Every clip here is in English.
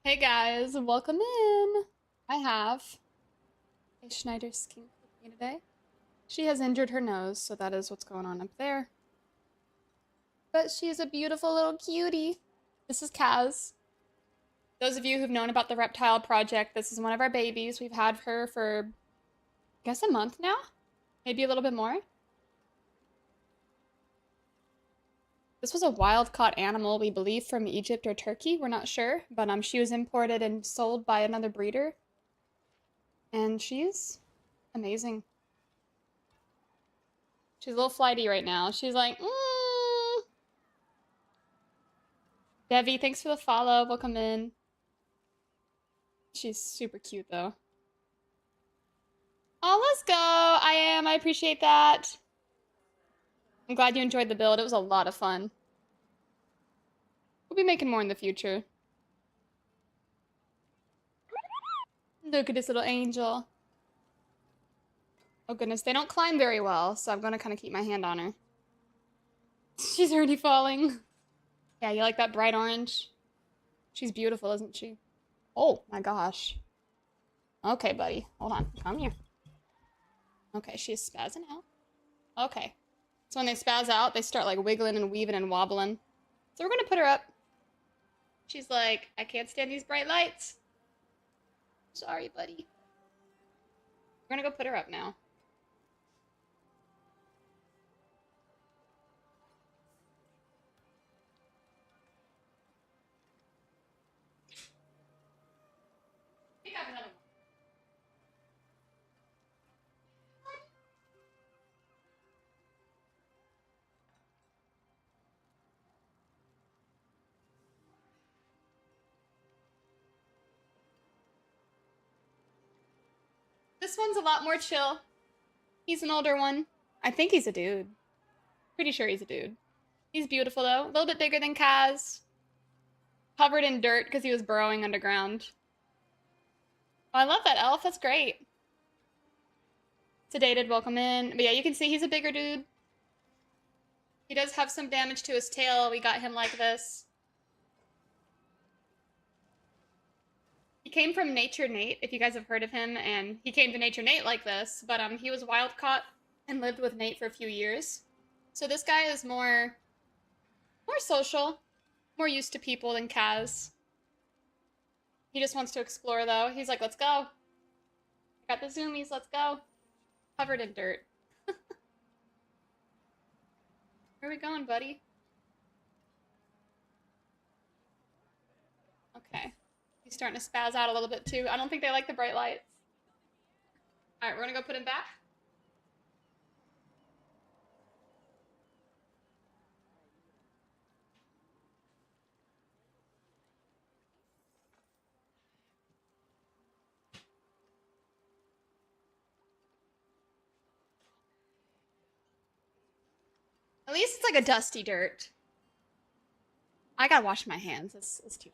Hey guys, welcome in. I have a Schneider skink with me today. She has injured her nose, so that is what's going on up there. But she's a beautiful little cutie. This is Kaz. Those of you who've known about the reptile project, this is one of our babies. We've had her for, I guess, a month now? Maybe a little bit more. This was a wild caught animal, we believe, from Egypt or Turkey. We're not sure, but she was imported and sold by another breeder. And she's amazing. She's a little flighty right now. She's like, Devi, thanks for the follow. Welcome in. She's super cute though. Oh, let's go. I am. I appreciate that. I'm glad you enjoyed the build. It was a lot of fun. We'll be making more in the future. Look at this little angel. Oh goodness, they don't climb very well, so I'm gonna kind of keep my hand on her. She's already falling. Yeah, you like that bright orange? She's beautiful, isn't she? Oh my gosh. Okay, buddy. Hold on. Come here. Okay, she's spazzing out. Okay. So when they spaz out, they start like wiggling and weaving and wobbling. So we're gonna put her up. She's like, I can't stand these bright lights. Sorry, buddy. We're gonna go put her up now. We got another one. This one's a lot more chill. He's an older one. I think he's a dude. Pretty sure he's a dude. He's beautiful though. A little bit bigger than Kaz. Covered in dirt because he was burrowing underground. Oh, I love that elf. That's great. Sedated, welcome in. But yeah, you can see he's a bigger dude. He does have some damage to his tail. We got him like this. He came from Nature Nate, if you guys have heard of him, and he came to Nature Nate like this, but he was wild caught and lived with Nate for a few years. So this guy is more social, more used to people than Kaz. He just wants to explore though. He's like, let's go. Got the zoomies, let's go. Covered in dirt. Where are we going, buddy? Okay. He's starting to spaz out a little bit too. I don't think they like the bright lights. Alright, we're gonna go put him back. At least it's like a dusty dirt. I gotta wash my hands. It's too.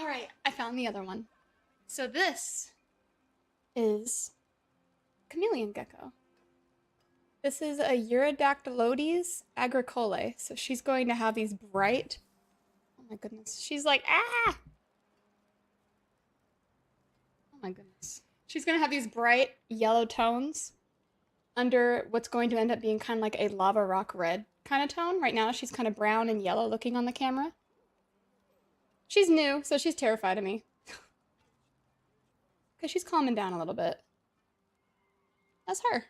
All right, I found the other one. So this is chameleon gecko. This is a Eurodactylodes agricolae. So she's going to have these bright, oh my goodness. She's like, ah! Oh my goodness. She's going to have these bright yellow tones under what's going to end up being kind of like a lava rock red kind of tone. Right now she's kind of brown and yellow looking on the camera. She's new, so she's terrified of me. Okay, she's calming down a little bit. That's her.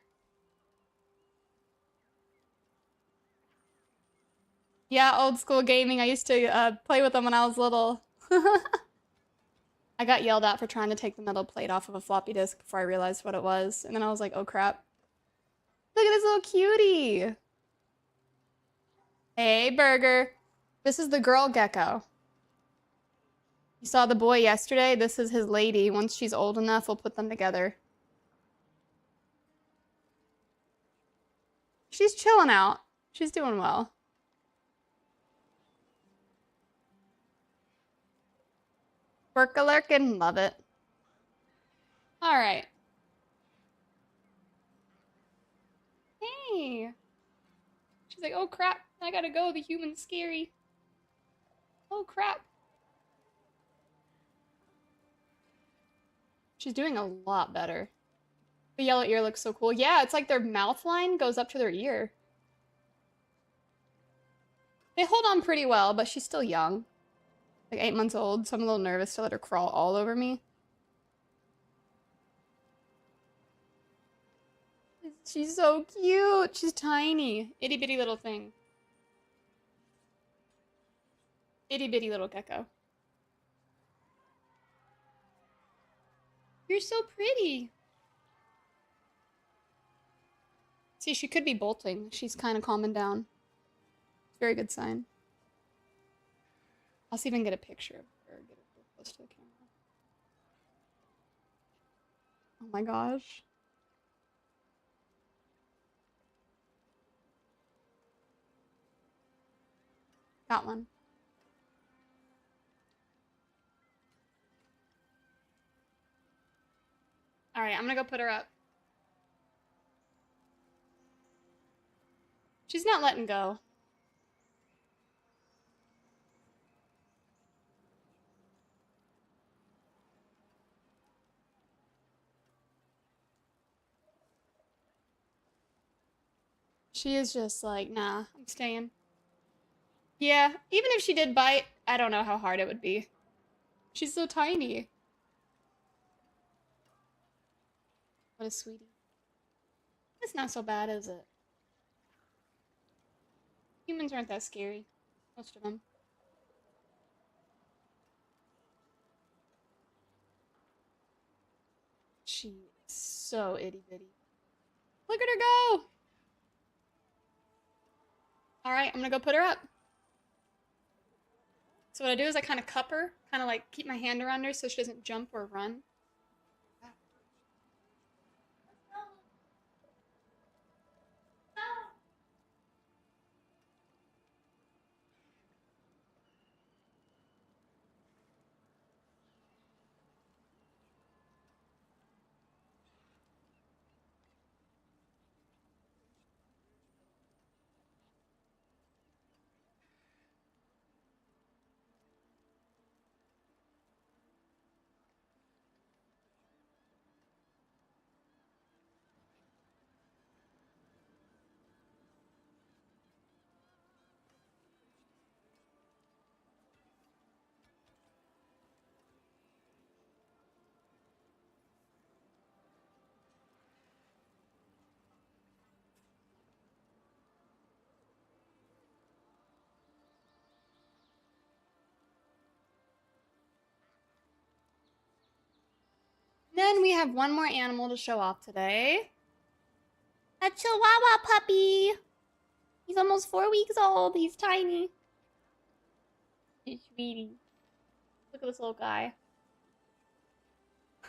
Yeah, old school gaming. I used to play with them when I was little. I got yelled at for trying to take the metal plate off of a floppy disk before I realized what it was. And then I was like, oh crap. Look at this little cutie. Hey, Burger. This is the girl gecko. You saw the boy yesterday? This is his lady. Once she's old enough, we'll put them together. She's chilling out. She's doing well. Work-a-lurkin', love it. All right. Hey. She's like, oh crap, I gotta go, the human's scary. Oh crap. She's doing a lot better. The yellow ear looks so cool. Yeah, it's like their mouth line goes up to their ear. They hold on pretty well, but she's still young. Like 8 months old, so I'm a little nervous to let her crawl all over me. She's so cute. She's tiny. Itty bitty little thing. Itty bitty little gecko. You're so pretty. See, she could be bolting. She's kind of calming down. Very good sign. I'll see if I can get a picture of her. Get her close to the camera. Oh my gosh. Got one. All right, I'm gonna go put her up. She's not letting go. She is just like, nah, I'm staying. Yeah, even if she did bite, I don't know how hard it would be. She's so tiny. What a sweetie. It's not so bad, is it? Humans aren't that scary. Most of them. She is so itty bitty. Look at her go! Alright, I'm gonna go put her up. So what I do is I kind of cup her, kind of like keep my hand around her so she doesn't jump or run. Then we have one more animal to show off today. A chihuahua puppy. He's almost 4 weeks old. He's tiny. He's sweetie. Look at this little guy.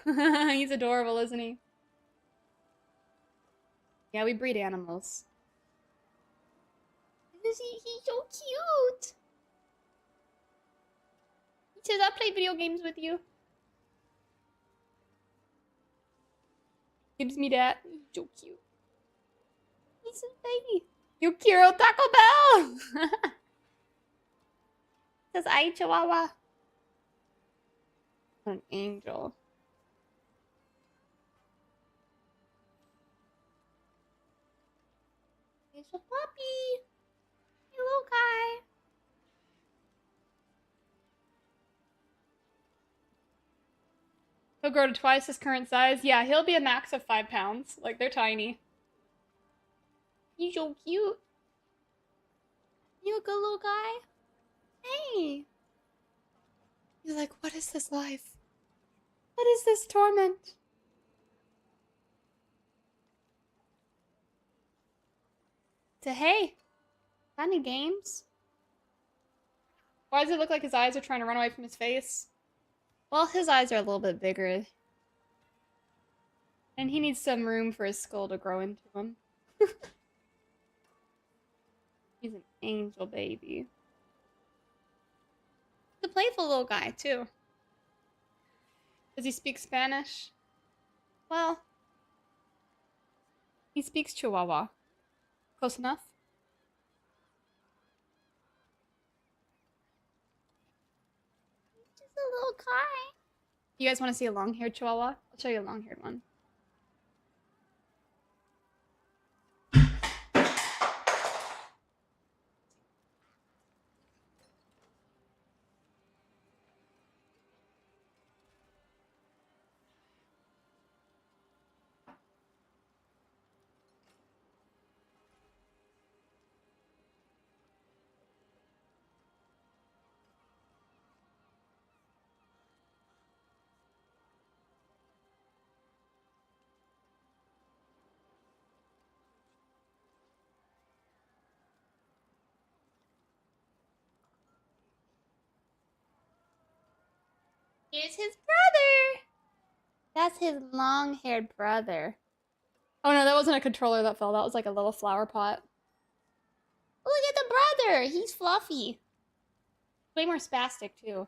He's adorable, isn't he? Yeah, we breed animals. He's so cute. He says, I'll play video games with you. Gives me that. He's so cute. He's a baby. Yukiro Taco Bell! Says, "Ay, Chihuahua." What an angel. There's a puppy. Hello, guy. He'll grow to twice his current size. Yeah, he'll be a max of 5 pounds. Like, they're tiny. He's so cute. You a good little guy? Hey. He's like, what is this life? What is this torment? So, hey. Got any games? Why does it look like his eyes are trying to run away from his face? Well, his eyes are a little bit bigger. And he needs some room for his skull to grow into him. He's an angel baby. He's a playful little guy, too. Does he speak Spanish? Well, he speaks Chihuahua. Close enough? He's just a little guy. You guys want to see a long-haired Chihuahua? I'll show you a long-haired one. Here's his brother! That's his long-haired brother. Oh no, that wasn't a controller that fell. That was like a little flower pot. Look at the brother! He's fluffy. Way more spastic, too.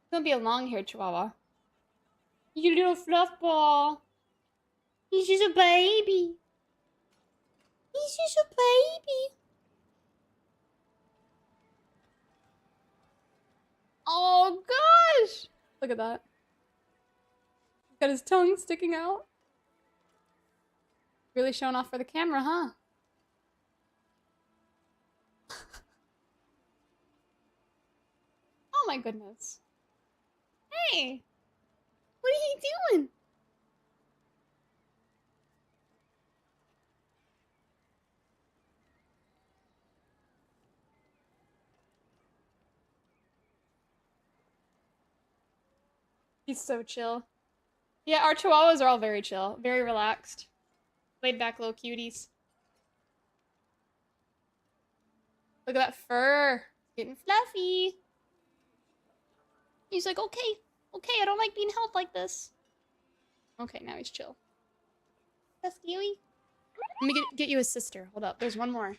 He's gonna be a long-haired Chihuahua. You little fluff ball. He's just a baby. He's just a baby. Oh gosh! Look at that. He's got his tongue sticking out. Really showing off for the camera, huh? Oh my goodness. Hey! What are you doing? He's so chill. Yeah, our Chihuahuas are all very chill. Very relaxed. Laid back little cuties. Look at that fur. Getting fluffy. He's like, okay, I don't like being held like this. Okay, now he's chill. That's Kiwi. Let me get you his sister. Hold up, there's one more.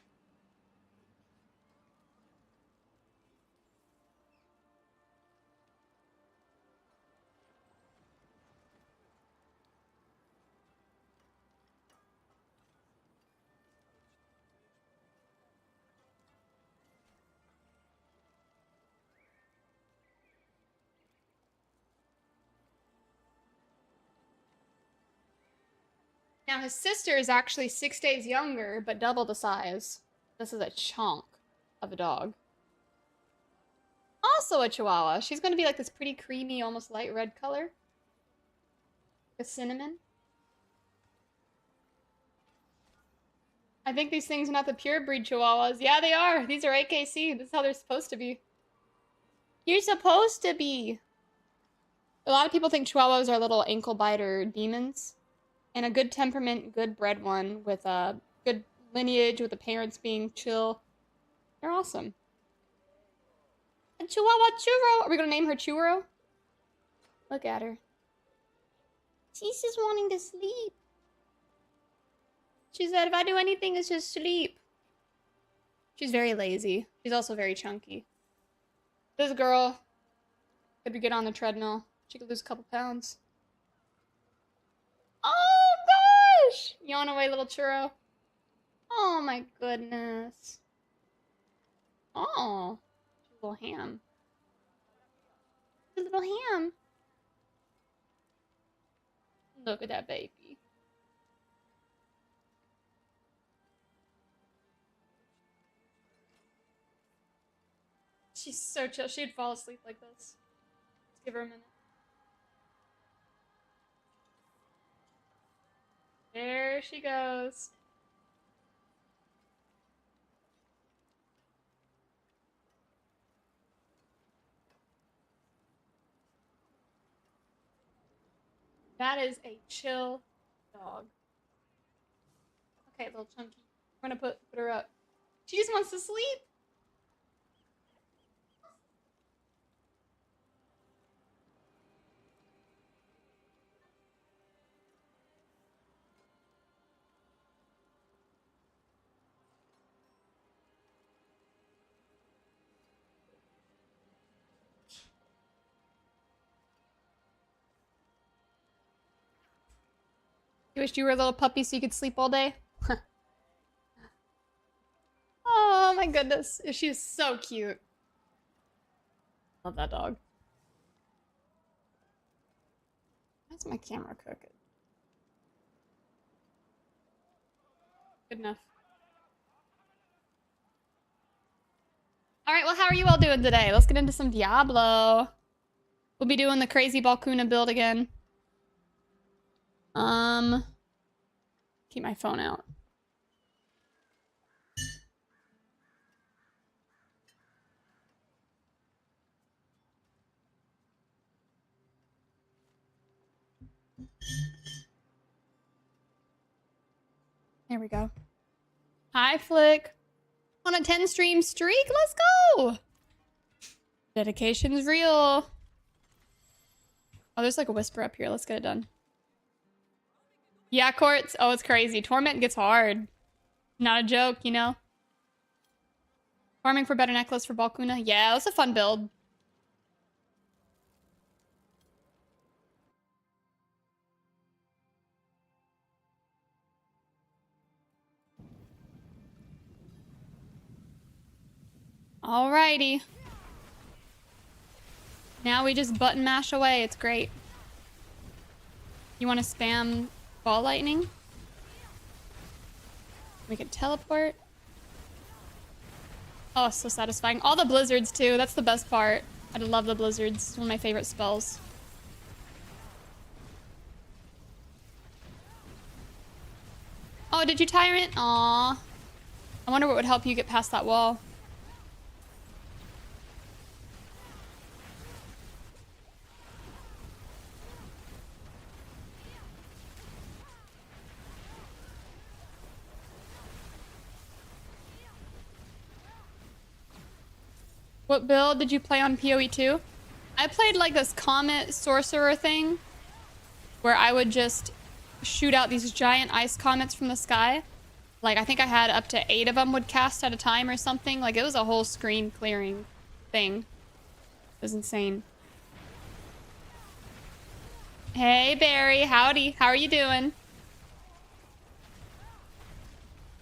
Now his sister is actually 6 days younger, but double the size. This is a chunk of a dog. Also a Chihuahua. She's going to be like this pretty creamy, almost light red color. A cinnamon. I think these things are not the pure breed Chihuahuas. Yeah, they are. These are AKC. This is how they're supposed to be. You're supposed to be. A lot of people think Chihuahuas are little ankle biter demons. And a good temperament, good bred one with a good lineage, with the parents being chill. They're awesome. A Chihuahua Churro! Are we gonna name her Churro? Look at her. She's just wanting to sleep. She said, if I do anything, it's just sleep. She's very lazy. She's also very chunky. This girl could get on the treadmill. She could lose a couple pounds. Oh gosh! Yawn away, little churro. Oh my goodness. Oh, she's a little ham. A little ham. Look at that baby. She's so chill. She'd fall asleep like this. Let's give her a minute. There she goes. That is a chill dog. Okay, little chunky. We're gonna put her up. She just wants to sleep. You wished you were a little puppy so you could sleep all day? Oh my goodness. She's so cute. Love that dog. Why's my camera crooked? Good enough. Alright, well, how are you all doing today? Let's get into some Diablo. We'll be doing the crazy Ballkuna build again. Keep my phone out. There we go. Hi, Flick. On a 10 stream streak? Let's go! Dedication's real. Oh, there's like a whisper up here. Let's get it done. Yeah, Courts. Oh, it's crazy. Torment gets hard. Not a joke, you know? Farming for better necklace for Ballkuna. Yeah, that's a fun build. Alrighty. Now we just button mash away. It's great. You want to spam ball lightning? We could teleport. Oh, so satisfying. All the blizzards too. That's the best part. I love the blizzards. It's one of my favorite spells. Oh, did you tyrant? Aw. I wonder what would help you get past that wall. What build did you play on PoE 2? I played like this comet sorcerer thing where I would just shoot out these giant ice comets from the sky. Like, I think I had up to 8 of them would cast at a time or something. Like, it was a whole screen clearing thing. It was insane. Hey, Barry. Howdy. How are you doing?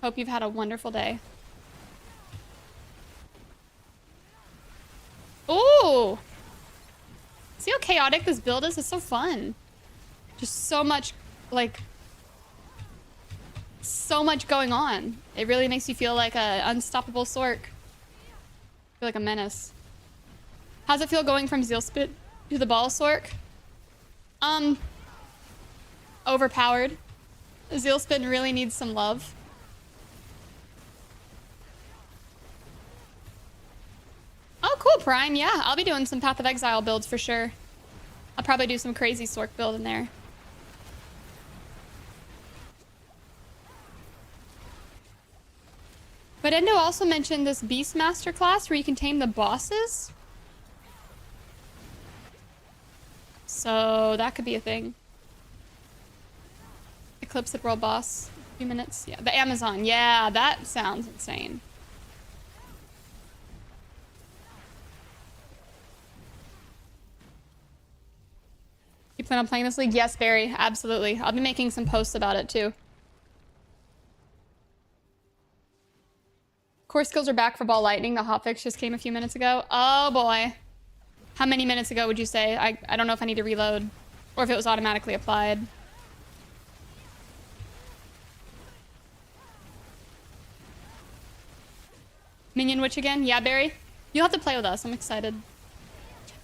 Hope you've had a wonderful day. Ooh! See how chaotic this build is? It's so fun. Just so much, like, so much going on. It really makes you feel like a unstoppable Sorc. Feel like a menace. How's it feel going from Zealspit to the ball Sorc? Overpowered. Zealspit really needs some love. Oh, cool, Prime. Yeah, I'll be doing some Path of Exile builds for sure. I'll probably do some crazy Sorc build in there. But Endo also mentioned this Beastmaster class where you can tame the bosses. So that could be a thing. Eclipse at World Boss. A few minutes. Yeah, the Amazon. Yeah, that sounds insane. Plan on playing this league? Yes, Barry. Absolutely. I'll be making some posts about it too. Core skills are back for Ball Lightning. The hotfix just came a few minutes ago. Oh boy. How many minutes ago would you say? I don't know if I need to reload or if it was automatically applied. Minion Witch again? Yeah, Barry? You'll have to play with us. I'm excited.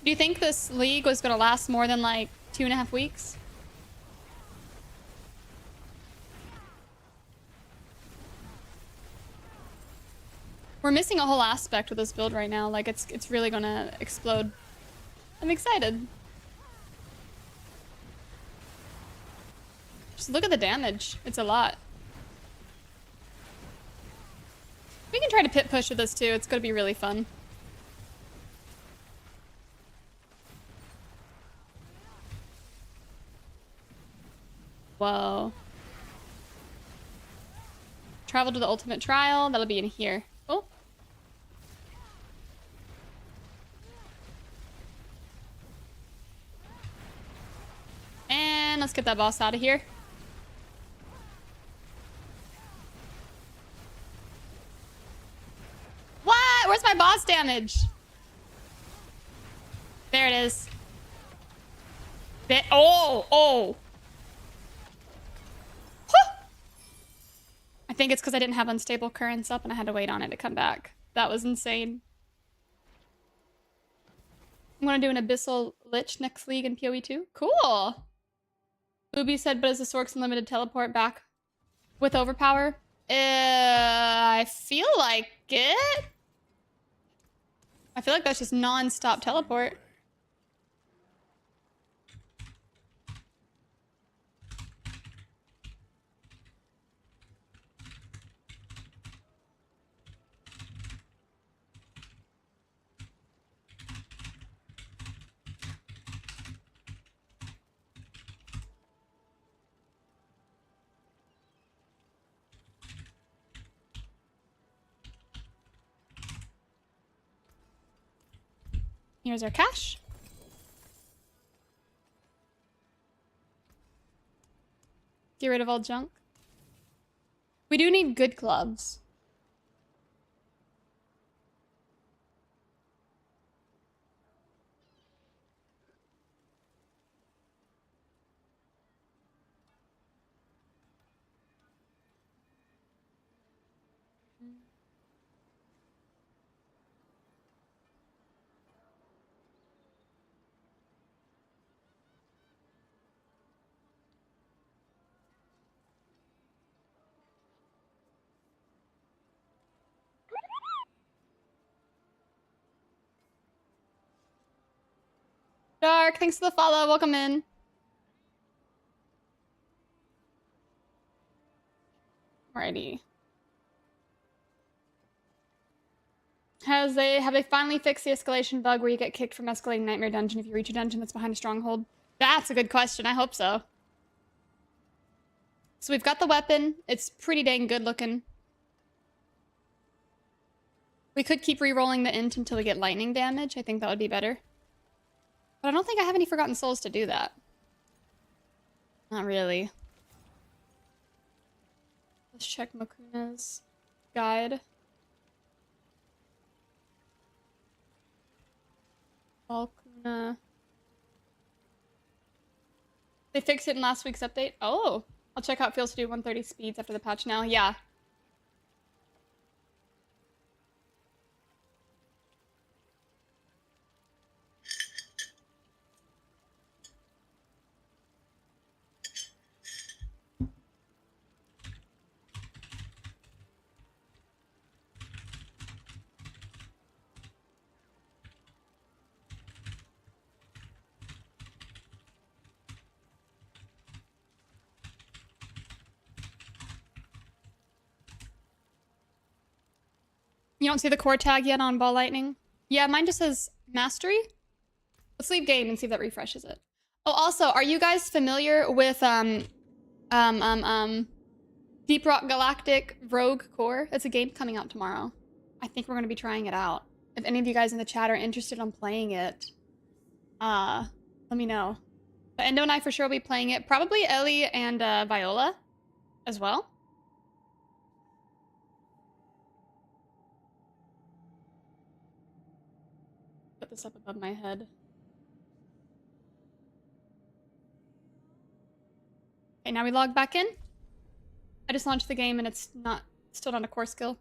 Do you think this league was going to last more than like 2.5 weeks? We're missing a whole aspect with this build right now. Like, it's really going to explode. I'm excited. Just look at the damage. It's a lot. We can try to pit push with this too. It's going to be really fun. Whoa. Travel to the ultimate trial. That'll be in here. Oh. And let's get that boss out of here. What? Where's my boss damage? There it is. Oh. I think it's because I didn't have unstable currents up and I had to wait on it to come back. That was insane. I'm gonna do an Abyssal Lich next league in PoE 2. Cool. Ubi said, but is the Sorc's unlimited teleport back with overpower? I feel like it. I feel like that's just non-stop teleport. Here's our cash. Get rid of all junk. We do need good gloves. Dark, thanks for the follow. Welcome in. Alrighty. Have they finally fixed the escalation bug where you get kicked from escalating Nightmare Dungeon if you reach a dungeon that's behind a stronghold? That's a good question. I hope so. So we've got the weapon. It's pretty dang good looking. We could keep re-rolling the int until we get lightning damage. I think that would be better. But I don't think I have any Forgotten Souls to do that. Not really. Let's check Makuna's guide. Ballkuna. They fixed it in last week's update. Oh, I'll check how it feels to do 130 speeds after the patch now. Yeah. You don't see the core tag yet on Ball Lightning? Yeah, mine just says Mastery. Let's leave game and see if that refreshes it. Oh, also, are you guys familiar with Deep Rock Galactic Rogue Core? It's a game coming out tomorrow. I think we're going to be trying it out. If any of you guys in the chat are interested in playing it, let me know. But Endo and I for sure will be playing it. Probably Ellie and Viola as well. Put this up above my head. Okay, now we log back in. I just launched the game and it's still not a core skill.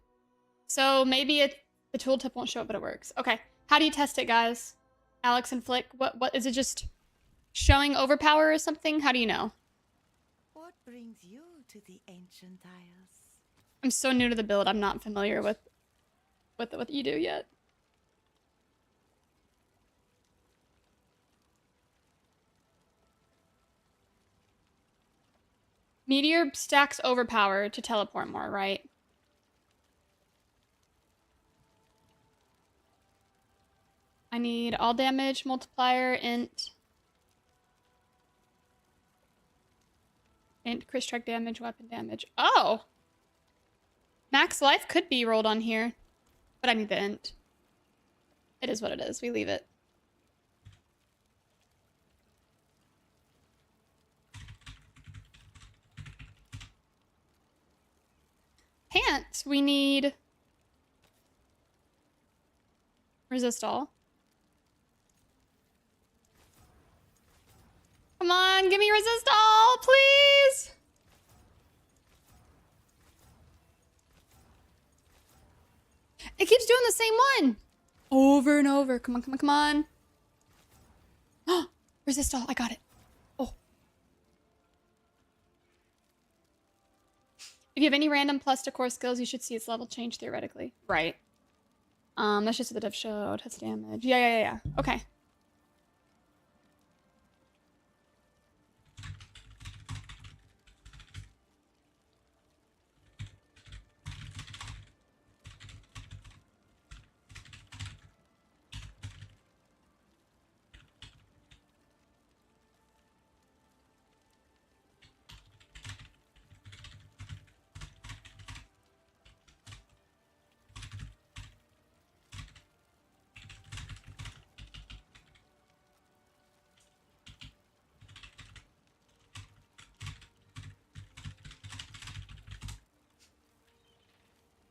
So maybe the tooltip won't show up, but it works. Okay, how do you test it, guys? Alex and Flick, what is it, just showing overpower or something? How do you know? What brings you to the ancient isles? I'm so new to the build, I'm not familiar with what you do yet. Meteor stacks overpower to teleport more, right? I need all damage, multiplier, int, crit strike damage, weapon damage. Oh! Max life could be rolled on here, but I need the int. It is what it is. We leave it. Pants, we need resist all. Come on, give me resist all, please. It keeps doing the same one over and over. Come on, come on, come on. Oh, resist all. I got it. Oh. If you have any random plus to core skills, you should see its level change theoretically. Right. That's just what the dev showed. Hits damage. Yeah. Okay.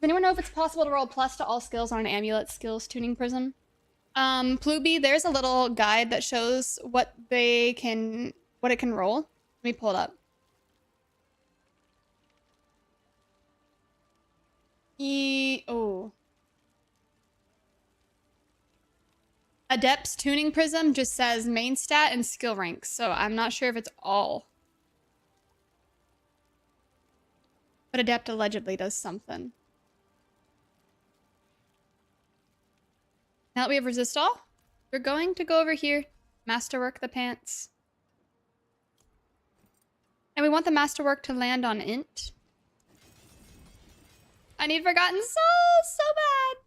Does anyone know if it's possible to roll plus to all skills on an amulet skills tuning prism? Pluby, there's a little guide that shows what it can roll. Let me pull it up. Oh. Adept's tuning prism just says main stat and skill ranks, so I'm not sure if it's all. But Adept allegedly does something. Now that we have resist all, we're going to go over here, masterwork the pants. And we want the masterwork to land on int. I need Forgotten Souls so bad.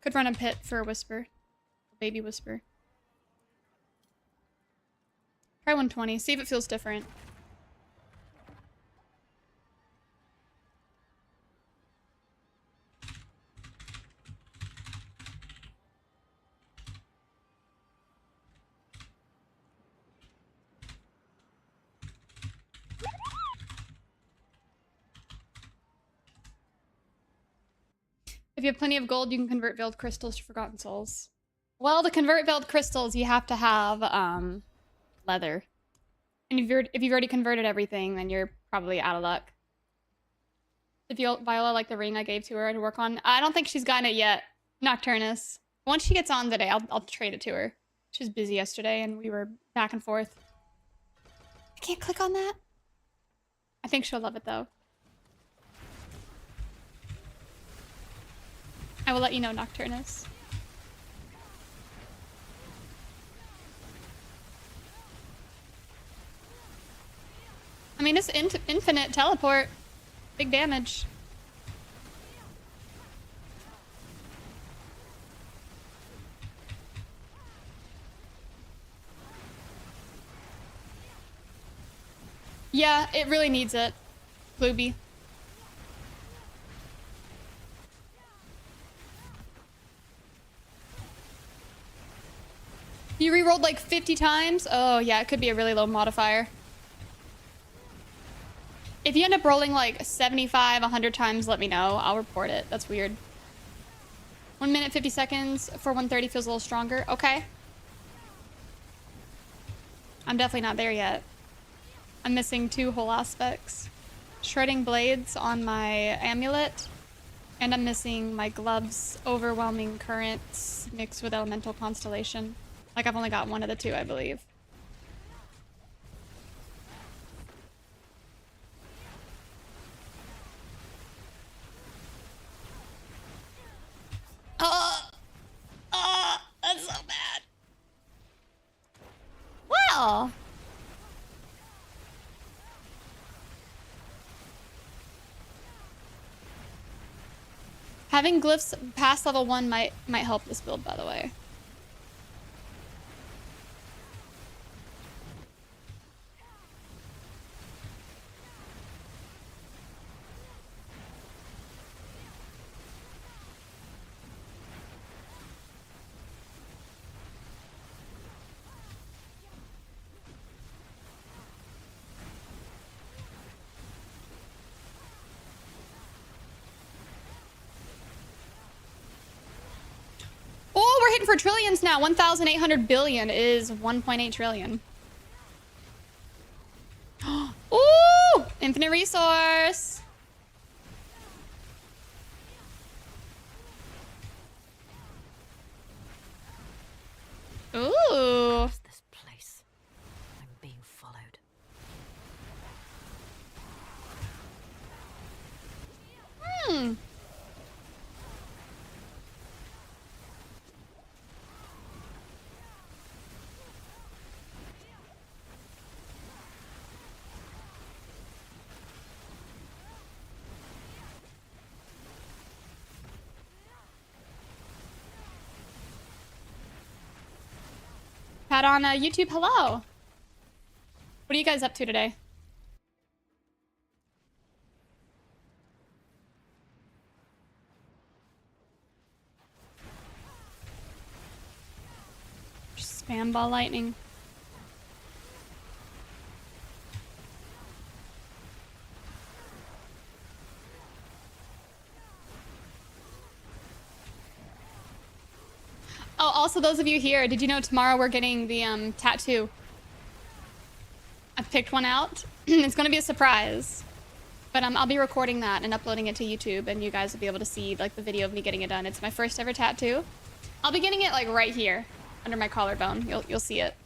Could run a pit for a whisper. A baby whisper. Try 120, see if it feels different. If you have plenty of gold, you can convert veiled crystals to Forgotten Souls. Well, to convert veiled crystals, you have to have leather. And if you've already converted everything, then you're probably out of luck. If Viola like the ring I gave to her to work on, I don't think she's gotten it yet. Nocturnus. Once she gets on today, I'll trade it to her. She was busy yesterday, and we were back and forth. I can't click on that. I think she'll love it though. I will let you know, Nocturnus. I mean, it's infinite teleport. Big damage. Yeah, it really needs it. Blueby. You re-rolled like 50 times? Oh yeah, it could be a really low modifier. If you end up rolling like 75, 100 times, let me know. I'll report it. That's weird. 1 minute, 50 seconds for 130 feels a little stronger. Okay. I'm definitely not there yet. I'm missing 2 whole aspects. Shredding blades on my amulet. And I'm missing my gloves, overwhelming currents mixed with elemental constellation. Like I've only got 1 of the 2, I believe. That's so bad. Well. Having glyphs past level 1 might help this build, by the way. Oh, we're hitting for trillions now. 1,800 billion is 1.8 trillion. Ooh, infinite resource. Ooh. What's this place? I'm being followed. Hmm. Pat on YouTube, hello. What are you guys up to today? Spam ball lightning. Oh, also those of you here, did you know tomorrow we're getting the tattoo? I picked one out. It's gonna be a surprise. But I'll be recording that and uploading it to YouTube, and you guys will be able to see like the video of me getting it done. It's my first ever tattoo. I'll be getting it like right here under my collarbone. You'll see it.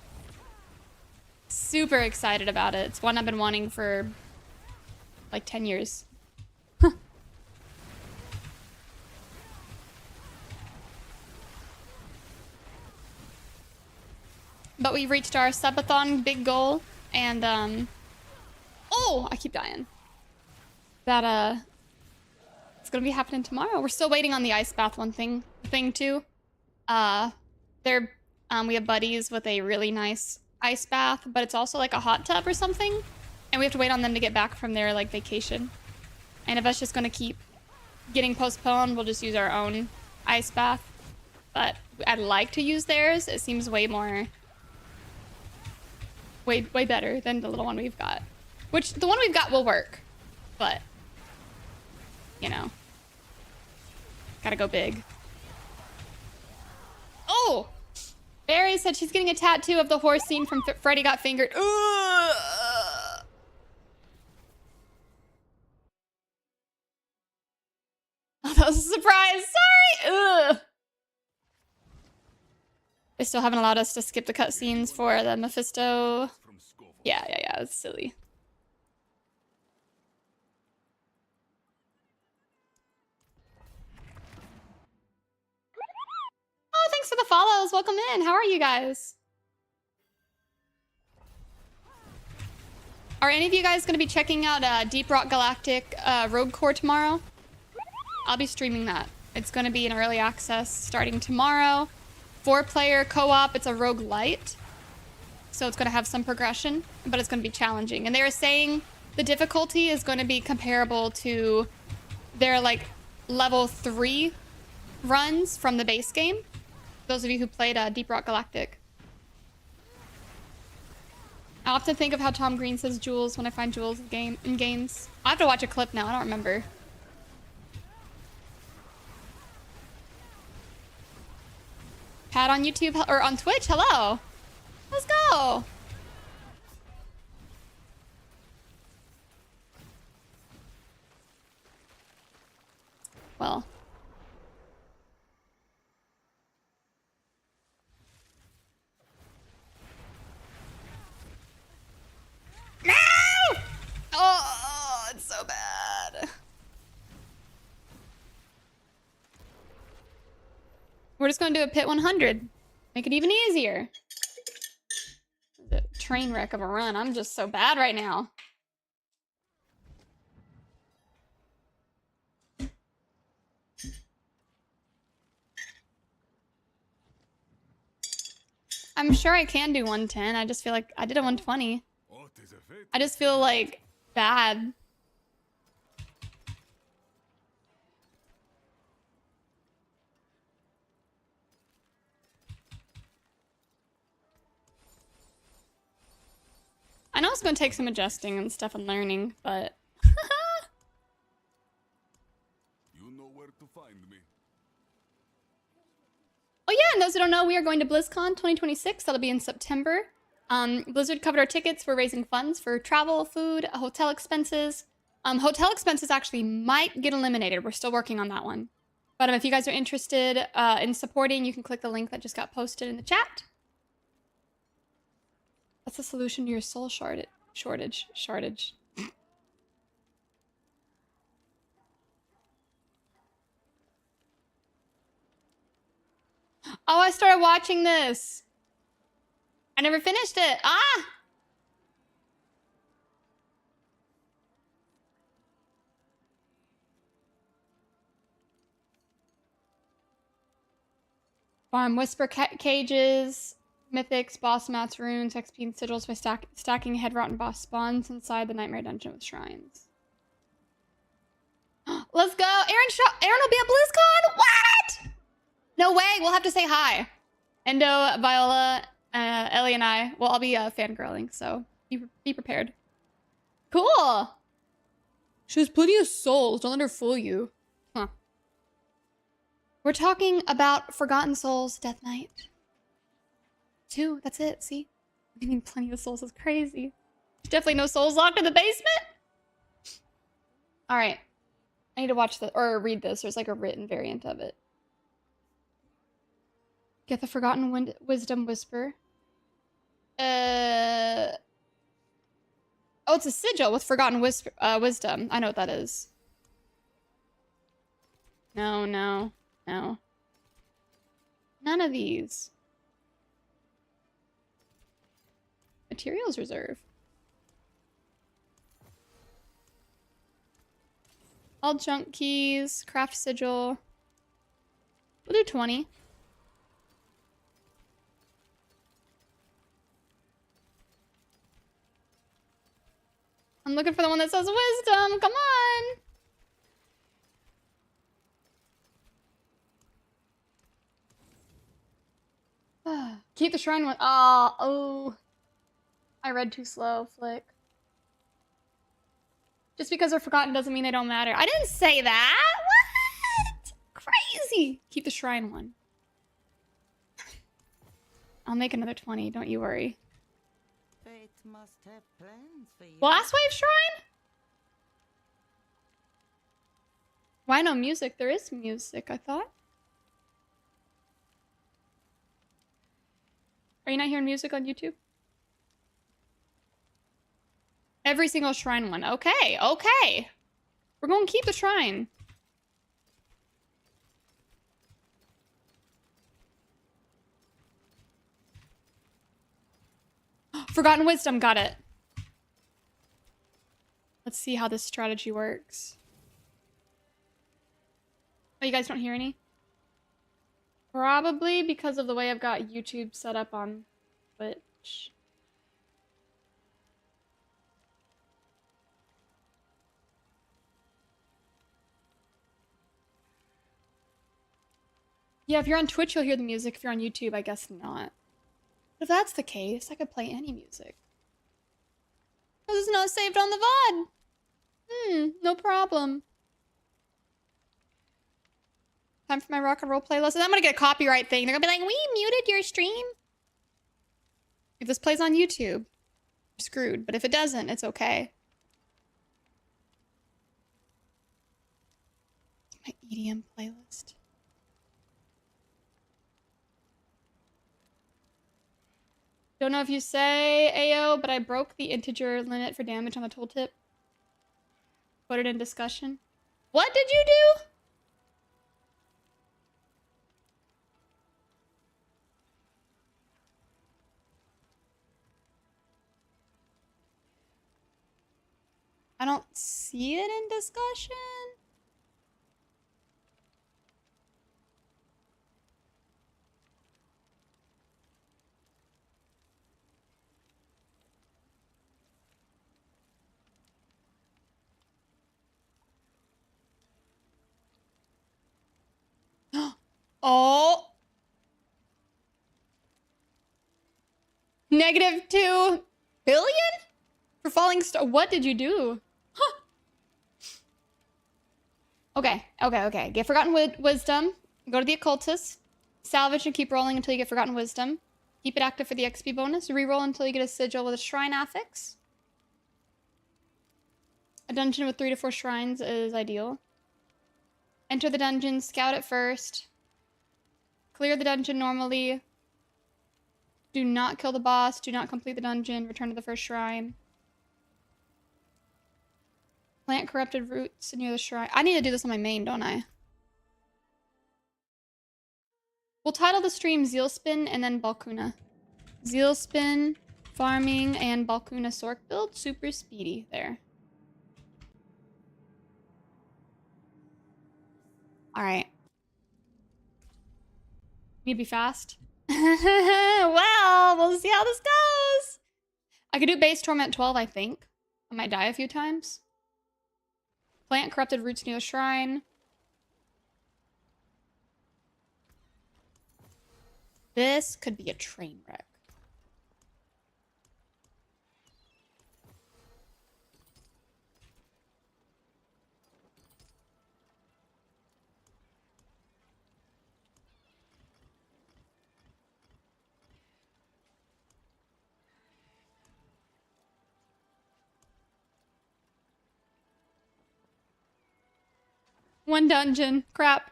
Super excited about it. It's one I've been wanting for like 10 years. But we reached our Subathon big goal, and oh, I keep dying. That it's gonna be happening tomorrow. We're still waiting on the ice bath thing too. We have buddies with a really nice ice bath, but it's also like a hot tub or something, and we have to wait on them to get back from their like vacation. And if that's just gonna keep getting postponed, we'll just use our own ice bath. But I'd like to use theirs. It seems way better than the little one we've got. Which, the one we've got will work. But, you know. Gotta go big. Oh! Barry said she's getting a tattoo of the horse scene from Freddy Got Fingered. Ugh. Oh, that was a surprise. Sorry! Ugh. They still haven't allowed us to skip the cutscenes for the Mephisto. Yeah, it's silly. Oh, thanks for the follows. Welcome in. How are you guys? Are any of you guys going to be checking out Deep Rock Galactic Rogue Core tomorrow? I'll be streaming that. It's going to be in early access starting tomorrow. 4-player co-op. It's a roguelite. So it's going to have some progression, but it's going to be challenging. And they were saying the difficulty is going to be comparable to their like level 3 runs from the base game. Those of you who played Deep Rock Galactic. I'll have to think of how Tom Green says jewels when I find jewels in games. I'll have to watch a clip now. I don't remember. Pat on YouTube or on Twitch. Hello. Let's go. Well. No! Oh, it's so bad. We're just gonna do a pit 100. Make it even easier. The train wreck of a run. I'm just so bad right now. I'm sure I can do 110. I just feel like I did a 120. I just feel like bad. I know it's going to take some adjusting and stuff and learning, but... You know where to find me. Oh yeah, and those who don't know, we are going to BlizzCon 2026. That'll be in September. Blizzard covered our tickets. We're raising funds for travel, food, hotel expenses. Hotel expenses actually might get eliminated. We're still working on that one. But if you guys are interested in supporting, you can click the link that just got posted in the chat. That's the solution to your soul shortage. Oh, I started watching this. I never finished it. Ah! Farm whisper cages, mythics, boss mats, runes, XP, and sigils by stacking head rotten boss spawns inside the nightmare dungeon with shrines. Let's go! Aaron will be at BlizzCon? What? No way! We'll have to say hi. Endo, Viola, Ellie, and I will all be fangirling, so be prepared. Cool! She has plenty of souls. Don't let her fool you. Huh. We're talking about Forgotten Souls Death Knight. 2, that's it, see? I mean, plenty of souls is crazy. There's definitely no souls locked in the basement! Alright. I need to watch or read this. There's like a written variant of it. Get the Forgotten Wisdom Whisper. Oh, it's a sigil with Forgotten Wisdom. I know what that is. No. None of these. Materials reserve. All junk keys, craft sigil. We'll do 20. I'm looking for the one that says wisdom. Come on. Keep the shrine one. Oh. I read too slow, Flick. Just because they're forgotten doesn't mean they don't matter. I didn't say that. What? Crazy. Keep the shrine one. I'll make another 20. Don't you worry. Fate must have plans for you. Last wave shrine? Why no music? There is music, I thought. Are you not hearing music on YouTube? Every single shrine one. Okay. We're going to keep the shrine. Forgotten Wisdom. Got it. Let's see how this strategy works. Oh, you guys don't hear any? Probably because of the way I've got YouTube set up on Twitch. Yeah, if you're on Twitch, you'll hear the music. If you're on YouTube, I guess not. But if that's the case, I could play any music. this is not saved on the VOD. No problem. Time for my rock and roll playlist. And I'm gonna get a copyright thing. They're gonna be like, we muted your stream. If this plays on YouTube, I'm screwed. But if it doesn't, it's okay. My EDM playlist. Don't know if you say AO, but I broke the integer limit for damage on the tooltip. Put it in discussion. What did you do? I don't see it in discussion. Oh. -2 billion? For falling star. What did you do? Huh. Okay. Get Forgotten Wisdom. Go to the Occultist. Salvage and keep rolling until you get Forgotten Wisdom. Keep it active for the XP bonus. Reroll until you get a sigil with a shrine affix. A dungeon with 3 to 4 shrines is ideal. Enter the dungeon, scout it first. Clear the dungeon normally. Do not kill the boss. Do not complete the dungeon. Return to the first shrine. Plant corrupted roots near the shrine. I need to do this on my main, don't I? We'll title the stream Zealspin and then Ballkuna. Zealspin, farming, and Ballkuna Sorc build. Super speedy there. Alright. Need to be fast. Well, we'll see how this goes. I could do base torment 12, I think. I might die a few times. Plant corrupted roots near the shrine. This could be a train wreck. One dungeon. Crap.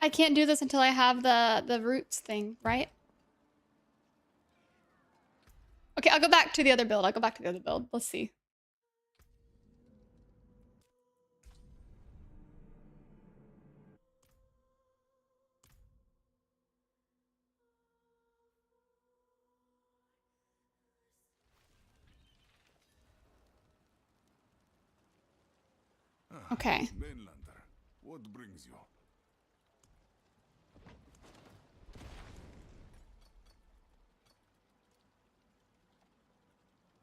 I can't do this until I have the roots thing, right? Okay, I'll go back to the other build. Let's see. Okay. Mainlander, what brings you?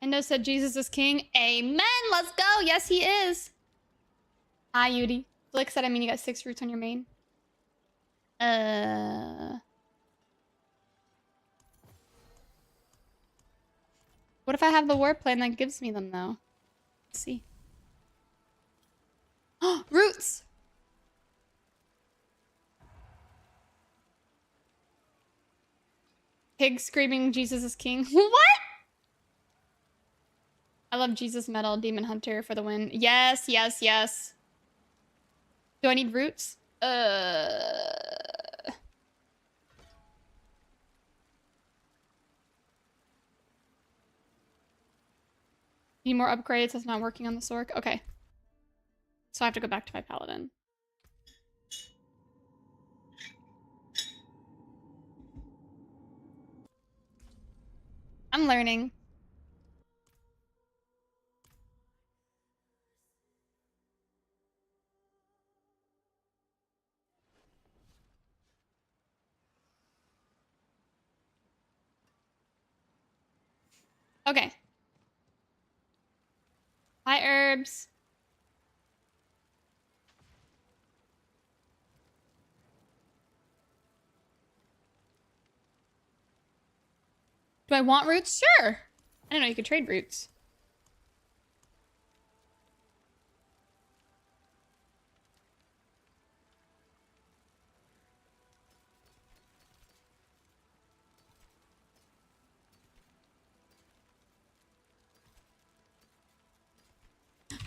Endo said Jesus is king. Amen. Let's go. Yes, he is. Hi, Yudi. Flick said, I mean, you got 6 roots on your main. What if I have the war plan that gives me them, though? Let's see. Oh, roots! Pig screaming Jesus is king. What? I love Jesus Metal, Demon Hunter for the win. Yes, yes, yes. Do I need roots? Need more upgrades. That's not working on the Sorc. Okay. So I have to go back to my paladin. I'm learning. Okay. Hi, herbs. Do I want roots? Sure. I didn't know you could trade roots.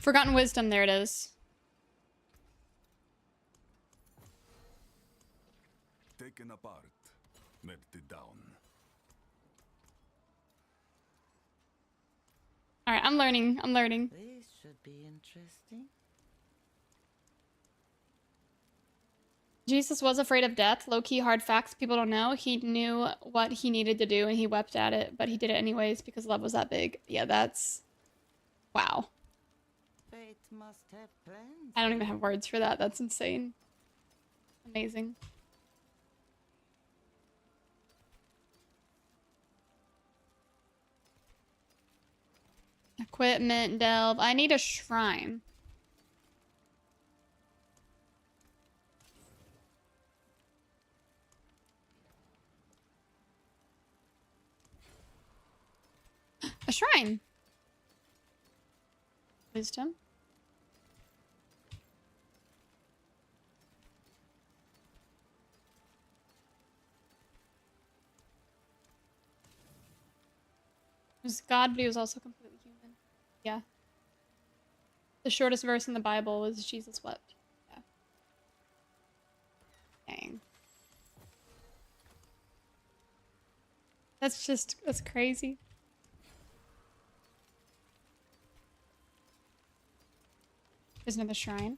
Forgotten wisdom, there it is. Taken apart, melted down. Alright, I'm learning. I'm learning. This should be interesting. Jesus was afraid of death. Low-key hard facts people don't know. He knew what he needed to do and he wept at it, but he did it anyways because love was that big. Yeah, that's... Wow. Fate must have plans. I don't even have words for that. That's insane. Amazing. Equipment, delve. I need a shrine. A shrine. Wisdom. He was God, but he was also completely human. Yeah. The shortest verse in the Bible was Jesus wept. Yeah. Dang. That's crazy. There's another shrine.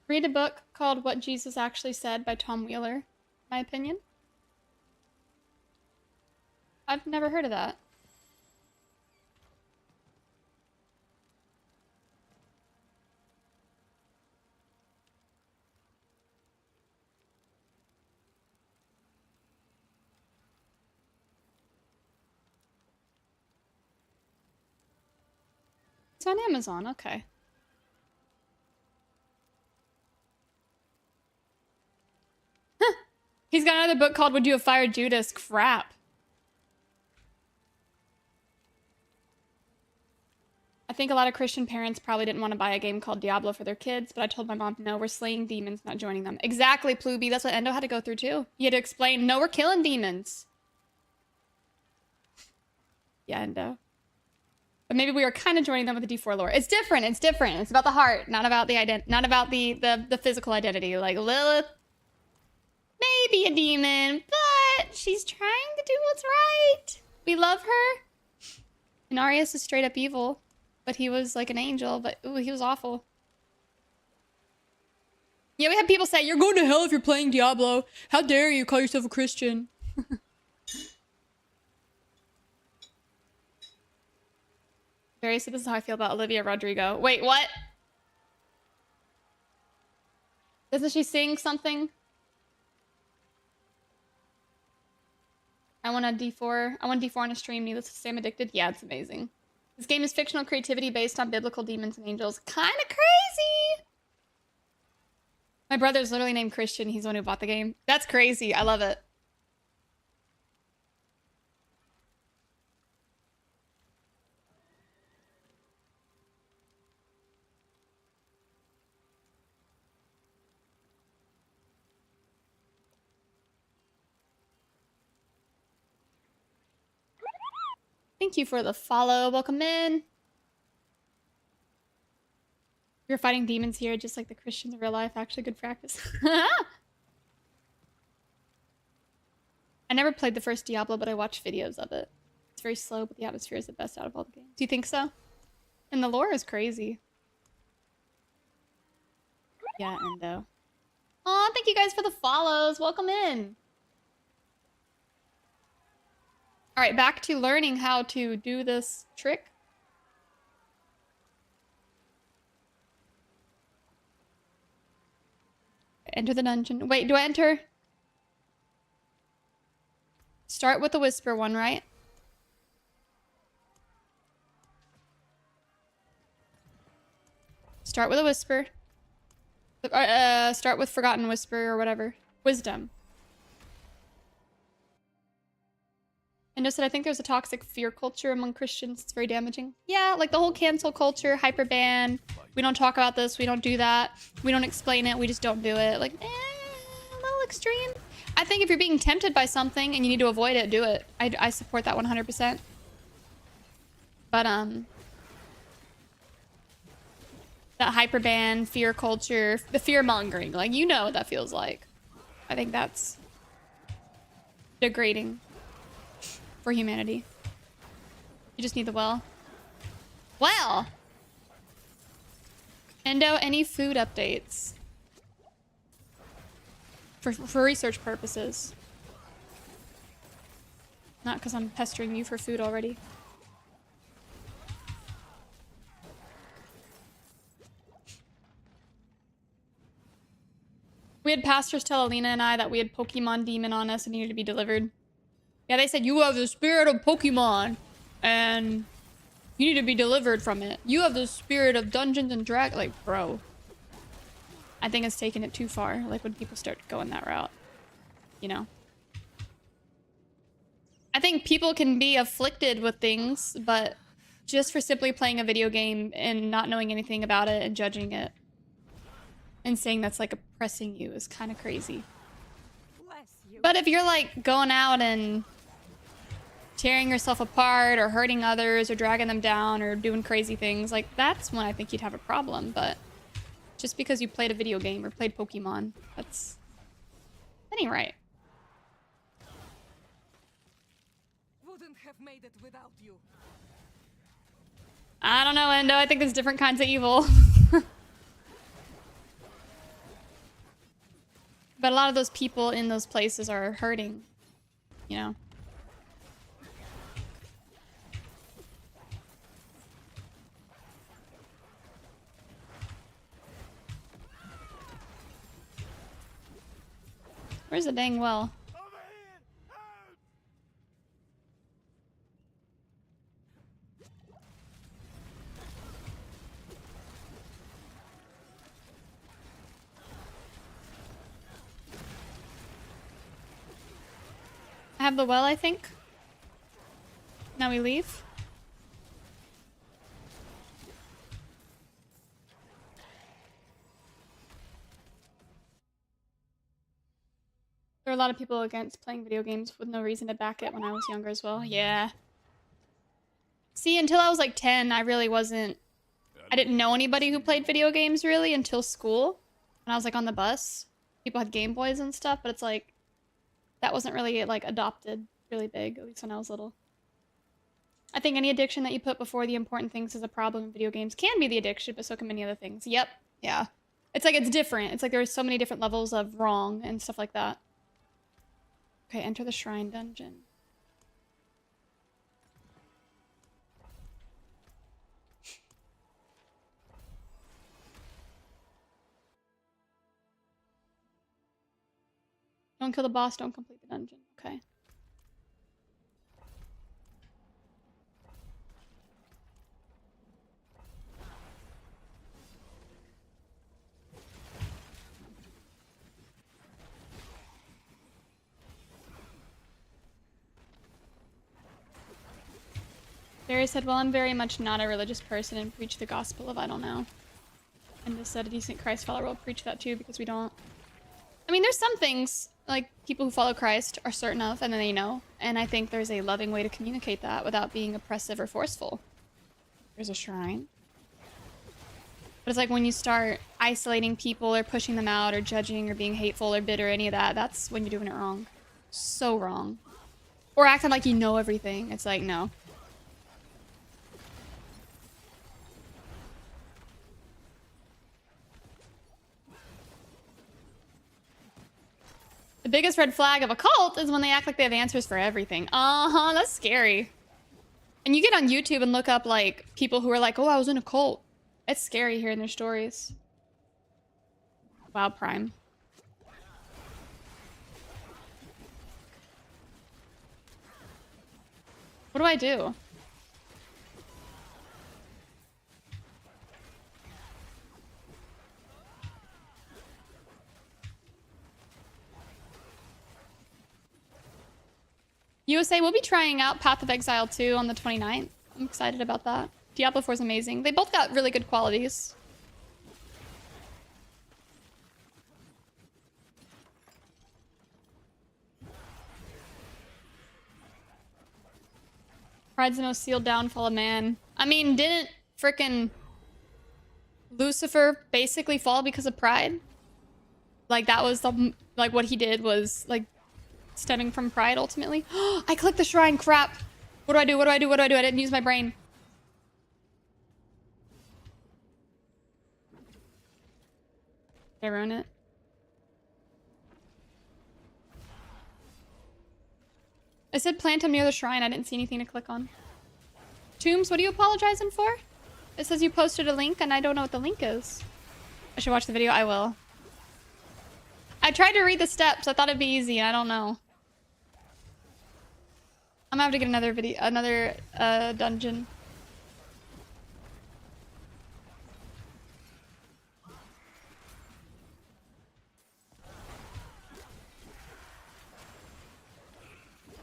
Read a book called What Jesus Actually Said by Tom Wheeler, my opinion. I've never heard of that. It's on Amazon, okay. He's got another book called Would You Have Fired Judas? Crap. I think a lot of Christian parents probably didn't want to buy a game called Diablo for their kids, but I told my mom, no, we're slaying demons, not joining them. Exactly, Plooby. That's what Endo had to go through too. He had to explain, no, we're killing demons. Yeah, Endo. But maybe we were kind of joining them with the D4 lore. It's different. It's different. It's about the heart, not about the not about the physical identity. Like Lilith, maybe a demon, but she's trying to do what's right. We love her. And Arius is straight up evil, but he was like an angel. But ooh, he was awful. Yeah, we have people say you're going to hell if you're playing Diablo. How dare you call yourself a Christian? Very so this is how I feel about Olivia Rodrigo. Wait, what? Doesn't she sing something? I want a D4. I want D4 on a stream. Needless to say, I'm addicted. Yeah, it's amazing. This game is fictional creativity based on biblical demons and angels. Kind of crazy. My brother's literally named Christian. He's the one who bought the game. That's crazy. I love it. Thank you for the follow. Welcome in. You're fighting demons here just like the Christians in real life. Actually, good practice. I never played the first Diablo, but I watched videos of it. It's very slow, but the atmosphere is the best out of all the games. Do you think so? And the lore is crazy. Yeah, Endo. Aw, thank you guys for the follows. Welcome in. All right, back to learning how to do this trick. Enter the dungeon. Wait, do I enter? Start with the whisper one, right? Start with a whisper. Start with forgotten whisper or whatever. Wisdom. And just said, I think there's a toxic fear culture among Christians. It's very damaging. Yeah, like the whole cancel culture, hyperban. We don't talk about this. We don't do that. We don't explain it. We just don't do it. Like, a little extreme. I think if you're being tempted by something and you need to avoid it, do it. I support that 100%. But, that hyperban, fear culture, the fear mongering, like, you know what that feels like. I think that's degrading for humanity. You just need the well. Well! Endo, any food updates? For research purposes. Not because I'm pestering you for food already. We had pastors tell AoElena and I that we had Pokemon Demon on us and needed to be delivered. Yeah, they said, you have the spirit of Pokemon and you need to be delivered from it. You have the spirit of Dungeons and Dragons. Like, bro. I think it's taking it too far. Like, when people start going that route. You know? I think people can be afflicted with things, but just for simply playing a video game and not knowing anything about it and judging it and saying that's like oppressing you is kind of crazy. But if you're like going out and tearing yourself apart or hurting others or dragging them down or doing crazy things, like that's when I think you'd have a problem. But just because you played a video game or played Pokemon, that ain't right. Wouldn't have made it without you. I don't know, Endo. I think there's different kinds of evil. But a lot of those people in those places are hurting, you know? Where's the dang well? I have the well, I think. Now we leave. There are a lot of people against playing video games with no reason to back it when I was younger as well. Yeah. See, until I was like 10, I really wasn't... I didn't know anybody who played video games really until school. When I was like on the bus. People had Game Boys and stuff, but it's like... That wasn't really like adopted really big, at least when I was little. I think any addiction that you put before the important things is a problem in video games. Can be the addiction, but so can many other things. Yep. Yeah. It's like it's different. It's like there's so many different levels of wrong and stuff like that. Okay, enter the shrine dungeon. Don't kill the boss, don't complete the dungeon. Okay. Barry said, well, I'm very much not a religious person and preach the gospel of I don't know. And just said a decent Christ follower will preach that too because we don't. I mean, there's some things like people who follow Christ are certain of and then they know. And I think there's a loving way to communicate that without being oppressive or forceful. There's a shrine. But it's like when you start isolating people or pushing them out or judging or being hateful or bitter, any of that, that's when you're doing it wrong. So wrong. Or acting like you know everything. It's like, no. The biggest red flag of a cult is when they act like they have answers for everything. Uh-huh, that's scary. And you get on YouTube and look up, like, people who are like, oh, I was in a cult. It's scary hearing their stories. Wow, Prime. What do I do? USA will be trying out Path of Exile 2 on the 29th. I'm excited about that. Diablo 4 is amazing. They both got really good qualities. Pride's the most sealed downfall of man. I mean, didn't frickin' Lucifer basically fall because of pride? Like, that was the, like, what he did was, like, stemming from pride, ultimately. I clicked the shrine, crap! What do I do, what do I do, what do I do? I didn't use my brain. Did I ruin it? I said plant him near the shrine. I didn't see anything to click on. Tombs, what are you apologizing for? It says you posted a link and I don't know what the link is. I should watch the video. I will. I tried to read the steps. I thought it'd be easy. I don't know. I'm gonna have to get another video, another dungeon.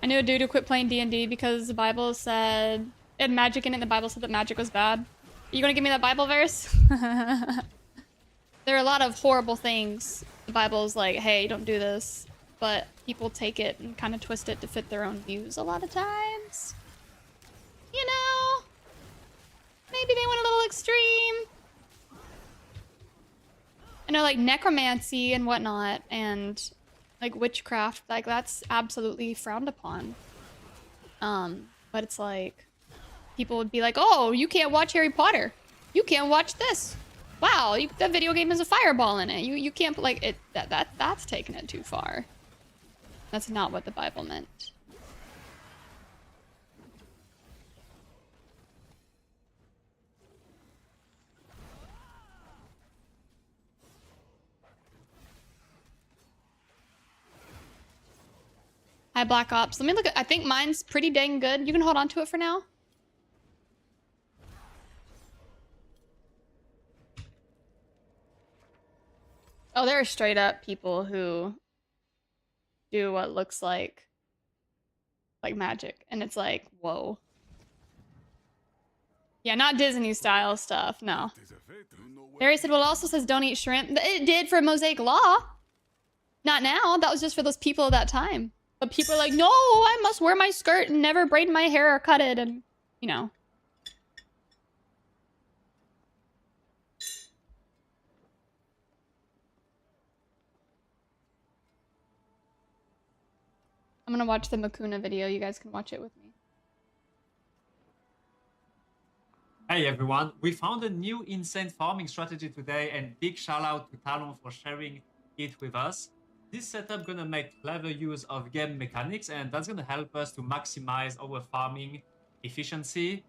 I knew a dude who quit playing D&D because the Bible said it had magic in it. The Bible said that magic was bad. Are you gonna give me that Bible verse? There are a lot of horrible things. The Bible's like, hey, don't do this. But people take it and kind of twist it to fit their own views a lot of times. You know? Maybe they went a little extreme. I know, like, necromancy and whatnot, and, like, witchcraft, like, that's absolutely frowned upon. But it's like, people would be like, oh, you can't watch Harry Potter. You can't watch this. Wow, that video game has a fireball in it. You can't, like, it. That's taking it too far. That's not what the Bible meant. Hi, Black Ops. Let me look at, I think mine's pretty dang good. You can hold on to it for now. Oh, there are straight up people who do what looks like magic. And it's like, whoa. Yeah, not Disney style stuff, no. Barry said, well, it also says don't eat shrimp. It did for Mosaic Law. Not now. That was just for those people at that time. But people are like, no, I must wear my skirt and never braid my hair or cut it. And, you know. I'm gonna watch the Ballkuna video. You guys can watch it with me. Hey everyone, we found a new insane farming strategy today, and big shout out to Talon for sharing it with us. This setup gonna make clever use of game mechanics, and that's gonna help us to maximize our farming efficiency.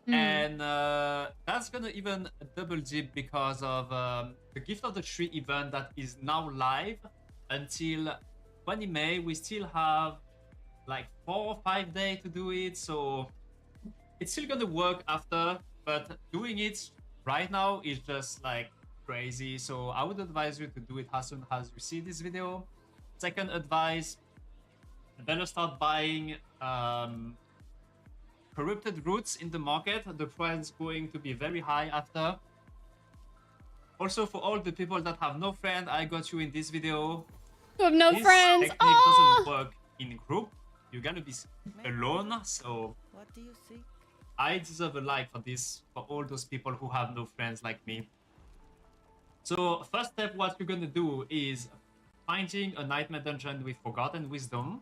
And that's gonna even double dip because of the Gift of the Tree event that is now live until 20 May. We still have like 4 or 5 days to do it, so it's still gonna work after, but doing it right now is just like crazy. So I would advise you to do it as soon as you see this video. Second advice, better start buying corrupted roots in the market. The price is going to be very high after. Also, for all the people that have no friend, I got you in this video. You have no This friends. technique Oh, doesn't work in group. You're gonna be alone, so What do you seek? I deserve a like for this, for all those people who have no friends like me. So first step, what you're gonna do is finding a nightmare dungeon with Forgotten Wisdom.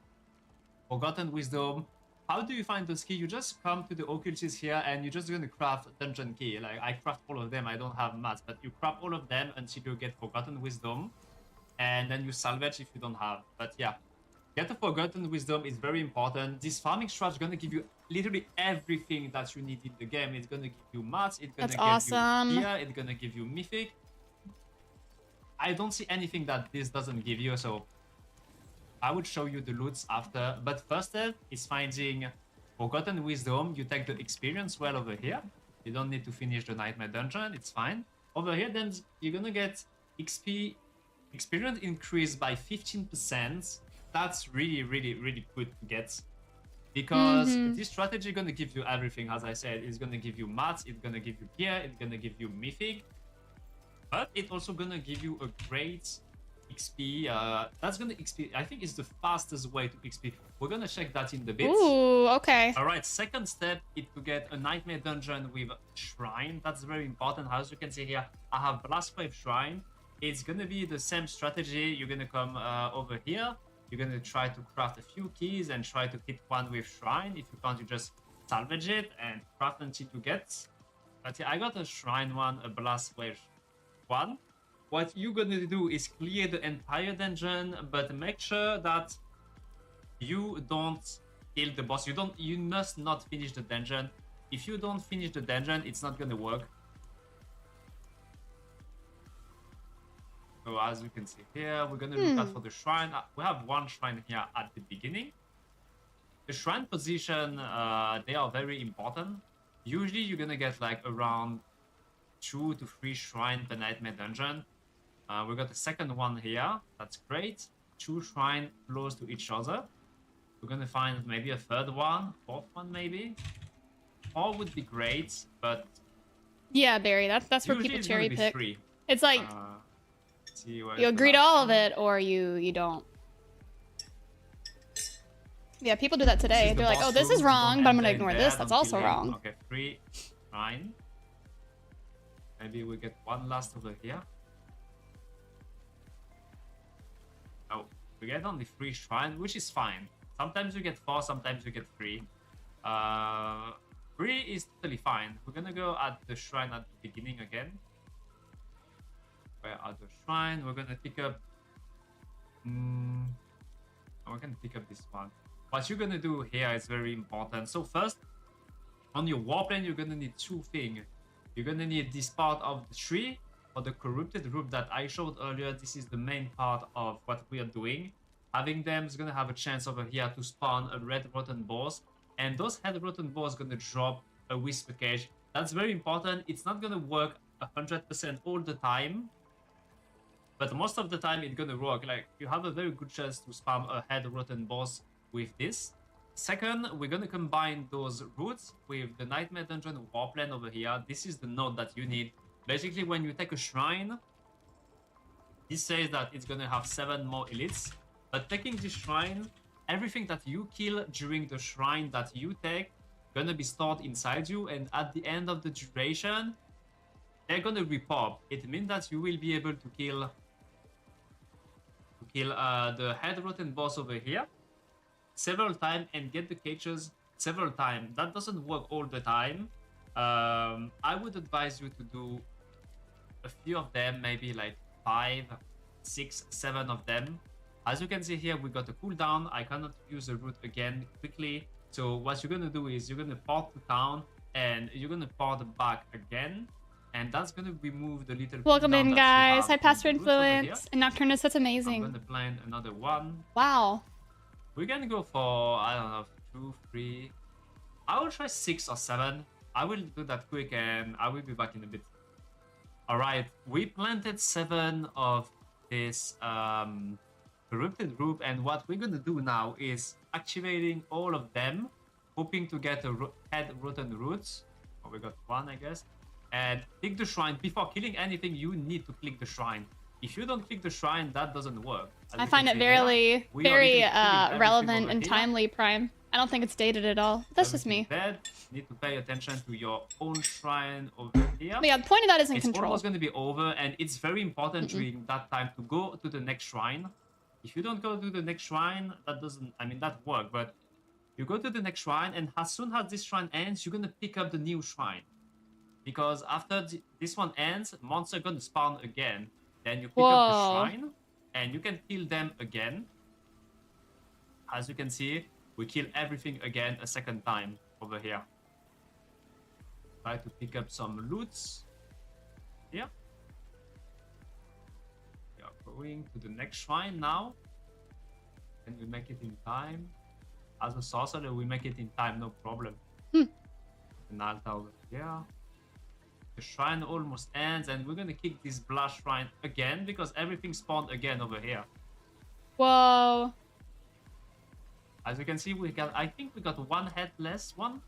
Forgotten Wisdom. How do you find those keys? You just come to the occultist here and you're just going to craft a dungeon key. Like, I craft all of them. I don't have mats, but you craft all of them until you get Forgotten Wisdom. And then you salvage if you don't have. But yeah, get a Forgotten Wisdom is very important. This farming strat is going to give you literally everything that you need in the game. It's going to give you mats. It's going to give awesome. you gear. It's going to give you mythic. I don't see anything that this doesn't give you, so I would show you the loots after. But first step is finding Forgotten Wisdom. You take the experience well over here. You don't need to finish the Nightmare Dungeon. It's fine. Over here, then you're going to get XP experience increased by 15%. That's really, really, really good to get. Because this strategy is going to give you everything, as I said. It's going to give you mats, it's going to give you gear, it's going to give you mythic. But it's also going to give you a great XP. That's going to XP. I think it's the fastest way to XP. We're going to check that in the bit. Ooh, okay. All right, second step is to get a Nightmare Dungeon with Shrine. That's very important. As you can see here, I have Blastwave Shrine. It's going to be the same strategy. You're going to come over here. You're going to try to craft a few keys and try to hit one with Shrine. If you can't, you just salvage it and craft until you get. But yeah, I got a Shrine one, a Blastwave one. What you're gonna do is clear the entire dungeon, but make sure that you don't kill the boss. You must not finish the dungeon. If you don't finish the dungeon, it's not gonna work. So as you can see here, we're gonna look out for the shrine. We have one shrine here at the beginning. The shrine position, they are very important. Usually you're gonna get like around 2 to 3 shrine per Nightmare Dungeon. We got the second one here. That's great. 2 shrine close to each other. We're gonna find maybe a third one, fourth one maybe. 4 would be great, but yeah, Barry, that's where people it's cherry gonna be pick. 3. It's like See where's you the agree to last all of one. it, or you don't. Yeah, people do that This today. is the They're like, boss oh, this room. is wrong, Don't but I'm gonna enter in ignore there, this. That's don't also kill him. wrong. Okay, 3 shrine. Maybe we get one last over here. Oh, we get only 3 shrine, which is fine. Sometimes you get 4, sometimes you get 3. 3 is totally fine. We're gonna go at the shrine at the beginning again. Where are the shrine? We're gonna pick up. We're gonna pick up this one. What you're gonna do here is very important. So first, on your warplane, you're gonna need 2 things. You're gonna need this part of the tree or the corrupted roof that I showed earlier. This is the main part of what we are doing. Having them is gonna have a chance over here to spawn a red rotten boss, and those red rotten boss gonna drop a whisper cage. That's very important. It's not gonna work 100% all the time, but most of the time it's gonna work. Like, you have a very good chance to spam a head rotten boss with this. Second, we're gonna combine those roots with the Nightmare Dungeon warplane over here. This is the node that you need. Basically, when you take a shrine, this says that it's gonna have 7 more elites. But taking this shrine, everything that you kill during the shrine that you take gonna be stored inside you, and at the end of the duration, they're gonna repop. It means that you will be able to kill the head rotten boss over here several times and get the cages several times. That doesn't work all the time. I would advise you to do a few of them, maybe like 5, 6, 7 of them. As you can see here, we got a cooldown. I cannot use the route again quickly. So what you're gonna do is you're gonna port to town and you're gonna port back again. And that's gonna remove the little Welcome cooldown in, that you guys. have Hi, on Pastor the route over here. Influence and Nocturnus. That's I'm amazing. gonna plant another one. Wow. We're gonna go for, I don't know, 2, 3. I will try 6 or 7. I will do that quick and I will be back in a bit. Alright, we planted 7 of this corrupted roof, and what we're gonna do now is activating all of them, hoping to get a head rotten roots. Oh, we got 1, I guess. And click the shrine. Before killing anything, you need to click the shrine. If you don't click the shrine, that doesn't work. I find it very relevant and timely, Prime. I don't think it's dated at all. That's just me. Bad. Need to pay attention to your own shrine over here. But yeah, the point of that is in It's control. almost going to be over, and it's very important during that time to go to the next shrine. if you don't go to the next shrine, that doesn't, I mean, that work, but you go to the next shrine, and as soon as this shrine ends, you're gonna pick up the new shrine. Because after this one ends, monster gonna spawn again. Then you pick up the shrine, and you can kill them again. As you can see, we kill everything again a second time over here. Try to pick up some loots. Yeah. We are going to the next shrine now. And we make it in time. As a sorcerer, we make it in time, no problem. An altar over here. The shrine almost ends, and we're gonna kick this blast shrine again because everything spawned again over here. Whoa. As you can see, I think we got one head less one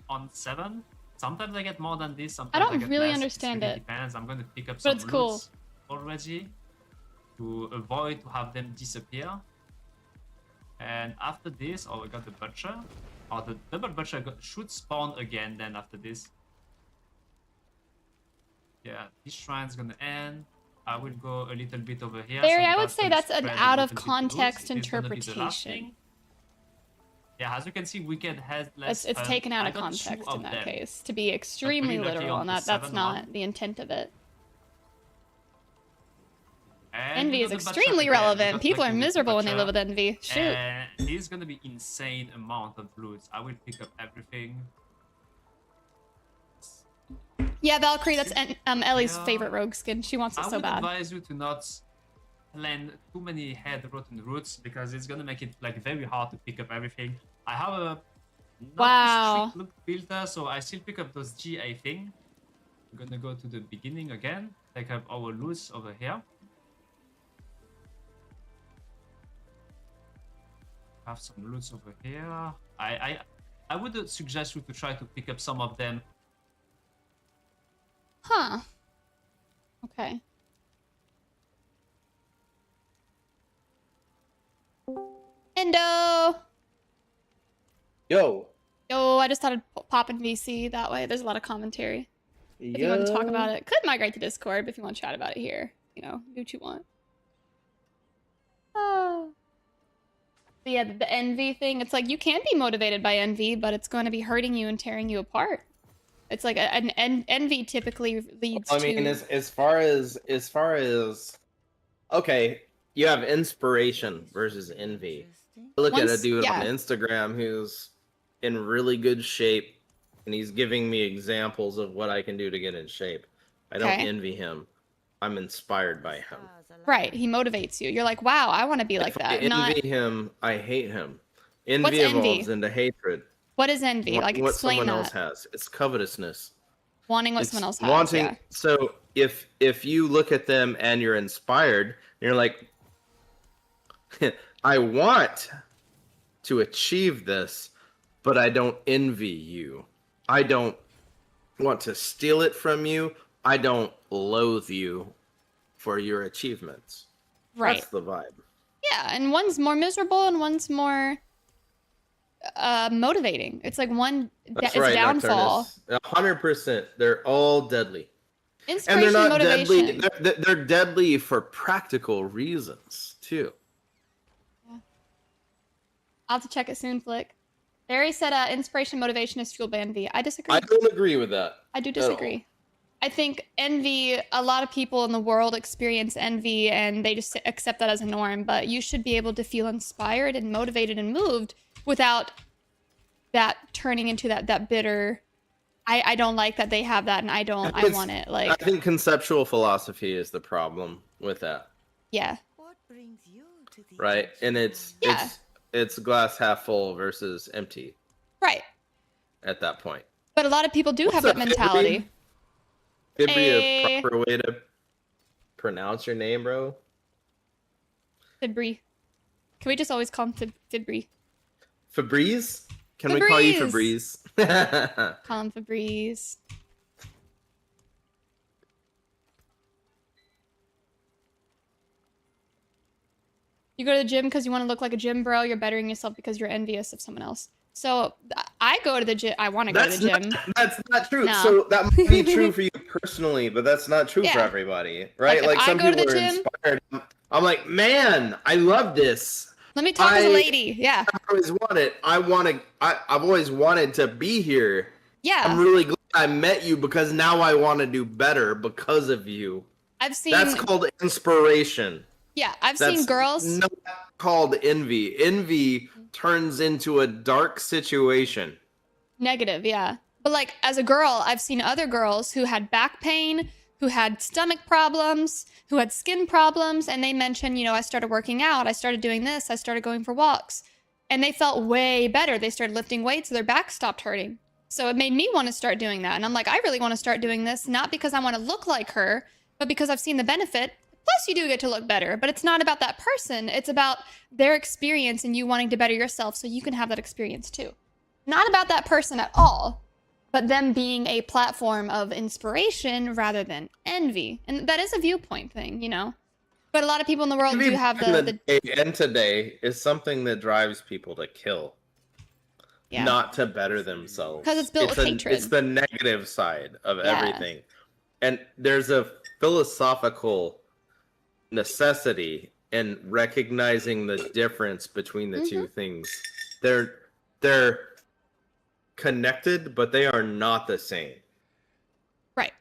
on 7. Sometimes I get more than this. Sometimes I get really less. understand really it. Depends. I'm gonna pick up But some it's cool. loots already to avoid to have them disappear. And after this, we got the butcher. The double butcher should spawn again. Then after this, yeah, this shrine's gonna end. I will go a little bit over here. Barry, so I would that's say gonna that's an spread a out of little bit context loose. It is gonna be the last interpretation. thing. Yeah, as you can see, Wicked has less. It's taken out I of got 2 context of in that them. case to be extremely lucky literal, on and the that's 7 not one. the intent of it. And Envy we is got the butcher extremely again. We relevant. got People are lucky with the miserable when they butcher. live with envy. Shoot. And it's gonna be insane amount of loot. I will pick up everything. Yeah, Valkyrie, that's Ellie's Yeah. favorite rogue skin. She wants it I so would bad. advise you to not land too many head rotten roots because it's gonna make it like very hard to pick up everything. I have a not strict loot filter, so I still pick up those GA thing. I'm gonna go to the beginning again, take up our loot over here. Have some loots over here. I would suggest you to try to pick up some of them. Huh. Okay. Endo! Yo. Yo, I just thought I'd pop in VC. That way there's a lot of commentary. If you want to talk about it, could migrate to Discord, but if you want to chat about it here, you know, do what you want. Oh. But yeah, the envy thing, it's like you can be motivated by envy, but it's going to be hurting you and tearing you apart. It's like an envy typically leads I mean, to... as far as okay, you have inspiration versus envy. Look at a dude on Instagram who's in really good shape, and he's giving me examples of what I can do to get in shape. I don't envy him. I'm inspired by him. Right, he motivates you. You're like, wow, I want to be like that. If I envy him, I hate him. Envy What's evolves envy? into hatred. What is envy? Like, what explain someone that. else has. It's covetousness. Wanting what It's someone else has. wanting. Yeah. So if you look at them and you're inspired, you're like, I want to achieve this, but I don't envy you. I don't want to steal it from you. I don't loathe you for your achievements. Right. That's the vibe. Yeah, and one's more miserable and one's more motivating. It's like one That's is right, downfall. 100%. They're all deadly. Inspiration, And they're not motivation. deadly. They're deadly for practical reasons, too. Yeah. I'll have to check it soon, Flick. Barry said inspiration, motivation is fueled by envy. I disagree. I don't agree with that. I do disagree. I think envy, a lot of people in the world experience envy and they just accept that as a norm, but you should be able to feel inspired and motivated and moved without that turning into that bitter, I don't like that they have that and I want it. Like, I think conceptual philosophy is the problem with that. Yeah. What brings you to the Right? And it's glass half full versus empty. Right. At that point. But a lot of people do have that mentality. It'd be a proper way to pronounce your name, bro. Fibri. Can we just always call him Fibri? Febreze? Can we call you Febreze? Call him Febreze. You go to the gym because you want to look like a gym bro. You're bettering yourself because you're envious of someone else. So I go to the gym. I want to go to the gym. That's not true. No. So that might be true for you personally, but that's not true for everybody, right? Like some people are inspired. I'm like, man, I love this. Let me talk as a lady. Yeah. I've always wanted to be here. Yeah. I'm really glad I met you because now I want to do better because of you. That's called inspiration. Yeah, I've seen girls. Not called envy. Envy turns into a dark situation. Negative, yeah. But like as a girl, I've seen other girls who had back pain, who had stomach problems, who had skin problems, and they mentioned, I started working out, I started doing this, I started going for walks, and they felt way better. They started lifting weights, so their back stopped hurting. So it made me want to start doing that. And I'm like, I really want to start doing this, not because I want to look like her, but because I've seen the benefit. Plus, you do get to look better, but it's not about that person. It's about their experience and you wanting to better yourself so you can have that experience too. Not about that person at all, but them being a platform of inspiration rather than envy. And that is a viewpoint thing, But a lot of people in the world do have And today is something that drives people to kill. Yeah. Not to better themselves. Because it's built with hatred. It's the negative side of everything. And there's a philosophical necessity in recognizing the difference between the two things. They're connected, but they are not the same. Right.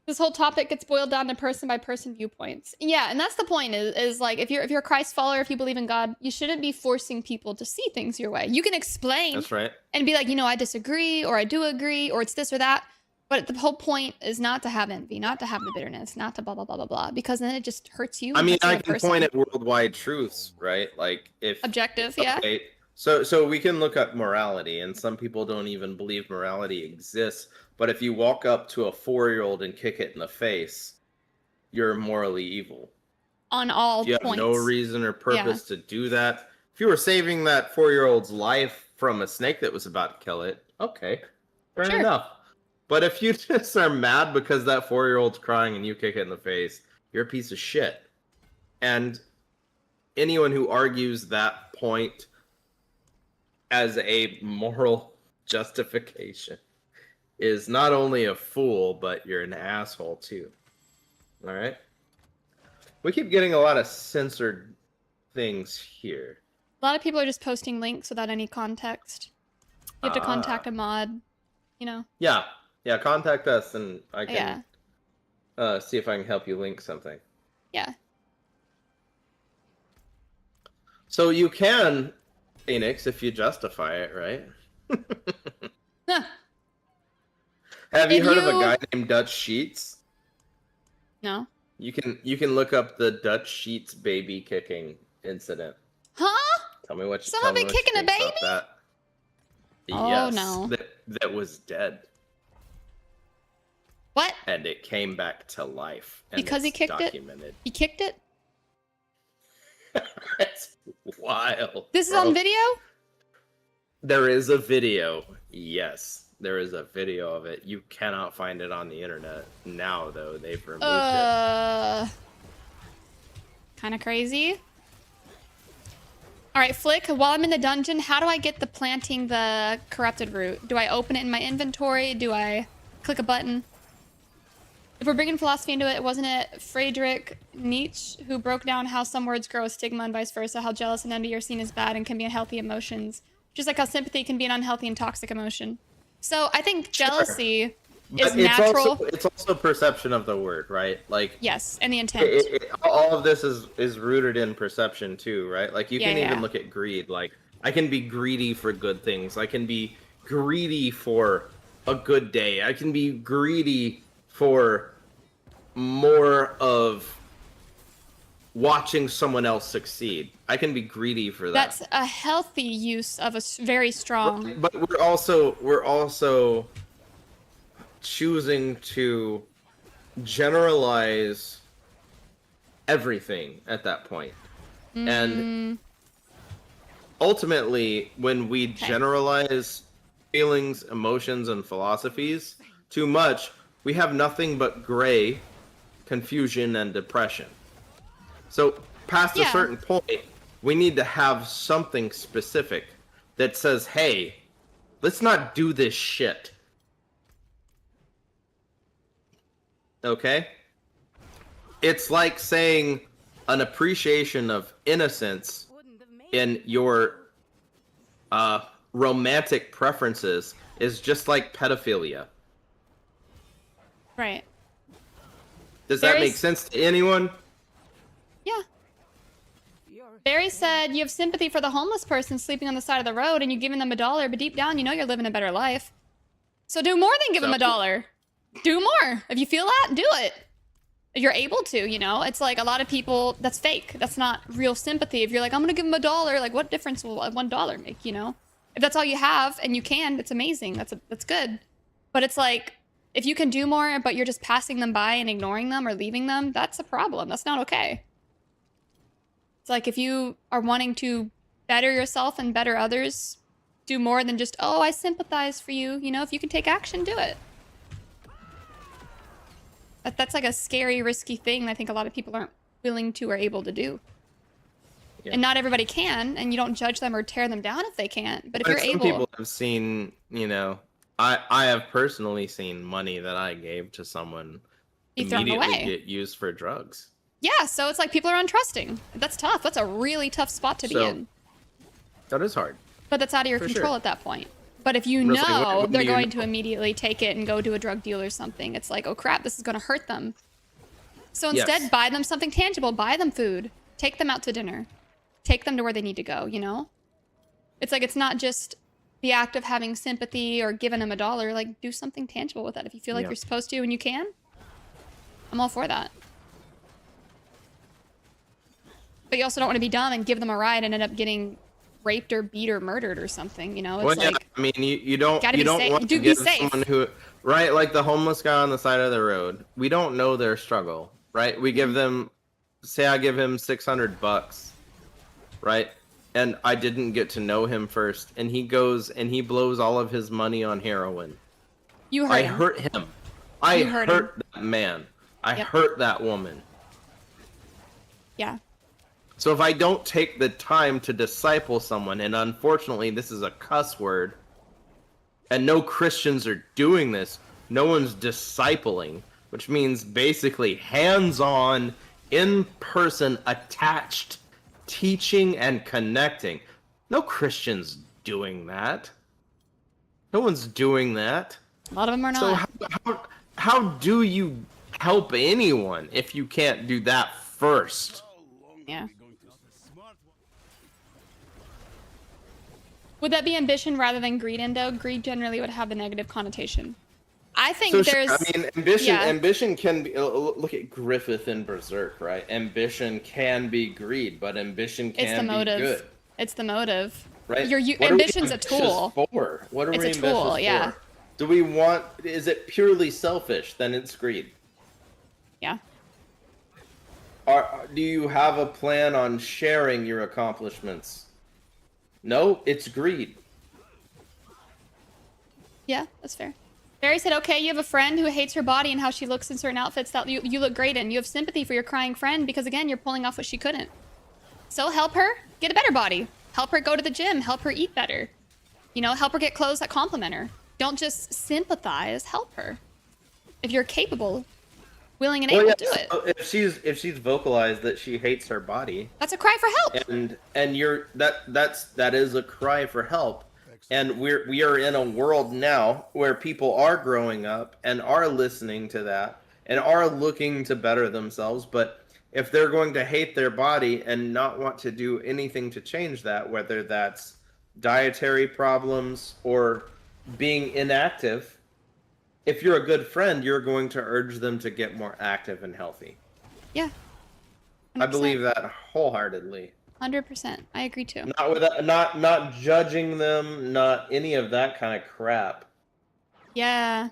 This whole topic gets boiled down to person by person viewpoints. Yeah, and that's the point is like if you're a Christ follower, if you believe in God, you shouldn't be forcing people to see things your way. You can explain. That's right. And be like, I disagree, or I do agree, or it's this or that. But the whole point is not to have envy, not to have the bitterness, not to blah, blah, blah, blah, blah, because then it just hurts you. I mean, I can point at worldwide truths, right? Like if objective, yeah. So we can look at morality, and some people don't even believe morality exists. But if you walk up to a 4-year-old and kick it in the face, you're morally evil. On all points. You have no reason or purpose to do that. If you were saving that 4-year-old's life from a snake that was about to kill it, okay, fair enough. But if you just are mad because that 4-year-old's crying and you kick it in the face, you're a piece of shit. And anyone who argues that point as a moral justification is not only a fool, but you're an asshole too. All right? We keep getting a lot of censored things here. A lot of people are just posting links without any context. You have to contact a mod, Yeah, contact us and I can see if I can help you link something. Yeah. So you can, Phoenix, if you justify it, right? Huh. Have you heard of a guy named Dutch Sheets? No. You can look up the Dutch Sheets baby kicking incident. Huh? Tell me what you Someone been kicking a baby? Oh, yes, no. That was dead. What? And it came back to life. And because he kicked documented. it? He kicked it? That's wild. This is on video? There is a video. Yes, there is a video of it. You cannot find it on the internet now, though. They've removed it. Kind of crazy. All right, Flick, while I'm in the dungeon, how do I get the planting the corrupted root? Do I open it in my inventory? Do I click a button? If we're bringing philosophy into it, wasn't it Friedrich Nietzsche who broke down how some words grow a stigma and vice versa, how jealous and envy are seen as bad and can be unhealthy emotions, just like how sympathy can be an unhealthy and toxic emotion. So I think jealousy is natural. It's also perception of the word, right? Like yes, and the intent. All of this is rooted in perception too, right? Like you can even look at greed. Like I can be greedy for good things. I can be greedy for a good day. I can be greedy for more of watching someone else succeed. I can be greedy for that. That's a healthy use of a very strong. But we're also choosing to generalize everything at that point. And ultimately, when we generalize feelings, emotions, and philosophies too much, we have nothing but gray, confusion, and depression. So past a certain point, we need to have something specific that says, hey, let's not do this shit. Okay? It's like saying an appreciation of innocence in your romantic preferences is just like pedophilia. Right. Does that make sense to anyone? Yeah. Barry said you have sympathy for the homeless person sleeping on the side of the road and you're giving them $1, but deep down you know you're living a better life. So do more than give them $1. Do more. If you feel that, do it. If you're able to, you know? It's like a lot of people, that's fake. That's not real sympathy. If you're like, I'm gonna give them $1, like what difference will $1 make, you know? If that's all you have and you can, it's amazing. That's good. But it's like, if you can do more, but you're just passing them by and ignoring them or leaving them, that's a problem. That's not okay. It's like if you are wanting to better yourself and better others, do more than just, oh, I sympathize for you. You know, if you can take action, do it. That's like a scary, risky thing I think a lot of people aren't willing to or able to do. Yeah. And not everybody can, and you don't judge them or tear them down if they can't. But if you're able... Some people have seen, you know, I have personally seen money that I gave to someone immediately get used for drugs. Yeah, so it's like people are untrusting. That's tough. That's a really tough spot to be in. That is hard. But that's out of your control at that point. But if you know they're going to immediately take it and go to a drug deal or something, it's like, oh crap, this is going to hurt them. So instead, buy them something tangible. Buy them food. Take them out to dinner. Take them to where they need to go, you know? It's like, it's not just the act of having sympathy or giving them $1. Like, do something tangible with that. If you feel like you're supposed to and you can, I'm all for that. But you also don't want to be dumb and give them a ride and end up getting raped or beat or murdered or something, you know? It's like, I mean, you don't want to give someone who, right, like the homeless guy on the side of the road. We don't know their struggle, right? We give them, say I give him $600, right? And I didn't get to know him first, and he goes and he blows all of his money on heroin. You hurt him. I hurt him. I hurt that man. I hurt that woman. Yeah. So if I don't take the time to disciple someone, and unfortunately this is a cuss word, and no Christians are doing this, no one's discipling, which means basically hands-on, in-person, attached, teaching and connecting. No Christians doing that. No one's doing that. A lot of them are not. So how do you help anyone if you can't do that first? Yeah. Would that be ambition rather than greed, Endo? Greed generally would have the negative connotation. I think there's... I mean, ambition can be... Look at Griffith in Berserk, right? Ambition can be greed, but ambition can be good. It's the motive. Right? Ambition's a tool. What are we ambitious for? It's a tool, yeah. Do we want... Is it purely selfish? Then it's greed. Yeah. Do you have a plan on sharing your accomplishments? No, it's greed. Yeah, that's fair. Barry said, okay, you have a friend who hates her body and how she looks in certain outfits that you look great in. You have sympathy for your crying friend because, again, you're pulling off what she couldn't. So help her get a better body. Help her go to the gym. Help her eat better. You know, help her get clothes that compliment her. Don't just sympathize. Help her. If you're capable, willing and able to do it. If she's vocalized that she hates her body, that's a cry for help. And that is a cry for help. And we are in a world now where people are growing up and are listening to that and are looking to better themselves. But if they're going to hate their body and not want to do anything to change that, whether that's dietary problems or being inactive, if you're a good friend, you're going to urge them to get more active and healthy. Yeah. 100%. I believe that wholeheartedly. 100%. I agree too. Not judging them, not any of that kind of crap. Yeah.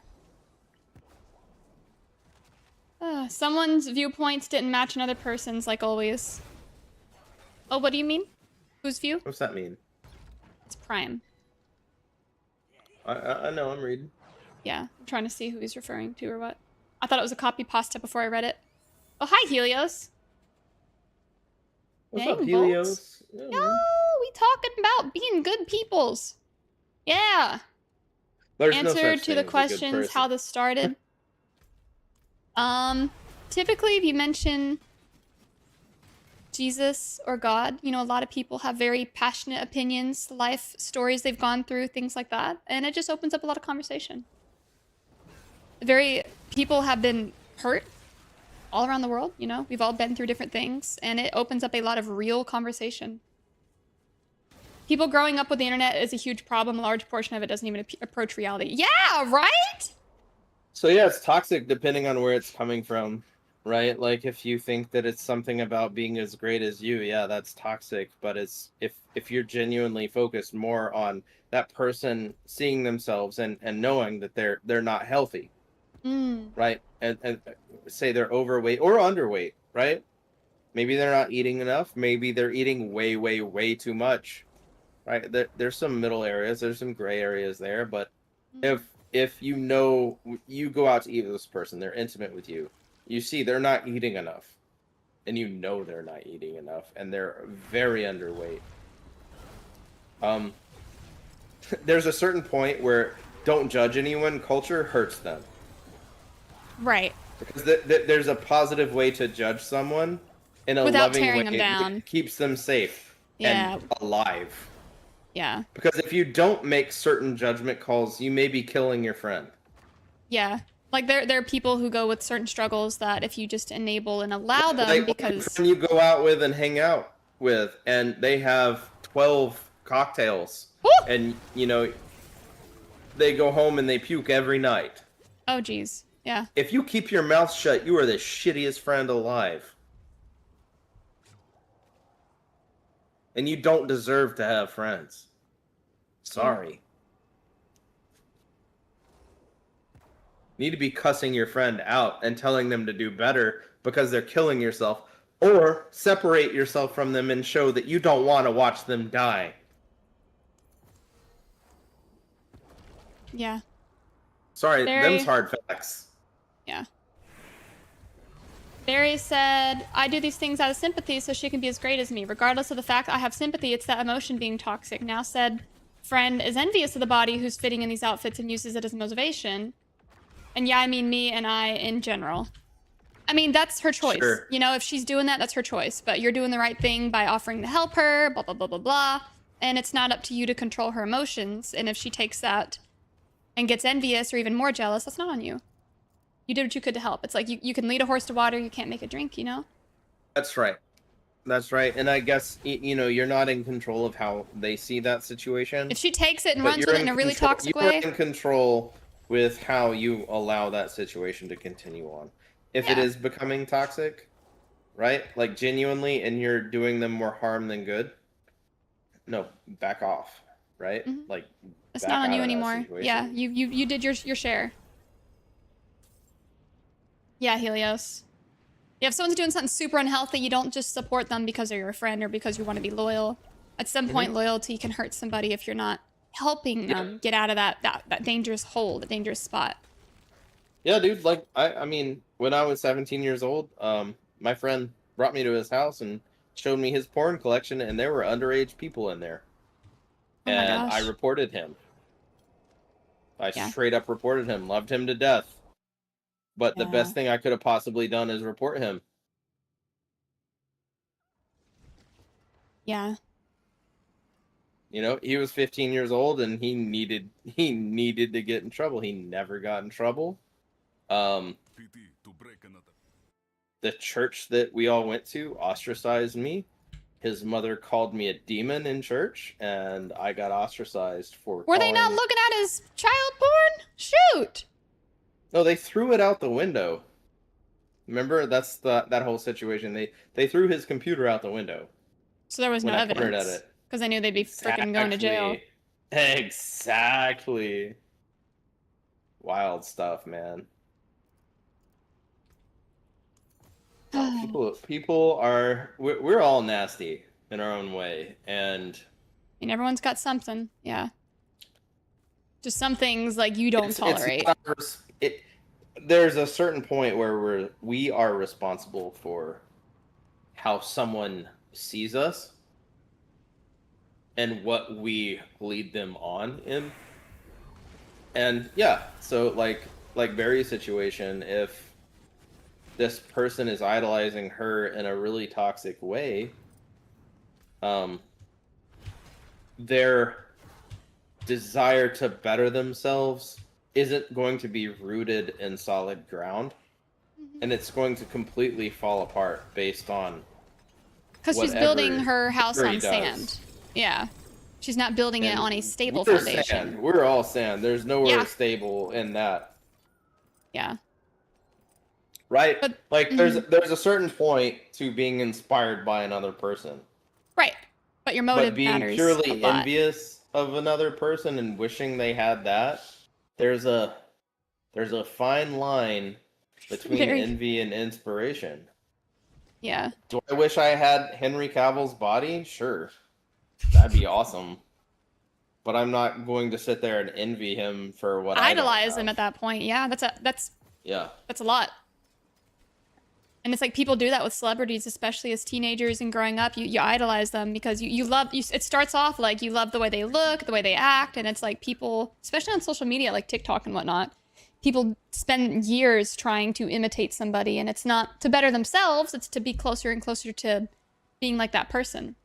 Someone's viewpoints didn't match another person's, like always. Oh, what do you mean? Whose view? What's that mean? It's Prime. I know, I'm reading. Yeah, I'm trying to see who he's referring to or what. I thought it was a copy pasta before I read it. Oh, hi, Helios. What's up, Helios? No, we talking about being good peoples. Yeah. There's Answer to the questions how this started. Typically, if you mention Jesus or God, you know, a lot of people have very passionate opinions, life stories they've gone through, things like that, and it just opens up a lot of conversation. People have been hurt all around the world, you know, we've all been through different things, and it opens up a lot of real conversation. People growing up with the internet is a huge problem. A large portion of it doesn't even approach reality. Yeah, right? So yeah, it's toxic depending on where it's coming from, right? Like if you think that it's something about being as great as you, yeah, that's toxic. But it's if you're genuinely focused more on that person seeing themselves and knowing that they're not healthy, right? And say they're overweight or underweight, right? Maybe they're not eating enough. Maybe they're eating way, way, way too much. Right, there's some middle areas, there's some gray areas there, but if you know you go out to eat with this person, they're intimate with you, you see they're not eating enough, and you know they're not eating enough, and they're very underweight. There's a certain point where don't judge anyone. Culture hurts them, right? Because there's a positive way to judge someone in a without loving tearing way them down. that keeps them safe and alive. Yeah. Because if you don't make certain judgment calls, you may be killing your friend. Yeah. Like there are people who go with certain struggles that if you just enable and allow them, like because you go out with and hang out with, and they have 12 cocktails, Woo! And you know they go home and they puke every night. Oh geez, yeah. If you keep your mouth shut, you are the shittiest friend alive, and you don't deserve to have friends. Sorry. You need to be cussing your friend out and telling them to do better because they're killing yourself, or separate yourself from them and show that you don't want to watch them die. Yeah. Sorry, them's hard facts. Yeah. Barry said, I do these things out of sympathy so she can be as great as me. Regardless of the fact I have sympathy, it's that emotion being toxic. Now said friend is envious of the body who's fitting in these outfits and uses it as motivation. And yeah, I mean me and I in general. I mean, that's her choice. Sure. You know, if she's doing that, that's her choice. But you're doing the right thing by offering to help her, blah, blah, blah, blah, blah. And it's not up to you to control her emotions. And if she takes that and gets envious or even more jealous, that's not on you. You did what you could to help. It's like you can lead a horse to water, you can't make it drink, you know? That's right. That's right. And I guess, you know, you're not in control of how they see that situation. If she takes it and runs with it in a really toxic way. You're in control with how you allow that situation to continue on. If it is becoming toxic, right? Like genuinely, and you're doing them more harm than good, no, back off, right? Mm-hmm. Like, it's not on you anymore. Yeah, you did your share. Yeah, Helios. Yeah, if someone's doing something super unhealthy, you don't just support them because they're your friend or because you want to be loyal. At some point, loyalty can hurt somebody if you're not helping them get out of that dangerous hole, the dangerous spot. Yeah, dude. Like, I mean, when I was 17 years old, my friend brought me to his house and showed me his porn collection, and there were underage people in there. Oh my gosh. I reported him. I straight up reported him. Loved him to death. But the best thing I could have possibly done is report him. Yeah. You know, he was 15 years old and he needed to get in trouble. He never got in trouble. The church that we all went to ostracized me. His mother called me a demon in church, and I got ostracized for. Were they not looking at his child porn? Shoot. No, they threw it out the window. Remember, that's that whole situation. They threw his computer out the window. So there was no evidence. Because they knew they'd be freaking going to jail. Exactly. Wild stuff, man. People are... We're all nasty in our own way, and... I mean, everyone's got something, yeah. Just some things, like, you don't tolerate. There's a certain point where we are responsible for how someone sees us and what we lead them on in. And yeah, so like Barry's situation, if this person is idolizing her in a really toxic way, their desire to better themselves isn't going to be rooted in solid ground, and it's going to completely fall apart based on because she's building her house on sand. Yeah, she's not building it on a stable foundation. Sand. We're all sand. There's nowhere stable in that. Yeah. Right? But, like, there's a certain point to being inspired by another person. Right. But your motive But being matters purely envious of another person and wishing they had that, there's a fine line between envy and inspiration. Yeah. Do I wish I had Henry Cavill's body? Sure. That'd be awesome. But I'm not going to sit there and envy him for what I idolize him at that point. Yeah, that's a lot. And it's like people do that with celebrities, especially as teenagers and growing up. You idolize them because you love. It starts off like you love the way they look, the way they act, and it's like people, especially on social media like TikTok and whatnot, people spend years trying to imitate somebody, and it's not to better themselves. It's to be closer and closer to being like that person.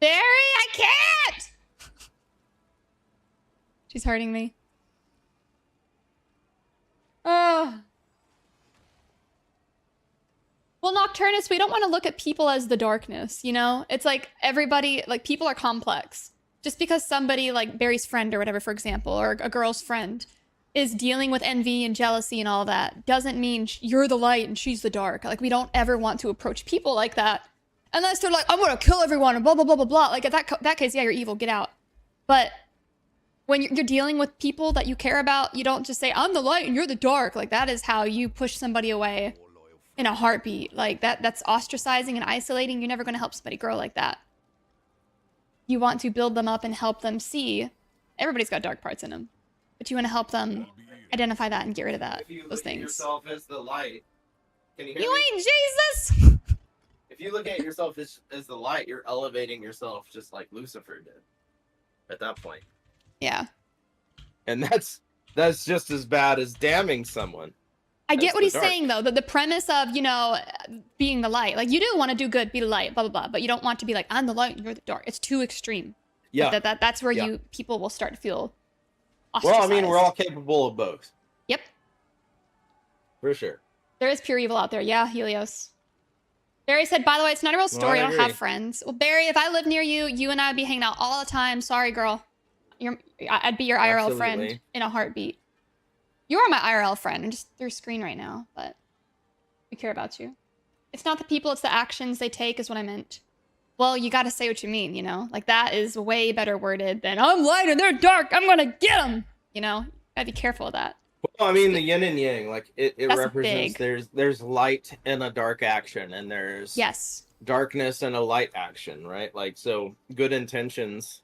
Barry, I can't! She's hurting me. Oh. Well, Nocturnus, we don't want to look at people as the darkness, you know? It's like everybody, like people are complex. Just because somebody like Barry's friend or whatever, for example, or a girl's friend is dealing with envy and jealousy and all that doesn't mean you're the light and she's the dark. Like we don't ever want to approach people like that. Unless they're like, I'm going to kill everyone and blah, blah, blah, blah, blah. Like, at that case, yeah, you're evil. Get out. But when you're dealing with people that you care about, you don't just say, I'm the light and you're the dark. Like, that is how you push somebody away in a heartbeat. Like, that's ostracizing and isolating. You're never going to help somebody grow like that. You want to build them up and help them see. Everybody's got dark parts in them. But you want to help them identify that and get rid of that. If you those look things. at yourself as the light, can you hear You me? ain't Jesus! If you look at yourself as the light, you're elevating yourself just like Lucifer did at that point. Yeah. And that's just as bad as damning someone. I get what he's saying, though. The premise of, you know, being the light. Like, you do want to do good, be the light, blah, blah, blah. But you don't want to be like, I'm the light and you're the dark. It's too extreme. Yeah. Like that's where people will start to feel ostracized. Well, I mean, we're all capable of both. Yep. For sure. There is pure evil out there. Yeah, Helios. Barry said, by the way, it's not a real story. I don't have friends. Well, Barry, if I lived near you, you and I would be hanging out all the time. Sorry, girl. I'd be your IRL friend in a heartbeat. You are my IRL friend. I'm just through screen right now, but we care about you. It's not the people, it's the actions they take is what I meant. Well, you got to say what you mean, you know? Like, that is way better worded than, I'm light and they're dark, I'm going to get them! You know? Gotta be careful of that. Well, I mean, the yin and yang, like, it represents big. there's light and a dark action, and there's darkness and a light action, right? Like, so good intentions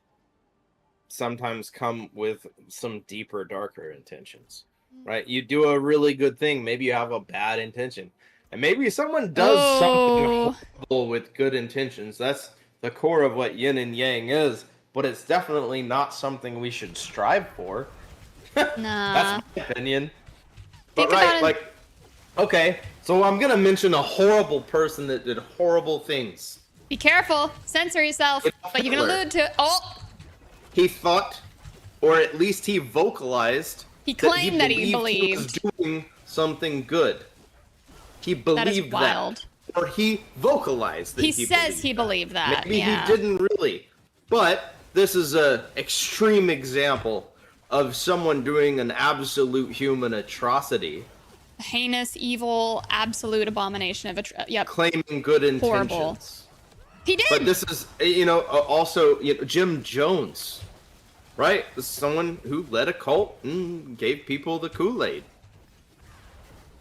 sometimes come with some deeper, darker intentions, right? You do a really good thing, maybe you have a bad intention, and maybe someone does something horrible with good intentions. That's the core of what yin and yang is, but it's definitely not something we should strive for. Nah. That's my opinion. But okay, so I'm gonna mention a horrible person that did horrible things. Be careful. Censor yourself. But you can allude to it. Oh! He thought, or at least he vocalized, he claimed that he believed he was doing something good. He believed that. Is wild. Or he vocalized that he says he believed that. Maybe he didn't really. But this is an extreme example of someone doing an absolute human atrocity. Heinous, evil, absolute abomination of claiming good intentions. Horrible. He did. But this is, also Jim Jones, right? Someone who led a cult and gave people the Kool-Aid.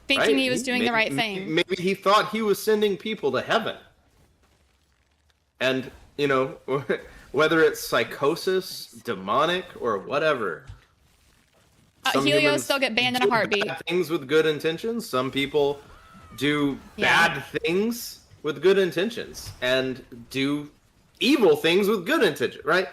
Thinking he was doing the right thing. Maybe he thought he was sending people to heaven. And, whether it's psychosis, demonic, or whatever. Helios still get banned in a heartbeat. Bad things with good intentions. Some people do bad things with good intentions and do evil things with good intentions, right?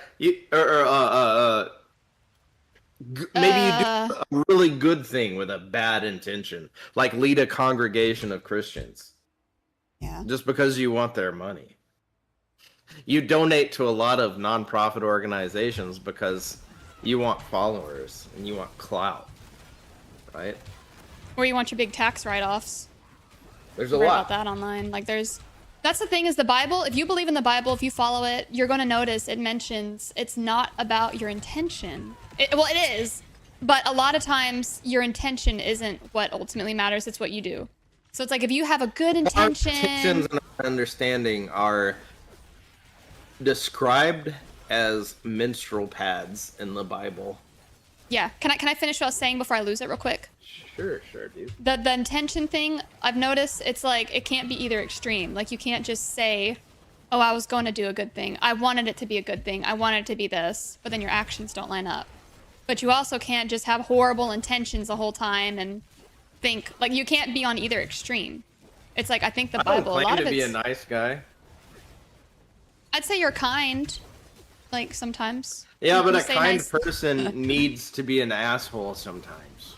Maybe you do a really good thing with a bad intention, like lead a congregation of Christians. Yeah. Just because you want their money. You donate to a lot of nonprofit organizations because you want followers and you want clout, right? Or you want your big tax write-offs. There's a Worry lot about that online. Like that's the thing is the Bible. If you believe in the Bible, if you follow it, you're going to notice it mentions it's not about your intention. Well, it is, but a lot of times your intention isn't what ultimately matters. It's what you do. So it's like if you have a good intention. Our intentions and our understanding are described as menstrual pads in the Bible. Yeah. Can I finish what I was saying before I lose it real quick? Sure, dude. The intention thing, I've noticed it's like it can't be either extreme. Like you can't just say, oh, I was going to do a good thing. I wanted it to be a good thing. I wanted it to be this, but then your actions don't line up. But you also can't just have horrible intentions the whole time and think, like you can't be on either extreme. It's like, I think the Bible, a lot of it's... to be a nice guy. I'd say you're kind, like sometimes. Yeah, but a kind person needs to be an asshole sometimes.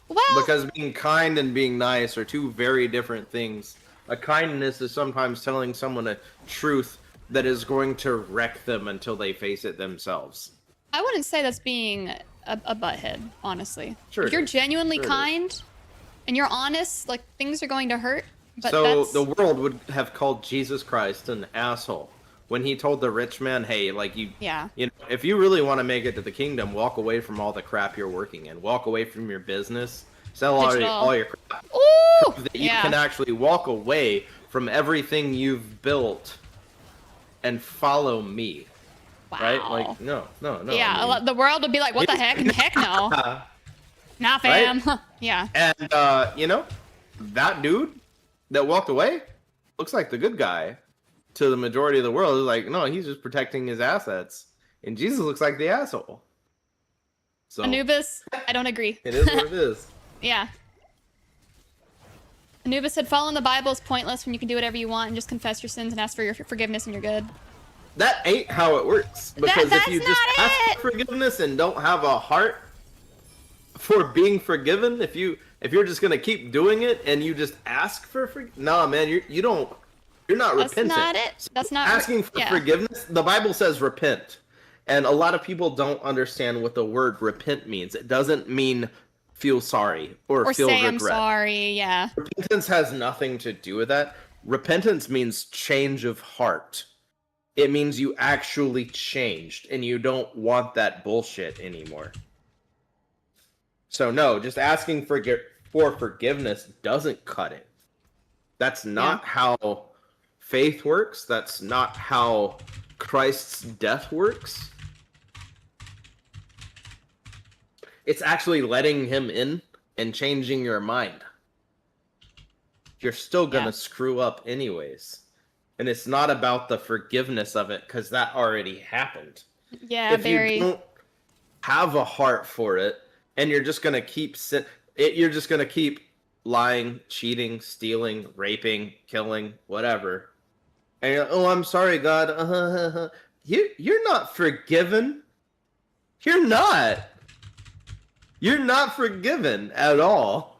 Well, because being kind and being nice are two very different things. A kindness is sometimes telling someone a truth that is going to wreck them until they face it themselves. I wouldn't say that's being a butthead, honestly. Sure. If you're genuinely kind and you're honest, like things are going to hurt. But so the world would have called Jesus Christ an asshole when he told the rich man, "Hey, like you know, if you really want to make it to the kingdom, walk away from all the crap you're working in. Walk away from your business. Sell all your crap. Ooh, that you can actually walk away from everything you've built and follow me." Wow. Right? Like, no. Yeah, I mean, the world would be like, what the heck? Heck no. Nah, fam. Right? Yeah. And, you know, that dude that walked away looks like the good guy to the majority of the world. Is like, no, he's just protecting his assets. And Jesus looks like the asshole. So Anubis, I don't agree. It is what it is. Yeah. Anubis said, following the Bible is pointless when you can do whatever you want and just confess your sins and ask for your forgiveness and you're good. That ain't how it works. Because if you just ask for forgiveness and don't have a heart for being forgiven, if you're just gonna keep doing it and you just ask for nah, man, you're not repentant. That's not it. That's not asking for forgiveness. The Bible says repent, and a lot of people don't understand what the word repent means. It doesn't mean feel sorry or feel say regret. I'm sorry. Yeah. Repentance has nothing to do with that. Repentance means change of heart. It means you actually changed and you don't want that bullshit anymore. So no, just asking for forgiveness doesn't cut it. That's not how faith works. That's not how Christ's death works. It's actually letting him in and changing your mind. You're still gonna screw up anyways. And it's not about the forgiveness of it, because that already happened. Yeah, if you don't have a heart for it, and you're just gonna keep you're just gonna keep lying, cheating, stealing, raping, killing, whatever. And you're like, oh, I'm sorry, God. You're not forgiven. You're not. You're not forgiven at all,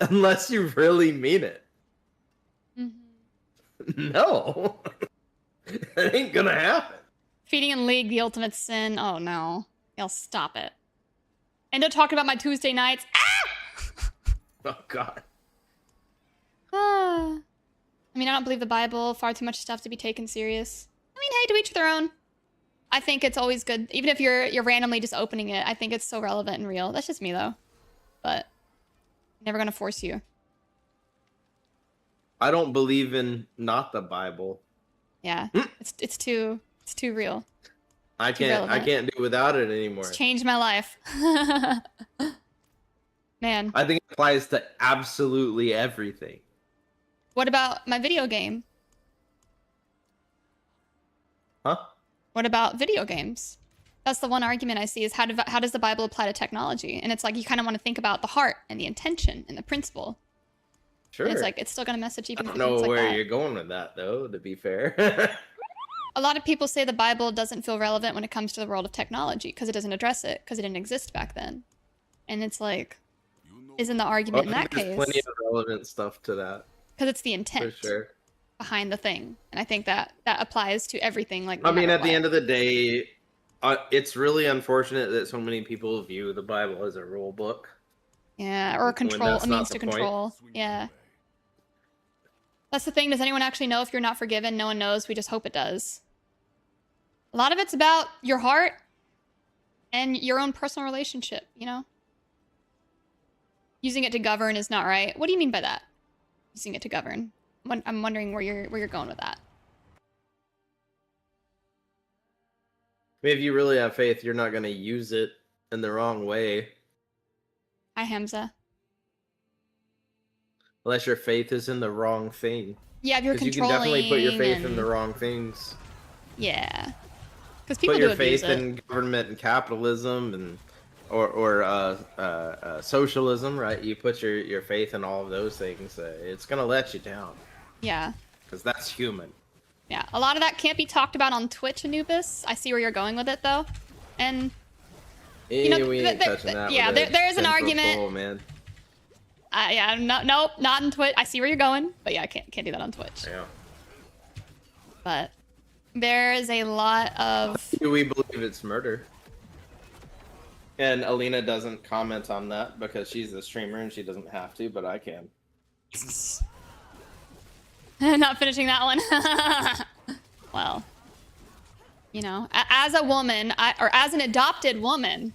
unless you really mean it. No. That ain't gonna happen. Feeding in League, the ultimate sin. Oh no. Y'all stop it. And don't talk about my Tuesday nights. Ah! Oh god. I mean, I don't believe the Bible. Far too much stuff to be taken serious. I mean, hey, to each their own. I think it's always good. Even if you're randomly just opening it, I think it's so relevant and real. That's just me though. But never gonna force you. I don't believe in not the Bible. Yeah, it's too real. I can't do without it anymore. It's changed my life. Man. I think it applies to absolutely everything. What about my video game? Huh? What about video games? That's the one argument I see is how does the Bible apply to technology? And it's like you kind of want to think about the heart and the intention and the principle. Sure. And it's like it's still gonna message even. I don't know where you're going with that, though. To be fair. a lot of people say the Bible doesn't feel relevant when it comes to the world of technology because it doesn't address it, because it didn't exist back then. And it's like, isn't the argument in that there's case? plenty of relevant stuff to that. Because it's the intent For sure. behind the thing. And I think that applies to everything. Like, I mean, at the end of the day, it's really unfortunate that so many people view the Bible as a rule book. Yeah, or control, a means to control. Yeah. That's the thing. Does anyone actually know if you're not forgiven? No one knows. We just hope it does. A lot of it's about your heart and your own personal relationship, you know? Using it to govern is not right. What do you mean by that? Using it to govern. I'm wondering where you're going with that. I mean, if you really have faith, you're not going to use it in the wrong way. Hi, Hamza. Unless your faith is in the wrong thing. Yeah, if you're controlling. You can definitely put your faith in the wrong things. Yeah. Because people put do your faith abuse it. in government and capitalism and or socialism, right? You put your faith in all of those things. It's going to let you down. Yeah. Because that's human. Yeah, a lot of that can't be talked about on Twitch, Anubis. I see where you're going with it, though. And, you know, we ain't touching that. Yeah, there's an argument. Pole, man. Yeah, nope, not on Twitch. I see where you're going, but yeah, I can't do that on Twitch. Yeah. But there is a lot of... Do we believe it's murder? And AoElena doesn't comment on that because she's the streamer and she doesn't have to, but I can. Not finishing that one. Well, you know, as a woman, or as an adopted woman,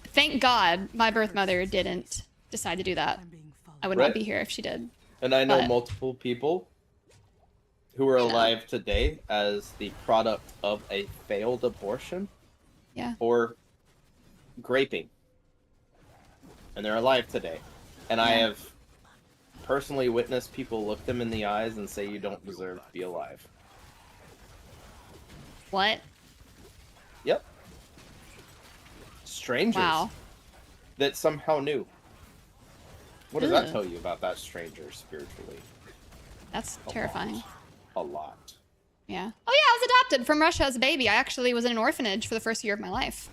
thank God my birth mother didn't decide to do that. I would not be here if she did. And I know multiple people who are alive today as the product of a failed abortion. Yeah. Or graping. And they're alive today. And I have personally witnessed people look them in the eyes and say you don't deserve to be alive. What? Yep. Strangers. Wow. That somehow knew. What does that tell you about that stranger spiritually? That's terrifying. A lot. Yeah. Oh yeah, I was adopted from Russia as a baby. I actually was in an orphanage for the first year of my life.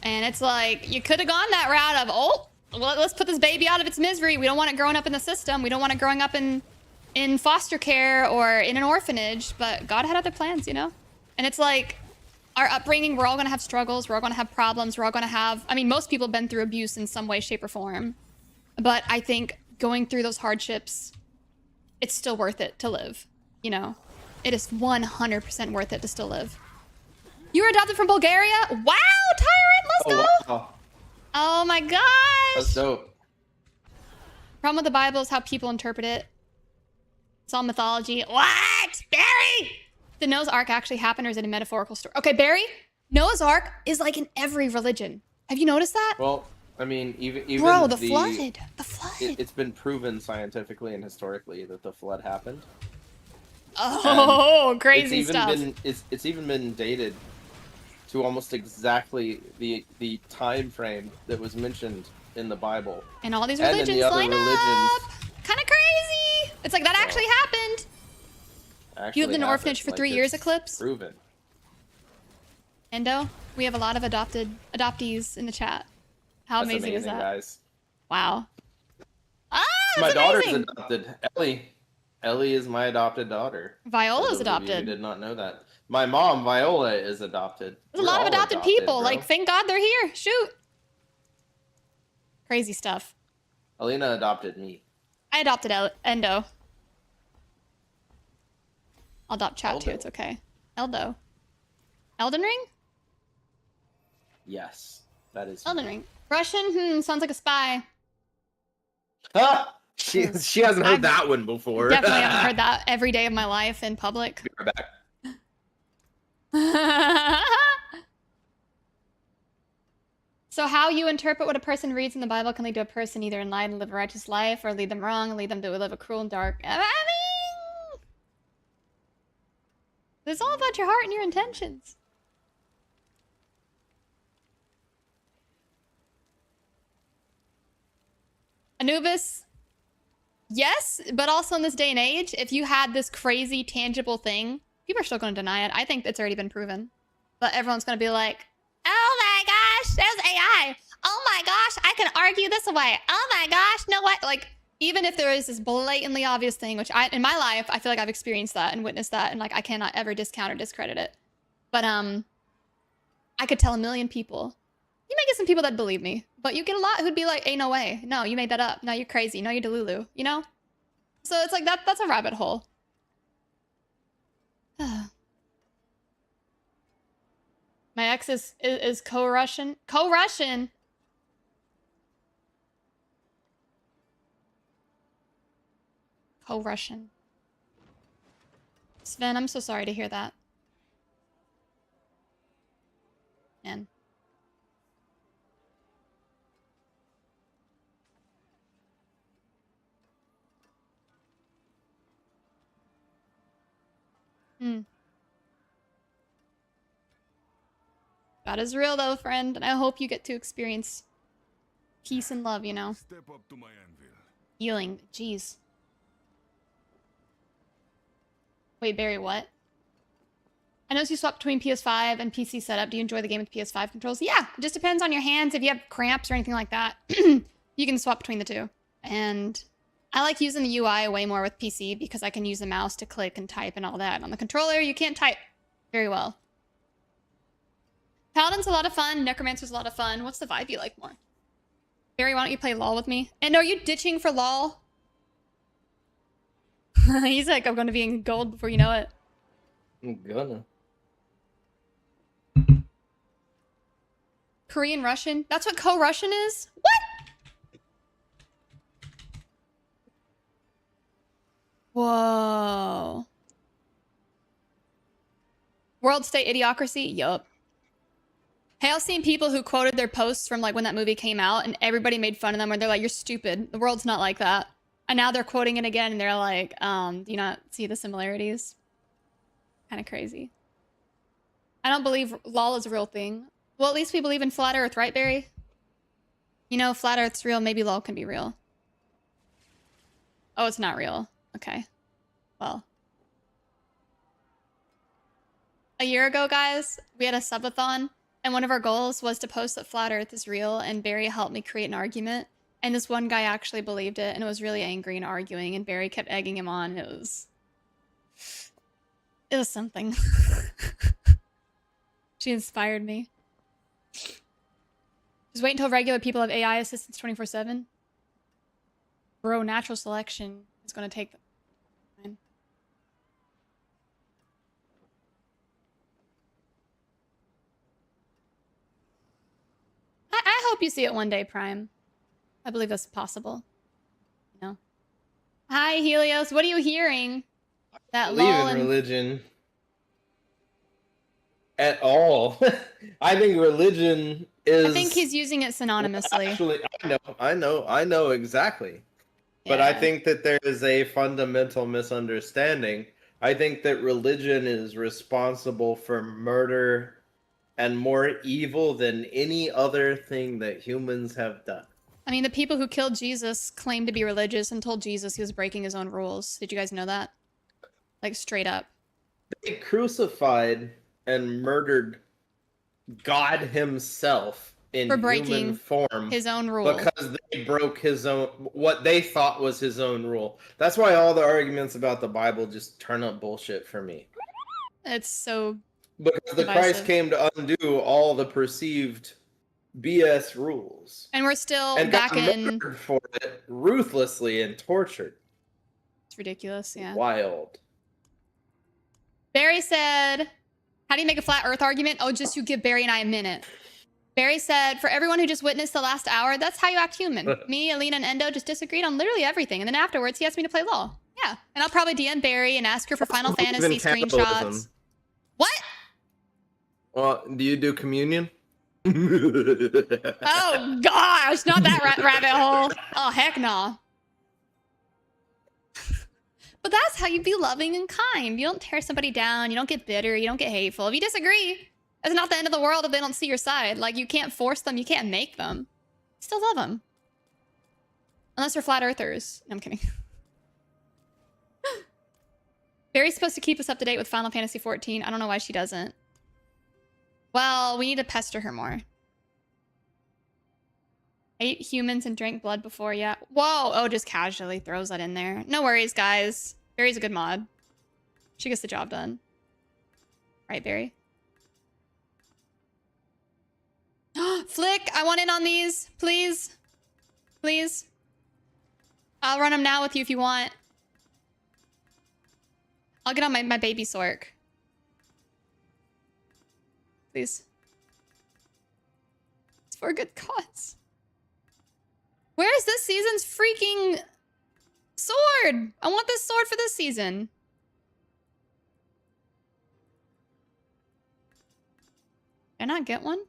And it's like, you could have gone that route of, oh, well, let's put this baby out of its misery. We don't want it growing up in the system. We don't want it growing up in foster care or in an orphanage. But God had other plans, you know? And it's like, our upbringing, we're all going to have struggles. We're all going to have problems. We're all going to have, I mean, most people have been through abuse in some way, shape, or form. But I think going through those hardships, it's still worth it to live, you know? It is 100% worth it to still live. You were adopted from Bulgaria? Wow, Tyrant, let's go! Wow. Oh my gosh! That's dope. Problem with the Bible is how people interpret it. It's all mythology. What? Barry! Did Noah's Ark actually happen, or is it a metaphorical story? Okay, Barry, Noah's Ark is like in every religion. Have you noticed that? Well, I mean, even Bro, the flood. The flood. It's been proven scientifically and historically that the flood happened. Oh, crazy stuff. It's even been dated to almost exactly the time frame that was mentioned in the Bible. And all these religions line up. Kind of crazy. It's like that actually happened. You lived in an orphanage for 3 years, Eclipse? Proven. Endo, we have a lot of adoptees in the chat. How That's amazing is that? Guys. Wow. Ah, my daughter's amazing. adopted. Ellie is my adopted daughter. Viola's adopted. You did not know that. My mom, Viola, is adopted. There's a lot of adopted people. Bro. Like, thank God they're here. Shoot. Crazy stuff. AoElena adopted me. I adopted Endo. I'll adopt chat too. It's okay. Eldo. Elden Ring? Yes, that is. Elden Ring. Russian? Sounds like a spy. Ah! She hasn't heard that one before. Definitely haven't heard that every day of my life in public. Be right back. So how you interpret what a person reads in the Bible can lead to a person either in line to live a righteous life, or lead them wrong and lead them to live a cruel and dark. I mean, it's all about your heart and your intentions. Anubis, yes, but also in this day and age, if you had this crazy tangible thing People are still going to deny it. I think it's already been proven. But everyone's going to be like, oh my gosh, there's AI. Oh my gosh, I can argue this away. Oh my gosh, no what? Like, even if there is this blatantly obvious thing, which in my life, I feel like I've experienced that and witnessed that, and like I cannot ever discount or discredit it. But I could tell a million people. You might get some people that believe me, but you get a lot who'd be like, ain't no way. No, you made that up. No, you're crazy. No, you're Delulu, you know? So it's like that's a rabbit hole. My ex is co-Russian. Co-Russian! Co-Russian. Sven, I'm so sorry to hear that. Man. God is real though, friend, and I hope you get to experience peace and love, you know? Step up to my anvil. Healing. Jeez. Wait, Barry, what? I noticed you swap between PS5 and PC setup. Do you enjoy the game with PS5 controls? Yeah, it just depends on your hands. If you have cramps or anything like that, you can swap between the two. And I like using the UI way more with PC because I can use the mouse to click and type and all that. On the controller, you can't type very well. Paladin's a lot of fun. Necromancer's a lot of fun. What's the vibe you like more? Barry, why don't you play LOL with me? And are you ditching for LOL? He's like, I'm going to be in gold before you know it. I'm gonna. Korean Russian? That's what co-Russian is? What? Whoa. World state idiocracy? Yup. Hey, I've seen people who quoted their posts from like when that movie came out and everybody made fun of them where they're like, you're stupid. The world's not like that. And now they're quoting it again and they're like, do you not see the similarities? Kind of crazy. I don't believe LOL is a real thing. Well, at least we believe in flat earth, right, Barry? You know, flat earth's real. Maybe LOL can be real. Oh, it's not real. Okay. Well. A year ago, guys, we had a subathon. And one of our goals was to post that flat earth is real. And Barry helped me create an argument. And this one guy actually believed it and was really angry and arguing. And Barry kept egging him on. And it was something. She inspired me. Just wait until regular people have AI assistants 24/7. Bro, natural selection is going to take time. I hope you see it one day, Prime. I believe that's possible. You know? Hi, Helios. What are you hearing? That Believe lull in and religion at all. I think religion is. I think he's using it synonymously. Actually, I know exactly. But I Yeah. think that there is a fundamental misunderstanding. I think that religion is responsible for murder and more evil than any other thing that humans have done. I mean, the people who killed Jesus claimed to be religious and told Jesus he was breaking his own rules. Did you guys know that? Like, straight up. They crucified and murdered God himself in For breaking human form his own rule. because they broke his own, what they thought was his own rule. That's why all the arguments about the Bible just turn up bullshit for me. It's so Because the divisive. Christ came to undo all the perceived BS rules. And we're still And back got in... murdered for it ruthlessly and tortured. It's ridiculous, yeah. Wild. Barry said, how do you make a flat earth argument? Oh, just you give Barry and I a minute. Barry said, for everyone who just witnessed the last hour, that's how you act human. Me, Alina, and Endo just disagreed on literally everything. And then afterwards, he asked me to play LOL. Yeah. And I'll probably DM Barry and ask her for Final Fantasy Even cannibalism. screenshots. What? Well, do you do communion? Oh, gosh. Not that rabbit hole. Oh, heck no. But that's how you be loving and kind. You don't tear somebody down. You don't get bitter. You don't get hateful. If you disagree, it's not the end of the world if they don't see your side. Like, you can't force them. You can't make them. Still love them. Unless they're flat earthers. No, I'm kidding. Barry's supposed to keep us up to date with Final Fantasy XIV. I don't know why she doesn't. Well, we need to pester her more. Ate humans and drank blood before, yeah. Whoa! Oh, just casually throws that in there. No worries, guys. Barry's a good mod. She gets the job done. Right, Barry? Flick, I want in on these. Please. Please. I'll run them now with you if you want. I'll get on my baby Sorc. Please. It's for a good cause. Where is this season's freaking sword? I want this sword for this season. Can I not get one?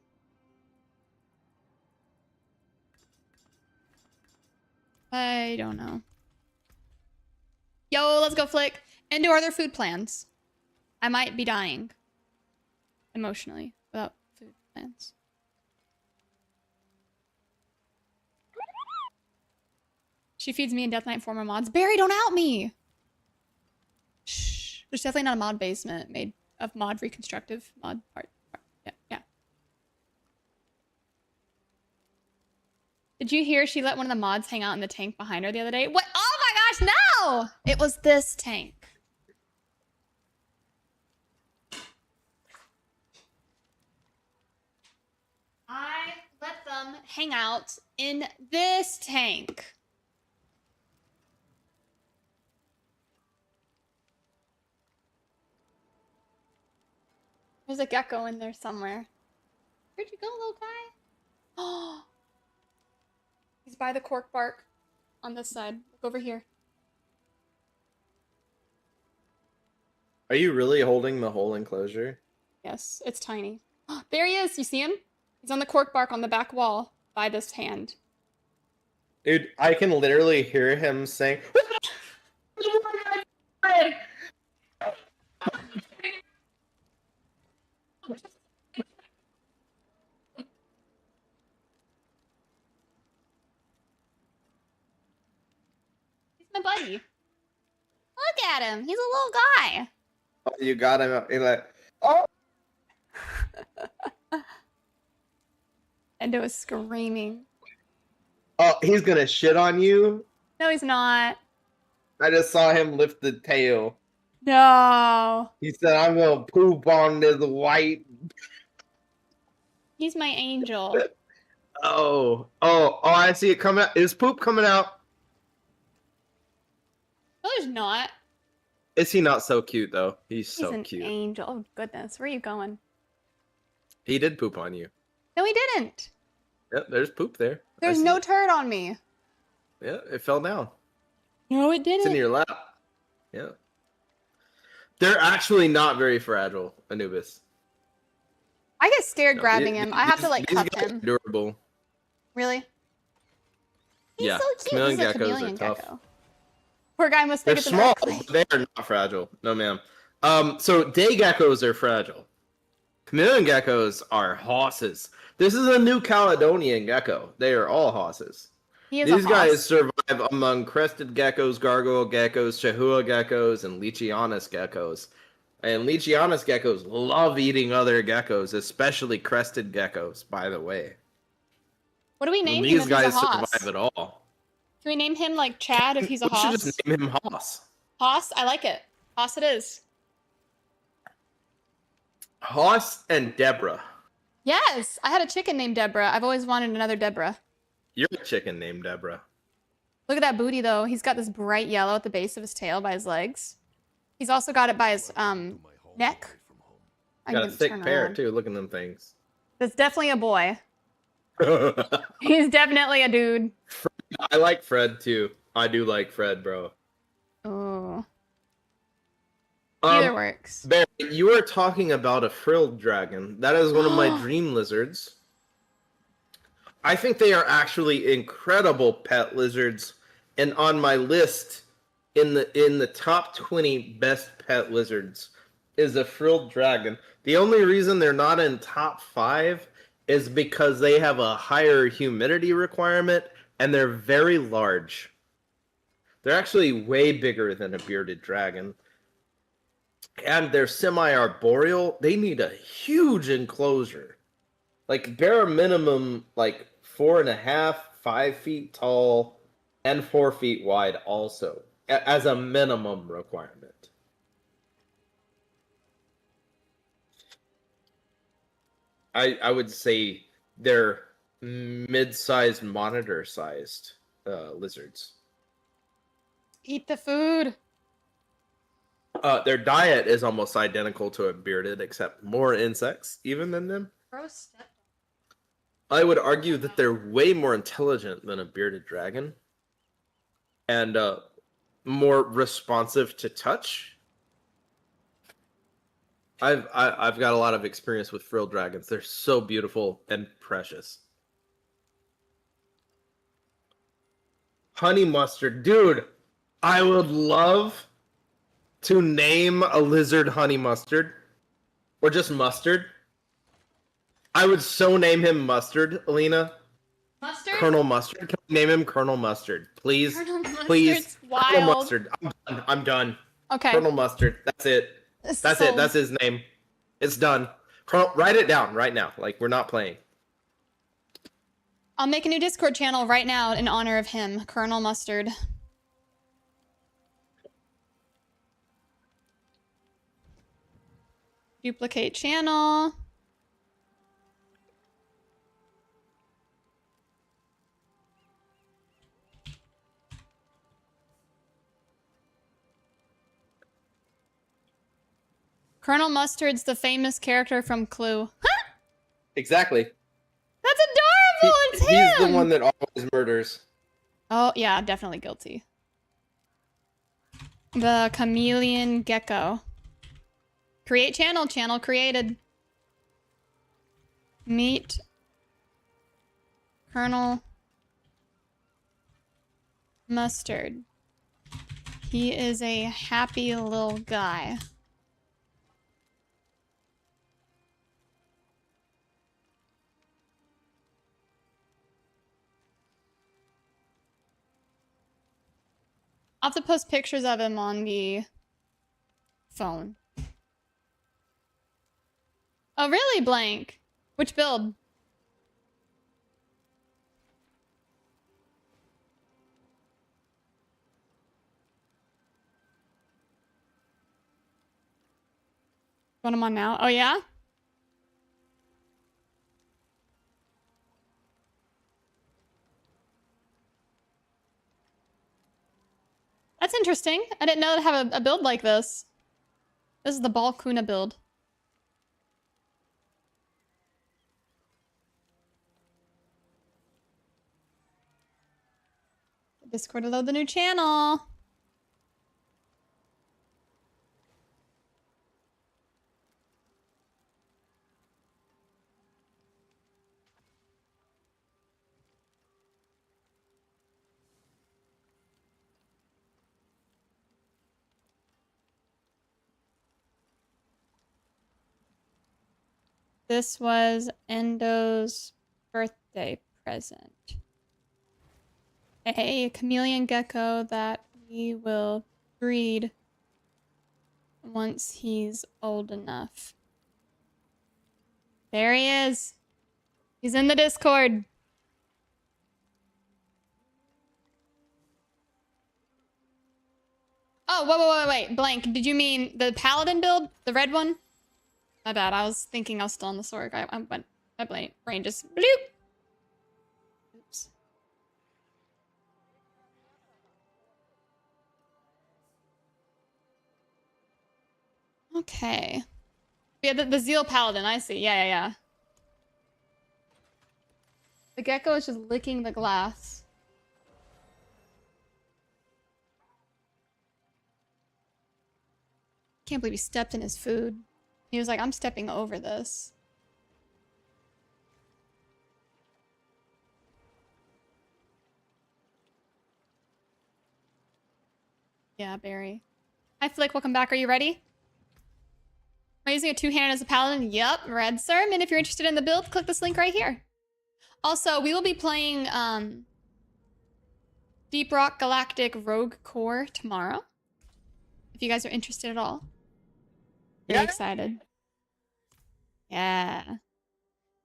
I don't know. Yo, let's go, Flick. And do other food plans. I might be dying. Emotionally. Without food plans. She feeds me and Death Knight former mods. Barry, don't out me! Shh. There's definitely not a mod basement made of mod reconstructive mod part. Yeah, yeah. Did you hear she let one of the mods hang out in the tank behind her the other day? What? Oh my gosh, no! It was this tank. I let them hang out in this tank. There's a gecko in there somewhere. Where'd you go, little guy? Oh, he's by the cork bark on this side. Look over here. Are you really holding the whole enclosure? Yes, it's tiny. There he is. You see him? He's on the cork bark on the back wall by this hand. Dude, I can literally hear him saying, He's my buddy. Look at him. He's a little guy. oh, you got him. He's like, oh. Endo is screaming. Oh, he's gonna shit on you? No, he's not. I just saw him lift the tail. No. He said, I'm gonna poop on this white. He's my angel. Oh, I see it coming out. Is poop coming out? No, there's not. Is he not so cute, though? He's He's so an cute. angel. Oh, goodness. Where are you going? He did poop on you. No, he didn't. Yep, there's poop there. There's I see no it. turd on me. Yeah, it fell down. No, it It's didn't. in your lap. Yeah. They're actually not very fragile, Anubis. I get scared No, grabbing him. I have to, like, these cuff guys are him. durable. Really? He's Yeah, so cute. chameleon This is a geckos are chameleon tough. gecko. Poor guy must They're think it's an small, earthquake. but they are not fragile. No, ma'am. So day geckos are fragile. Chameleon geckos are hosses. This is a New Caledonian gecko. They are all hosses. He is These a guys hoss. survive among crested geckos, gargoyle geckos, chihuahua geckos, and leachianus geckos. And leachianus geckos love eating other geckos, especially crested geckos, by the way. What do we name him These if he's guys a hoss? survive it all. Can we name him, like, Chad if he's a We should hoss? just name him Hoss. Hoss? I like it. Hoss it is. Hoss and Deborah. Yes! I had a chicken named Deborah. I've always wanted another Deborah. You're a chicken named Deborah. Look at that booty, though. He's got this bright yellow at the base of his tail by his legs. He's also got it by his neck. I Got a can thick turn pair, around. too. Look at them things. That's definitely a boy. He's definitely a dude. I like Fred, too. I do like Fred, bro. Oh. Either works. Barry, you are talking about a frilled dragon. That is one of my dream lizards. I think they are actually incredible pet lizards, and on my list in the top 20 best pet lizards is a frilled dragon. The only reason they're not in top 5 is because they have a higher humidity requirement and they're very large. They're actually way bigger than a bearded dragon. and they're semi-arboreal, they need a huge enclosure. Like bare minimum, like 4.5, 5 feet tall, and 4 feet wide also, as a minimum requirement. I would say they're mid-sized, monitor-sized lizards. Eat the food. Their diet is almost identical to a bearded, except more insects even than them. Gross. I would argue that they're way more intelligent than a bearded dragon, and more responsive to touch. I've got a lot of experience with frilled dragons. They're so beautiful and precious. Honey mustard, dude. I would love to name a lizard honey mustard, or just mustard. I would so name him Mustard, Alina. Mustard? Colonel Mustard. Can we name him Colonel Mustard? Please. Colonel Mustard's Please. wild. Colonel Mustard. I'm done. Okay. Colonel Mustard. That's it. That's it. That's his name. It's done. Colonel, write it down right now. Like, we're not playing. I'll make a new Discord channel right now in honor of him, Colonel Mustard. Duplicate channel. Colonel Mustard's the famous character from Clue. Exactly. That's adorable! It's him! He's the one that always murders. Oh, yeah, definitely guilty. The Chameleon Gecko. Create channel. Channel created. Meet Colonel Mustard. He is a happy little guy. I'll have to post pictures of him on the phone. Oh, really, Blank? Which build? What am I on now? Oh, yeah? That's interesting. I didn't know to have a build like this. This is the Ballkuna build. Discord to load the new channel. This was Endo's birthday present. A chameleon gecko that we will breed once he's old enough. There he is. He's in the Discord. Oh, wait. Blank, did you mean the paladin build? The red one? My bad, I was thinking I was still on the Sorc. My brain just bloop. Oops. Okay. Yeah, the Zeal Paladin, I see. Yeah. The gecko is just licking the glass. Can't believe he stepped in his food. He was like, I'm stepping over this. Yeah, Barry. Hi, Flick. Welcome back. Are you ready? Am I using a two-handed as a paladin? Yep. Red Sermon. If you're interested in the build, click this link right here. Also, we will be playing Deep Rock Galactic Rogue Core tomorrow. If you guys are interested at all. Pretty excited. Yeah.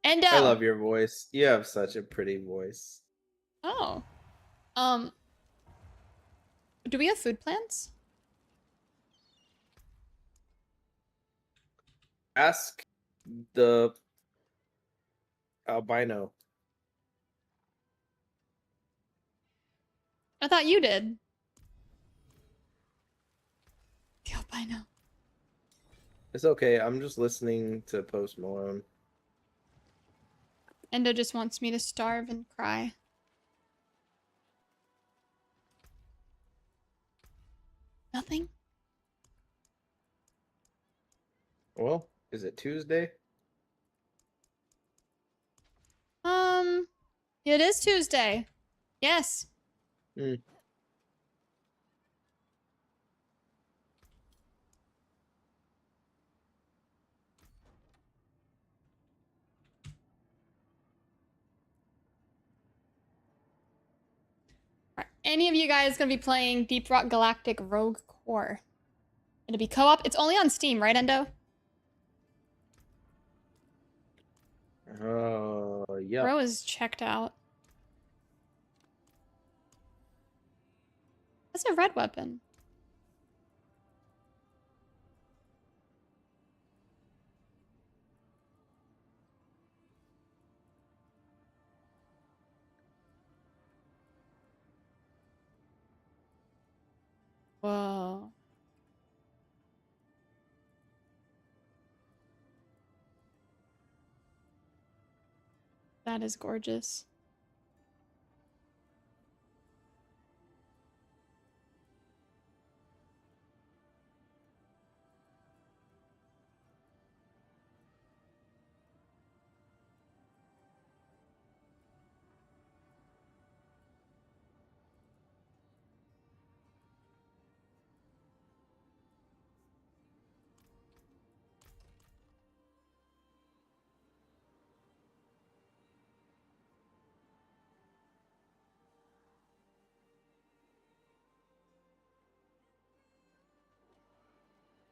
And I love your voice. You have such a pretty voice. Oh. Do we have food plants? Ask the albino. I thought you did. The albino. It's okay. I'm just listening to Post Malone. Endo just wants me to starve and cry. Nothing? Well, is it Tuesday? It is Tuesday. Yes. Hmm. Are any of you guys gonna be playing Deep Rock Galactic Rogue Core? It'll be co-op. It's only on Steam, right, Endo? Yeah. Bro is checked out. That's a red weapon. Whoa. That is gorgeous.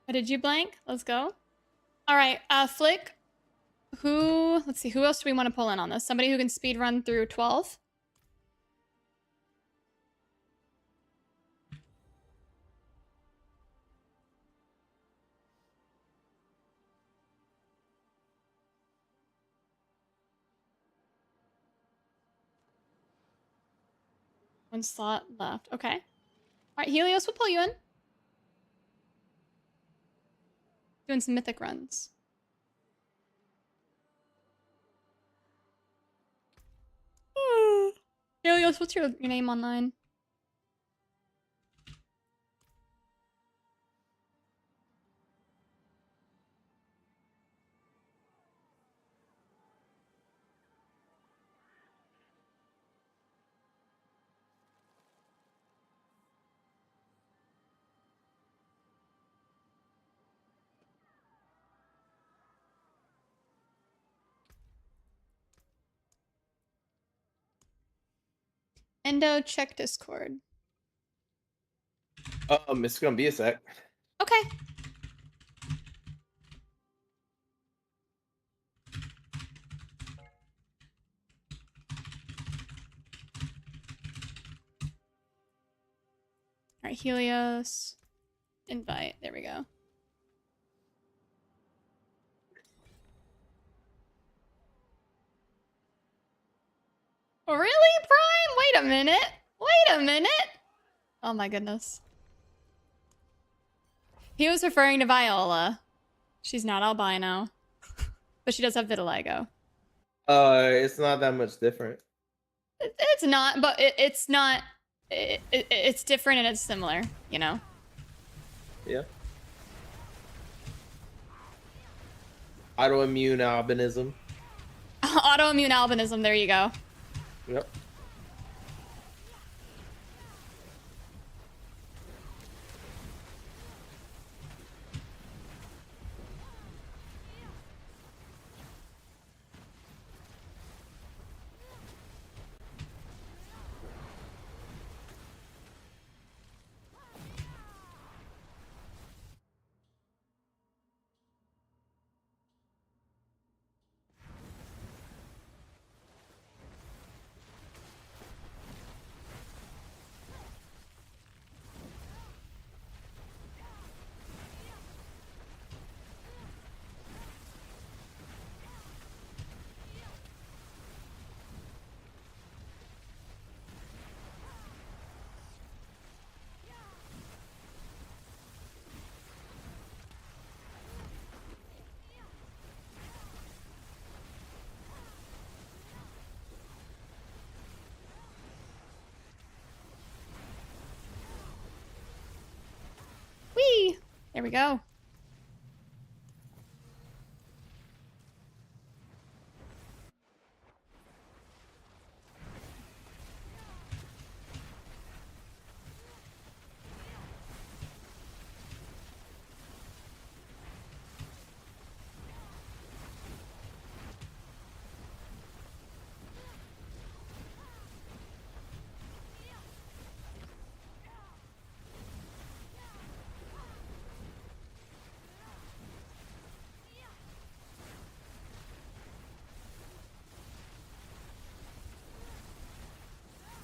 What did you blank? Let's go. All right, Flick. Let's see, who else do we want to pull in on this? Somebody who can speed run through 12? One slot left. Okay. All right, Helios, we'll pull you in. Doing some mythic runs. Helios, what's your name online? Endo, check Discord. It's gonna be a sec. Okay. All right, Helios. Invite. There we go. Oh, really, Prime? Wait a minute. Wait a minute. Oh my goodness. He was referring to Viola. She's not albino. But she does have vitiligo. It's not that much different. It's not, but it's not... It's different and it's similar, you know? Yeah. Autoimmune albinism. Autoimmune albinism, there you go. Yep. Here we go.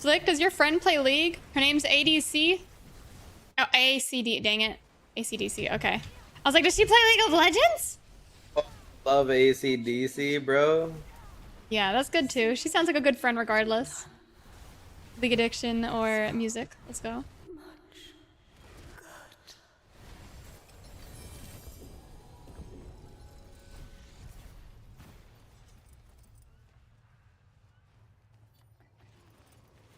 Slick, does your friend play League? Her name's ADC? Oh, ACD, dang it. ACDC, okay. I was like, does she play League of Legends? Love ACDC, bro. Yeah, that's good too. She sounds like a good friend regardless. League addiction or music. Let's go.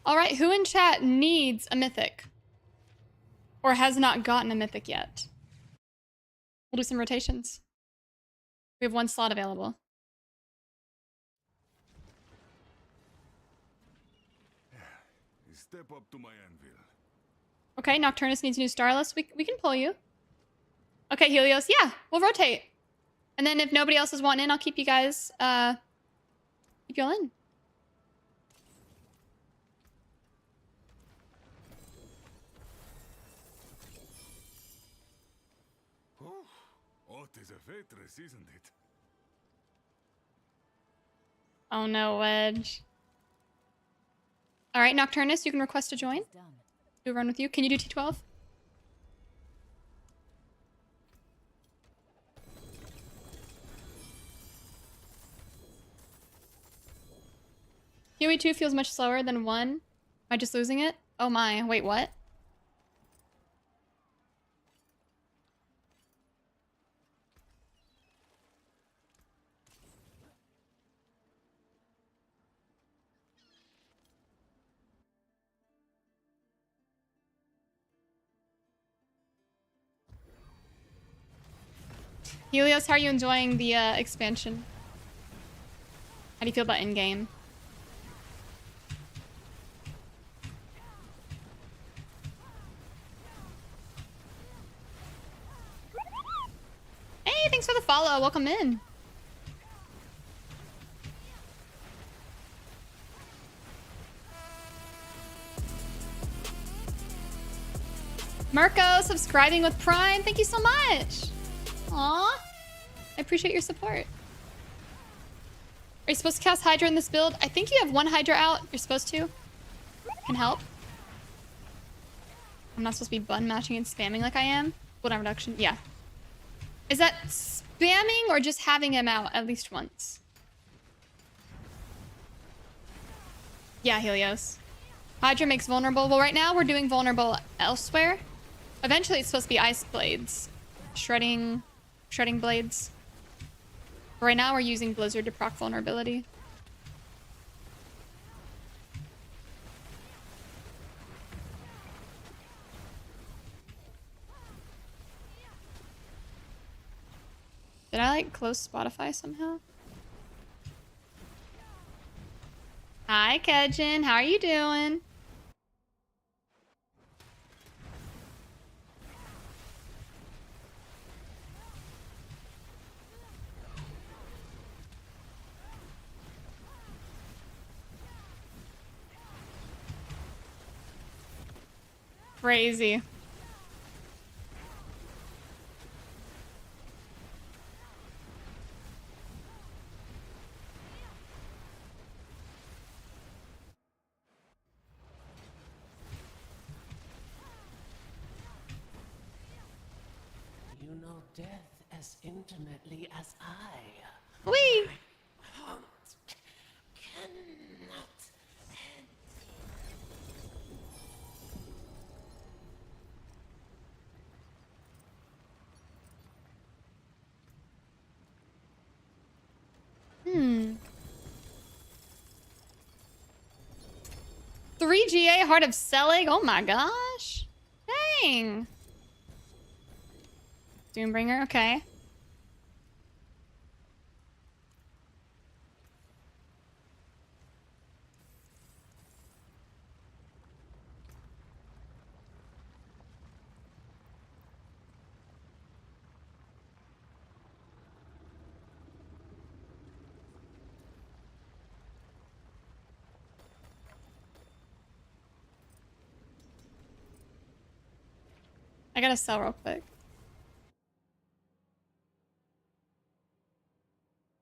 All right, who in chat needs a mythic? Or has not gotten a mythic yet? We'll do some rotations. We have one slot available. Step up to my anvil. Okay, Nocturnus needs a new Starless. We can pull you. Okay, Helios. Yeah, we'll rotate. And then if nobody else is wanting in, I'll keep you guys, keep you all in. Oh, it is a waitress, isn't it? Oh no, Wedge. All right, Nocturnus, you can request to join. Do a run with you. Can you do T12? Huey 2 feels much slower than 1. Am I just losing it? Oh my, wait, what? Helios, how are you enjoying the expansion? How do you feel about in-game? Hey, thanks for the follow. Welcome in. Marco, subscribing with Prime. Thank you so much. Aw. I appreciate your support. Are you supposed to cast Hydra in this build? I think you have one Hydra out. You're supposed to. Can help. I'm not supposed to be button matching and spamming like I am. Cooldown reduction. Yeah. Is that spamming or just having him out at least once? Yeah, Helios. Hydra makes vulnerable. Well, right now we're doing vulnerable elsewhere. Eventually it's supposed to be ice blades. Shredding blades. But right now we're using Blizzard to proc vulnerability. Did I like close Spotify somehow? Hi, Kejin. How are you doing? Crazy. You know death as intimately as I. Whee! Cannot. Hmm. 3 GA Heart of Selling? Oh my gosh. Dang. Doombringer, okay. I gotta sell real quick.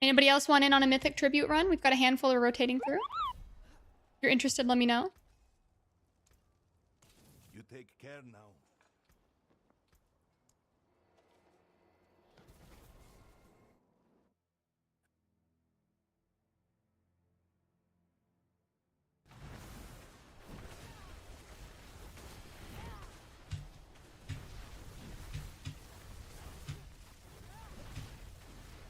Anybody else want in on a Mythic Tribute run? We've got a handful of rotating through. If you're interested, let me know. You take care now.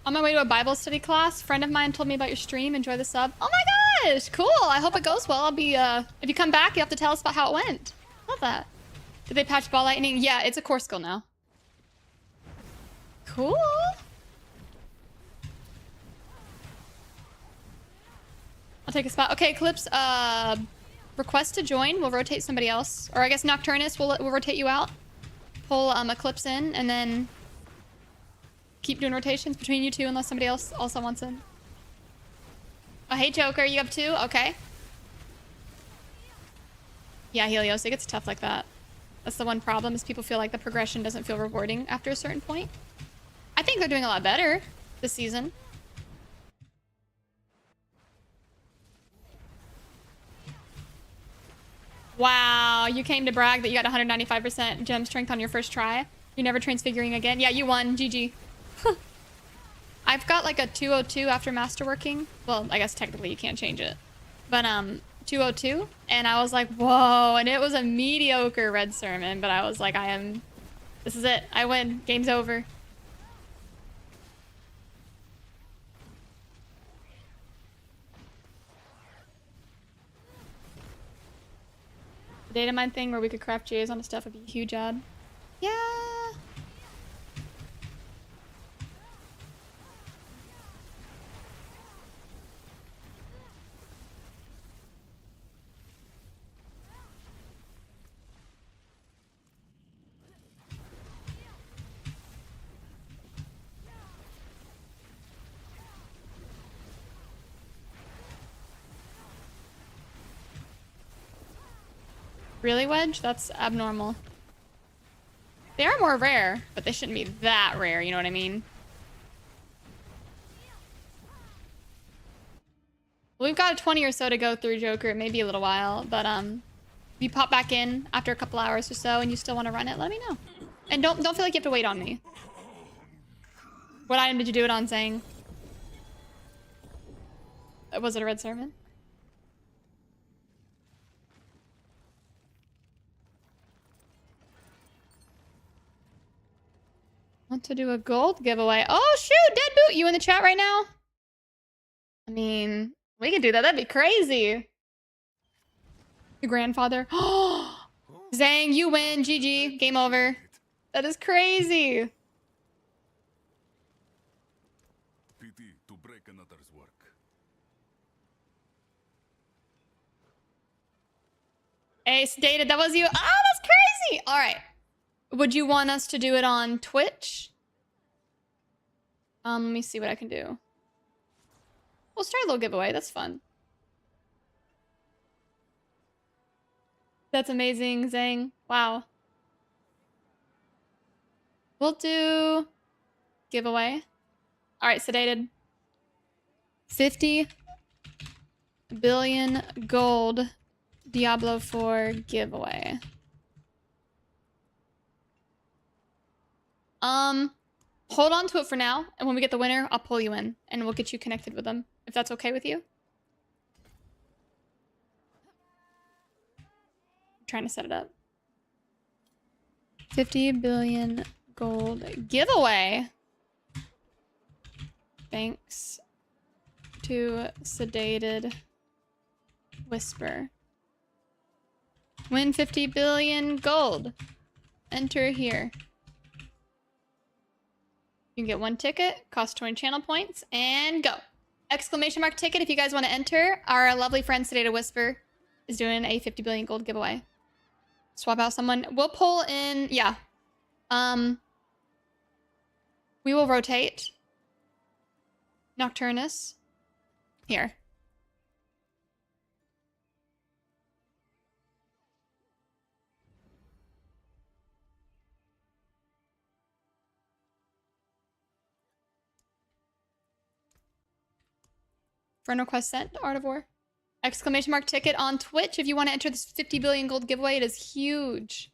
On my way to a Bible study class, friend of mine told me about your stream. Enjoy the sub. Oh my gosh, cool. I hope it goes well. I'll be, if you come back, you have to tell us about how it went. Love that. Did they patch ball lightning? Yeah, it's a core skill now. Cool. I'll take a spot. Okay, Eclipse, request to join. We'll rotate somebody else. Or I guess Nocturnus, we'll rotate you out. Pull Eclipse in, and then keep doing rotations between you two unless somebody else also wants in. Oh, hey, Joker, you have two? Okay. Yeah, Helios, it gets tough like that. That's the one problem, is people feel like the progression doesn't feel rewarding after a certain point. I think they're doing a lot better this season. Wow, you came to brag that you got 195% gem strength on your first try. You're never transfiguring again. Yeah, you won. GG. I've got like a 202 after Masterworking. Well, I guess technically you can't change it. But 202, and I was like, whoa, and it was a mediocre red sermon, but I was like, this is it. I win. Game's over. The data mine thing where we could craft J's on the stuff would be a huge ad. Yeah. Really, Wedge? That's abnormal. They are more rare, but they shouldn't be that rare, you know what I mean? We've got a 20 or so to go through, Joker. It may be a little while, but if you pop back in after a couple hours or so and you still want to run it, let me know. And don't feel like you have to wait on me. What item did you do it on, saying? Was it a red sermon? Want to do a gold giveaway? Oh shoot, Dead Boot, you in the chat right now? I mean, we could do that. That'd be crazy. Your grandfather. Zang, you win. GG. Game over. That is crazy. Pity to break another's work. Ace dated. That was you. Oh, that's crazy. All right. Would you want us to do it on Twitch? Let me see what I can do. We'll start a little giveaway. That's fun. That's amazing, Zang. Wow. We'll do giveaway. All right, sedated. 50 billion gold Diablo IV giveaway. Hold on to it for now, and when we get the winner, I'll pull you in, and we'll get you connected with them, if that's okay with you. I'm trying to set it up. 50 billion gold giveaway. Thanks to Sedated Whisper. Win 50 billion gold. Enter here. You can get 1 ticket, cost 20 channel points, and go. Exclamation mark ticket if you guys want to enter. Our lovely friend Sedated Whisper is doing a 50 billion gold giveaway. Swap out someone. We'll pull in, yeah. We will rotate. Nocturnus. Here. Friend request sent, Art of War. Exclamation mark ticket on Twitch if you want to enter this 50 billion gold giveaway. It is huge.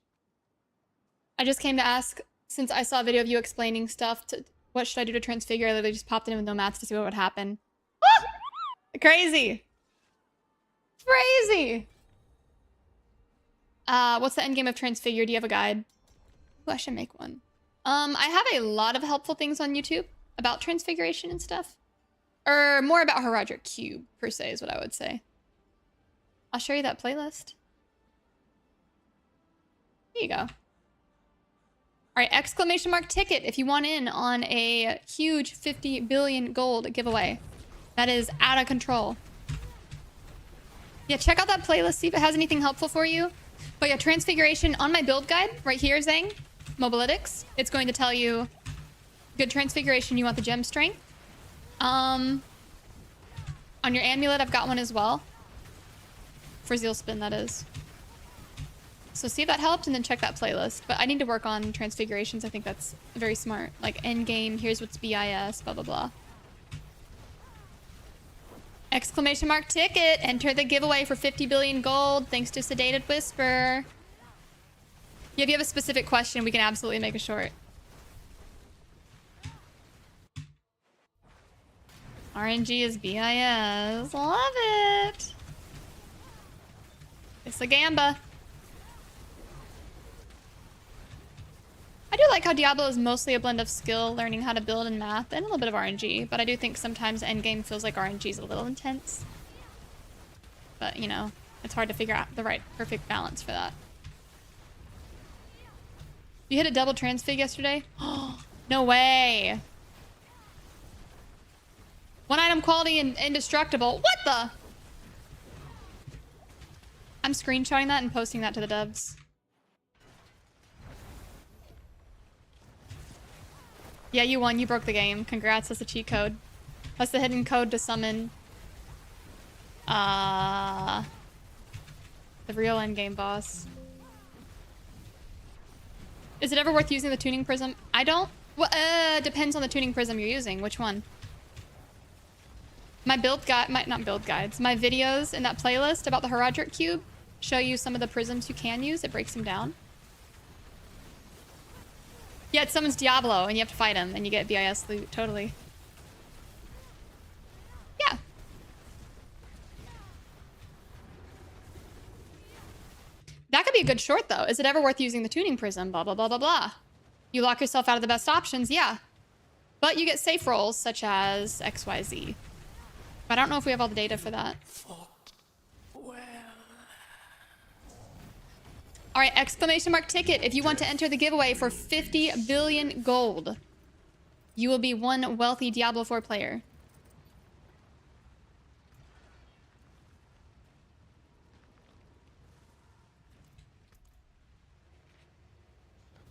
I just came to ask, since I saw a video of you explaining stuff, to what should I do to transfigure? I literally just popped it in with no mats to see what would happen. Ah! Crazy. Crazy. What's the end game of transfigure? Do you have a guide? Ooh, I should make one. I have a lot of helpful things on YouTube about transfiguration and stuff. Or more about Horadric Cube, per se, is what I would say. I'll show you that playlist. There you go. All right, exclamation mark ticket if you want in on a huge 50 billion gold giveaway. That is out of control. Yeah, check out that playlist, see if it has anything helpful for you. But yeah, transfiguration on my build guide right here, Zang, Mobilytics. It's going to tell you good transfiguration, you want the gem strength. On your amulet, I've got one as well. For Zeal Spin, that is. So see if that helped, and then check that playlist. But I need to work on transfigurations. I think that's very smart. Like, end game, here's what's BIS, blah, blah, blah. Exclamation mark ticket. Enter the giveaway for 50 billion gold, thanks to Sedated Whisper. Yeah, if you have a specific question, we can absolutely make a short. RNG is BIS. Love it. It's a gamba. I do like how Diablo is mostly a blend of skill, learning how to build and math, and a little bit of RNG, but I do think sometimes endgame feels like RNG is a little intense. But, you know, it's hard to figure out the right perfect balance for that. You hit a double transfig yesterday? No way. 1 item quality and indestructible. What the? I'm screenshotting that and posting that to the dubs. Yeah, you won. You broke the game. Congrats. That's a cheat code. That's the hidden code to summon the real endgame boss. Is it ever worth using the tuning prism? I don't. Well, depends on the tuning prism you're using. Which one? My build guide, not build guides, my videos in that playlist about the Horadric Cube show you some of the prisms you can use. It breaks them down. Yeah, it summons Diablo and you have to fight him and you get BIS loot, totally. Yeah. That could be a good short though. Is it ever worth using the tuning prism? Blah, blah, blah, blah, blah. You lock yourself out of the best options, yeah. But you get safe rolls such as XYZ. But I don't know if we have all the data for that. All right, exclamation mark ticket. If you want to enter the giveaway for 50 billion gold, you will be one wealthy Diablo IV player.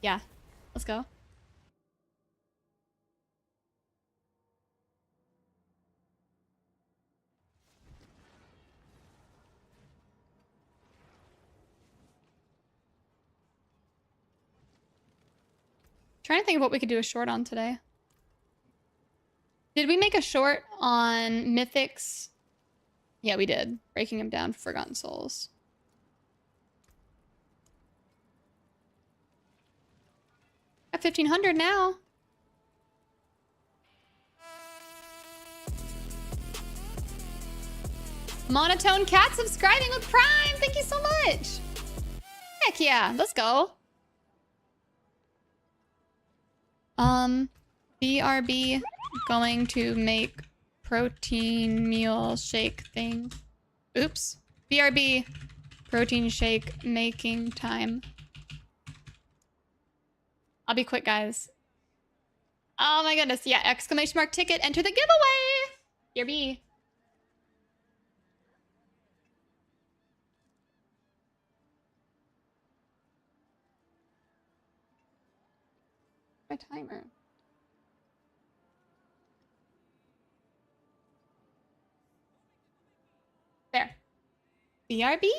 Yeah, let's go. Trying to think of what we could do a short on today. Did we make a short on mythics? Yeah, we did. Breaking them down for Forgotten Souls. At 1500 now. Monotone Cat subscribing with Prime. Thank you so much. Heck yeah, let's go. BRB going to make protein meal shake thing. Oops. BRB protein shake making time. I'll be quick, guys. Oh my goodness. Yeah, exclamation mark ticket. Enter the giveaway. Here be. My timer. There. BRB.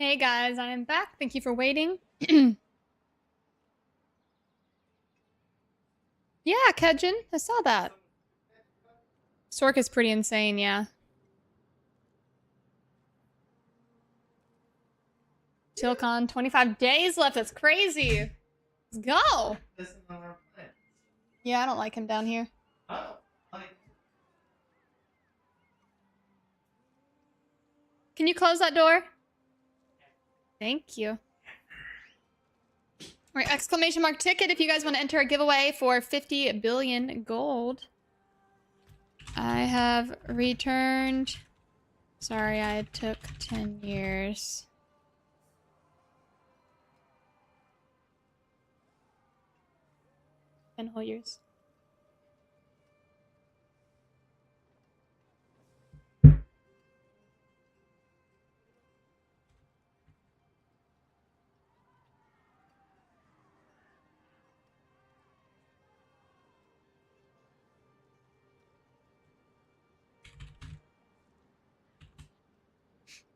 Hey guys, I am back. Thank you for waiting. Yeah, Kedjin, I saw that. Sorc is pretty insane, yeah. TillCon, 25 days left. That's crazy. Let's go. Yeah, I don't like him down here. Can you close that door? Thank you. All right, exclamation mark ticket if you guys want to enter a giveaway for 50 billion gold. I have returned. Sorry, I took 10 years. 10 whole years.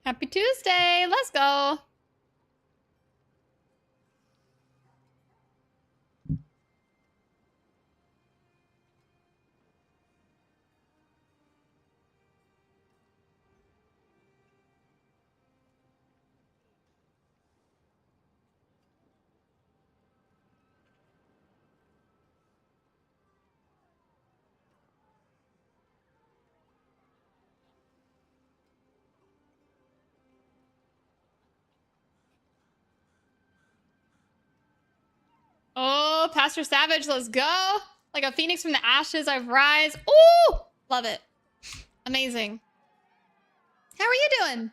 Happy Tuesday! Let's go! Oh, Pastor Savage, let's go. Like a phoenix from the ashes, I rise. Ooh, love it. Amazing. How are you doing?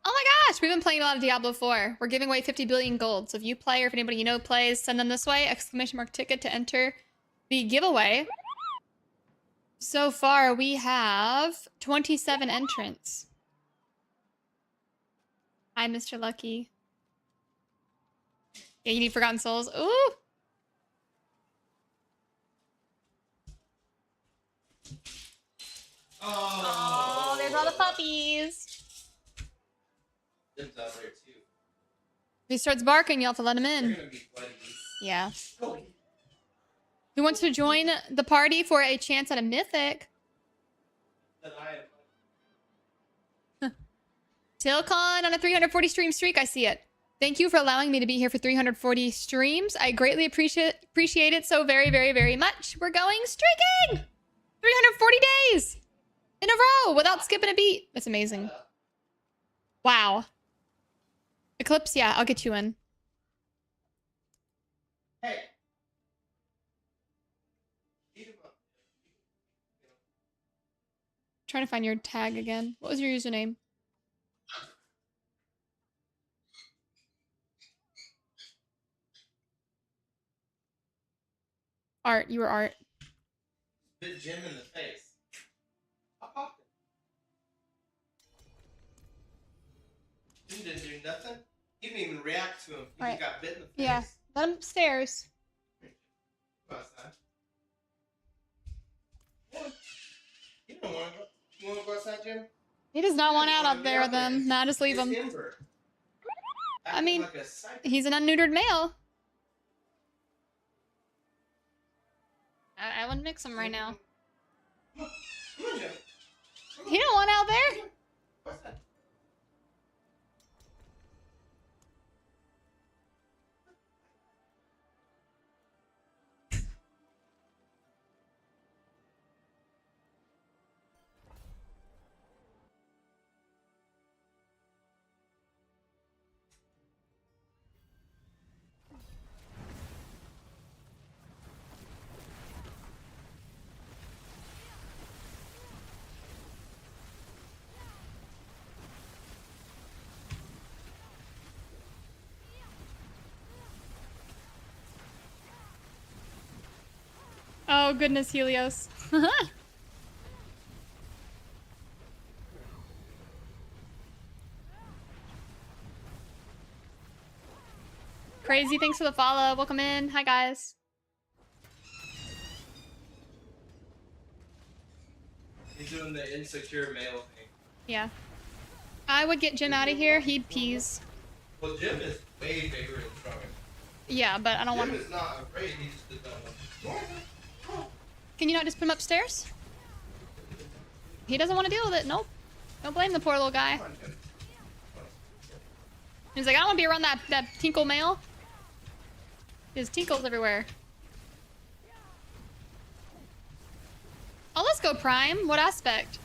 Oh my gosh, we've been playing a lot of Diablo 4. We're giving away 50 billion gold. So if you play or if anybody you know plays, send them this way. Exclamation mark ticket to enter the giveaway. So far, we have 27 entrants. Hi, Mr. Lucky. Yeah, you need Forgotten Souls. Ooh. Oh, there's all the puppies. Tim's out there too. If he starts barking, you'll have to let him in. They're gonna be buddies. Yeah. Who wants to join the party for a chance at a mythic? That I am. TillCon on a 340 stream streak. I see it. Thank you for allowing me to be here for 340 streams. I greatly appreciate it so very, very, very much. We're going streaking! 340 days in a row without skipping a beat. That's amazing. Wow. Eclipse, yeah, I'll get you in. Hey. Trying to find your tag again. What was your username? Art. You were Art. Bit Jim in the face. I popped it. Jim didn't do nothing. He didn't even react to him. He Right. just got bit in the face. Yeah. Let him upstairs. Go outside. Yeah. You don't want to go. You want to go outside, Jim? He does not want out up there with them. Nah, just leave him. Ember. I mean, Like a psycho. he's an unneutered male. I wouldn't mix him right now. Come on, Jim. He don't want out there. What's that? Oh, goodness, Helios. Crazy, thanks for the follow. Welcome in. Hi, guys. He's doing the insecure male thing. Yeah. I would get Jim out of here. He pees. Well, Jim is way bigger and stronger. Yeah, but I don't want Jim to. is not afraid. He just does not want. Can you not just put him upstairs? He doesn't want to deal with it. Nope. Don't blame the poor little guy. Come on, Jim. He's like, I don't want to be around that tinkle male. There's tinkles everywhere. Oh, let's go Prime. What aspect?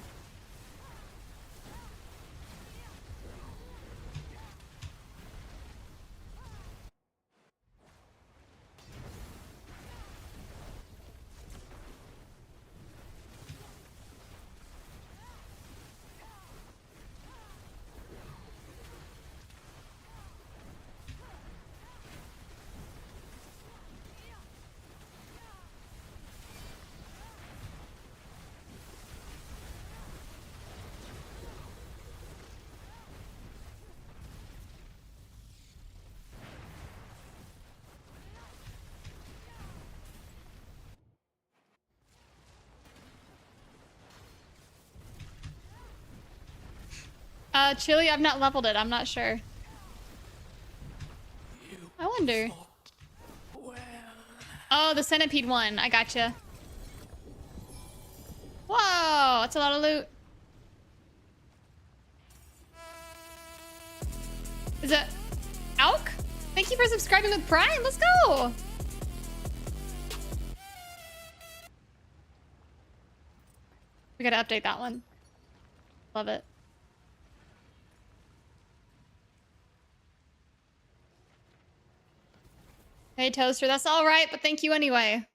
Chili, I've not leveled it. I'm not sure. I wonder. Oh, the centipede one. I gotcha. Whoa, that's a lot of loot. Is it Alk? Thank you for subscribing with Prime. Let's go. We gotta update that one. Love it. Hey, Toaster, that's all right, but thank you anyway.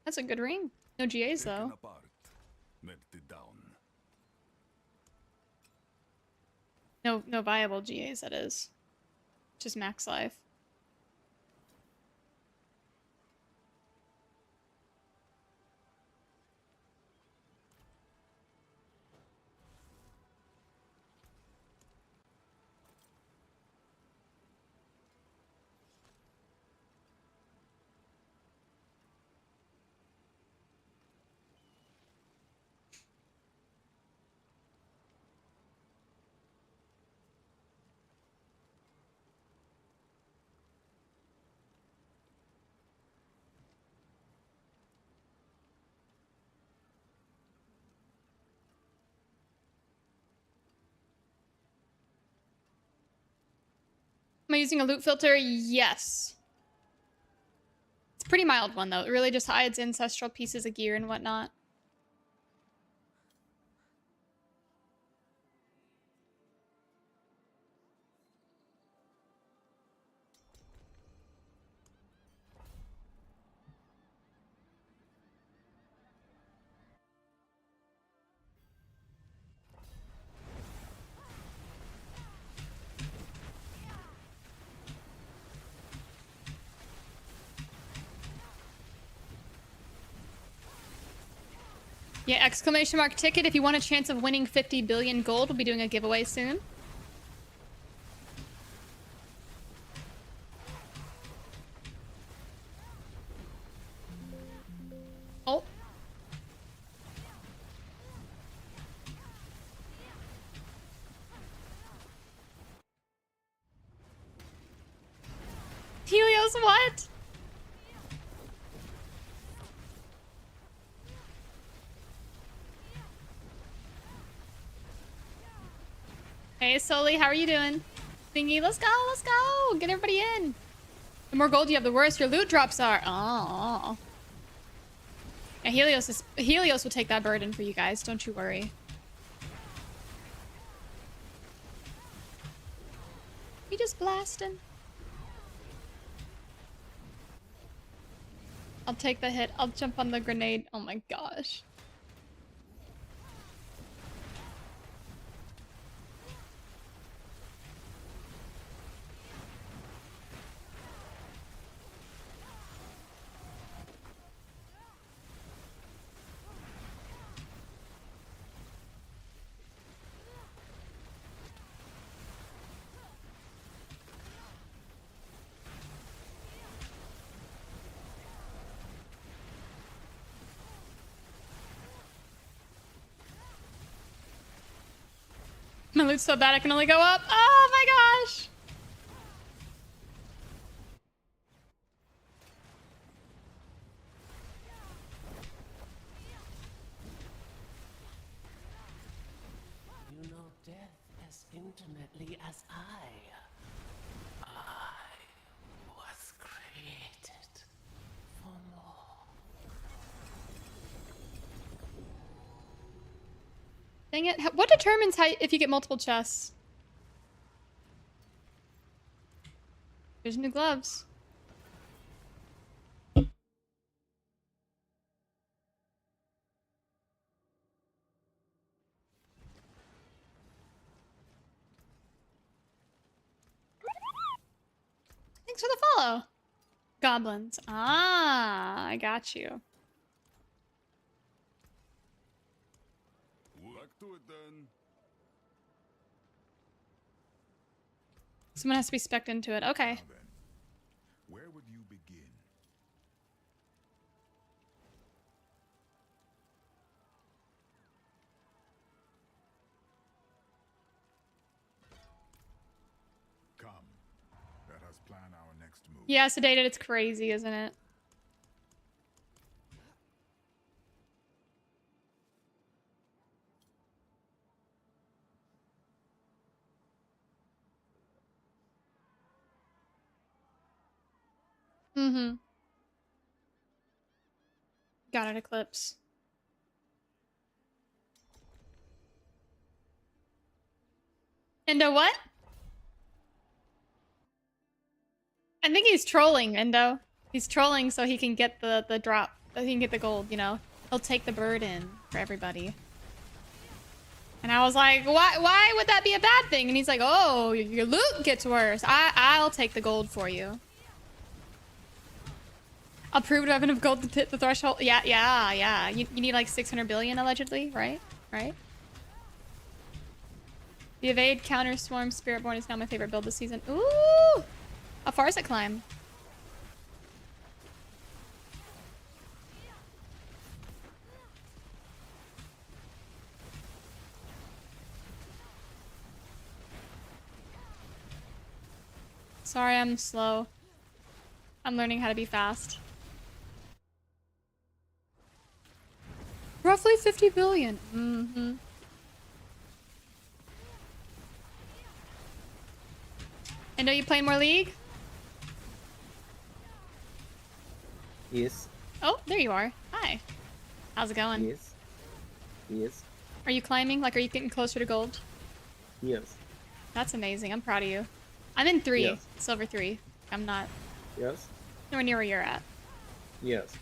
That's a good ring. No GAs, though. Taken apart, melted down. No viable GAs, that is. Just max life. Am I using a loot filter? Yes. It's a pretty mild one, though. It really just hides ancestral pieces of gear and whatnot. Yeah, exclamation mark ticket. If you want a chance of winning 50 billion gold, we'll be doing a giveaway soon. Oh. Helios, what? Hey, Sully, how are you doing? Thingy, let's go, let's go. Get everybody in. The more gold you have, the worse your loot drops are. Oh. Yeah, Helios will take that burden for you guys. Don't you worry. We just blasting. I'll take the hit. I'll jump on the grenade. Oh my gosh. My loot's so bad I can only go up. Oh my gosh. You know death as intimately as I. I was created for more. Dang it. What determines how if you get multiple chests? There's new gloves. Thanks for the follow. Goblins. Ah, I got you. Back to it then. Someone has to be specced into it. Okay. Now then, where would you begin? Come. Let us plan our next move. Yeah, sedated. It's crazy, isn't it? Mm-hmm. Got it, Eclipse. Endo, what? I think he's trolling, Endo. He's trolling so he can get the drop. So he can get the gold, you know? He'll take the burden for everybody. And I was like, why would that be a bad thing? And he's like, oh, your loot gets worse. I'll take the gold for you. Approved weapon of gold to hit the threshold. Yeah. You need like 600 billion allegedly, right? Right? The evade, counter, swarm, spiritborn is now my favorite build this season. Ooh! How far is it climb? Sorry, I'm slow. I'm learning how to be fast. Roughly 50 billion. Mm-hmm. And are you playing more League? Yes. Oh, there you are. Hi. How's it going? Yes. Yes. Are you climbing? Like, are you getting closer to gold? Yes. That's amazing. I'm proud of you. I'm in 3. Yes. Silver 3. I'm not Yes. nowhere near where you're at. Yes.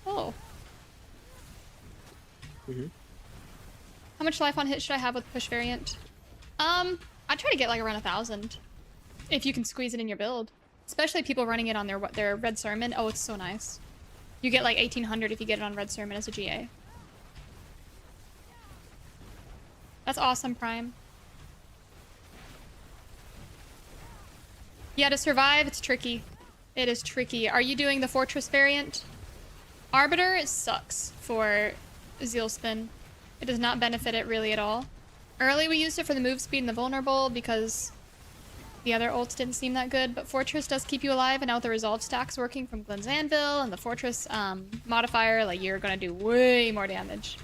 Oh. Mm-hmm. How much life on hit should I have with push variant? I try to get like around 1,000. If you can squeeze it in your build. Especially people running it on their Red Sermon. Oh, it's so nice. You get like 1,800 if you get it on Red Sermon as a GA. That's awesome, Prime. Yeah, to survive, it's tricky. It is tricky. Are you doing the Fortress variant? Arbiter sucks for Zeal Spin. It does not benefit it really at all. Early we used it for the move speed and the vulnerable because the other ults didn't seem that good, but Fortress does keep you alive, and now with the resolve stacks working from Glenn's Anvil and the Fortress modifier, like, you're gonna do way more damage.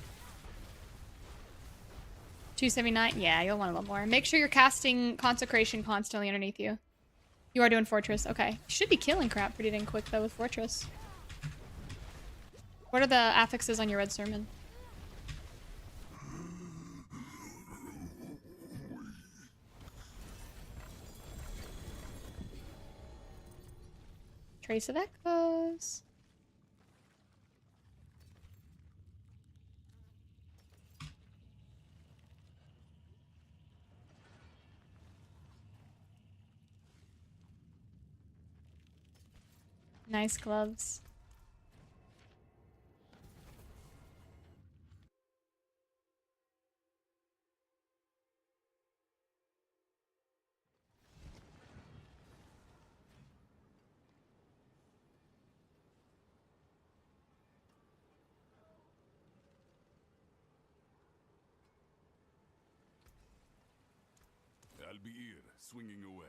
279? Yeah, you'll want a little more. Make sure you're casting Consecration constantly underneath you. You are doing Fortress. Okay. You should be killing crap pretty dang quick, though, with Fortress. What are the affixes on your Red Sermon? Trace of Echoes. Nice gloves. I'll be here, swinging away.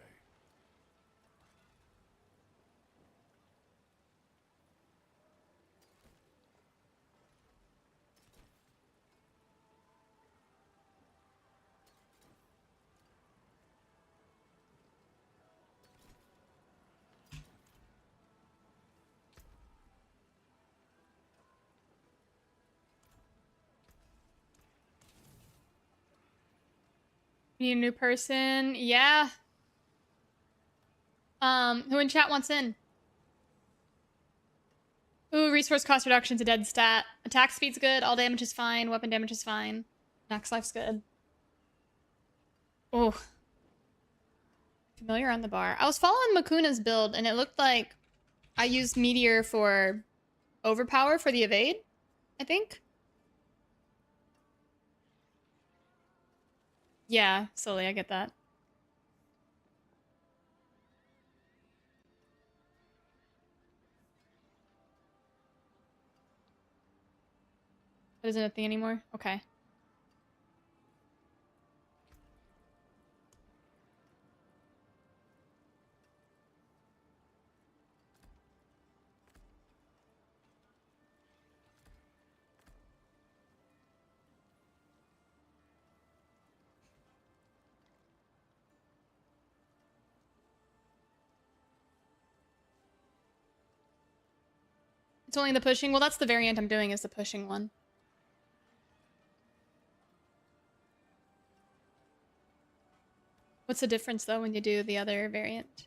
Need a new person? Yeah. Who in chat wants in? Ooh, resource cost reduction's a dead stat. Attack speed's good, all damage is fine, weapon damage is fine. Max life's good. Oh. Familiar on the bar. I was following Makuna's build and it looked like I used Meteor for overpower for the evade, I think. Yeah, slowly, I get that. But isn't it a thing anymore? Okay. It's only the pushing? Well, that's the variant I'm doing is the pushing one. What's the difference, though, when you do the other variant?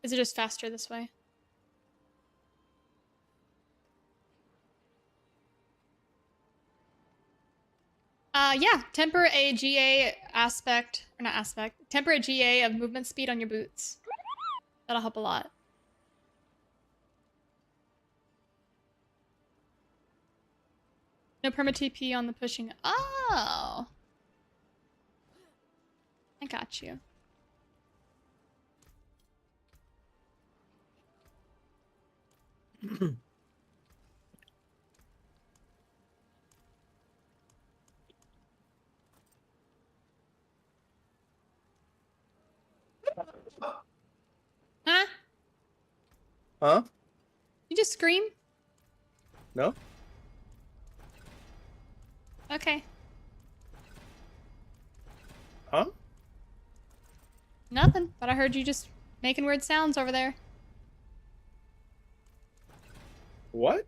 Is it just faster this way? Yeah. Temper a GA aspect, or not aspect, temper a GA of movement speed on your boots. That'll help a lot. No perma TP on the pushing. Oh! I got you. Huh? Huh? You just scream? No? Okay. Huh? Nothing, but I heard you just making weird sounds over there. What?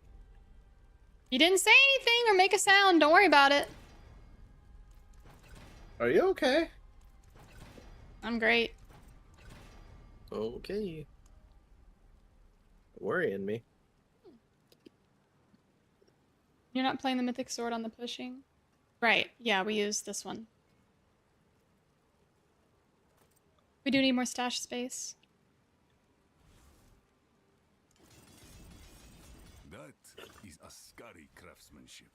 You didn't say anything or make a sound. Don't worry about it. Are you okay? I'm great. Okay. Worrying me. You're not playing the Mythic Sword on the pushing? Right. Yeah, we use this one. We do need more stash space. That is a scary craftsmanship.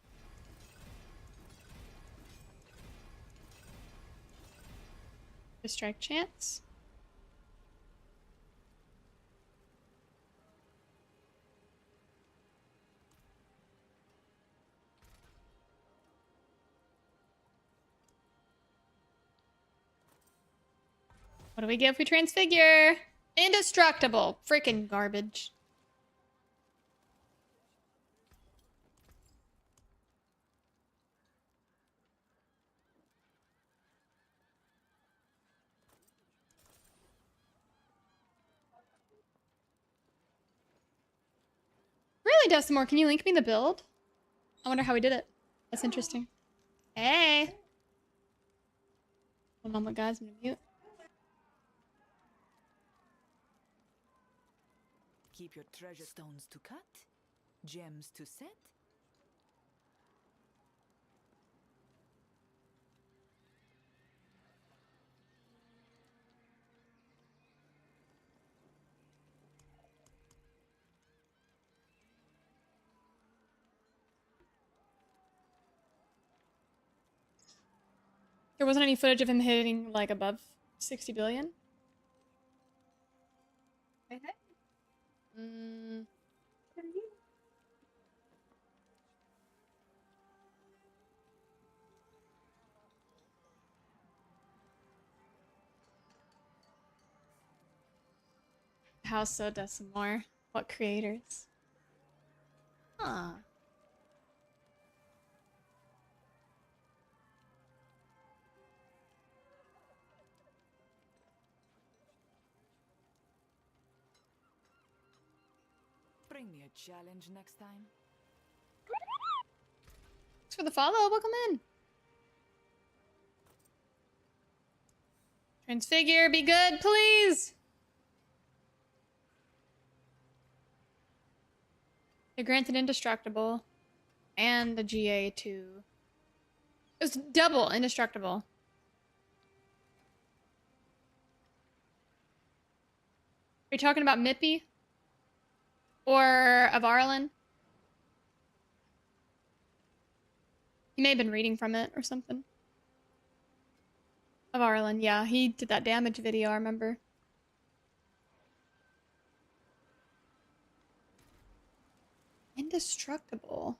The strike chance. What do we get if we transfigure? Indestructible. Freaking garbage. Really, Dustimore, can you link me the build? I wonder how we did it. That's interesting. Hey! One moment, guys. I'm gonna mute. Keep your treasure stones to cut, gems to set. There wasn't any footage of him hitting, like, above 60 billion? Hey, hey. Mm. What are you? How so, Decimore? What creators? Huh. Bring me a challenge next time. Thanks for the follow. Welcome in. Transfigure, be good, please. You're granted indestructible and the GA too. It was double indestructible. Are you talking about Mippy? Or of Arlen? He may have been reading from it or something. Of Arlen, yeah. He did that damage video, I remember. Indestructible.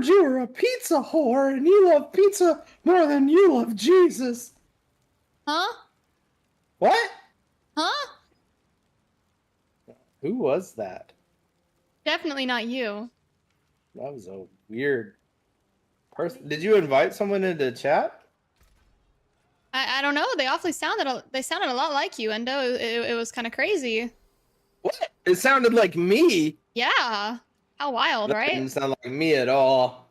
You are a pizza whore, and you love pizza more than you love Jesus. Huh? What? Huh? Who was that? Definitely not you. That was a weird person. Did you invite someone into chat? I don't know. They awfully sounded. They sounded a lot like you, Endo. It was kind of crazy. What? It sounded like me. Yeah. How wild, That right? didn't sound like me at all.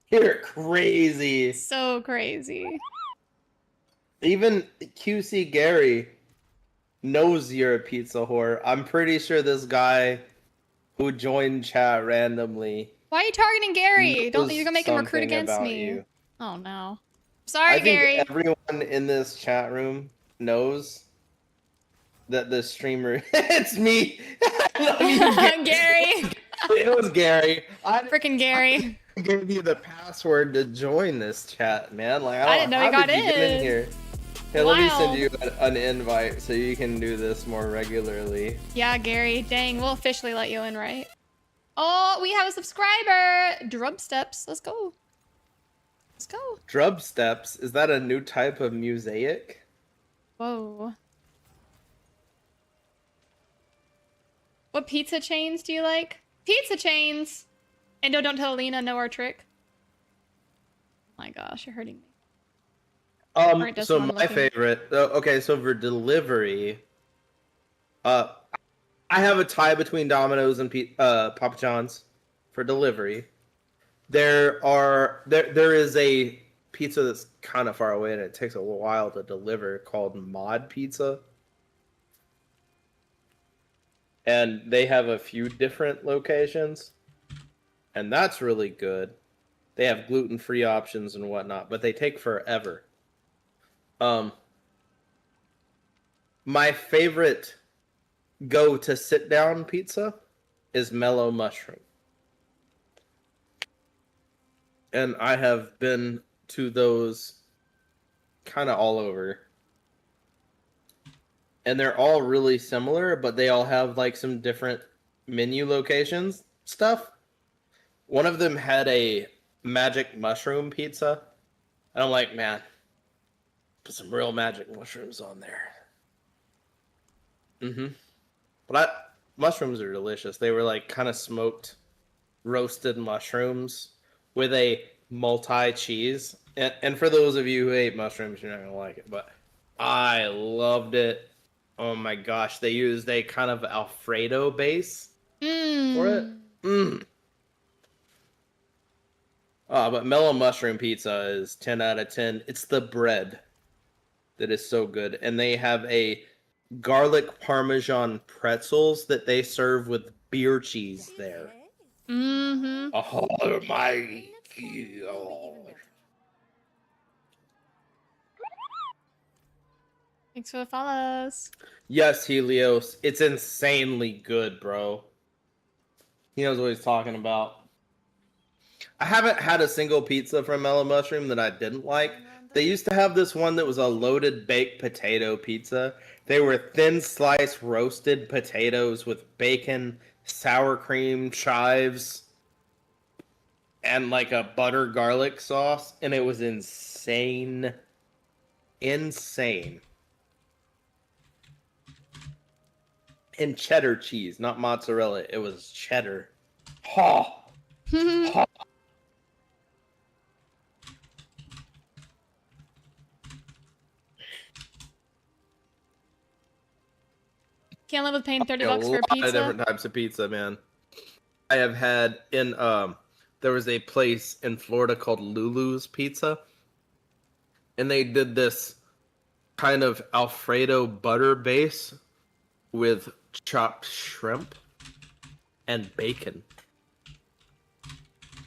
You're crazy. So crazy. Even QC Gary knows you're a pizza whore. I'm pretty sure this guy who joined chat randomly. Why are you targeting Gary? Don't you're gonna make him recruit something against about me? you. Oh no. Sorry, I think Gary. everyone in this chat room knows that the streamer. It's me. I love you, Gary. It was Gary. Freaking Gary. I gave you the password to join this chat, man. Like I didn't know he how got did you get in in. here? Hey, let me send Wild. you an invite so you can do this more regularly. Yeah, Gary. Dang, we'll officially let you in, right? Oh, we have a subscriber. Drum steps. Let's go. Let's go. Drub steps. Is that a new type of mosaic? Whoa. What pizza chains do you like? Pizza chains! And don't tell Alina, know our trick. Oh my gosh, you're hurting me. Alright, that's So what I'm my looking. favorite. Okay, so for delivery, I have a tie between Domino's and Papa John's for delivery. There is a pizza that's kind of far away and it takes a while to deliver called Mod Pizza. And they have a few different locations. And that's really good. They have gluten-free options and whatnot, but they take forever. My favorite go to sit down pizza is Mellow Mushroom. And I have been to those kind of all over. And they're all really similar, but they all have like some different menu locations stuff. One of them had a magic mushroom pizza. And I'm like, man, put some real magic mushrooms on there. But mushrooms are delicious. They were like kind of smoked, roasted mushrooms with a multi-cheese. And for those of you who hate mushrooms, you're not going to like it. But I loved it. Oh my gosh. They used a kind of Alfredo base for it. But Mellow Mushroom Pizza is 10 out of 10. It's the bread that is so good. And they have a garlic parmesan pretzels that they serve with beer cheese there. Oh my God. Thanks for the follows. Yes, Helios. It's insanely good, bro. He knows what he's talking about. I haven't had a single pizza from Mellow Mushroom that I didn't like. They used to have this one that was a loaded baked potato pizza. They were thin sliced roasted potatoes with bacon, sour cream, chives. and like a butter garlic sauce, and it was insane. Insane. And cheddar cheese, not mozzarella. It was cheddar. Ha! Ha! Can't live with paying $30 A for a lot pizza. of different types of pizza, man. I have had in there was a place in Florida called Lulu's Pizza, and they did this kind of Alfredo butter base with chopped shrimp and bacon.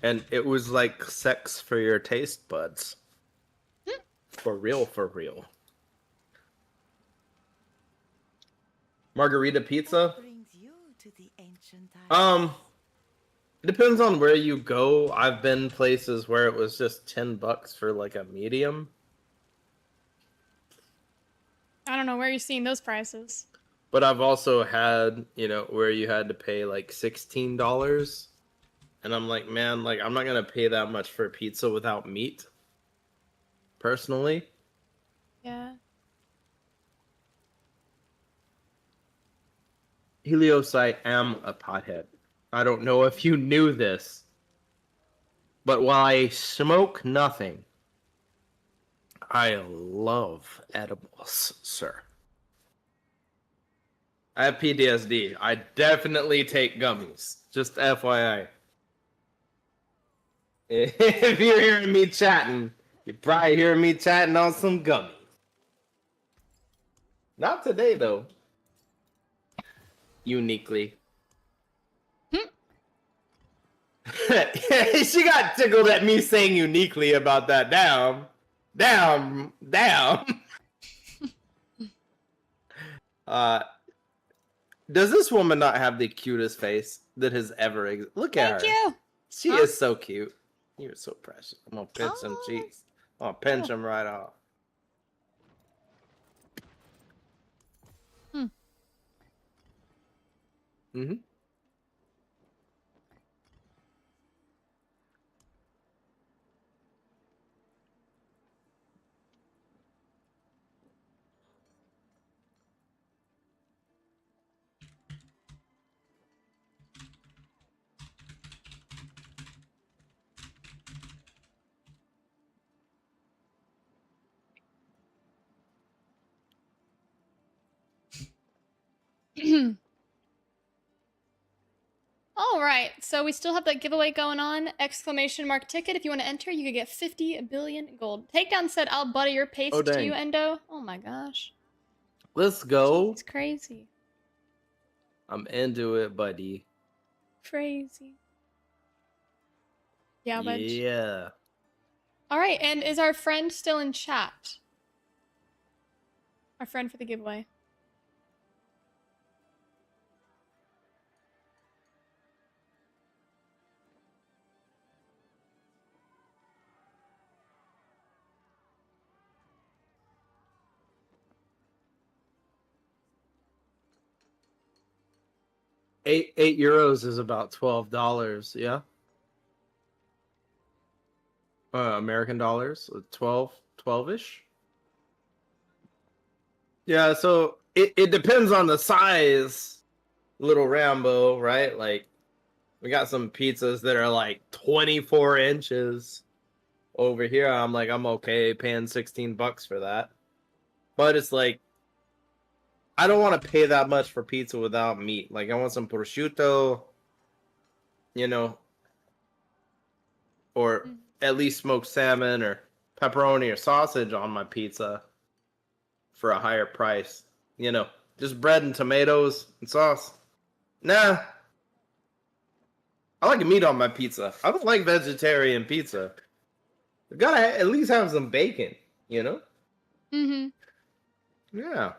And it was like sex for your taste buds. For real, for real. Margarita pizza? Brings you to the ancient island. Depends on where you go. I've been places where it was just $10 for like a medium. I don't know where you're seeing those prices. But I've also had, where you had to pay like $16. And I'm like, man, like I'm not gonna pay that much for pizza without meat. Personally. Yeah. Helios, I am a pothead. I don't know if you knew this. But while I smoke nothing, I love edibles, sir. I have PTSD. I definitely take gummies. Just FYI. If you're hearing me chatting, you're probably hearing me chatting on some gummies. Not today, though. Uniquely. She got tickled at me saying uniquely about that. Damn. Does this woman not have the cutest face that has ever existed? Look at her. Thank you. She is so cute. You're so precious. I'm gonna pinch some cheeks. I'm gonna pinch them right off. Mm-hmm. All right, so we still have that giveaway going on. Exclamation mark ticket. If you want to enter, you could get 50 billion gold. Takedown said, "I'll butter your paste Oh, to dang. you, Endo." Oh my gosh, Let's go. it's crazy, I'm into it, buddy. crazy. Yeah, but Yeah. all right. And is our friend still in chat? Our friend for the giveaway. Eight euros is about $12, yeah? American dollars, 12-ish? Yeah, so it depends on the size, little Rambo, right? Like, we got some pizzas that are like 24 inches. Over here, I'm like, I'm okay paying $16 for that. But it's like, I don't want to pay that much for pizza without meat. Like, I want some prosciutto, or at least smoked salmon or pepperoni or sausage on my pizza for a higher price. Just bread and tomatoes and sauce. Nah. I like meat on my pizza. I don't like vegetarian pizza. You gotta at least have some bacon, Mm-hmm. Yeah.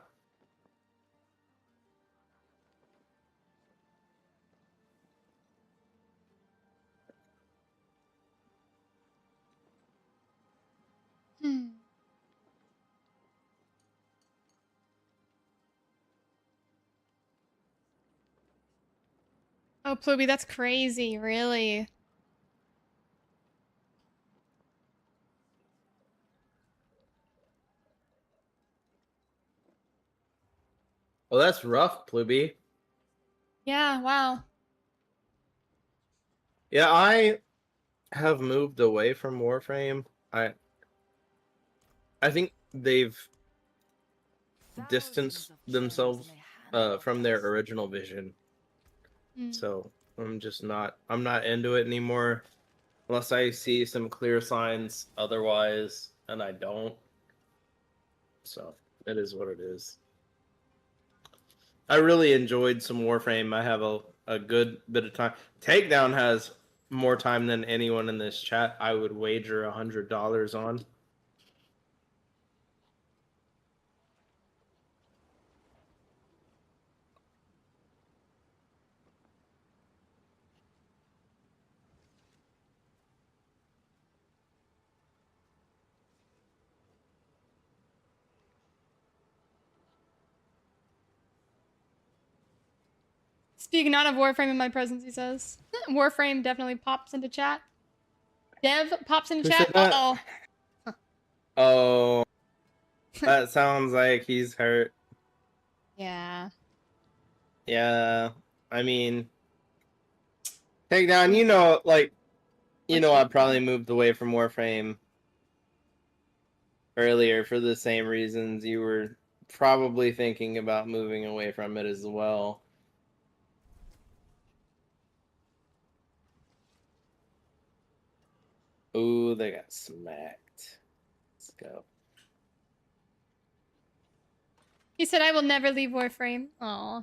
Oh, Pluby, that's crazy, really. Well, that's rough, Pluby. Yeah, wow. Yeah, I have moved away from Warframe. I think they've distanced themselves from their original vision. Mm. So I'm not into it anymore unless I see some clear signs otherwise, and I don't. So it is what it is. I really enjoyed some Warframe. I have a good bit of time. Takedown has more time than anyone in this chat. I would wager $100 on. Speaking not of Warframe in my presence, he says. Warframe definitely pops into chat. Dev pops into Who chat. said that? Uh-oh. Oh, that sounds like he's hurt. Yeah. Yeah, I mean, Takedown, you know, like, you know, I probably moved away from Warframe earlier for the same reasons you were probably thinking about moving away from it as well. Ooh, they got smacked. Let's go. He said, I will never leave Warframe. Aw.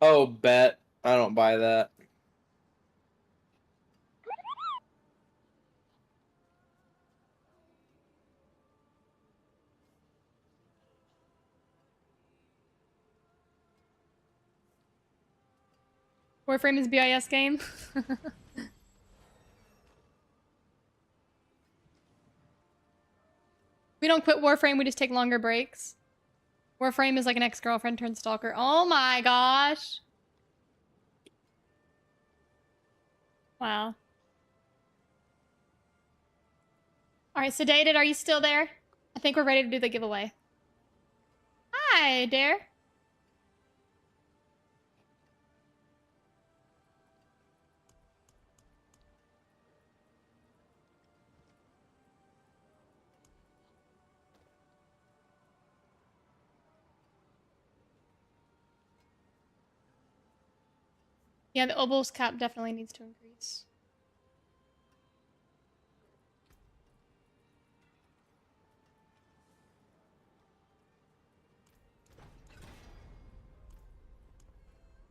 Oh, bet. I don't buy that. Warframe is BIS game. We don't quit Warframe, we just take longer breaks. Warframe is like an ex-girlfriend turned stalker. Oh my gosh. Wow. Alright, Sedated, are you still there? I think we're ready to do the giveaway. Hi, Dare. Yeah, the Obel's cap definitely needs to increase.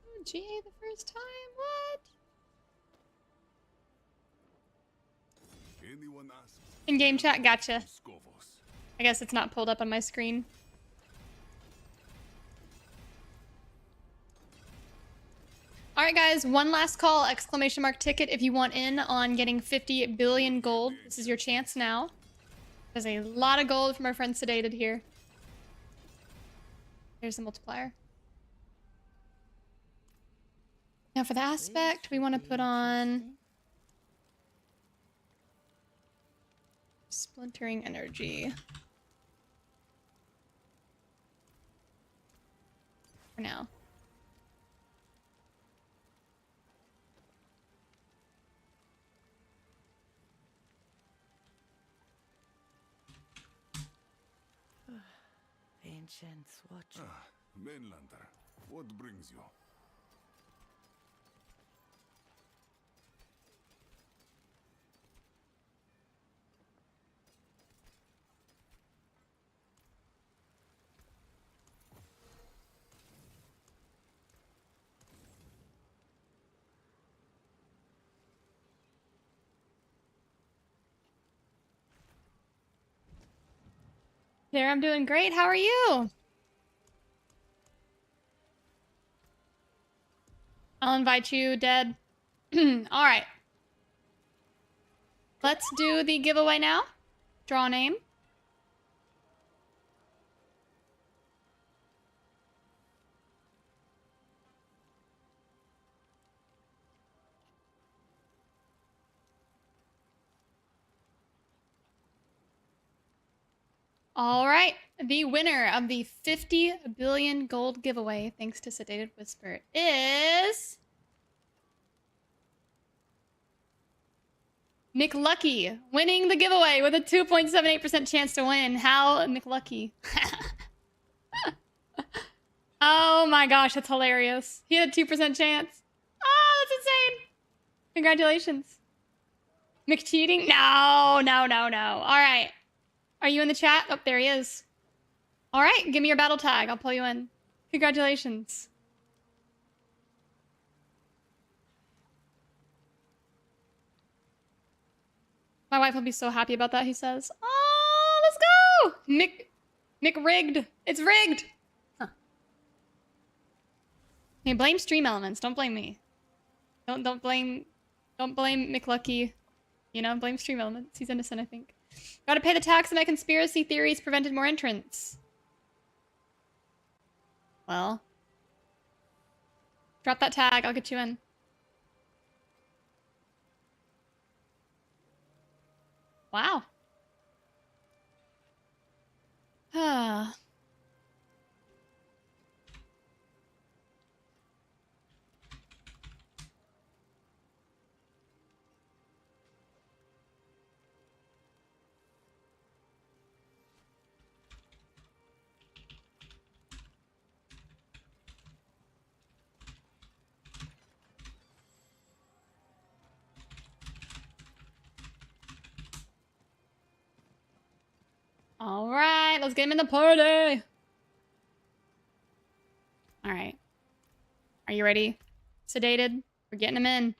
Oh, GA the first time? What? Anyone asks, In-game chat, gotcha. Scovos. I guess it's not pulled up on my screen. Alright guys, one last call, exclamation mark ticket if you want in on getting 50 billion gold. This is your chance now. There's a lot of gold from our friend Sedated here. There's the multiplier. Now for the aspect, we want to put on splintering energy. For now. Ancients watch. Ah, Mainlander, what brings you? There, I'm doing great. How are you? I'll invite you, Deb. Alright. Let's do the giveaway now. Draw a name. All right. The winner of the 50 billion gold giveaway, thanks to Sedated Whisper, is McLucky, winning the giveaway with a 2.78% chance to win. How McLucky. Oh my gosh, that's hilarious. He had a 2% chance. Oh, that's insane. Congratulations. McCheating? No, no, no, no. All right. Are you in the chat? Oh, there he is. All right, give me your battle tag. I'll pull you in. Congratulations. My wife will be so happy about that, he says. Oh, let's go! Mick rigged. It's rigged. Huh. Hey, blame stream elements. Don't blame me. Don't blame McLucky. You know, blame stream elements. He's innocent, I think. Gotta pay the tax and my conspiracy theories prevented more entrants. Well. Drop that tag. I'll get you in. Wow. Ah. All right, let's get him in the party. All right. Are you ready? Sedated? We're getting him in.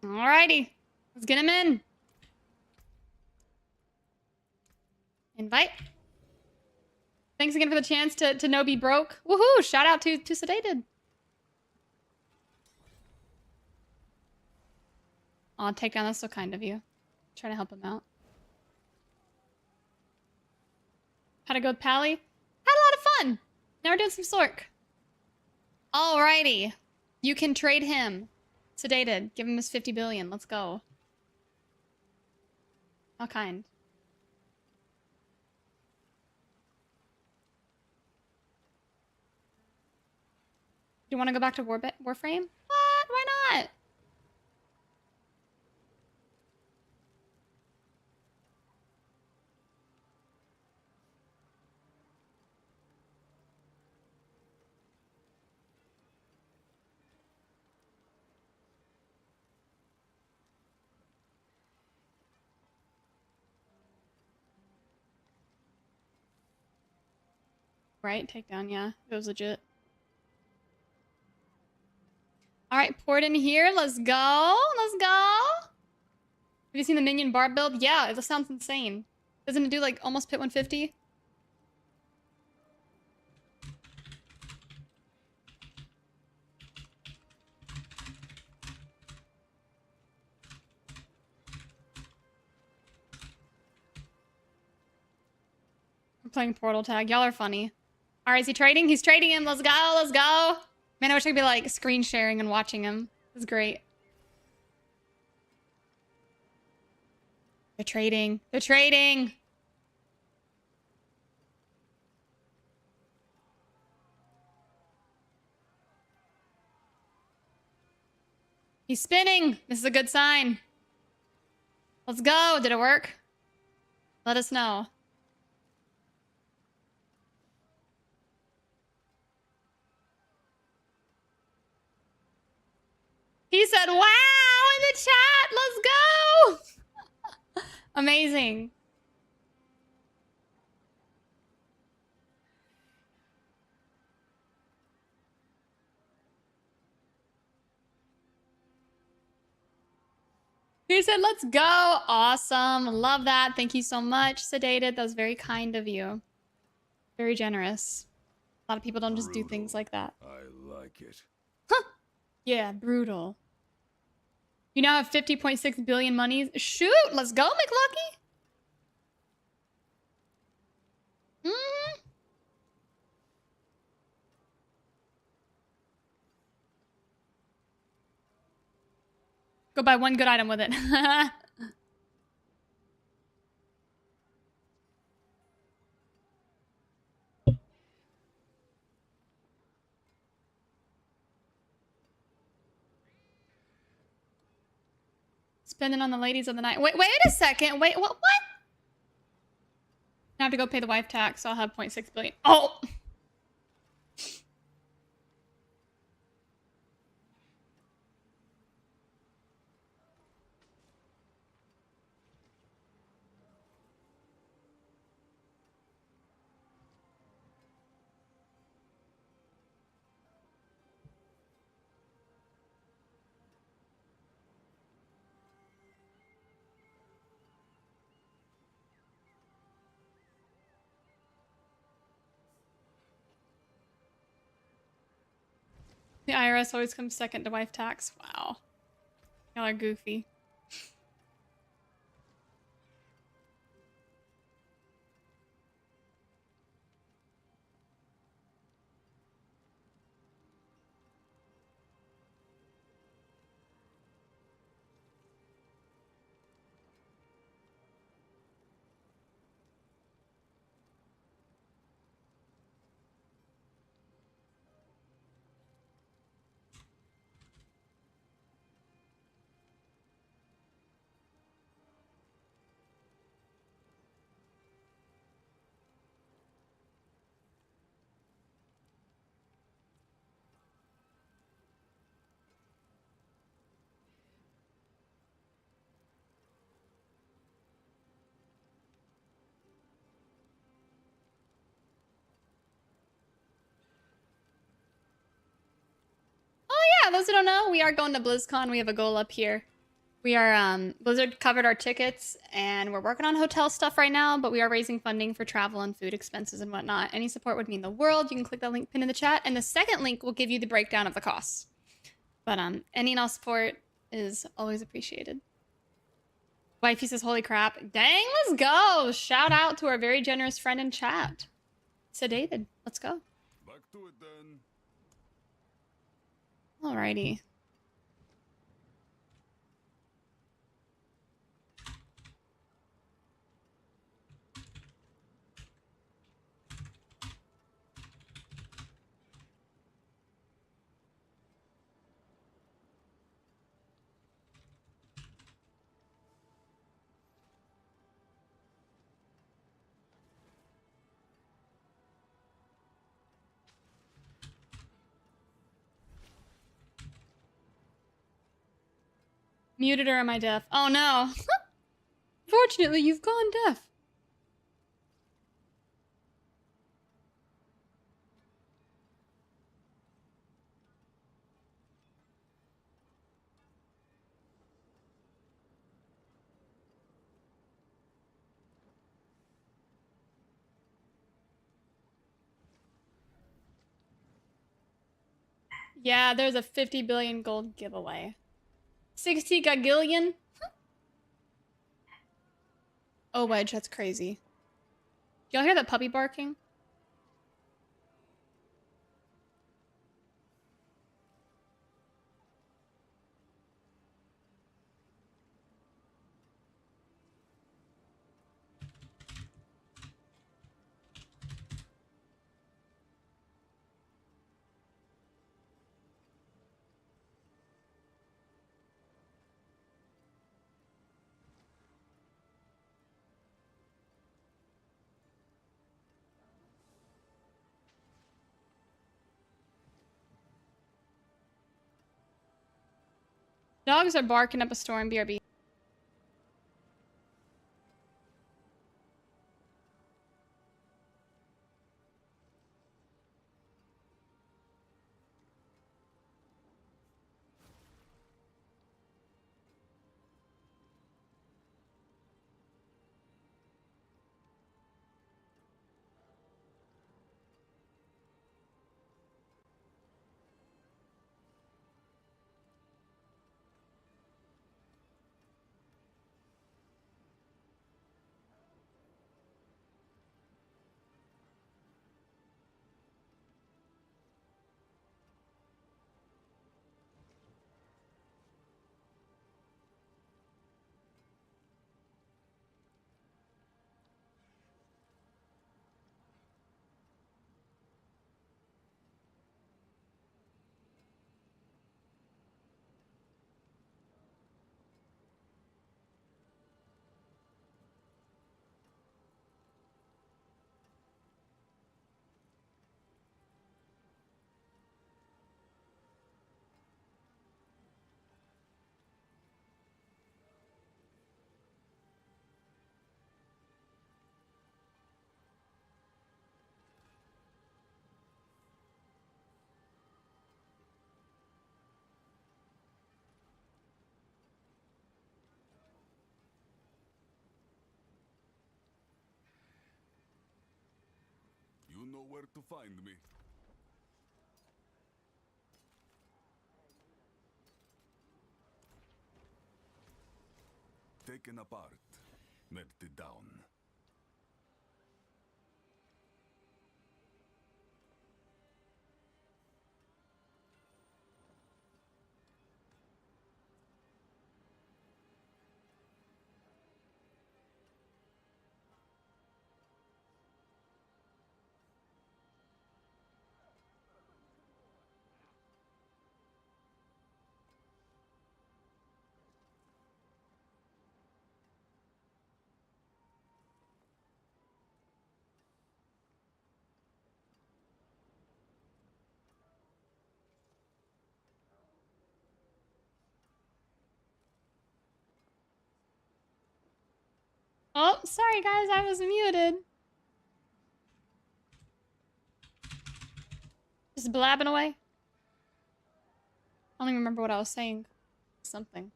Alrighty. Let's get him in. Invite. Thanks again for the chance to no be broke. Woohoo! Shout out to Sedated. Aw, Takedown, that's so kind of you. Try to help him out. How'd it go with Pally? Had a lot of fun. Now we're doing some Sorc. Alrighty. You can trade him. Sedated. Give him his 50 billion. Let's go. How kind. Do you want to go back to Warframe? What? Why not? Right? Takedown, yeah. It was legit. Alright, port in here. Let's go. Let's go. Have you seen the minion bar build? Yeah, it sounds insane. Doesn't it do like almost pit 150? I'm playing Portal Tag. Y'all are funny. Alright, is he trading? He's trading him. Let's go. Let's go. Man, I wish I could be like screen sharing and watching him. This is great. They're trading. They're trading. He's spinning. This is a good sign. Let's go. Did it work? Let us know. He said, wow, in the chat. Let's go. Amazing. He said, let's go. Awesome. Love that. Thank you so much, Sedated. That was very kind of you. Very generous. A lot of people don't just do things like that. I like it. Huh. Yeah, brutal. You now have 50.6 billion monies. Shoot, let's go, McLucky. Mm-hmm. Go buy one good item with it. Spending on the ladies of the night. Wait a second. Wait, what? I have to go pay the wife tax, so I'll have 0.6 billion. Oh! The IRS always comes second to wife tax. Wow. Y'all are goofy. Yeah, those who don't know, we are going to BlizzCon. We have a goal up here. We are, Blizzard covered our tickets, and we're working on hotel stuff right now, but we are raising funding for travel and food expenses and whatnot. Any support would mean the world. You can click that link pinned in the chat, and the second link will give you the breakdown of the costs. But, any and all support is always appreciated. Wifey says, holy crap. Dang, let's go! Shout out to our very generous friend in chat. Sedated. Let's go. Back to it then. Alrighty. Muted or am I deaf? Oh no. Fortunately, you've gone deaf. Yeah, there's a 50 billion gold giveaway. 60 gagillion? Oh, Wedge, that's crazy. Y'all hear that puppy barking? Dogs are barking up a storm, BRB. know where to find me. Taken apart, melted down. Oh, sorry guys, I was muted. Just blabbing away. I don't even remember what I was saying. Something.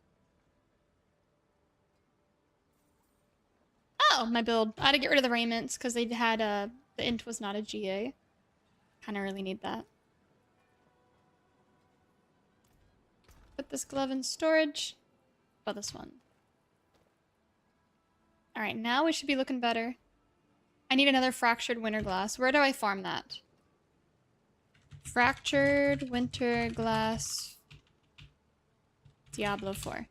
Oh, my build. I had to get rid of the raiments because they had the int was not a GA. Kind of really need that. Put this glove in storage. Oh, this one. Alright, now we should be looking better. I need another fractured winter glass. Where do I farm that? Fractured winter glass. Diablo 4.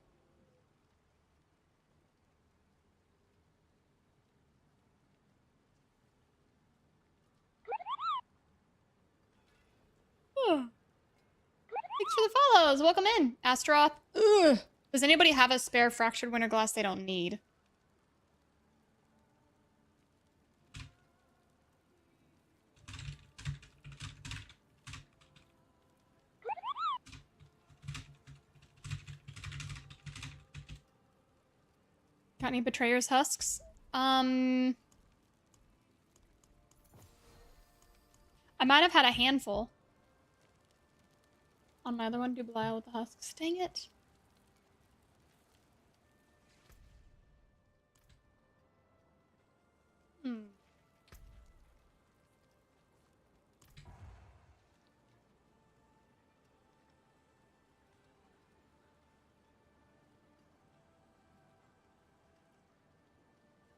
Thanks for the follows. Welcome in, Astaroth. Ugh. Does anybody have a spare fractured winter glass they don't need? Got any betrayer's husks? I might have had a handful. On my other one, do Belial with the husks. Dang it.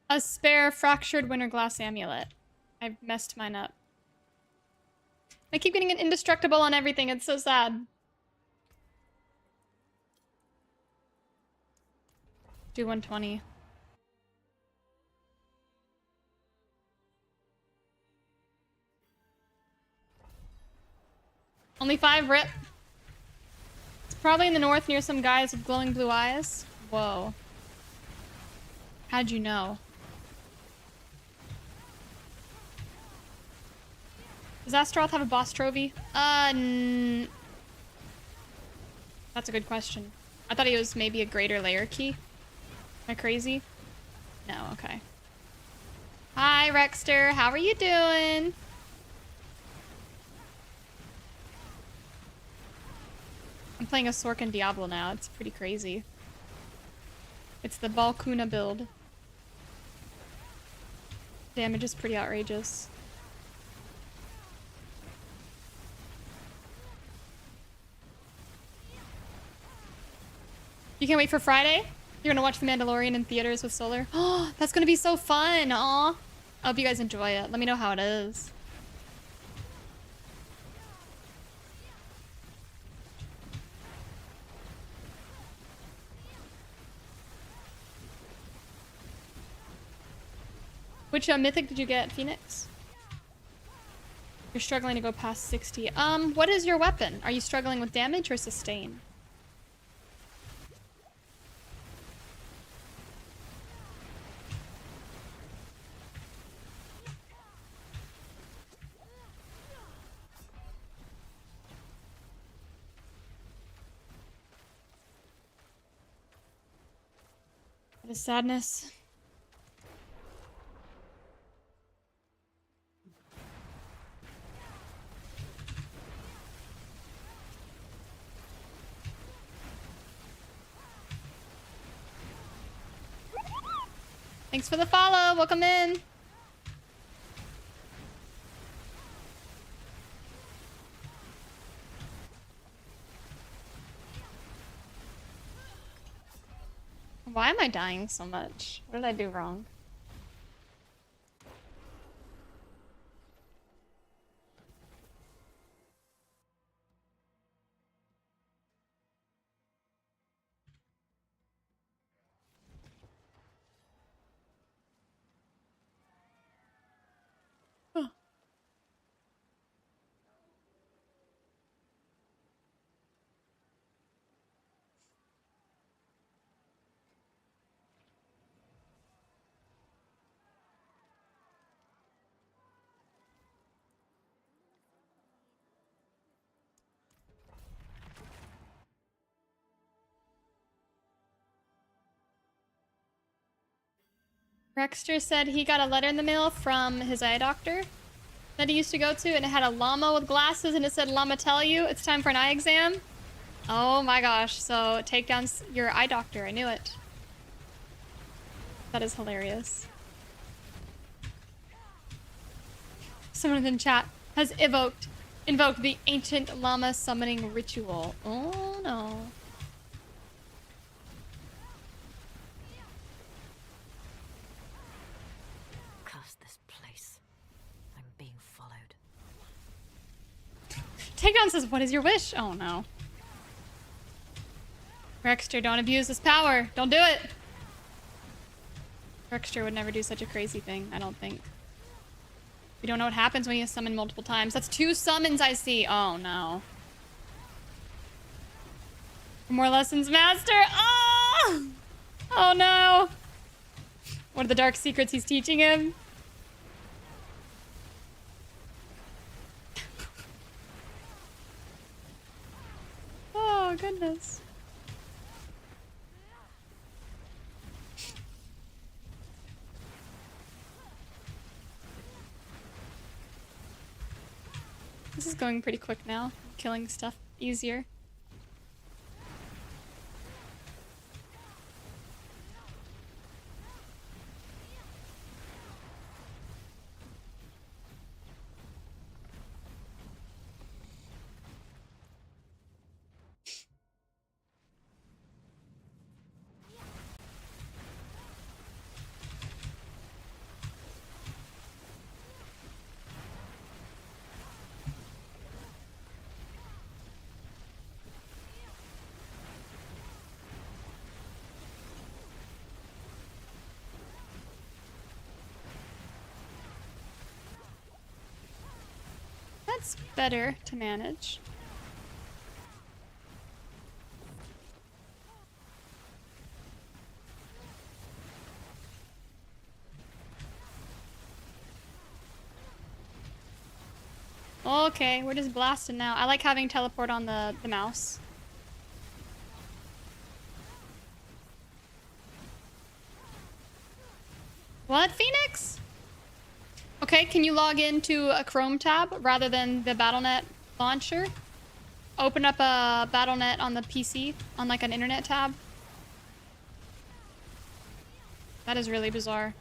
A spare fractured winter glass amulet. I messed mine up. I keep getting an indestructible on everything. It's so sad. Do 120. Only 5, rip. It's probably in the north near some guys with glowing blue eyes. Whoa. How'd you know? Does Astaroth have a boss trophy? That's a good question. I thought he was maybe a greater layer key. Am I crazy? No, okay. Hi, Rexter. How are you doing? I'm playing a Sorc and Diablo now. It's pretty crazy. It's the Ballkuna build. Damage is pretty outrageous. You can't wait for Friday? You're gonna watch The Mandalorian in theaters with Solar? Oh, that's gonna be so fun! Aw. I hope you guys enjoy it. Let me know how it is. Which mythic did you get, Phoenix? You're struggling to go past 60. What is your weapon? Are you struggling with damage or sustain? That is sadness. Thanks for the follow. Welcome in. Why am I dying so much? What did I do wrong? Rexter said he got a letter in the mail from his eye doctor that he used to go to, and it had a llama with glasses, and it said, "Llama tell you it's time for an eye exam." Oh my gosh, so take down your eye doctor. I knew it. That is hilarious. Someone in the chat has invoked the ancient llama summoning ritual. Oh no. Curse this place. I'm being followed. Takedown says, "What is your wish?" Oh no. Rexter, don't abuse this power. Don't do it. Rexter would never do such a crazy thing, I don't think. We don't know what happens when you summon multiple times. That's 2 summons I see. Oh no. More lessons, Master. Oh! Oh no. What are the dark secrets he's teaching him? Oh goodness. This is going pretty quick now. Killing stuff easier. That's better to manage. Okay, we're just blasting now. I like having teleport on the mouse. What, Phoenix? Okay, can you log into a Chrome tab rather than the Battle.net launcher? Open up a Battle.net on the PC, on like an internet tab. That is really bizarre.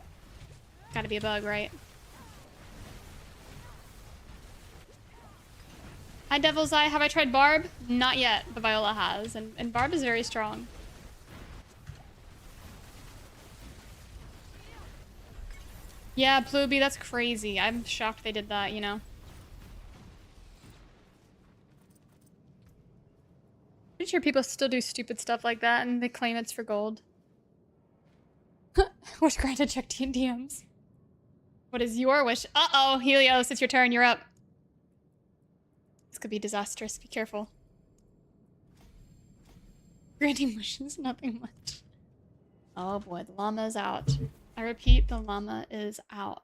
Gotta be a bug, right? Hi, Devil's Eye. Have I tried Barb? Not yet, but Viola has, and Barb is very strong. Yeah, Pluby, that's crazy. I'm shocked they did that, you know? Pretty sure people still do stupid stuff like that and they claim it's for gold. Wish granted, check DMs. What is your wish? Uh-oh, Helios, it's your turn, you're up. This could be disastrous, be careful. Granting wishes, nothing much. Oh boy, the llama is out. I repeat, the llama is out.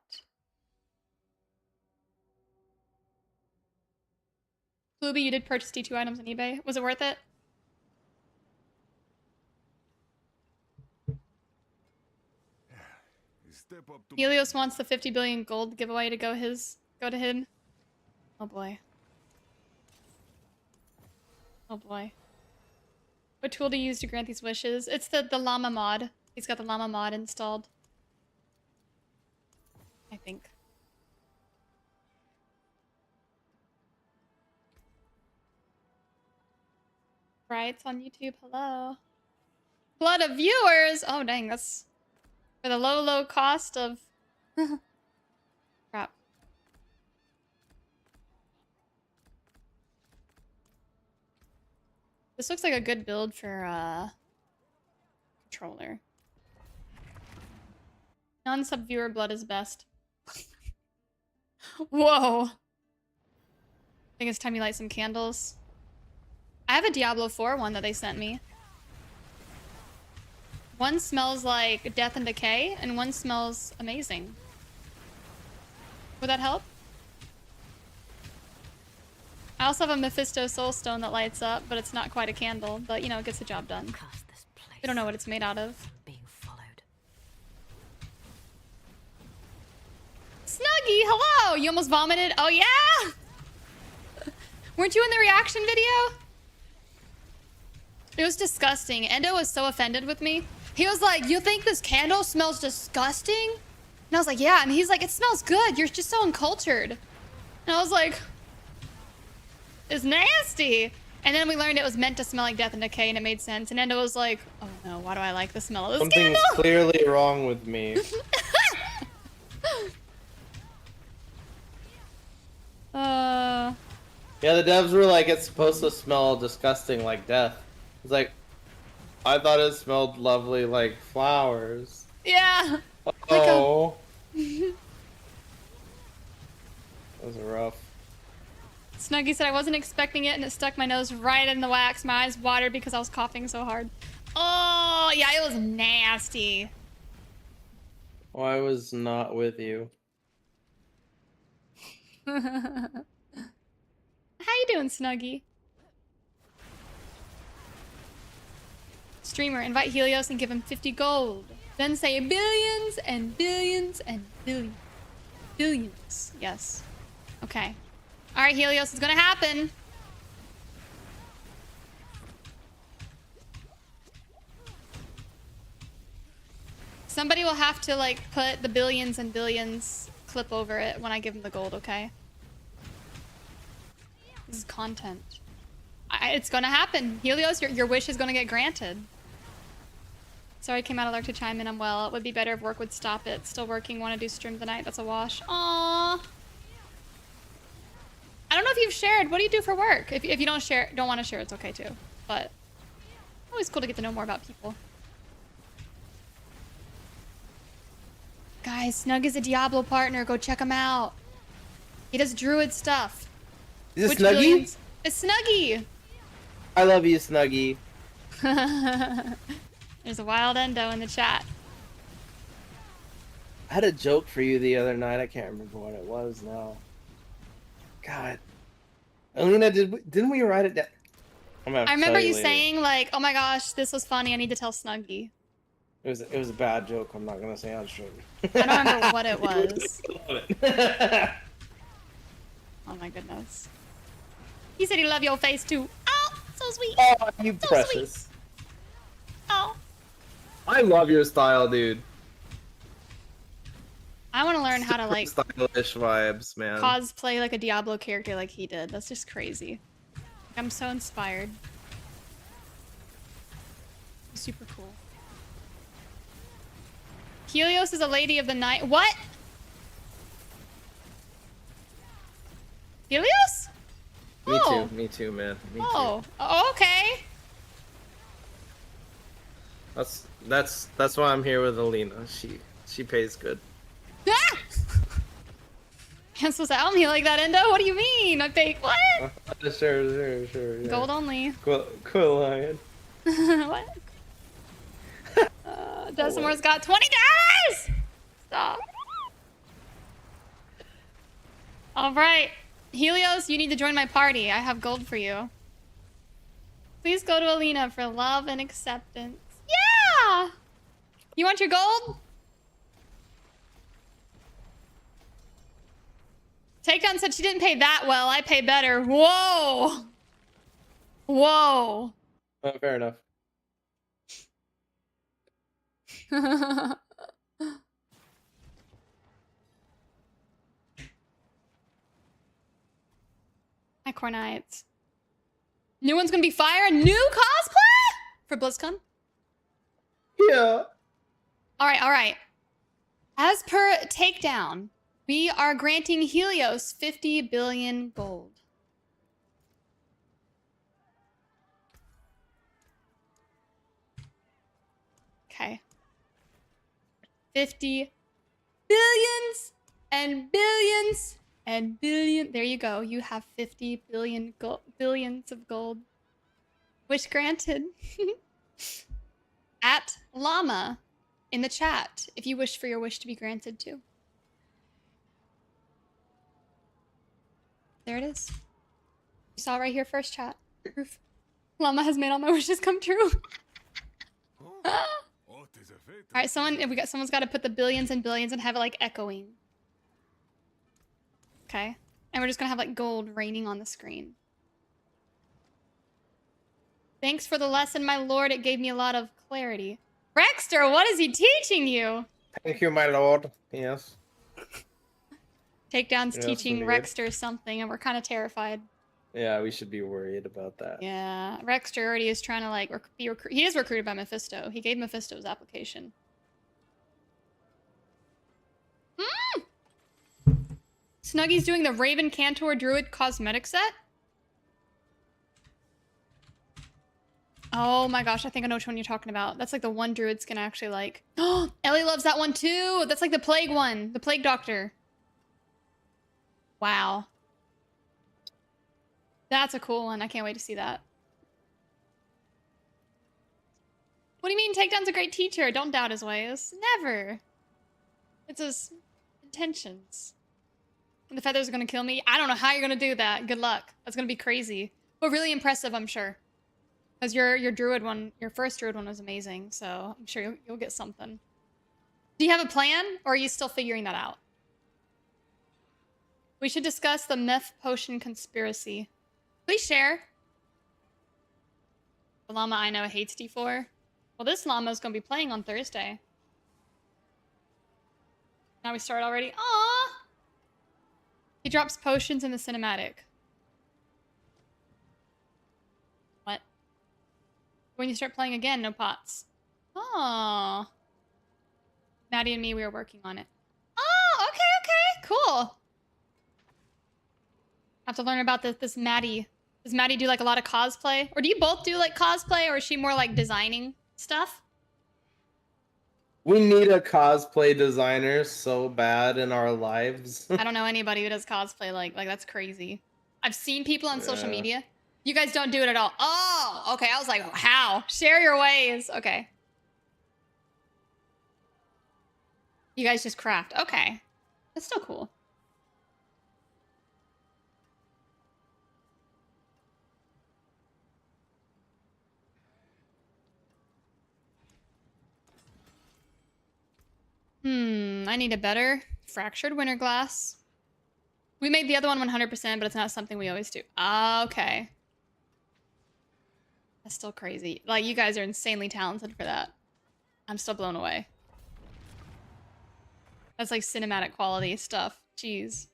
Pluby, you did purchase D2 items on eBay. Was it worth it? Helios wants the 50 billion gold giveaway to go to him. Oh boy. Oh boy. What tool to use to grant these wishes? It's the llama mod. He's got the llama mod installed. I think. Right, it's on YouTube. Hello. Flood of viewers. Oh, dang. That's for the low, low cost of... Crap. This looks like a good build for, controller. Non-sub viewer blood is best. Whoa. I think it's time you light some candles. I have a Diablo IV one that they sent me. One smells like death and decay, and one smells amazing. Would that help? I also have a Mephisto Soulstone that lights up, but it's not quite a candle, but you know, it gets the job done. We don't know what it's made out of. Being followed. Snuggie, hello! You almost vomited? Oh yeah? Weren't you in the reaction video? It was disgusting. Endo was so offended with me. He was like, you think this candle smells disgusting? And I was like, yeah. And he's like, it smells good. You're just so uncultured. And I was like, it's nasty. And then we learned it was meant to smell like death and decay, and it made sense. And Endo was like, oh no, why do I like the smell of this Something's candle? clearly wrong with me. Yeah, the devs were like, it's supposed to smell disgusting like death. It's like, I thought it smelled lovely like flowers. Yeah. Oh. That was rough. Snuggie said I wasn't expecting it, and it stuck my nose right in the wax. My eyes watered because I was coughing so hard. Oh, yeah, it was nasty. Oh, I was not with you. How you doing, Snuggie? Streamer, invite Helios and give him 50 gold. Then say billions and billions and billions. Billions. Yes. Okay. All right, Helios, it's gonna happen. Somebody will have to, like, put the billions and billions clip over it when I give him the gold, okay? This is content. It's gonna happen. Helios, your wish is gonna get granted. Sorry, I came out of Lark to chime in. I'm well. It would be better if work would stop it. Still working. Want to do stream tonight. That's a wash. Aww. I don't know if you've shared. What do you do for work? If you don't share, don't want to share, it's okay too. But always cool to get to know more about people. Guys, Snug is a Diablo partner. Go check him out. He does druid stuff. Is it Snuggie? It's Snuggie. I love you, Snuggie. There's a wild endo in the chat. I had a joke for you the other night. I can't remember what it was now. God. Alina, didn't we write it down? I remember you saying, like, oh my gosh, this was funny. I need to tell Snuggie. It was a bad joke. I'm not going to say on stream. I don't remember what it was. Love it. Oh my goodness. He said he loved your face too. Oh, so sweet. Oh, you so precious. Sweet. Oh. I love your style, dude. I want to learn how to, like, stylish vibes, man. cosplay like a Diablo character like he did. That's just crazy. I'm so inspired. Super cool. Helios is a lady of the night. What? Helios? Me too, man. Me too. Oh, okay. That's why I'm here with Alina. She pays good. Ah! I'm supposed to help me like that, Endo? What do you mean? I pay what? Sure. Yeah. Gold only. Cool lion. What? Decimore's got $20! Stop. Alright. Helios, you need to join my party. I have gold for you. Please go to Alina for love and acceptance. Yeah! You want your gold? Takedown said she didn't pay that well. I pay better. Whoa! Whoa. Fair enough. Hi, Cornites. New one's gonna be fire. New cosplay for BlizzCon. Yeah. All right, all right. As per takedown, we are granting Helios 50 billion gold. Okay. 50 billions and billions and billion. There you go. You have 50 billion billions of gold. Wish granted. At Llama in the chat if you wish for your wish to be granted too. There it is. You saw it right here first, chat. Proof. Llama has made all my wishes come true. All right, someone's got to put the billions and billions and have it like echoing. Okay, and we're just gonna have like gold raining on the screen. Thanks for the lesson, my lord. It gave me a lot of clarity. Rexter, what is he teaching you? Thank you, my lord. Yes. Takedown's Yes, teaching indeed. Rexter something, and we're kind of terrified. Yeah, we should be worried about that. Yeah, Rexter already is trying to like he is recruited by Mephisto. He gave Mephisto his application. Snuggy's doing the Raven Cantor Druid cosmetic set? Oh my gosh, I think I know which one you're talking about. That's like the one Druid skin I actually like. Oh, Ellie loves that one too! That's like the Plague one. The Plague Doctor. Wow. That's a cool one. I can't wait to see that. What do you mean Takedown's a great teacher? Don't doubt his ways. Never. It's his intentions. And the feathers are gonna kill me. I don't know how you're gonna do that. Good luck. That's gonna be crazy. But really impressive, I'm sure. Because your druid one, your first druid one was amazing. So I'm sure you'll get something. Do you have a plan? Or are you still figuring that out? We should discuss the meth potion conspiracy. Please share. The llama I know hates D4. Well, this llama is going to be playing on Thursday. Now we start already. Aww! He drops potions in the cinematic. What? When you start playing again, no pots. Aww. Maddie and me, we were working on it. Oh, okay, cool. Have to learn about this Maddie. Does Maddie do like a lot of cosplay? Or do you both do like cosplay, or is she more like designing stuff? We need a cosplay designer so bad in our lives. I don't know anybody who does cosplay like that's crazy. I've seen people on social media. You guys don't do it at all. Oh, okay. I was like, how? Share your ways. Okay. You guys just craft. Okay. That's still cool. I need a better fractured winter glass. We made the other one 100%, but it's not something we always do. Okay. That's still crazy. Like, you guys are insanely talented for that. I'm still blown away. That's like cinematic quality stuff. Jeez.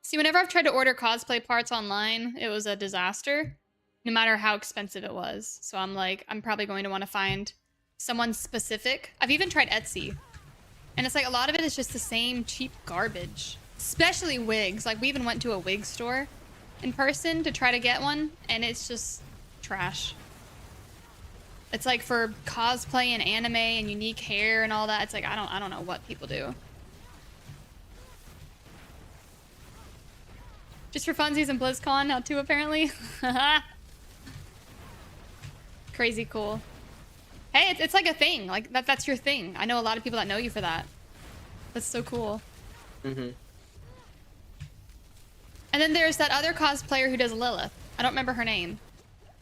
See, whenever I've tried to order cosplay parts online, it was a disaster. No matter how expensive it was. So I'm like, I'm probably going to want to find someone specific. I've even tried Etsy. And it's like a lot of it is just the same cheap garbage. Especially wigs. Like we even went to a wig store in person to try to get one. And it's just trash. It's like for cosplay and anime and unique hair and all that. It's like, I don't know what people do. Just for funsies and BlizzCon now too, apparently. Crazy cool. Hey, it's like a thing. Like that's your thing. I know a lot of people that know you for that. That's so cool. Mm-hmm. And then there's that other cosplayer who does Lilith. I don't remember her name.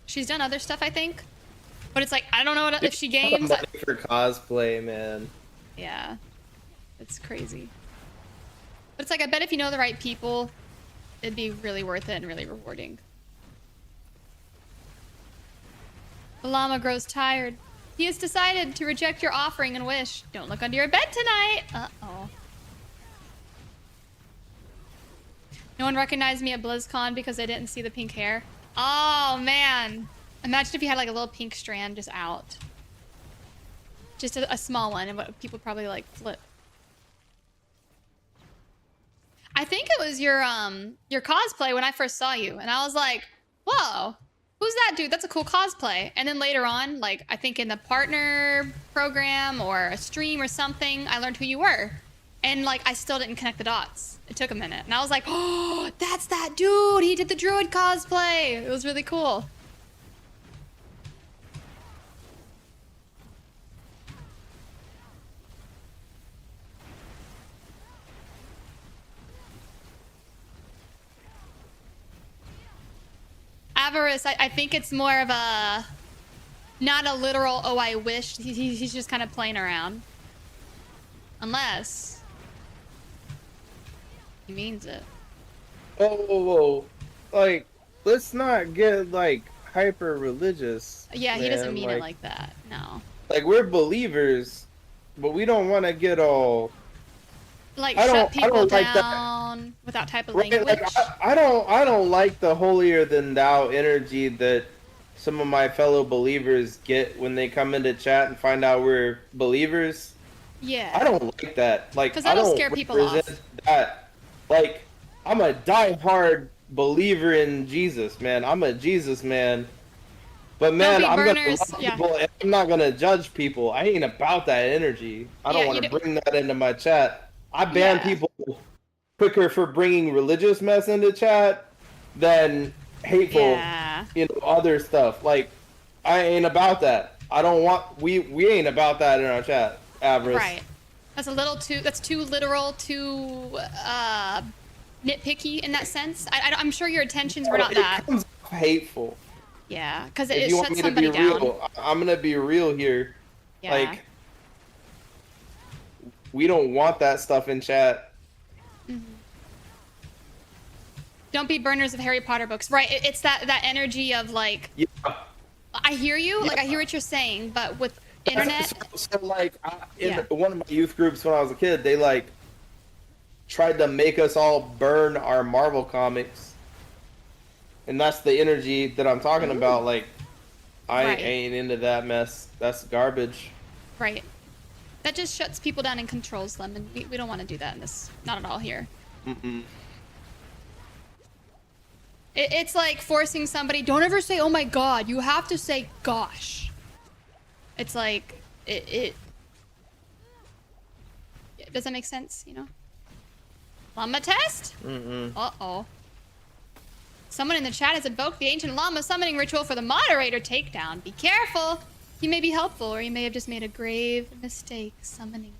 She's done other stuff, I think. But it's like, I don't know if she games. Money for cosplay, man. Yeah. It's crazy. But it's like, I bet if you know the right people, it'd be really worth it and really rewarding. The llama grows tired. He has decided to reject your offering and wish. Don't look under your bed tonight. Uh-oh. No one recognized me at BlizzCon because they didn't see the pink hair. Oh, man. Imagine if you had like a little pink strand just out. Just a small one, and what people probably like flip. I think it was your cosplay when I first saw you, and I was like, whoa, who's that dude? That's a cool cosplay. And then later on, like, I think in the partner program or a stream or something, I learned who you were. And like, I still didn't connect the dots. It took a minute. And I was like, oh, that's that dude. He did the druid cosplay. It was really cool. Avarice, I think it's more of a, not a literal, oh, I wish. He's just kind of playing around. Unless he means it. Oh, like, let's not get, like, hyper religious. Yeah, he doesn't mean like, it like that. No. Like, we're believers, but we don't want to get all. Like, I shut don't people like down with that type of Right, language. like, I don't like the holier than thou energy that some of my fellow believers get when they come into chat and find out we're believers. Yeah. I don't like that. Like, 'Cause I that'll don't scare people represent that. Like, I'm a diehard believer in Jesus, man. I'm a Jesus man. But man, Don't be I'm burners, gonna love yeah. people. And I'm not gonna judge people. I ain't about that energy. I don't Yeah, want you to bring that into my chat. I ban people quicker for bringing religious mess into chat than hateful, other stuff. Like, I ain't about that. I don't want. We ain't about that in our chat, Avarice. Right. That's a little too. That's too literal. Too nitpicky in that sense. I'm sure your intentions were not that. It comes off hateful. Yeah, because If it you want shuts me to somebody be down. real, I'm gonna be real here. Yeah. Like, we don't want that stuff in chat. Don't be burners of Harry Potter books. Right. It's that energy of like. Yeah. I hear you. Like, I hear what you're saying, but with internet. So like, in one of my youth groups when I was a kid, they like tried to make us all burn our Marvel comics, and that's the energy that I'm talking about. Like, I ain't into that mess. That's garbage. Right. That just shuts people down and controls them, and we don't want to do that in this. Not at all here. Mm-mm. It's like forcing somebody. Don't ever say, "Oh my God." You have to say, "Gosh." It's like it does that make sense? You know. Llama test? Uh-oh. Someone in the chat has invoked the ancient llama summoning ritual for the moderator takedown. Be careful. He may be helpful, or he may have just made a grave mistake summoning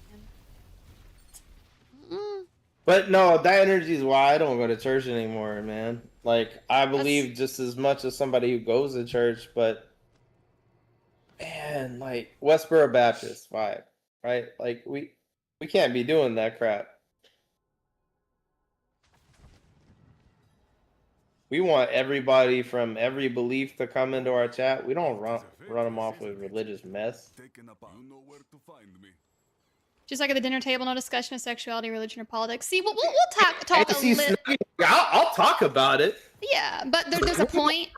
him. But no, that energy is why I don't go to church anymore, man. Like, I believe just as much as somebody who goes to church, but man, like, Westboro Baptist vibe, right? Like, we can't be doing that crap. We want everybody from every belief to come into our chat. We don't run them off with religious mess. Just like at the dinner table, no discussion of sexuality, religion, or politics. See, we'll talk a little. I'll talk about it. Yeah, but there's a point.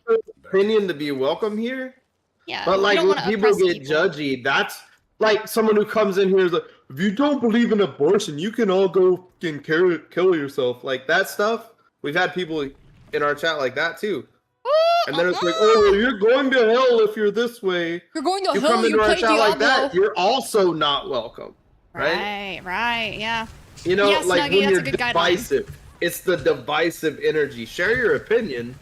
Opinion to be welcome here. Yeah, but like when people get people. judgy, that's like someone who comes in here is like, if you don't believe in abortion, you can all go and kill yourself. Like that stuff. We've had people in our chat like that too. And then it's like, oh, you're going to hell if you're this way. You're going to hell. Come into our chat Diablo. like that, you're also not welcome. Right? Right, yeah. You know, yes, like Nuggy, when you're that's a good divisive, guideline. it's the divisive energy. Share your opinion.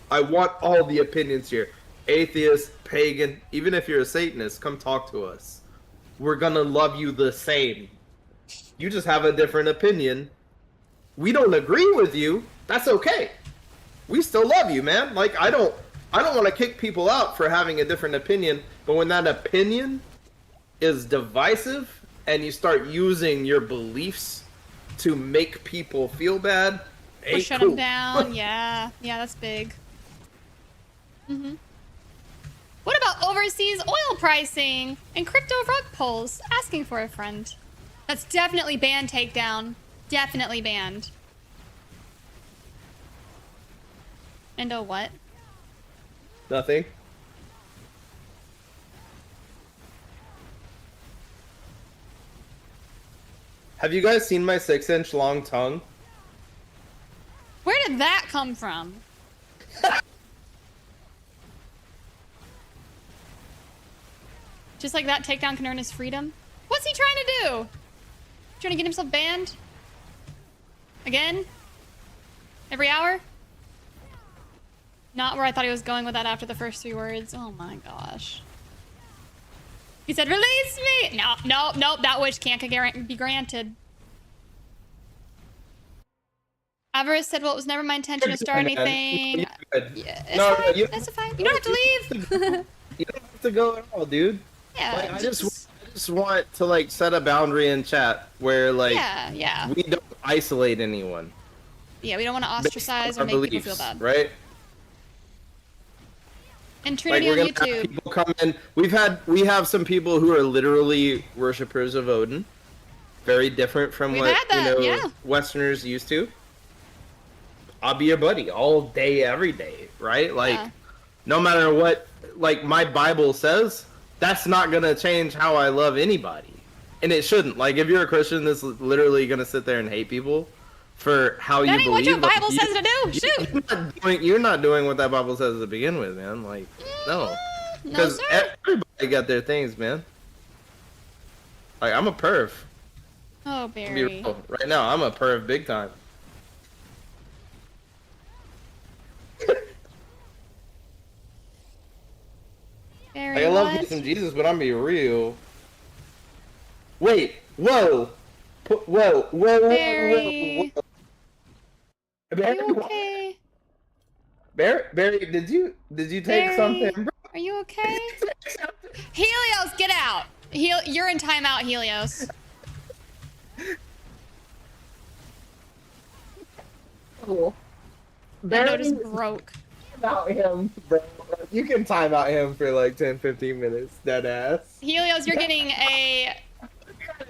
I want all the opinions here. Atheist, pagan, even if you're a Satanist, come talk to us. We're gonna love you the same. You just have a different opinion. We don't agree with you. That's okay. We still love you, man. Like I don't want to kick people out for having a different opinion, but when that opinion is divisive and you start using your beliefs to make people feel bad, Or shut them down. Yeah, that's big. What about overseas oil pricing and crypto rug pulls? Asking for a friend. That's definitely banned takedown. Definitely banned. And what? Nothing. Have you guys seen my 6-inch long tongue? Where did that come from? Just like that, takedown can earn his freedom. What's he trying to do? Trying to get himself banned? Again? Every hour? Not where I thought he was going with that after the first 3 words. Oh my gosh. He said, release me! No, no, no, that wish can't be granted. Avarice said, well, it was never my intention to start anything. Yeah, it's fine. You don't have to leave. You don't have to go at all, dude. Yeah, like, I just want to like set a boundary in chat where like we don't isolate anyone. Yeah, we don't want to ostracize or make people feel bad. Right? And Trinity like, on YouTube. Have people come in. We have some people who are literally worshippers of Odin. Very different from what Westerners used to. I'll be your buddy all day, every day, right? Like, no matter what, like my Bible says, that's not gonna change how I love anybody, and it shouldn't. Like, if you're a Christian that's literally gonna sit there and hate people for how you believe, that ain't what your Bible says to do. Shoot, you're not doing what that Bible says to begin with, man. Like, no, because everybody got their things, man. Like, I'm a perv. Oh, Barry. Right now, I'm a perv big time. Barry, I love me some Jesus, but I'm be real. Wait, whoa, Barry. whoa. Barry, are you okay? Barry, did you take something? Bro? Are you okay? Helios, get out! You're in timeout, Helios. Cool. That note is broke. Out him, bro. You can time out him for like 10-15 minutes, dead ass. Helios, you're getting a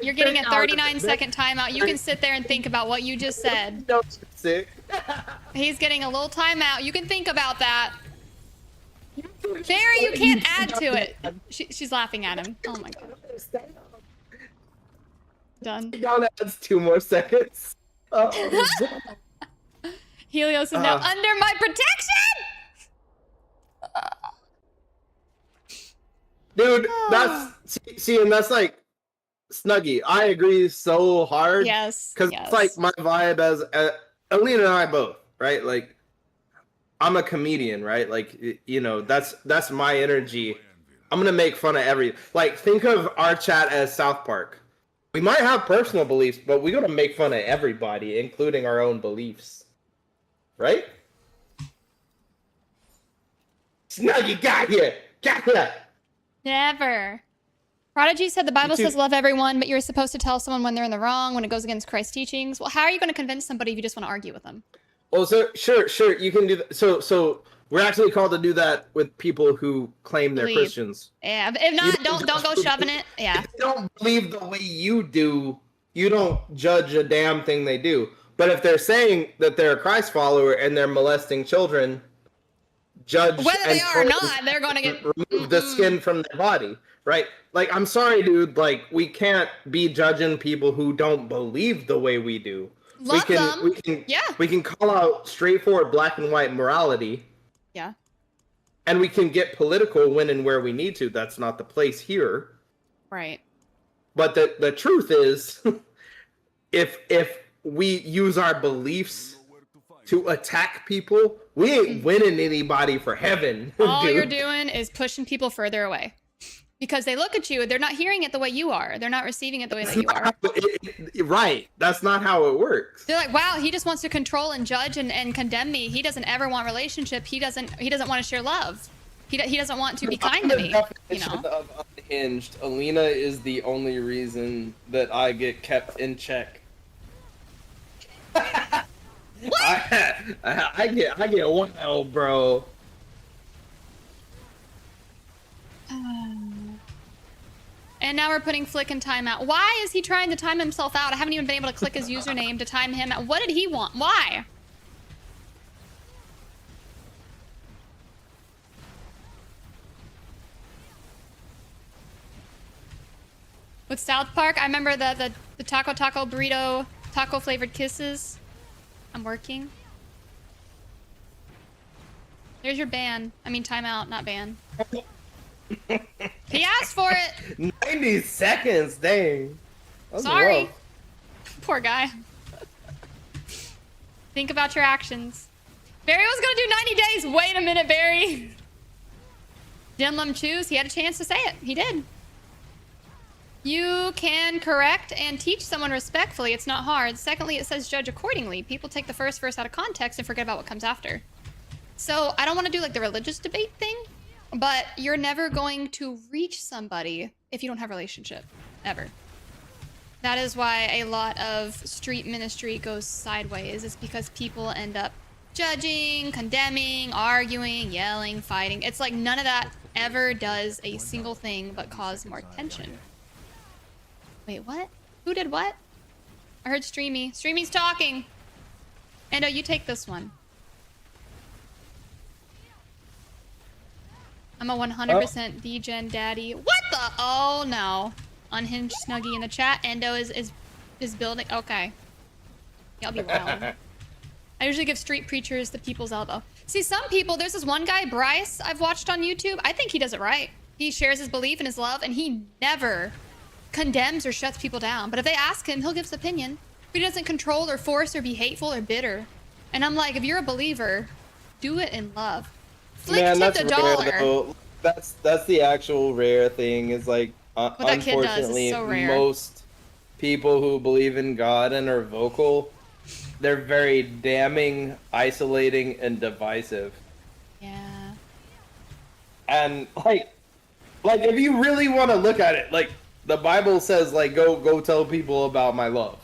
39-second timeout. You can sit there and think about what you just said. No, sick. He's getting a little timeout. You can think about that. Barry, you can't add to it. She's laughing at him. Oh my god. Done. Now that's 2 more seconds. Helios is now under my protection! Dude, that's and that's like Snuggy. I agree so hard. Yes. Because it's like my vibe as AoElena and I both, right? Like, I'm a comedian, right? Like, you know, that's my energy. I'm gonna make fun of think of our chat as South Park. We might have personal beliefs, but we're gonna make fun of everybody, including our own beliefs. Right? Snuggy, got here! Never. Prodigy said the Bible says love everyone, but you're supposed to tell someone when they're in the wrong, when it goes against Christ's teachings. Well, how are you going to convince somebody if you just want to argue with them? Well, so sure, you can do that. So we're actually called to do that with people who claim they're Christians. Yeah, if not, don't go shoving it. Yeah. If they don't believe the way you do, you don't judge a damn thing they do. But if they're saying that they're a Christ follower and they're molesting children, judge whether they are or not, they're going to get remove the skin from their body, right? Like, I'm sorry, dude. Like, we can't be judging people who don't believe the way we do. Love them. We can call out straightforward black and white morality. Yeah. And we can get political when and where we need to. That's not the place here. Right. But the truth is, if we use our beliefs to attack people, we ain't winning anybody for heaven. All you're doing is pushing people further away. Because they look at you, they're not hearing it the way you are. They're not receiving it the way that you are. Right. That's not how it works. They're like, wow, he just wants to control and judge and condemn me. He doesn't ever want relationship. He doesn't want to share love. He doesn't want to be kind to me. You know? Of unhinged, AoElena is the only reason that I get kept in check. I get wild, bro. And now we're putting Flick in timeout. Why is he trying to time himself out? I haven't even been able to click his username to time him out. What did he want? Why? With South Park, I remember the taco burrito, taco flavored kisses. I'm working. There's your ban. I mean timeout, not ban. He asked for it. 90 seconds, dang. That's Sorry. rough. Poor guy. Think about your actions. Barry was gonna do 90 days. Wait a minute, Barry. Didn't let him choose. He had a chance to say it. He did. You can correct and teach someone respectfully. It's not hard. Secondly, it says judge accordingly. People take the first verse out of context and forget about what comes after. So I don't want to do like the religious debate thing, but you're never going to reach somebody if you don't have a relationship, ever. That is why a lot of street ministry goes sideways. It's because people end up judging, condemning, arguing, yelling, fighting. It's like none of that ever does a single thing but cause more tension. Wait, what? Who did what? I heard Streamy. Streamy's talking. Endo, you take this one. I'm a 100% D-Gen daddy. What the? Oh no. Unhinged Snuggie in the chat. Endo is building. Okay. Y'all be wild. I usually give street preachers the people's elbow. See, some people, there's this one guy, Bryce, I've watched on YouTube. I think he does it right. He shares his belief and his love, and he never condemns or shuts people down. But if they ask him, he'll give his opinion. But he doesn't control or force or be hateful or bitter. And I'm like, if you're a believer, do it in love. Flick Man, tip that's the rare, dollar. though. That's the actual rare thing. Is like, What that kid does is unfortunately, so rare. most people who believe in God and are vocal, they're very damning, isolating, and divisive. Yeah. And like if you really want to look at it, like the Bible says, like go tell people about my love.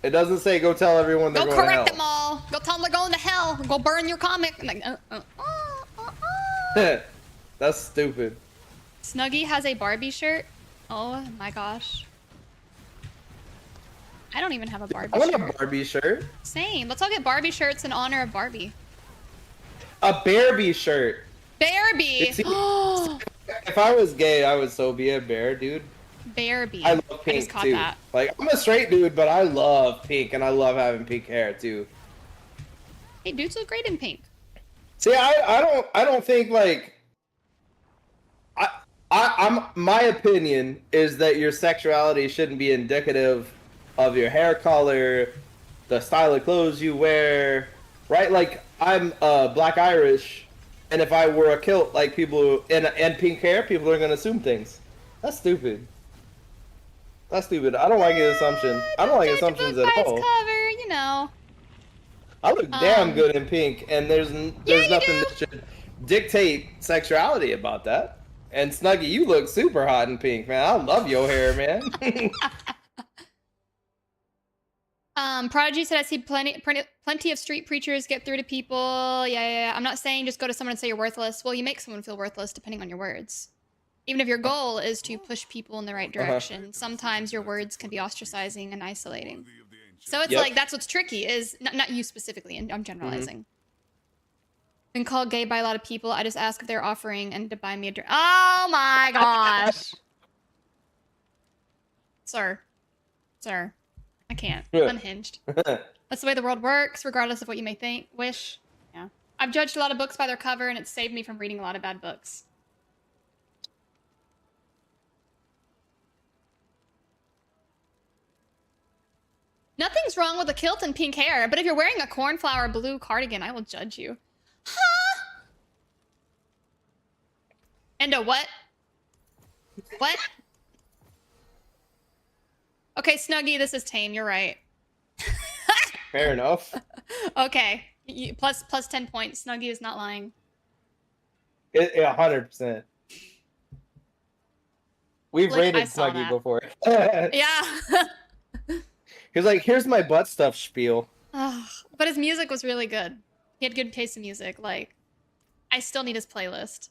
It doesn't say go tell everyone they're Go going to correct hell. them all. Go tell them they're going to hell. Go burn your comic. I'm like, That's stupid. Snuggie has a Barbie shirt. Oh my gosh. I don't even have a Barbie I want shirt. a Barbie shirt. Same. Let's all get Barbie shirts in honor of Barbie. A Barbie shirt. Barbie. If I was gay, I would so be a bear, dude. Barbie. I love I pink just caught too. that. Like I'm a straight dude, but I love pink and I love having pink hair too. Hey, dudes look great in pink. See, I don't think like I'm my opinion is that your sexuality shouldn't be indicative of your hair color, the style of clothes you wear, right? Like I'm Black Irish, and if I wore a kilt, like people and pink hair, people are gonna assume things. That's stupid. That's stupid. I don't like an assumption. I don't like assumptions at all. Cover, you know. I look damn good in pink, and there's nothing that should dictate sexuality about that. And Snuggie, you look super hot in pink, man. I love your hair, man. Prodigy said I see plenty of street preachers get through to people. Yeah. I'm not saying just go to someone and say you're worthless. Well, you make someone feel worthless depending on your words. Even if your goal is to push people in the right direction, sometimes your words can be ostracizing and isolating. So it's like, that's what's tricky is, not you specifically, and I'm generalizing. Been called gay by a lot of people. I just ask if they're offering and to buy me a drink. Oh my gosh. Sir, I can't. Unhinged. That's the way the world works, regardless of what you may wish. Yeah. I've judged a lot of books by their cover, and it's saved me from reading a lot of bad books. Nothing's wrong with a kilt and pink hair, but if you're wearing a cornflower blue cardigan, I will judge you. Huh? Endo, what? What? Okay, Snuggie, this is tame. You're right. Fair enough. Okay. Plus 10 points. Snuggie is not lying. 100%. We've rated Snuggie before. Yeah. He's like, here's my butt stuff spiel. But his music was really good. He had good taste in music. Like, I still need his playlist.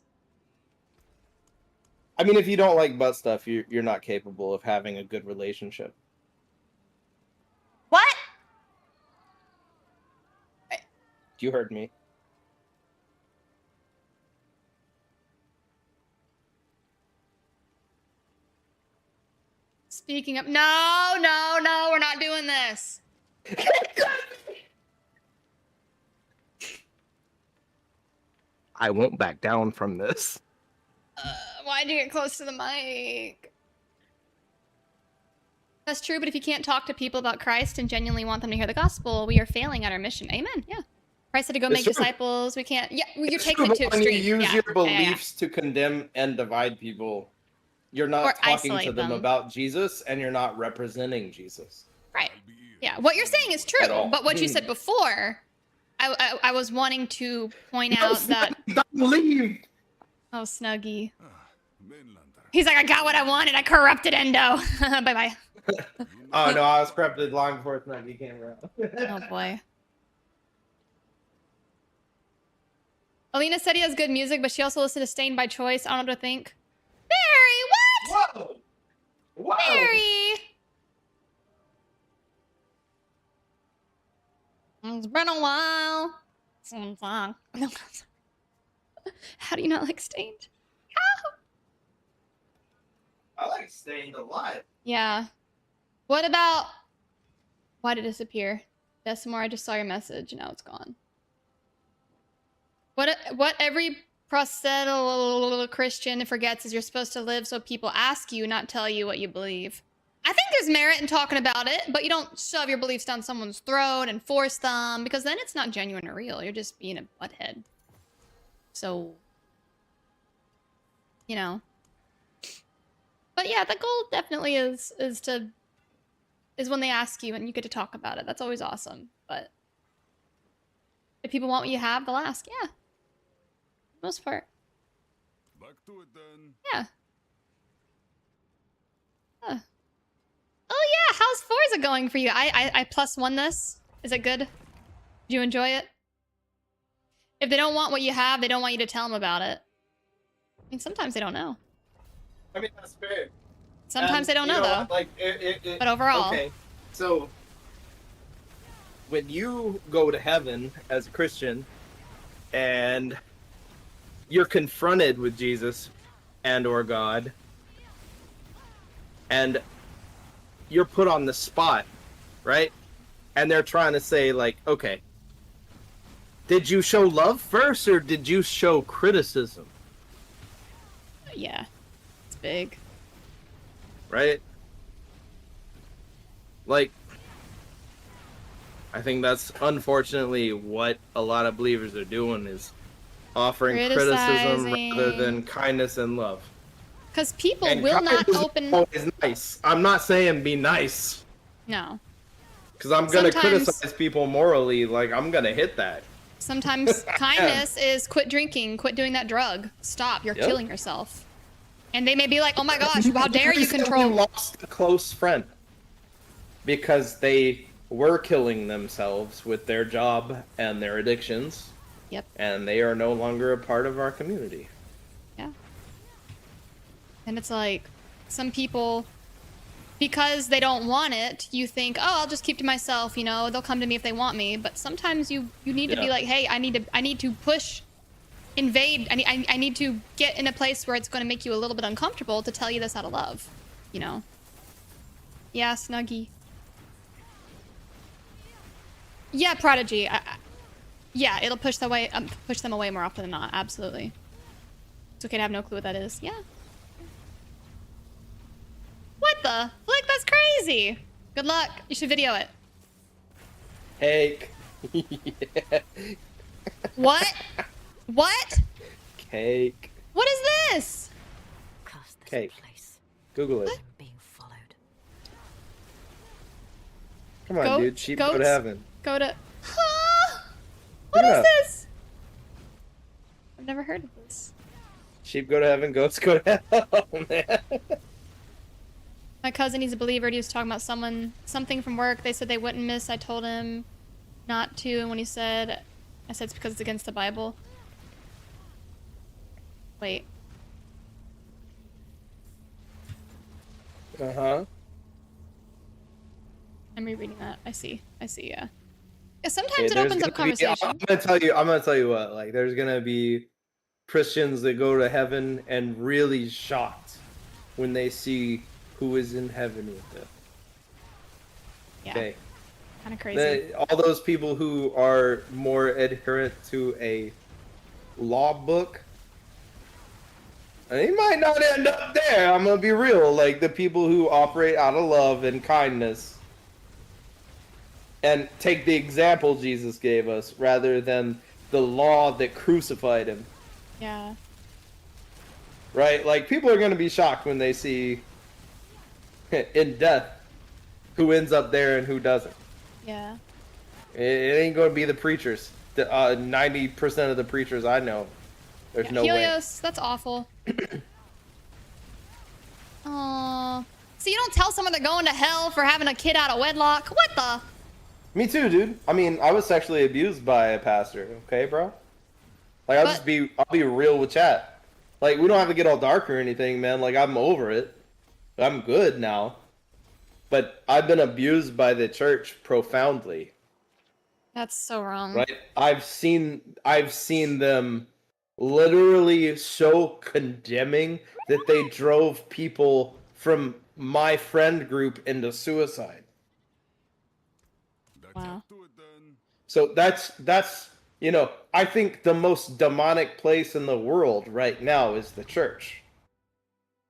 I mean, if you don't like butt stuff, you're not capable of having a good relationship. What? You heard me. Speaking of, no, we're not doing this. I won't back down from this. Why'd you get close to the mic? That's true, but if you can't talk to people about Christ and genuinely want them to hear the gospel, we are failing at our mission. Amen. Yeah. Christ said to go make disciples. We can't. Yeah, you're taking it too extreme. When you use your beliefs to condemn and divide people, you're not talking to them about Jesus, and you're not representing Jesus. Right. Yeah. What you're saying is true, but what you said before, I was wanting to point out that. Don't leave. Oh, Snuggy. He's like, I got what I wanted. I corrupted Endo. Bye bye. Oh no, I was corrupted long before Snuggy came around. Oh boy. Alina said he has good music, but she also listened to Stained by choice. I don't know what to think. Barry, what? Whoa! Whoa! Barry! It's been a while. How do you not like Stained? I like Stained a lot. Yeah. What about... Why did it disappear? Decimore, I just saw your message. Now it's gone. What every proselyte Christian forgets is you're supposed to live so people ask you, not tell you what you believe. I think there's merit in talking about it, but you don't shove your beliefs down someone's throat and force them, because then it's not genuine or real. You're just being a butthead. So, you know. But yeah, the goal definitely is when they ask you and you get to talk about it. That's always awesome. But if people want what you have, they'll ask. Yeah. Most part. Back to it then. Yeah. Huh. Oh yeah, how's Forza going for you? I +1 this. Is it good? Did you enjoy it? If they don't want what you have, they don't want you to tell them about it. I mean, sometimes they don't know. I mean, that's fair. Sometimes they don't know, though. Like, but overall. Okay, so when you go to heaven as a Christian and you're confronted with Jesus and or God, and you're put on the spot, right? And they're trying to say, like, okay, did you show love first or did you show criticism? Yeah, it's big. Right? Like, I think that's unfortunately what a lot of believers are doing, is offering criticism rather than kindness and love. Because people will not open... Always nice. I'm not saying be nice. No. Because I'm going to criticize people morally, like, I'm going to hit that. Sometimes kindness is quit drinking, quit doing that drug. Stop, you're killing yourself. And they may be like, oh my gosh, how dare you control... lost a close friend because they were killing themselves with their job and their addictions. Yep. And they are no longer a part of our community. Yeah. And it's like, some people, because they don't want it, you think, oh, I'll just keep to myself, you know, they'll come to me if they want me. But sometimes you need to be like, hey, I need to push, invade, I need to get in a place where it's going to make you a little bit uncomfortable to tell you this out of love, you know? Yeah, Snuggy. Yeah, Prodigy. Yeah, it'll push them away more often than not. Absolutely. It's okay to have no clue what that is. Yeah. What the? Flick, that's crazy. Good luck. You should video it. Cake. Yeah. What? What? Cake. What is this? Cake. Google it. I'm being followed. Come on, dude. Sheep go to heaven. Go to... Huh? What is this? I've never heard of this. Sheep go to heaven, goats go to hell, man. My cousin, he's a believer. He was talking about something from work. They said they wouldn't miss. I told him not to, and when he said, I said it's because it's against the Bible. Wait. Uh-huh. I'm rereading that. I see, yeah. Yeah, sometimes it opens up conversation. I'm gonna tell you what, like, there's gonna be Christians that go to heaven and really shocked when they see who is in heaven with them. Yeah. Okay. Kind of crazy. All those people who are more adherent to a law book, they might not end up there. I'm gonna be real. Like the people who operate out of love and kindness and take the example Jesus gave us rather than the law that crucified him. Yeah. Right? Like people are gonna be shocked when they see in death who ends up there and who doesn't. Yeah. It ain't gonna be the preachers. 90% of the preachers I know. There's no way. Helios, that's awful. Aww. So you don't tell someone they're going to hell for having a kid out of wedlock? What the? Me too, dude. I mean, I was sexually abused by a pastor. Okay, bro. Like, I'll be real with chat. Like, we don't have to get all dark or anything, man. Like, I'm over it. I'm good now. But I've been abused by the church profoundly. That's so wrong. Right? I've seen them literally so condemning that they drove people from my friend group into suicide. Wow. So that's I think the most demonic place in the world right now is the church.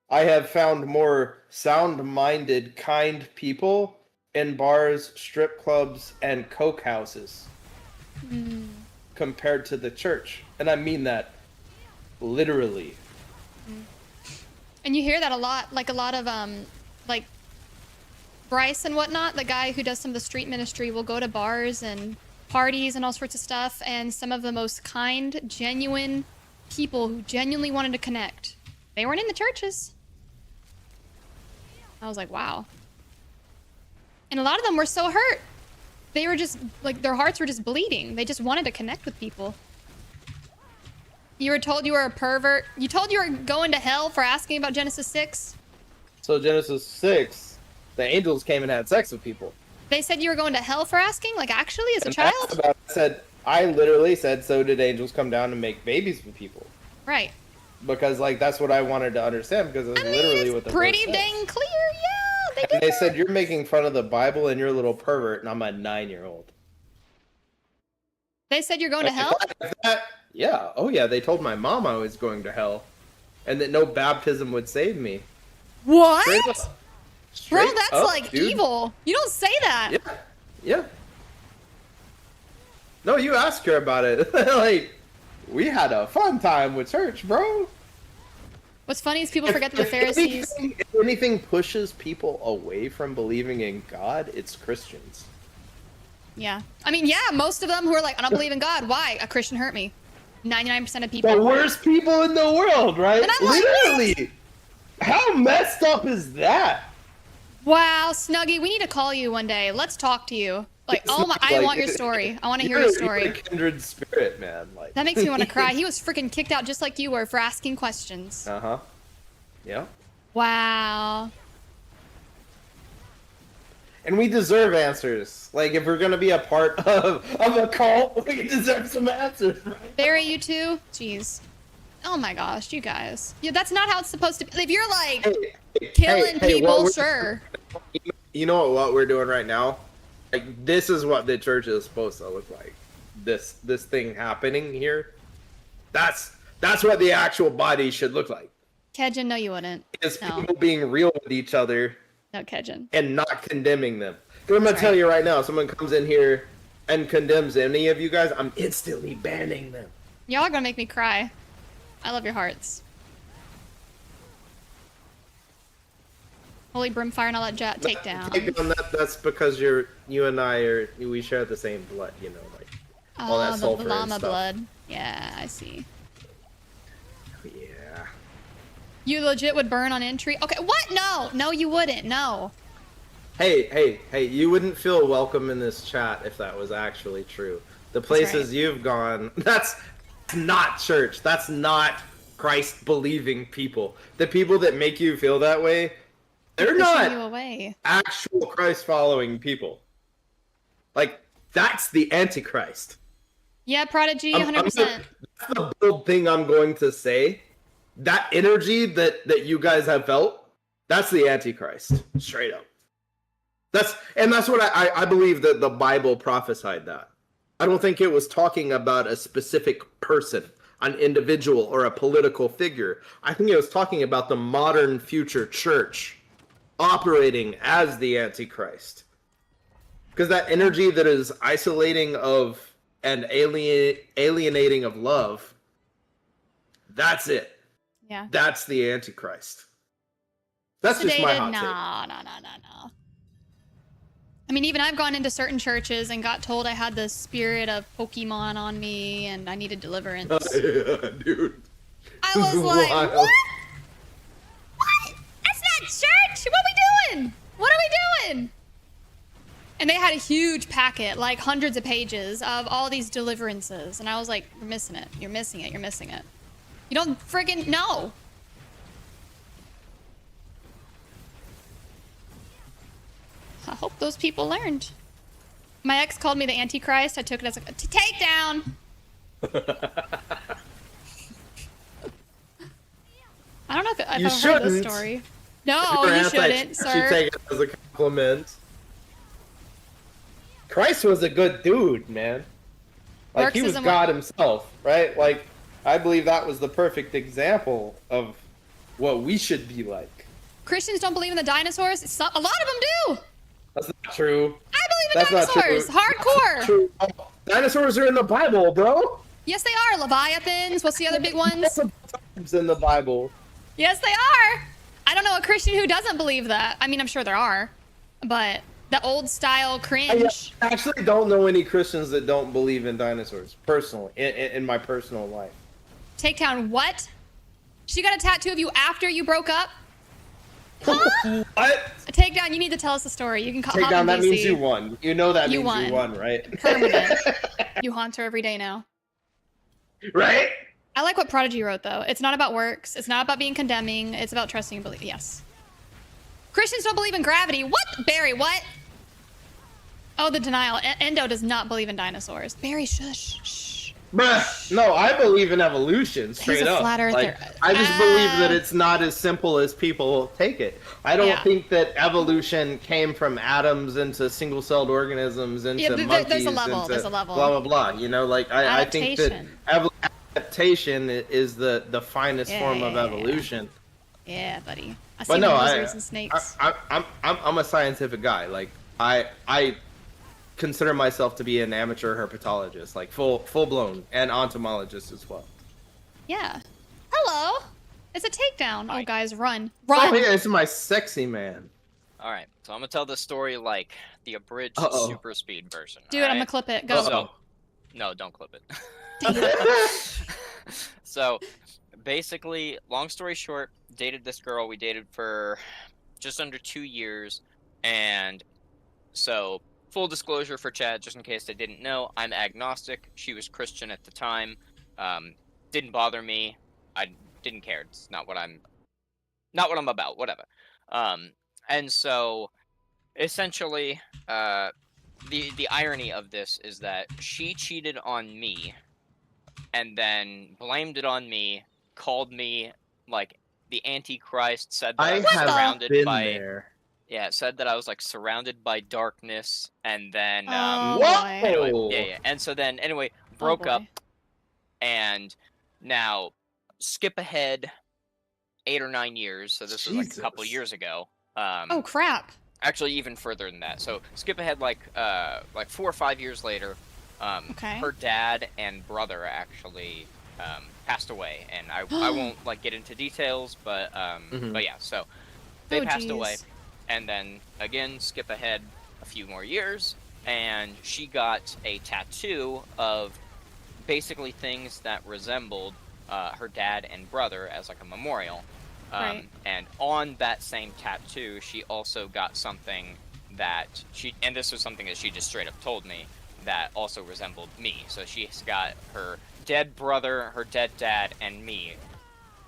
I have found more sound-minded, kind people in bars, strip clubs, and coke houses compared to the church. And I mean that literally. And you hear that a lot, like a lot of, like, Bryce and whatnot, the guy who does some of the street ministry, will go to bars and parties and all sorts of stuff, and some of the most kind, genuine people who genuinely wanted to connect, they weren't in the churches. I was like, wow. And a lot of them were so hurt. They were just, like, their hearts were just bleeding. They just wanted to connect with people. You were told you were a pervert. You told you were going to hell for asking about Genesis 6? So Genesis 6, the angels came and had sex with people. They said you were going to hell for asking? Like, actually, as a child? I literally said, so did angels come down and make babies with people? Right. Because, like, that's what I wanted to understand, because it's literally what the pretty verse dang clear, yeah. They did and they that. said, you're making fun of the Bible and you're a little pervert, and I'm a 9-year-old. They said you're going to hell? Yeah. Oh, yeah. They told my mom I was going to hell, and that no baptism would save me. What? Straight Bro, that's up, like dude. evil. You don't say that. Yeah. Yeah. No, you ask her about it. Like, we had a fun time with church, bro. What's funny is people forget that the Pharisees... If anything pushes people away from believing in God, it's Christians. Yeah. I mean, yeah, most of them who are like, I don't believe in God. Why? A Christian hurt me. 99% of people. The worst people in the world, right? And I'm like, literally. How messed up is that? Wow, Snuggie, we need to call you one day. Let's talk to you. Like, oh my, I want your story. I want to hear your story. You're a kindred spirit, man. Like that makes me want to cry. He was freaking kicked out just like you were for asking questions. Uh-huh. Yeah. Wow. And we deserve answers. Like, if we're gonna be a part of a cult, we deserve some answers, right? Barry, you too? Jeez. Oh my gosh, you guys. Yeah, that's not how it's supposed to be. If you're like killing people, sure. You know what we're doing right now? Like, this is what the church is supposed to look like. This thing happening here. That's what the actual body should look like. Kedgen, no, you wouldn't. It's people being real with each other. No, Kedgen. And not condemning them. Because I'm going to tell you right now, someone comes in here and condemns any of you guys, I'm instantly banning them. Y'all are going to make me cry. I love your hearts. Holy brimfire and all that take down. That's because you and I we share the same blood, you know, like all that sulfur the llama and stuff. blood. Yeah, I see. Yeah. You legit would burn on entry? Okay, what? No, you wouldn't. No. Hey, you wouldn't feel welcome in this chat if that was actually true. The places you've gone, that's not church. That's not Christ-believing people. The people that make you feel that way, they're not actual Christ-following people. Like, that's the Antichrist. Yeah, Prodigy, 100%. That's the bold thing I'm going to say. That energy that you guys have felt, That's the Antichrist, straight up. That's what I believe that the Bible prophesied that. I don't think it was talking about a specific person, an individual, or a political figure. I think it was talking about the modern future church operating as the Antichrist. Because that energy that is isolating of and alienating of love, that's it. Yeah. That's the Antichrist. That's just my hot take. No. I mean, even I've gone into certain churches and got told I had the spirit of Pokemon on me and I needed deliverance. Yeah, dude. I was like, wild. what? What? That's not church! What are we doing? What are we doing? And they had a huge packet, like hundreds of pages of all these deliverances. And I was like, you're missing it. You're missing it. You're missing it. You don't friggin' know. I hope those people learned. My ex called me the Antichrist. I took it as a takedown. I don't know if I've heard this story. No, you shouldn't, sir. You take it as a compliment. Christ was a good dude, man. Like, he was God himself, right? Like, I believe that was the perfect example of what we should be like. Christians don't believe in the dinosaurs. A lot of them do. That's not true. I believe in dinosaurs. Hardcore. True. Dinosaurs are in the Bible, bro. Yes, they are. Leviathans. What's the other big ones? It's in the Bible. Yes, they are. I don't know a Christian who doesn't believe that. I mean, I'm sure there are, but the old style cringe. I actually don't know any Christians that don't believe in dinosaurs, personally, in my personal life. Takedown, what? She got a tattoo of you after you broke up? Huh? What? A takedown, you need to tell us the story. You can call Takedown, that means you won. You know that means you won, right? Permanent. You haunt her every day now. Right? I like what Prodigy wrote, though. It's not about works. It's not about being condemning. It's about trusting and believing. Yes. Christians don't believe in gravity. What? Barry, what? Oh, the denial. Endo does not believe in dinosaurs. Barry, shush. Shh. Bruh, no, I believe in evolution, straight up. Flat earther. Like, I just believe that it's not as simple as people take it. I don't think that evolution came from atoms into single-celled organisms into monkeys. There's a level. Into there's a level. Blah, blah, blah. You know, like, I think that adaptation is the finest form of evolution. Yeah, buddy. I see But no, lizards and snakes. I'm a scientific guy. Like, I consider myself to be an amateur herpetologist, like full blown, and entomologist as well. Yeah. Hello. It's a takedown. Oh, guys, run. Oh yeah, it's my sexy man. All right, so I'm gonna tell the story like the abridged super speed version. Dude, I'm gonna clip it. Go. So, no, don't clip it. So, basically, long story short, dated this girl. We dated for just under 2 years, and so. Full disclosure for Chad, just in case they didn't know, I'm agnostic. She was Christian at the time. Didn't bother me. I didn't care. It's not what I'm about. Whatever. And so, essentially, the irony of this is that she cheated on me, and then blamed it on me. Called me like the Antichrist. Said that I was surrounded by. There. Yeah, it said that I was like surrounded by darkness, and then anyway, yeah. And so then anyway, broke up, and now skip ahead 8 or 9 years. So this was like a couple years ago. Oh crap! Actually, even further than that. So skip ahead like 4 or 5 years later. Her dad and brother actually passed away, and I won't like get into details, but yeah. So they passed away. And then, again, skip ahead a few more years, and she got a tattoo of basically things that resembled her dad and brother as like a memorial. And on that same tattoo, she also got something that and this was something that she just straight up told me, that also resembled me. So she's got her dead brother, her dead dad, and me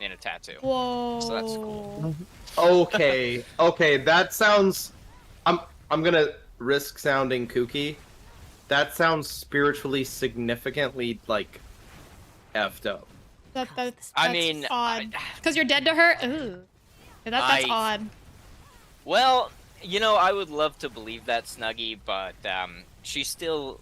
in a tattoo. Whoa. So that's cool. Okay, that sounds. I'm gonna risk sounding kooky. That sounds spiritually significantly like effed up. That's I mean, odd. Because you're dead to her. Ooh, that's odd. Well, you know, I would love to believe that, Snuggie, but she still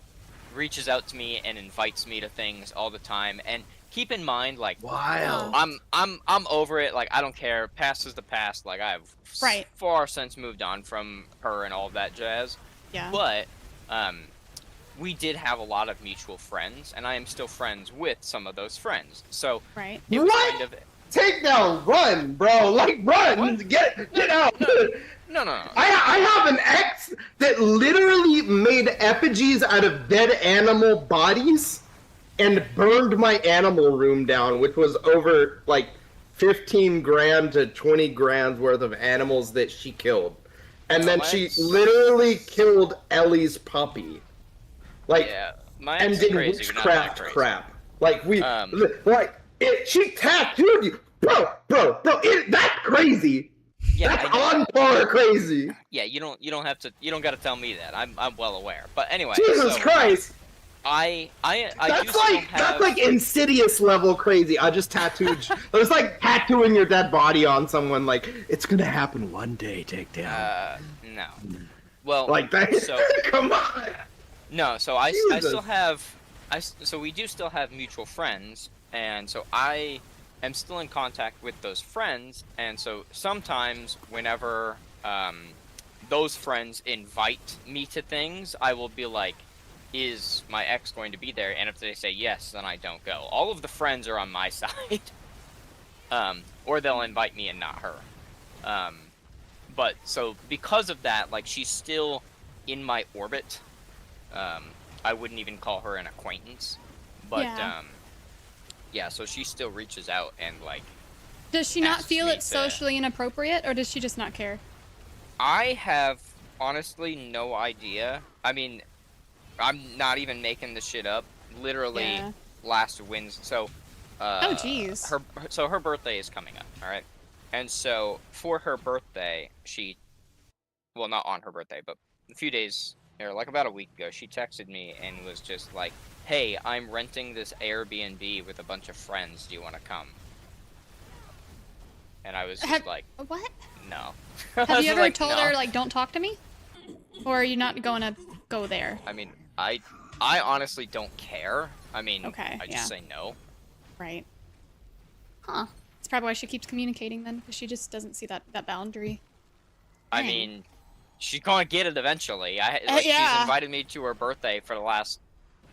reaches out to me and invites me to things all the time. And keep in mind, like, Wild. I'm over it. Like, I don't care. Past is the past. Like, I've Right. far since moved on from her and all that jazz. Yeah. But we did have a lot of mutual friends, and I am still friends with some of those friends. So Right. it was What? kind of Take down, run, bro. Like, run. What? Get out. no. I have an ex that literally made effigies out of dead animal bodies and burned my animal room down, which was over like 15 grand to 20 grand worth of animals that she killed. And then she literally killed Ellie's puppy. Like, yeah, my and ex is did crazy, but not that witchcraft crazy. crap. Like, she tattooed you. Bro, that's crazy. Yeah, That's I know. on par crazy. Yeah, you don't gotta tell me that. I'm well aware. But anyway, Jesus so, Christ. I That's do still have... that's like Insidious level crazy. I just tattooed. It was like tattooing your dead body on someone. Like, it's gonna happen one day. Take down. No. Well, Like that. So Come on. no. So I Jesus. still have so we do still have mutual friends, and so I am still in contact with those friends, and so sometimes whenever those friends invite me to things, I will be like, is my ex going to be there? And if they say yes, then I don't go. All of the friends are on my side. Or they'll invite me and not her. But so because of that, like, she's still in my orbit. I wouldn't even call her an acquaintance. But yeah, so she still reaches out and, like, Does she not asks feel me it socially inappropriate, or does she just not care? I have honestly no idea. I mean, I'm not even making this shit up. Literally, last Wednesday. So, oh jeez. Her birthday is coming up. All right, and so for her birthday, well, not on her birthday, but a few days, or like about a week ago, she texted me and was just like, "Hey, I'm renting this Airbnb with a bunch of friends. Do you want to come?" And I was just like, "What? No." Have you ever like, told no. her, like, don't talk to me? Or are you not going to go there? I mean, I honestly don't care. I mean, Okay, I just say no. Right. Huh. That's probably why she keeps communicating then, because she just doesn't see that boundary. I Dang. mean, she's gonna get it eventually. yeah. She's invited me to her birthday for the last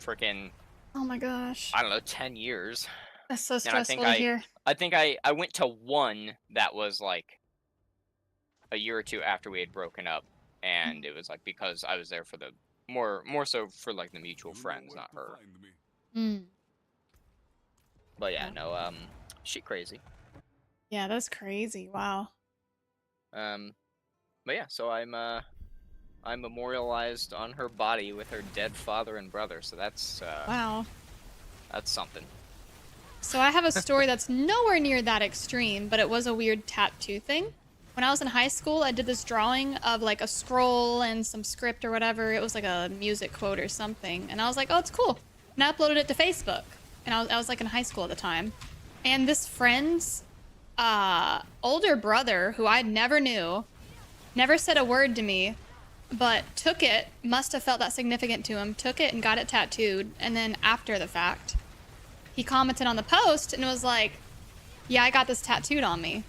freaking, Oh my gosh. I don't know, 10 years. That's so And stressful to hear. I think I went to one that was like a year or two after we had broken up, and it was like because I was there for the more so for like the mutual friends, not her. Mm. But yeah, no, she crazy. Yeah, that's crazy. Wow. But yeah, so I'm memorialized on her body with her dead father and brother, so that's Wow. That's something. So I have a story that's nowhere near that extreme, but it was a weird tattoo thing. When I was in high school, I did this drawing of like a scroll and some script or whatever. It was like a music quote or something. And I was like, oh, it's cool. And I uploaded it to Facebook. And I was like in high school at the time. And this friend's older brother, who I never knew, never said a word to me, but took it, must have felt that significant to him, took it and got it tattooed. And then after the fact, he commented on the post and was like, yeah, I got this tattooed on me.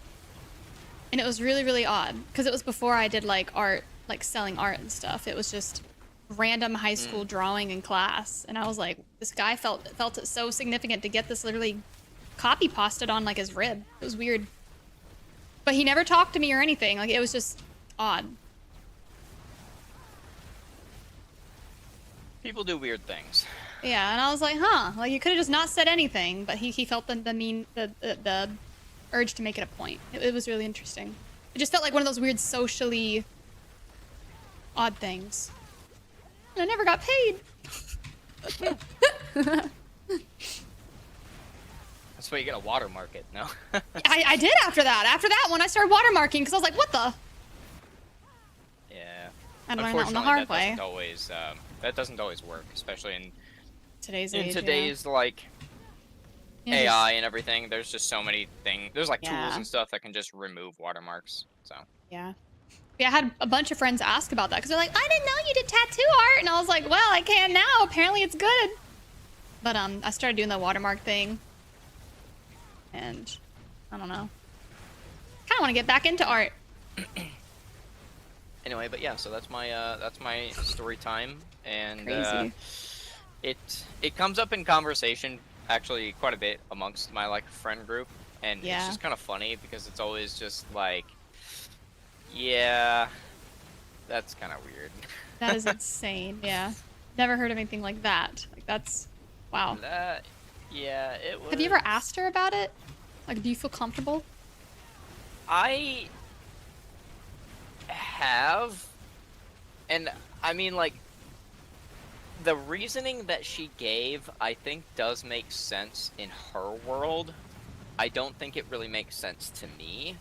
And it was really, really odd because it was before I did like art, like selling art and stuff. It was just random high school drawing in class. And I was like, this guy felt it so significant to get this literally copy pasted on like his rib. It was weird. But he never talked to me or anything. Like, it was just odd. People do weird things. Yeah, and I was like, huh, like you could have just not said anything, but he felt the urge to make it a point. It was really interesting. It just felt like one of those weird socially odd things. And I never got paid. That's why you get a watermark it, no? I did after that. After that one, I started watermarking because I was like, what the? Yeah. I learned that on the hard way. That doesn't always work, especially in today's like yeah, AI and everything. There's just so many things. There's like Yeah. tools and stuff that can just remove watermarks. So yeah. Yeah, I had a bunch of friends ask about that because they're like, I didn't know you did tattoo art, and I was like, well, I can now. Apparently, it's good. But I started doing the watermark thing, and I don't know. Kind of want to get back into art. Anyway, but yeah, so that's my story time, and Crazy. it comes up in conversation actually quite a bit amongst my like friend group, and Yeah. it's just kind of funny because it's always just like, yeah, that's kind of weird. That is insane. Yeah, never heard of anything like that. Like that's, wow. Yeah, it was. Have you ever asked her about it? Like, do you feel comfortable? I have, and I mean, like, the reasoning that she gave, I think, does make sense in her world. I don't think it really makes sense to me.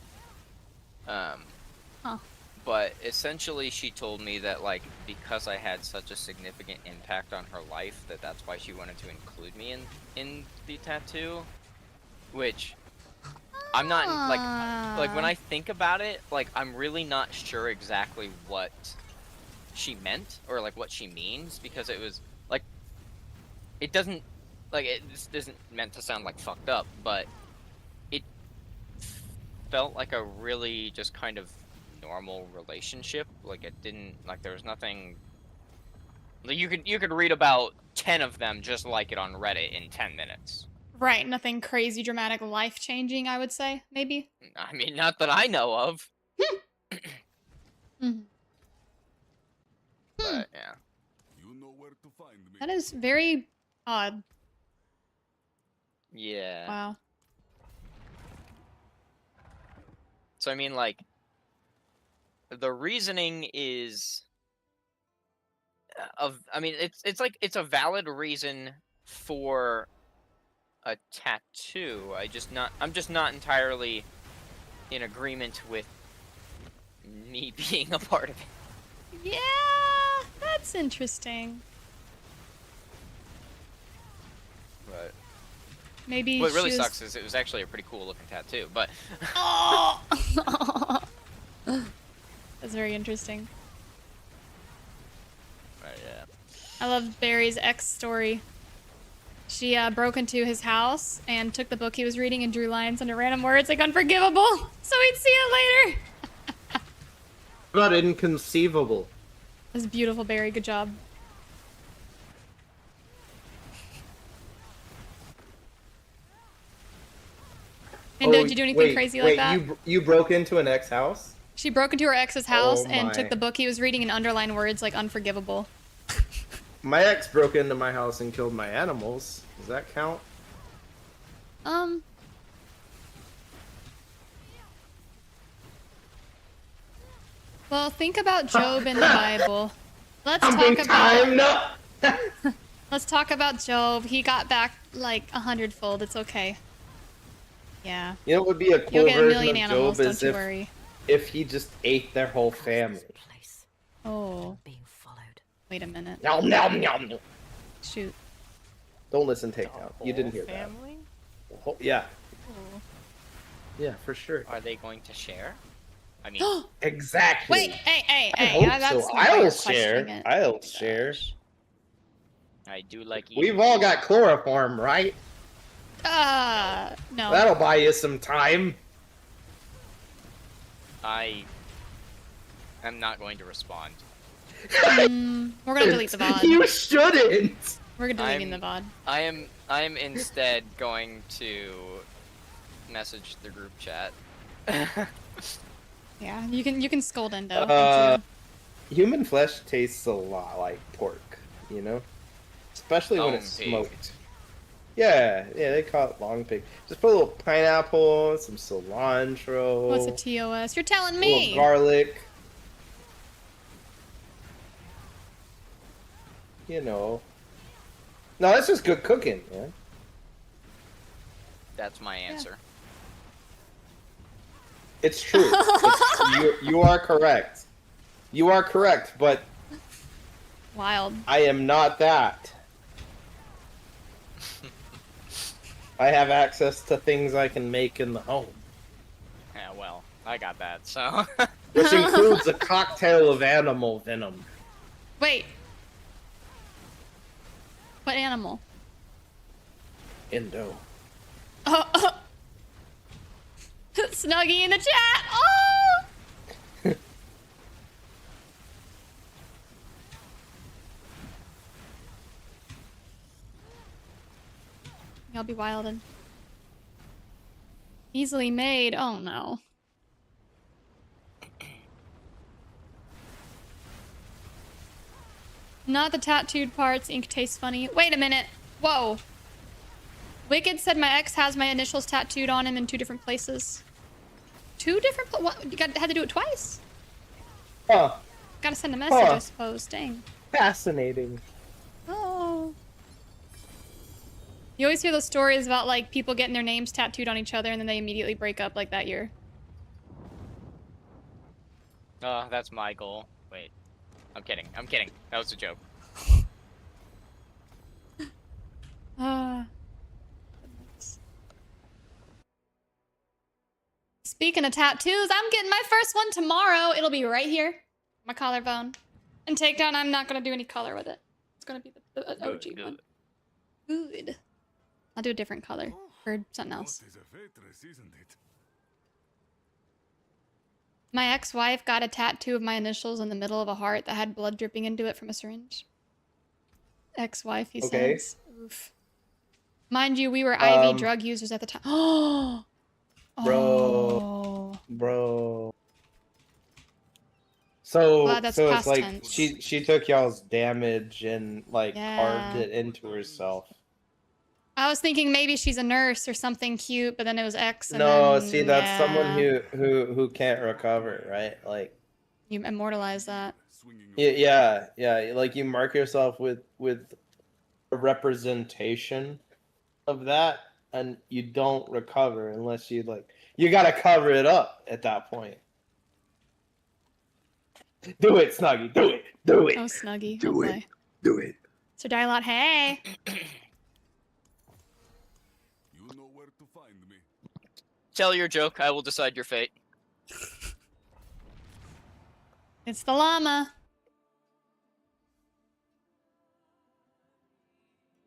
But essentially, she told me that, like, because I had such a significant impact on her life, that's why she wanted to include me in the tattoo, which I'm not like when I think about it, like I'm really not sure exactly what she meant or like what she means, because it was like it doesn't like this isn't meant to sound like fucked up, but it felt like a really just kind of normal relationship. Like it didn't like there was nothing like you could read about 10 of them just like it on Reddit in 10 minutes. Right, nothing crazy, dramatic, life-changing, I would say, maybe. I mean, not that I know of. Mhm. But yeah. You know where to find me. That is very odd. Yeah. Wow. So I mean, like, the reasoning is I mean, it's like it's a valid reason for a tattoo. I'm just not entirely in agreement with me being a part of it. Yeah, that's interesting. But Maybe what really she was... sucks is it was actually a pretty cool looking tattoo, but Oh! That's very interesting. But yeah. I love Barry's ex story. She broke into his house and took the book he was reading and drew lines under random words like unforgivable, so he'd see it later. Not inconceivable. That's beautiful, Barry. Good job. And did you do anything crazy like that? You broke into an ex house? She broke into her ex's house Oh and my. took the book he was reading and underlined words like unforgivable. My ex broke into my house and killed my animals. Does that count? Well, think about Job in the Bible. Let's Let's talk about Job. He got back like 100-fold. It's okay. Yeah. You know what would be a You'll cool get a version million of animals, Job don't is you worry. if he just ate their whole family. Oh. Being followed. Wait a minute. Nom nom nom. nom. Shoot. Don't listen, takedown. You didn't hear family? that. Yeah. Oh. Yeah, for sure. Are they going to share? I mean, Exactly. Wait, hey, I hope that's so. not how I'll you're share. questioning it. I'll share. I do like eating. We've all got chloroform, right? No. That'll buy you some time. I am not going to respond. We're gonna delete the VOD. You shouldn't. We're deleting the VOD. I am instead going to message the group chat. Yeah, you can scold Endo. Human flesh tastes a lot like pork, you know? Especially when it's Long pig. smoked. Yeah, they call it long pig. Just put a little pineapple, some cilantro. What's a TOS? You're telling A me. little garlic. You know. No, that's just good cooking, man. That's my answer. It's true. You are correct. You are correct, but Wild. I am not that. I have access to things I can make in the home. Yeah, well, I got that, so. which includes a cocktail of animal venom. Wait. What animal? Indo. Oh. Snuggie in the chat. Oh. I'll be wildin'. Easily made. Oh no. Not the tattooed parts. Ink tastes funny. Wait a minute. Whoa. Wicked said my ex has my initials tattooed on him in 2 different places. 2 different what? You had to do it twice? Huh. Gotta send a message, I suppose. Dang. Fascinating. Oh. You always hear those stories about, like, people getting their names tattooed on each other and then they immediately break up, like, that year. That's my goal. Wait. I'm kidding. I'm kidding. That was a joke. Speaking of tattoos, I'm getting my first one tomorrow. It'll be right here. My collarbone. And takedown, I'm not going to do any color with it. It's going to be the OG one. Good. I'll do a different color for something else. My ex-wife got a tattoo of my initials in the middle of a heart that had blood dripping into it from a syringe. Ex-wife, he says. Oof. Mind you, we were IV drug users at the time. Oh! Bro. So it's like tense. she took y'all's damage and like carved it into herself. I was thinking maybe she's a nurse or something cute, but then it was X. And No, then, see, that's someone who can't recover, right? Like you immortalize that. Yeah. Like you mark yourself with a representation of that, and you don't recover unless you gotta cover it up at that point. Do it, Snuggie. Do it. Oh, Snuggie. Do it. Do it. So Dialot, hey. Tell your joke. I will decide your fate. It's the llama.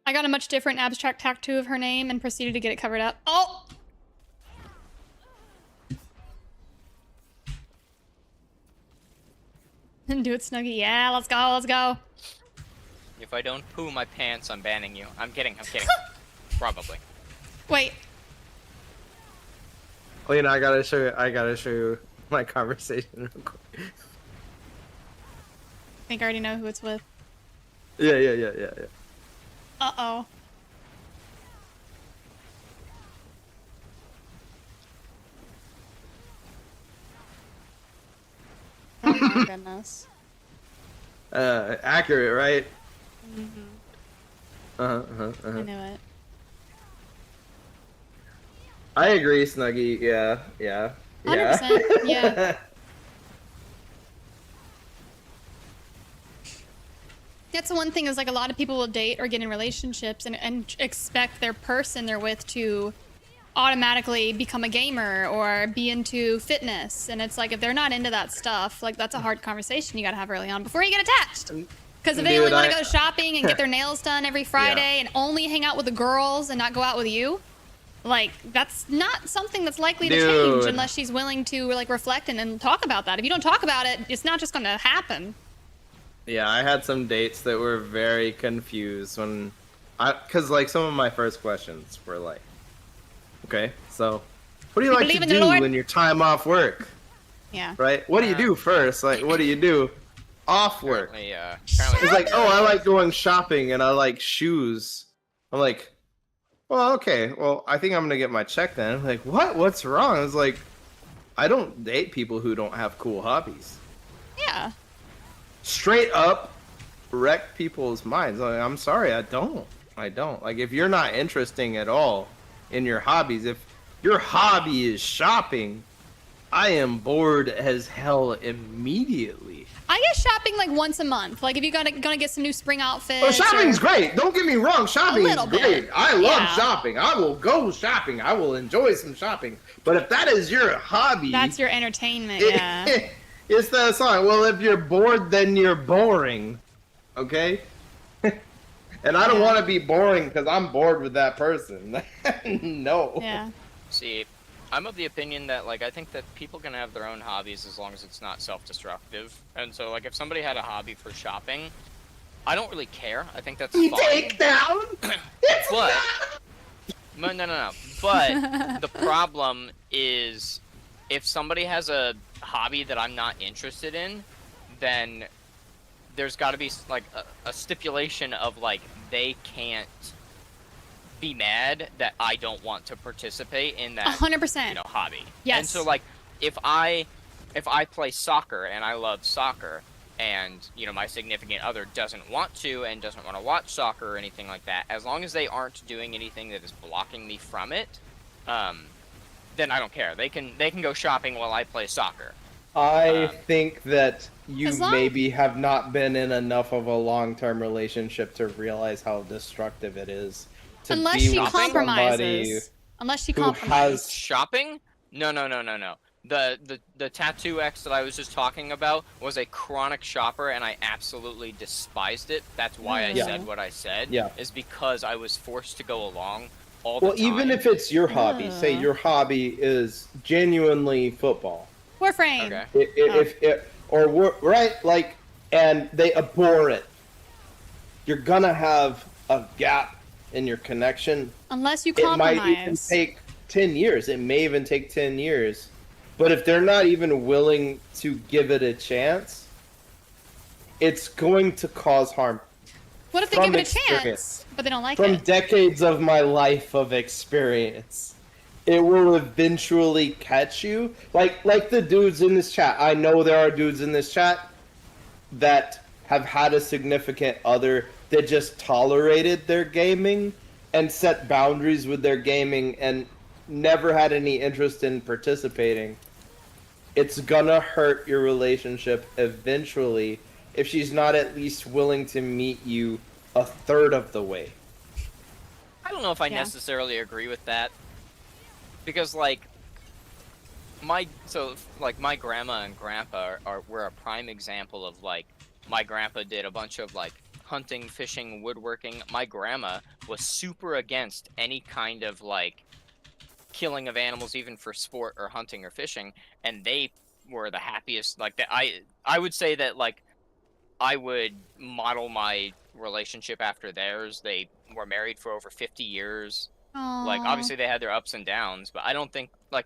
I got a much different abstract tattoo of her name and proceeded to get it covered up. Oh! Do it, Snuggie. Yeah, let's go, let's go. If I don't poo my pants, I'm banning you. I'm kidding, I'm kidding. Probably. Wait. Lena, I gotta show you my conversation real quick. I think I already know who it's with. Yeah. Uh-oh. Oh my goodness. Accurate, right? Mm-hmm. I knew it. I agree, Snuggie. Yeah. 100%, yeah. That's the one thing is like a lot of people will date or get in relationships and expect their person they're with to automatically become a gamer or be into fitness. And it's like if they're not into that stuff, like that's a hard conversation you gotta have early on before you get attached. Because if they only want to go shopping and get their nails done every Friday and only hang out with the girls and not go out with you, like that's not something that's likely to change unless she's willing to like reflect and talk about that. If you don't talk about it, it's not just gonna happen. Yeah, I had some dates that were very confused because like some of my first questions were like, okay, so what do you like to do in your time off work? Yeah. Right? What do you do first? Like, what do you do off work? It's like, oh, I like going shopping and I like shoes. I'm like, well, okay, well, I think I'm gonna get my check then. I'm like, what? What's wrong? I was like, I don't date people who don't have cool hobbies. Yeah. Straight up wreck people's minds. Like, I'm sorry, I don't. Like, if you're not interesting at all in your hobbies, if your hobby is shopping, I am bored as hell immediately. I get shopping like once a month. Like if you're gonna get some new spring outfits. Oh, shopping's great. Don't get me wrong. Shopping is great. I love shopping. I will go shopping. I will enjoy some shopping. But if that is your hobby, that's your entertainment. Yeah. It's that song. Well, if you're bored, then you're boring. Okay? And I don't want to be boring because I'm bored with that person. No. Yeah. See, I'm of the opinion that, like, I think that people can have their own hobbies as long as it's not self-destructive. And so, like, if somebody had a hobby for shopping, I don't really care. I think that's fine. Take down. But no. But the problem is, if somebody has a hobby that I'm not interested in, then there's got to be like a stipulation of like they can't be mad that I don't want to participate in that 100%. hobby. Yes. And so like if I play soccer and I love soccer and my significant other doesn't want to and doesn't want to watch soccer or anything like that, as long as they aren't doing anything that is blocking me from it, then I don't care. They can go shopping while I play soccer. I think that you maybe have not been in enough of a long-term relationship to realize how destructive it is. Unless she compromises. Unless she compromises. Shopping? No. The tattoo ex that I was just talking about was a chronic shopper, and I absolutely despised it. That's why I said what I said. Yeah. Is because I was forced to go along all the time. Well, even if it's your hobby, say your hobby is genuinely football. Warframe. Okay. And they abhor it. You're gonna have a gap in your connection. Unless you compromise. It might even take 10 years. It may even take 10 years. But if they're not even willing to give it a chance, it's going to cause harm. What if they give it a chance, but they don't like it? From decades of my life of experience, it will eventually catch you. Like the dudes in this chat. I know there are dudes in this chat that have had a significant other that just tolerated their gaming and set boundaries with their gaming and never had any interest in participating. It's gonna hurt your relationship eventually if she's not at least willing to meet you a third of the way. I don't know if I necessarily agree with that. Because my grandma and grandpa were a prime example of my grandpa did a bunch of hunting, fishing, woodworking. My grandma was super against any kind of killing of animals, even for sport or hunting or fishing, and they were the happiest. I would say that I would model my relationship after theirs. They were married for over 50 years. Aww. Obviously they had their ups and downs, but I don't think but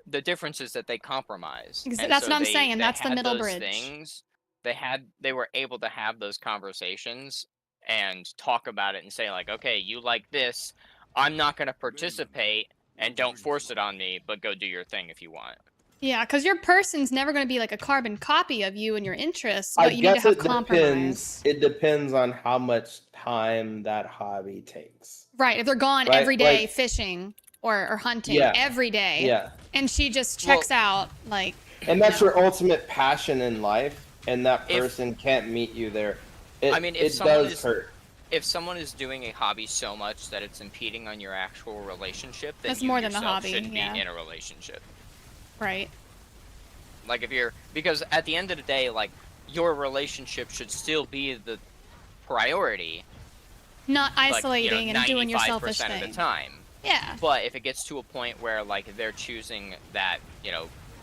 the difference is that they compromise. That's what I'm saying. That's the middle bridge. Things, they were able to have those conversations and talk about it and say okay, you like this, I'm not going to participate, and don't force it on me, but go do your thing if you want. Yeah, because your person's never going to be like a carbon copy of you and your interests, but you need to have compromise. It depends on how much time that hobby takes. Right, if they're gone every day fishing or hunting every day, and she just checks out, and that's your ultimate passion in life, and that person can't meet you there. It does hurt. If someone is doing a hobby so much that it's impeding on your actual relationship, then that's you more than a yourself hobby. shouldn't be in a relationship. Right. Because at the end of the day, your relationship should still be the priority. Not isolating and doing your 95% selfish thing. of the time. Yeah. But if it gets to a point where they're choosing that,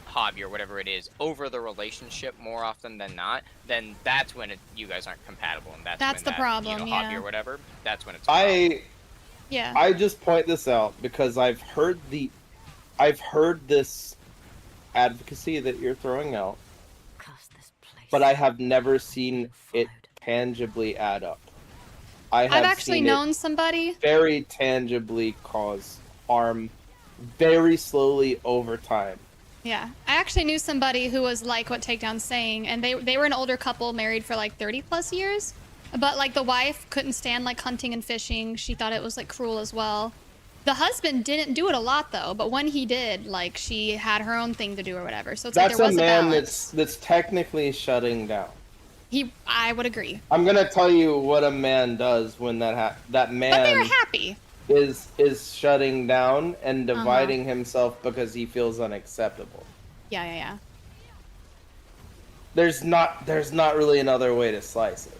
hobby or whatever it is over the relationship more often than not, then that's when you guys aren't compatible, and that's when the problem. Hobby or whatever. That's when it's. I just point this out because I've heard this advocacy that you're throwing out, but I have never seen it tangibly add up. I've actually known somebody very tangibly cause harm very slowly over time. Yeah, I actually knew somebody who was like what Takedown's saying, and they were an older couple married for 30 plus years, but the wife couldn't stand hunting and fishing. She thought it was cruel as well. The husband didn't do it a lot though, but when he did, she had her own thing to do or whatever. So it's there was a man that's technically shutting down. I would agree. I'm gonna tell you what a man does when that man. But they were happy. Is shutting down and dividing himself because he feels unacceptable. Yeah. there's not really another way to slice it.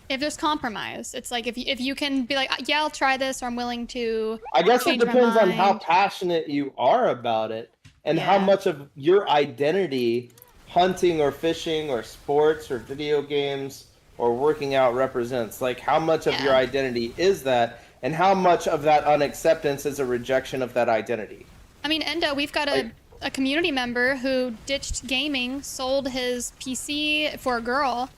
If there's compromise, it's like if you can be like, yeah, I'll try this, or I'm willing to. I guess it change my depends on how mind. passionate you are about it and how Yeah. much of your identity, hunting or fishing or sports or video games or working out represents. Like how much of your identity is that, and how much of that unacceptance is a rejection of that identity. I mean, Endo, we've got a community member who ditched gaming, sold his PC for a girl.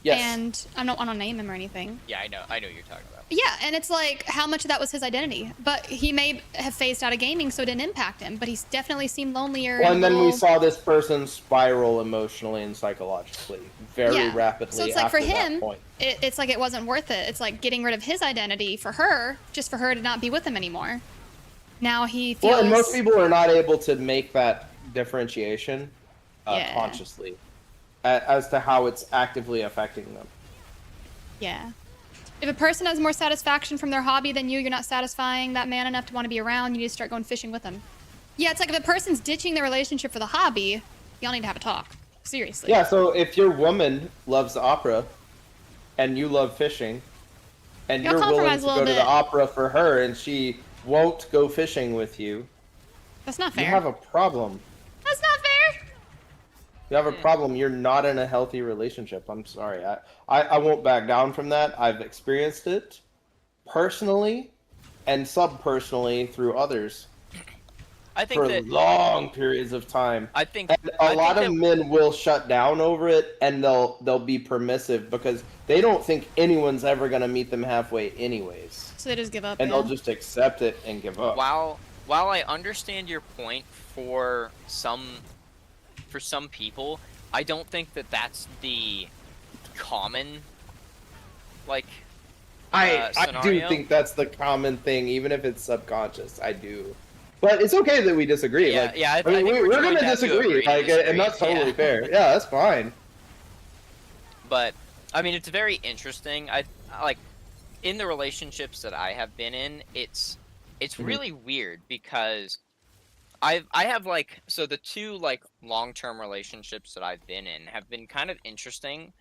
Yes. And I don't name him or anything. Yeah, I know what you're talking about. Yeah, and it's like how much of that was his identity. But he may have phased out of gaming, so it didn't impact him. But he's definitely seemed lonelier. Well, and then we saw this person spiral emotionally and psychologically very rapidly. So it's like after for him, that point. it's like it wasn't worth it. It's like getting rid of his identity for her, just for her to not be with him anymore. Now he feels. Well, and most people are not able to make that differentiation consciously as to how it's actively affecting them. Yeah. If a person has more satisfaction from their hobby than you're not satisfying that man enough to want to be around, you need to start going fishing with them. Yeah, it's like if a person's ditching their relationship for the hobby, y'all need to have a talk. Seriously. Yeah, so if your woman loves opera and you love fishing and Y'all you're willing compromise to a little go to bit. the opera for her and she won't go fishing with you, That's not fair. you have a problem. That's not fair. You have a problem. You're not in a healthy relationship. I'm sorry. I won't back down from that. I've experienced it personally and subpersonally through others. I think for that long periods of time. I think and a lot of men will shut down over it, and they'll be permissive because they don't think anyone's ever gonna meet them halfway, anyways. So they just give up. And they'll just accept it and give up. While I understand your point for some people, I don't think that that's the common I do scenario. think that's the common thing, even if it's subconscious. I do. But it's okay that we disagree. Yeah, like, yeah, I mean, think we're going gonna to have to disagree, agree to like, disagree, and that's totally yeah. fair. Yeah, that's fine. But I mean, it's very interesting. I like in the relationships that I have been in, it's really weird because I have so the two long-term relationships that I've been in have been kind of interesting.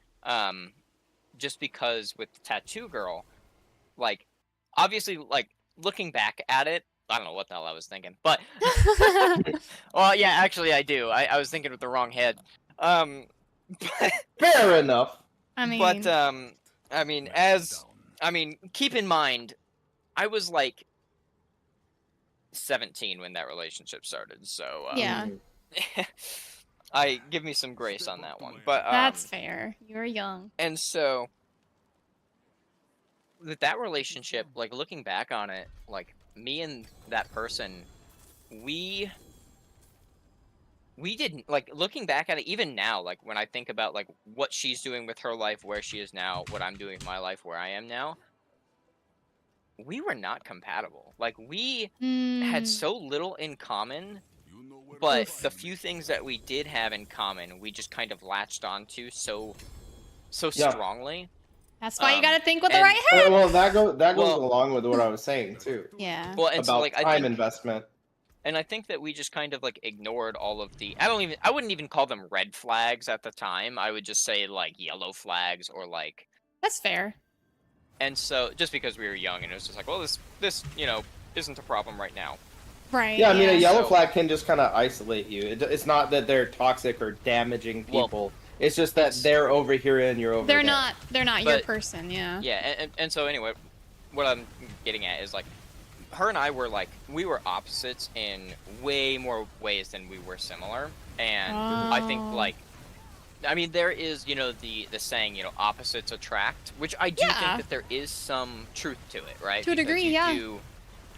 Just because with the tattoo girl, obviously looking back at it, I don't know what the hell I was thinking, but well, yeah, actually I do. I was thinking with the wrong head. But, Fair enough. I mean, but keep in mind, I was 17 when that relationship started, so yeah, I give me some grace on that one. But that's fair. You're young. And so with that relationship, looking back on it, me and that person, we didn't looking back at it even now, when I think about what she's doing with her life, where she is now, what I'm doing with my life, where I am now, we were not compatible. We had so little in common, but the few things that we did have in common, we just kind of latched onto so strongly. That's why you gotta think with the right head. Well, that goes along with what I was saying too. Yeah. Well, and about so, time investment. And I think that we just kind of ignored all of the. I wouldn't even call them red flags at the time. I would just say yellow flags or That's fair. And so just because we were young, and it was just well, this isn't a problem right now. Right. Yeah, I mean, a yellow flag can just kind of isolate you. It's not that they're toxic or damaging people. It's just that they're over here and you're over there. They're not your person, yeah. Yeah, and so anyway, what I'm getting at is her and I were we were opposites in way more ways than we were similar. And I think I mean, there is, the saying, opposites attract, which I do think that there is some truth to it, right? To a degree, yeah.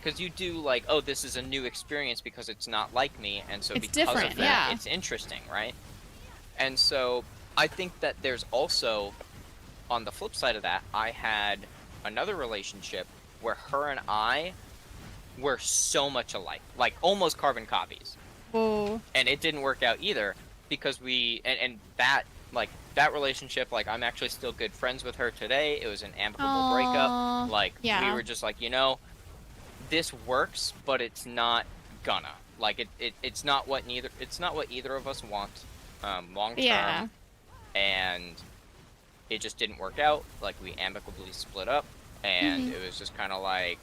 Because you do oh, this is a new experience because it's not like me, and so it's because different, of that, yeah. it's interesting, right? And so I think that there's also, on the flip side of that, I had another relationship where her and I were so much alike, almost carbon copies. Whoa. And it didn't work out either because and that that relationship, I'm actually still good friends with her today. It was an amicable breakup. We were just this works, but it's not gonna. It's not what either of us want long term. Yeah. and it just didn't work out. Like, we amicably split up, and it was just kind of like,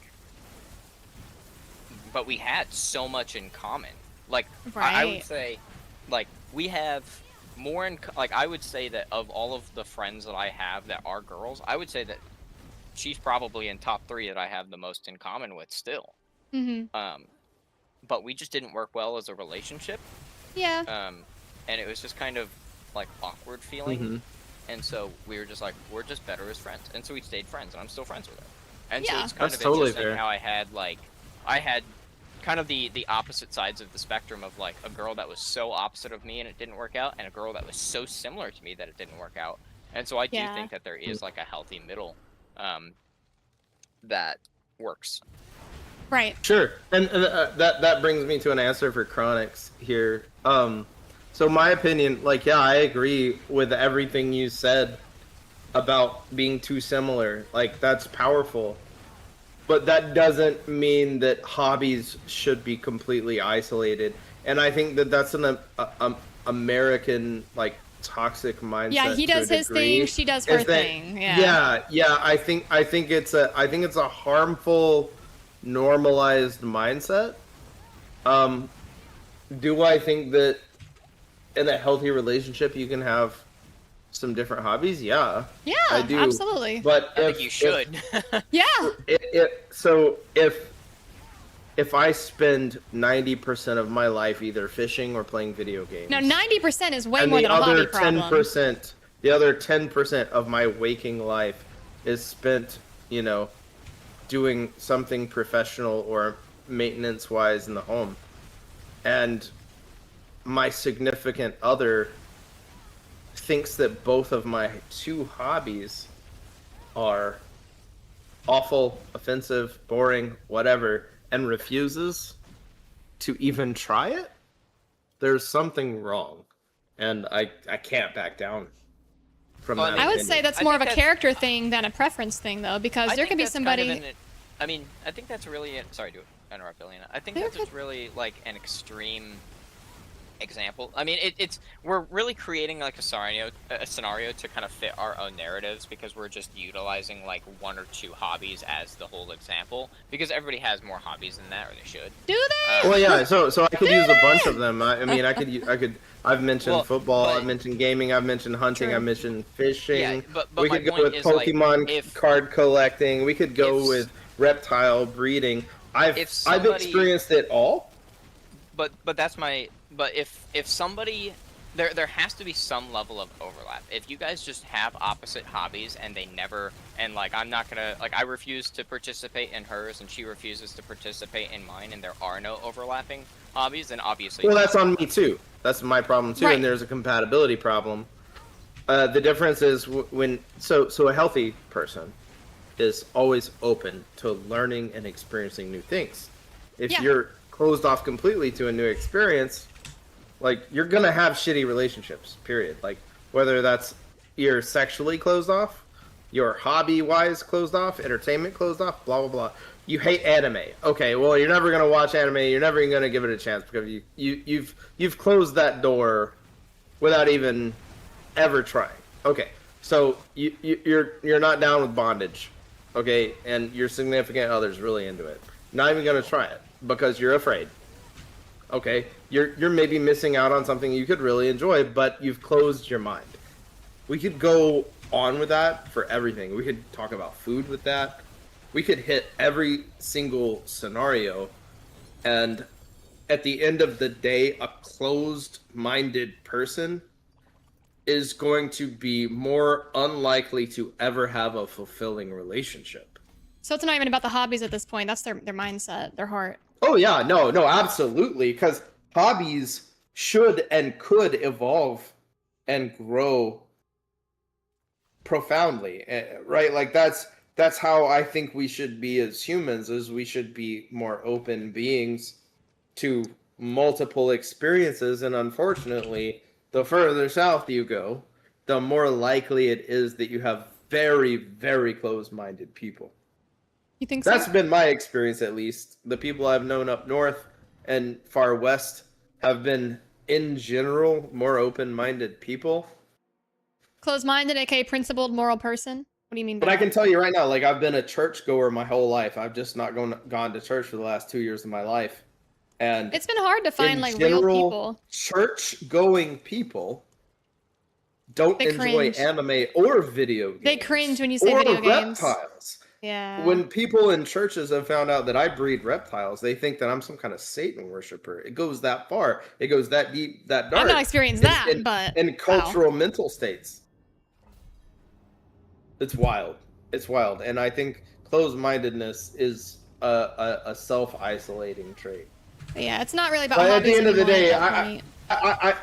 but we had so much in common. Like, I would say, like, we have more in, like, I would say that of all of the friends that I have that are girls, I would say that she's probably in top 3 that I have the most in common with still. But we just didn't work well as a relationship. Yeah. And it was just kind of like awkward feeling. And so we were just like, we're just better as friends. And so we stayed friends, and I'm still friends with her. And so it's kind of interesting how I had kind of the opposite sides of the spectrum of like a girl that was so opposite of me and it didn't work out, and a girl that was so similar to me that it didn't work out. And so I do think that there is like a healthy middle that works. Right. Sure. And that brings me to an answer for Chronix here. So my opinion, like, yeah, I agree with everything you said about being too similar. Like, that's powerful. But that doesn't mean that hobbies should be completely isolated. And I think that that's an American, like, toxic mindset. Yeah, he does his thing, she does her thing. Yeah. I think it's a harmful, normalized mindset. Do I think that in a healthy relationship you can have some different hobbies? Yeah. Yeah, I do. Absolutely. But I think you should. So if I spend 90% of my life either fishing or playing video games. Now 90% is way more than a hobby problem. The other 10% of my waking life is spent, you know, doing something professional or maintenance-wise in the home. And my significant other thinks that both of my 2 hobbies are awful, offensive, boring, whatever, and refuses to even try it, there's something wrong. And I can't back down from that. I would say that's more of a character thing than a preference thing, though, because there can be somebody... I mean, I think that's really... Sorry to interrupt, Elena. I think that's just really, like, an extreme example. I mean, we're really creating, like, a scenario to kind of fit our own narratives, because we're just utilizing, like, 1 or 2 hobbies as the whole example, because everybody has more hobbies than that, or they should. Do they? Well, yeah, so I could use a bunch of them. I mean, I've mentioned football, I've mentioned gaming, I've mentioned hunting, I've mentioned fishing. Yeah, but we could go with Pokemon card collecting. We could go with reptile breeding. I've experienced it all. But that's my... But if somebody... There has to be some level of overlap. If you guys just have opposite hobbies and they never... And, like, I'm not gonna... Like, I refuse to participate in hers and she refuses to participate in mine, and there are no overlapping hobbies, then obviously... Well, that's on me, too. That's my problem, too, and there's a compatibility problem. The difference is when... So a healthy person is always open to learning and experiencing new things. If you're closed off completely to a new experience, like, you're gonna have shitty relationships, period. Like, whether that's you're sexually closed off, you're hobby-wise closed off, entertainment closed off, blah, blah, blah. You hate anime. Okay, well, you're never gonna watch anime, you're never even gonna give it a chance, because you've closed that door without even ever trying. Okay, so you're not down with bondage, okay, and your significant other's really into it. Not even gonna try it, because you're afraid. Okay, you're maybe missing out on something you could really enjoy, but you've closed your mind. We could go on with that for everything. We could talk about food with that. We could hit every single scenario, and at the end of the day, a closed-minded person is going to be more unlikely to ever have a fulfilling relationship. So it's not even about the hobbies at this point. That's their mindset, their heart. Oh yeah, no, absolutely. Because hobbies should and could evolve and grow profoundly, right? Like that's how I think we should be as humans. Is we should be more open beings to multiple experiences. And unfortunately, the further south you go, the more likely it is that you have very, very close-minded people. You think so? That's been my experience, at least. The people I've known up north and far west have been, in general, more open-minded people. Closed-minded, aka principled, moral person. What do you mean by But I that? can tell you right now, like I've been a churchgoer my whole life. I've just not gone to church for the last 2 years of my life. And It's been hard to find in like real general, people. church-going people don't They enjoy cringe. anime or video games. They cringe when you say or video games. reptiles. Yeah. When people in churches have found out that I breed reptiles, they think that I'm some kind of Satan worshiper. It goes that far. It goes that deep, that dark. I've not experienced that, but in cultural mental states. It's wild. It's wild. And I think closed-mindedness is a self-isolating trait. Yeah, it's not really about But at hobbies the end of the anymore day, at that point.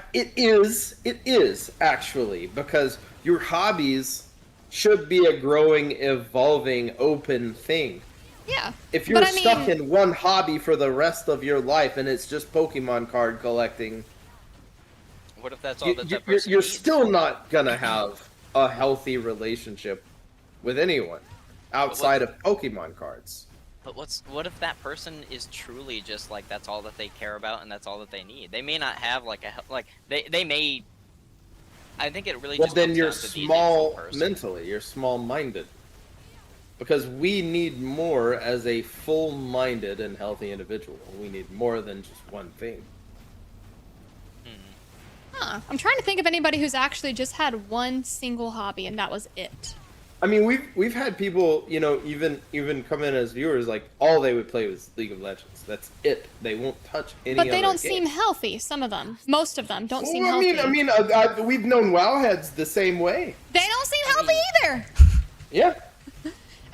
it is actually, because your hobbies should be a growing, evolving, open thing. Yeah. If you're But I stuck mean- in one hobby for the rest of your life and it's just Pokemon card collecting, What if that's all that person you're needs? still not gonna have a healthy relationship with anyone outside of Pokemon cards. But what if that person is truly just like that's all that they care about and that's all that they need? They may not have like they may. I think it really Well, just then comes you're down to the small individual person. mentally. You're small-minded. Because we need more as a full-minded and healthy individual. We need more than just one thing. Huh. I'm trying to think of anybody who's actually just had one single hobby and that was it. I mean, we've had people, you know, even come in as viewers, like all they would play was League of Legends. That's it. They won't touch any. But they other don't game. seem healthy. Some of them, most of them, don't seem Well, healthy. I mean, we've known wowheads the same way. They don't seem healthy either. Yeah.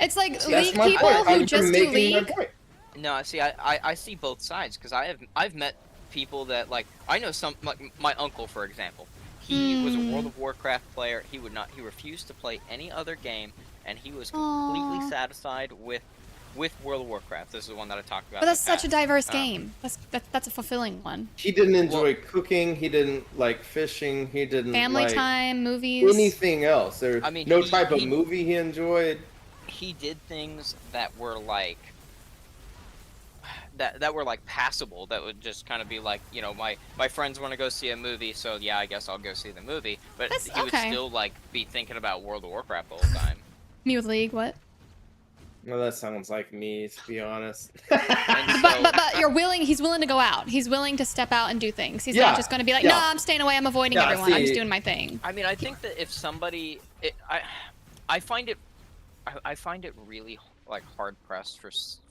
It's like That's league my people point. who I'm just do making my league. point. No, see, I see both sides because I've met people that like I know some like my uncle for example. He was a World of Warcraft player. He refused to play any other game, and he was completely Aw. satisfied with World of Warcraft. This is the one that I talked about. But that's in the such a past. diverse game. That's a fulfilling one. He didn't enjoy cooking. He didn't like fishing. He didn't Family like time, movies. anything else. There, I mean, no he- type of he- movie he enjoyed. He did things that were like that were like passable. That would just kind of be like, you know, my friends want to go see a movie, so yeah, I guess I'll go see the movie. But That's he would okay. still like be thinking about World of Warcraft the whole time. Me with league, what? Well, that sounds like me, to be honest. And so, But he's willing to go out. He's willing to step out and do things. He's Yeah, not just going to be like, yeah. no, I'm staying away. I'm avoiding Yeah, everyone. I'm just see- doing my thing. I mean, I think that if somebody, I find it really like hard pressed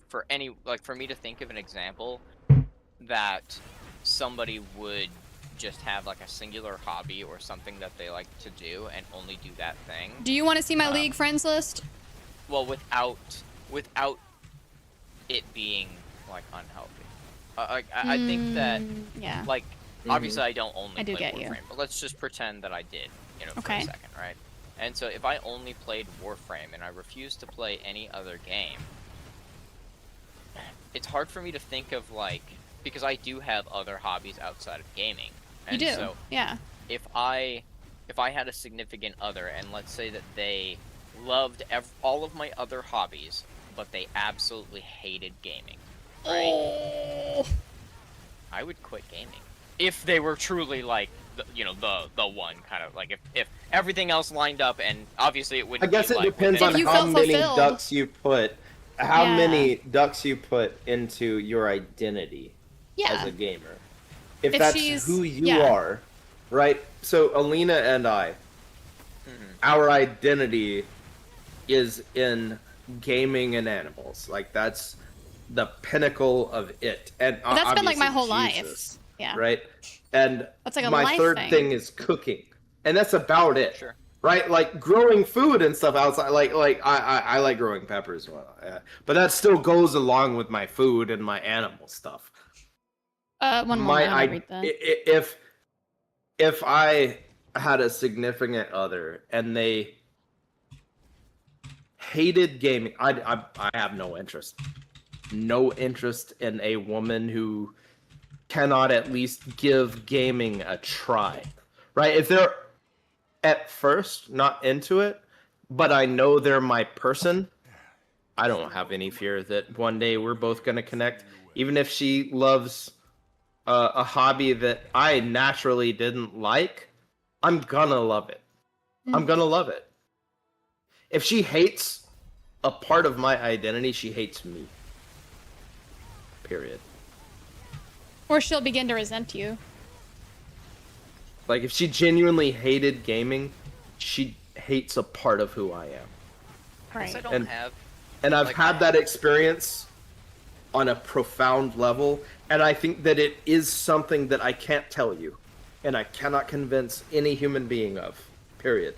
for any like for me to think of an example that somebody would just have like a singular hobby or something that they like to do and only do that thing. Do you want to see my league friends list? Well, without it being like unhealthy. I think that Yeah. like obviously I don't only I do play get you. Warframe, but let's just pretend that I did, you know, for Okay. a second, right? And so if I only played Warframe and I refused to play any other game, it's hard for me to think of like because I do have other hobbies outside of gaming. And You do. so Yeah. if I had a significant other and let's say that they loved all of my other hobbies, but they absolutely hated gaming, right? Oh. I would quit gaming if they were truly like the one kind of like if everything else lined up and obviously it I wouldn't. guess be, it like, depends within- on you how felt many fulfilled. ducks you put, how Yeah. many ducks you put into your identity Yeah. as a gamer. If If that's she's- who you yeah. are, right? So AoElena and I, our identity is in gaming and animals. Like that's the pinnacle of it. And But that's been like my obviously whole Jesus, life. Yeah. right? And That's like a my life third thing. thing is cooking, and that's about it. Sure. Right, like growing food and stuff outside. Like I like growing peppers, but that still goes along with my food and my animal stuff. One more. I'll read that. If I had a significant other and they hated gaming, I have no interest in a woman who cannot at least give gaming a try, right? If they're at first not into it, but I know they're my person, I don't have any fear that one day we're both going to connect. Even if she loves a hobby that I naturally didn't like, I'm gonna love it. I'm gonna love it. If she hates a part of my identity, she hates me. Period. Or she'll begin to resent you. Like, if she genuinely hated gaming, she hates a part of who I am. I don't have. And I've like, had that experience on a profound level, and I think that it is something that I can't tell you, and I cannot convince any human being of. Period.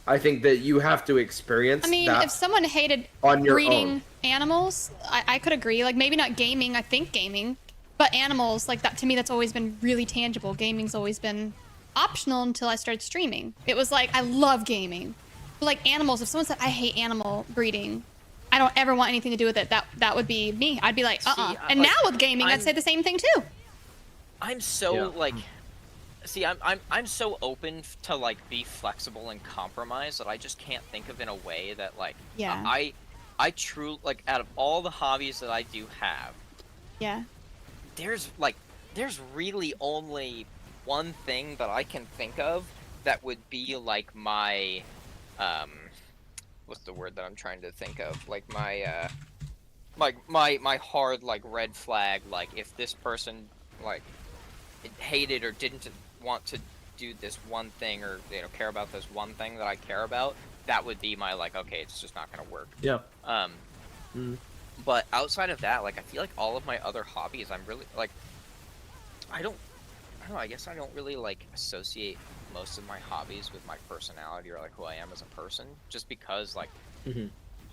I think that you have to experience that. I mean, if someone hated on your breeding own. animals, I could agree. Like, maybe not gaming, I think gaming, but animals, like that, to me, that's always been really tangible. Gaming's always been optional until I started streaming. It was like, I love gaming. But like animals, if someone said, I hate animal breeding, I don't ever want anything to do with it, that would be me. I'd be like, And like, now with gaming, I'd say the same thing too. I'm so like, see, I'm so open to like be flexible and compromise that I just can't think of in a way that like, Yeah. I truly, like, out of all the hobbies that I do have, Yeah. there's really only one thing that I can think of that would be like my, what's the word that I'm trying to think of? Like my, my hard, like, red flag, like, if this person, like, hated or didn't want to do this one thing or, you know, care about this one thing that I care about, that would be my, like, okay, it's just not gonna work. Yeah. But outside of that, like, I feel like all of my other hobbies, I'm really, like, I don't know, I guess I don't really, like, associate most of my hobbies with my personality or, like, who I am as a person, just because, like,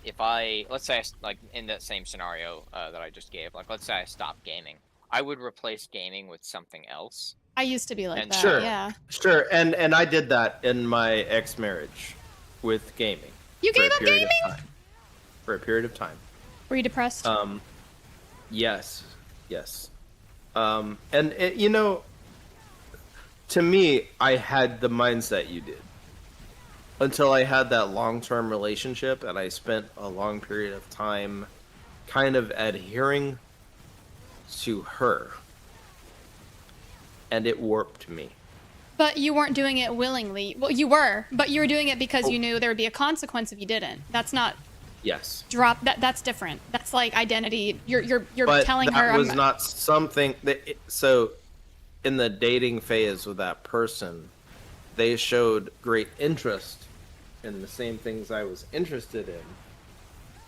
if I, let's say, like, in that same scenario that I just gave, like, let's say I stopped gaming, I would replace gaming with something else. I used to be like that, Sure, yeah. Sure, and I did that in my ex-marriage with gaming. You gave up gaming? For a period of time. Were you depressed? Yes. And it, you know, to me, I had the mindset you did. Until I had that long-term relationship and I spent a long period of time kind of adhering to her. And it warped me. But you weren't doing it willingly. Well, you were, but you were doing it because you knew there would be a consequence if you didn't. That's not... Yes. That's different. That's like identity. You're but telling her... that was not something that... So, in the dating phase with that person, they showed great interest in the same things I was interested in.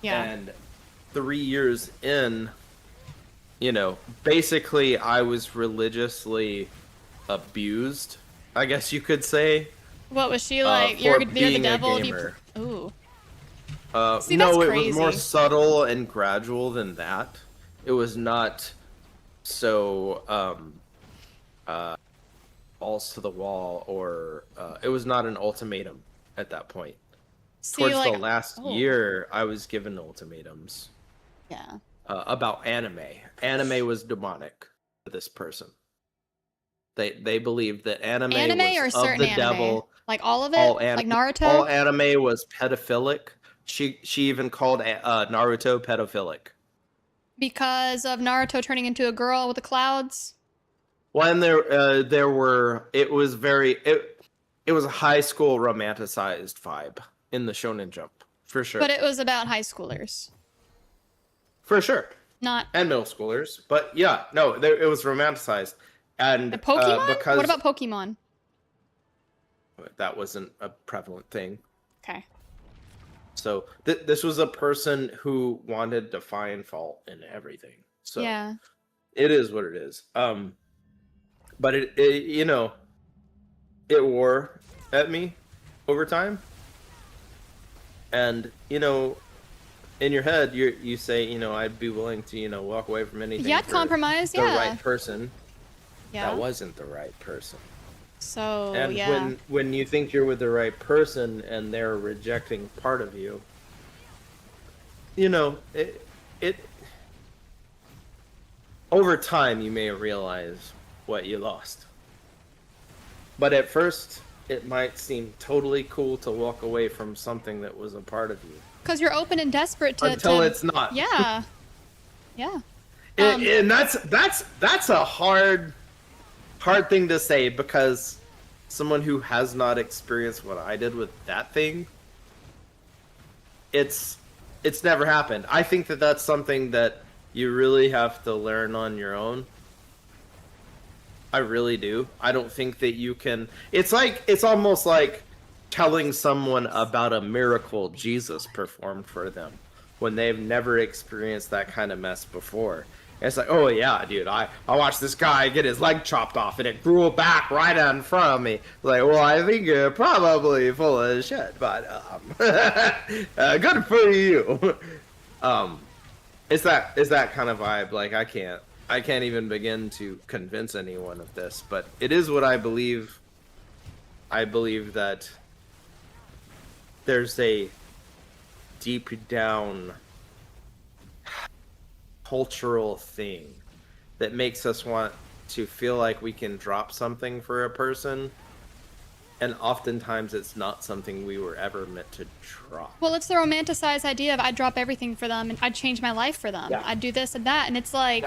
Yeah. And 3 years in, you know, basically I was religiously abused, I guess you could say. What was she like? For You're the being devil. a If you... gamer. Ooh. See, no, that's it crazy. was more subtle and gradual than that. It was not so balls to the wall, or it was not an ultimatum at that point. See, Towards like, the last year, I was given ultimatums. Yeah. About anime. Anime was demonic to this person. They believed that anime was or of certain the anime? devil. Like all of it? Like Naruto? All anime was pedophilic. She even called Naruto pedophilic. Because of Naruto turning into a girl with the clouds? When there were, it was it was a high school romanticized vibe in the Shonen Jump, for sure. But it was about high schoolers. For sure. Not... And middle schoolers. But yeah, no, it was romanticized. And The Pokemon? because What about Pokemon? that wasn't a prevalent thing. Okay. So this was a person who wanted to find fault in everything. So Yeah. it is what it is. But it you know, it wore at me over time. And you know, in your head, you say, you know, I'd be willing to, you know, walk away from anything. Yeah, for compromise. the right person. Yeah. That wasn't the right person. So And yeah. when you think you're with the right person and they're rejecting part of you, you know, it over time you may realize what you lost. But at first, it might seem totally cool to walk away from something that was a part of you. Because you're open and desperate to... Until it's not. Yeah. Yeah. And that's a hard thing to say, because someone who has not experienced what I did with that thing, it's never happened. I think that that's something that you really have to learn on your own. I really do. I don't think that you can. It's almost like telling someone about a miracle Jesus performed for them when they've never experienced that kind of mess before. And it's like, oh yeah, dude, I watched this guy get his leg chopped off and it grew back right in front of me. Like, well, I think you're probably full of shit, but good for you. It's that kind of vibe. Like, I can't even begin to convince anyone of this, but it is what I believe. I believe that there's a deep down cultural thing that makes us want to feel like we can drop something for a person, and oftentimes it's not something we were ever meant to drop. Well, it's the romanticized idea of I'd drop everything for them and I'd change my life for them. Yeah. I'd do this and that, and it's like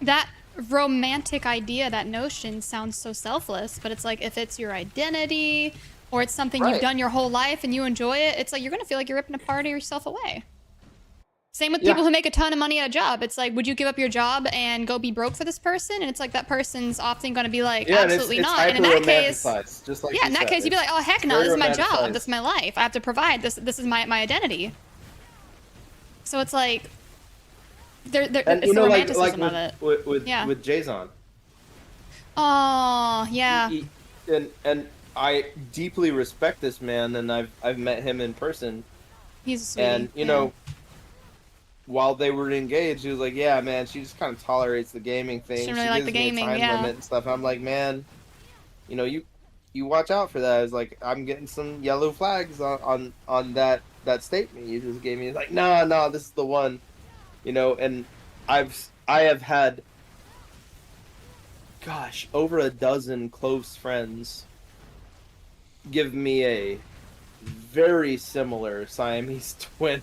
that romantic idea, that notion sounds so selfless, but it's like if it's your identity or it's something you've done your whole life and you enjoy it, it's like you're gonna feel like you're ripping a part of yourself away. Same with people who make a ton of money at a job. It's like, would you give up your job and go be broke for this person? And it's like that person's often going to be like, absolutely it's not. And in that case, just like in that case, you'd be like, oh heck no, this is my job, this is my life. I have to provide this. This is my identity. So it's like, it's the romanticism of it. With Jason. Oh yeah. And I deeply respect this man, and I've met him in person. He's a sweetie. And you know, while they were engaged, he was like, "Yeah, man, she just kind of tolerates the gaming thing. She really like the gaming, time limit and stuff." I'm like, "Man, you know, you watch out for that." I was like, "I'm getting some yellow flags on that statement you just gave me." He's like, "No, this is the one," you know. And I have had, gosh, over a dozen close friends give me a very similar Siamese twin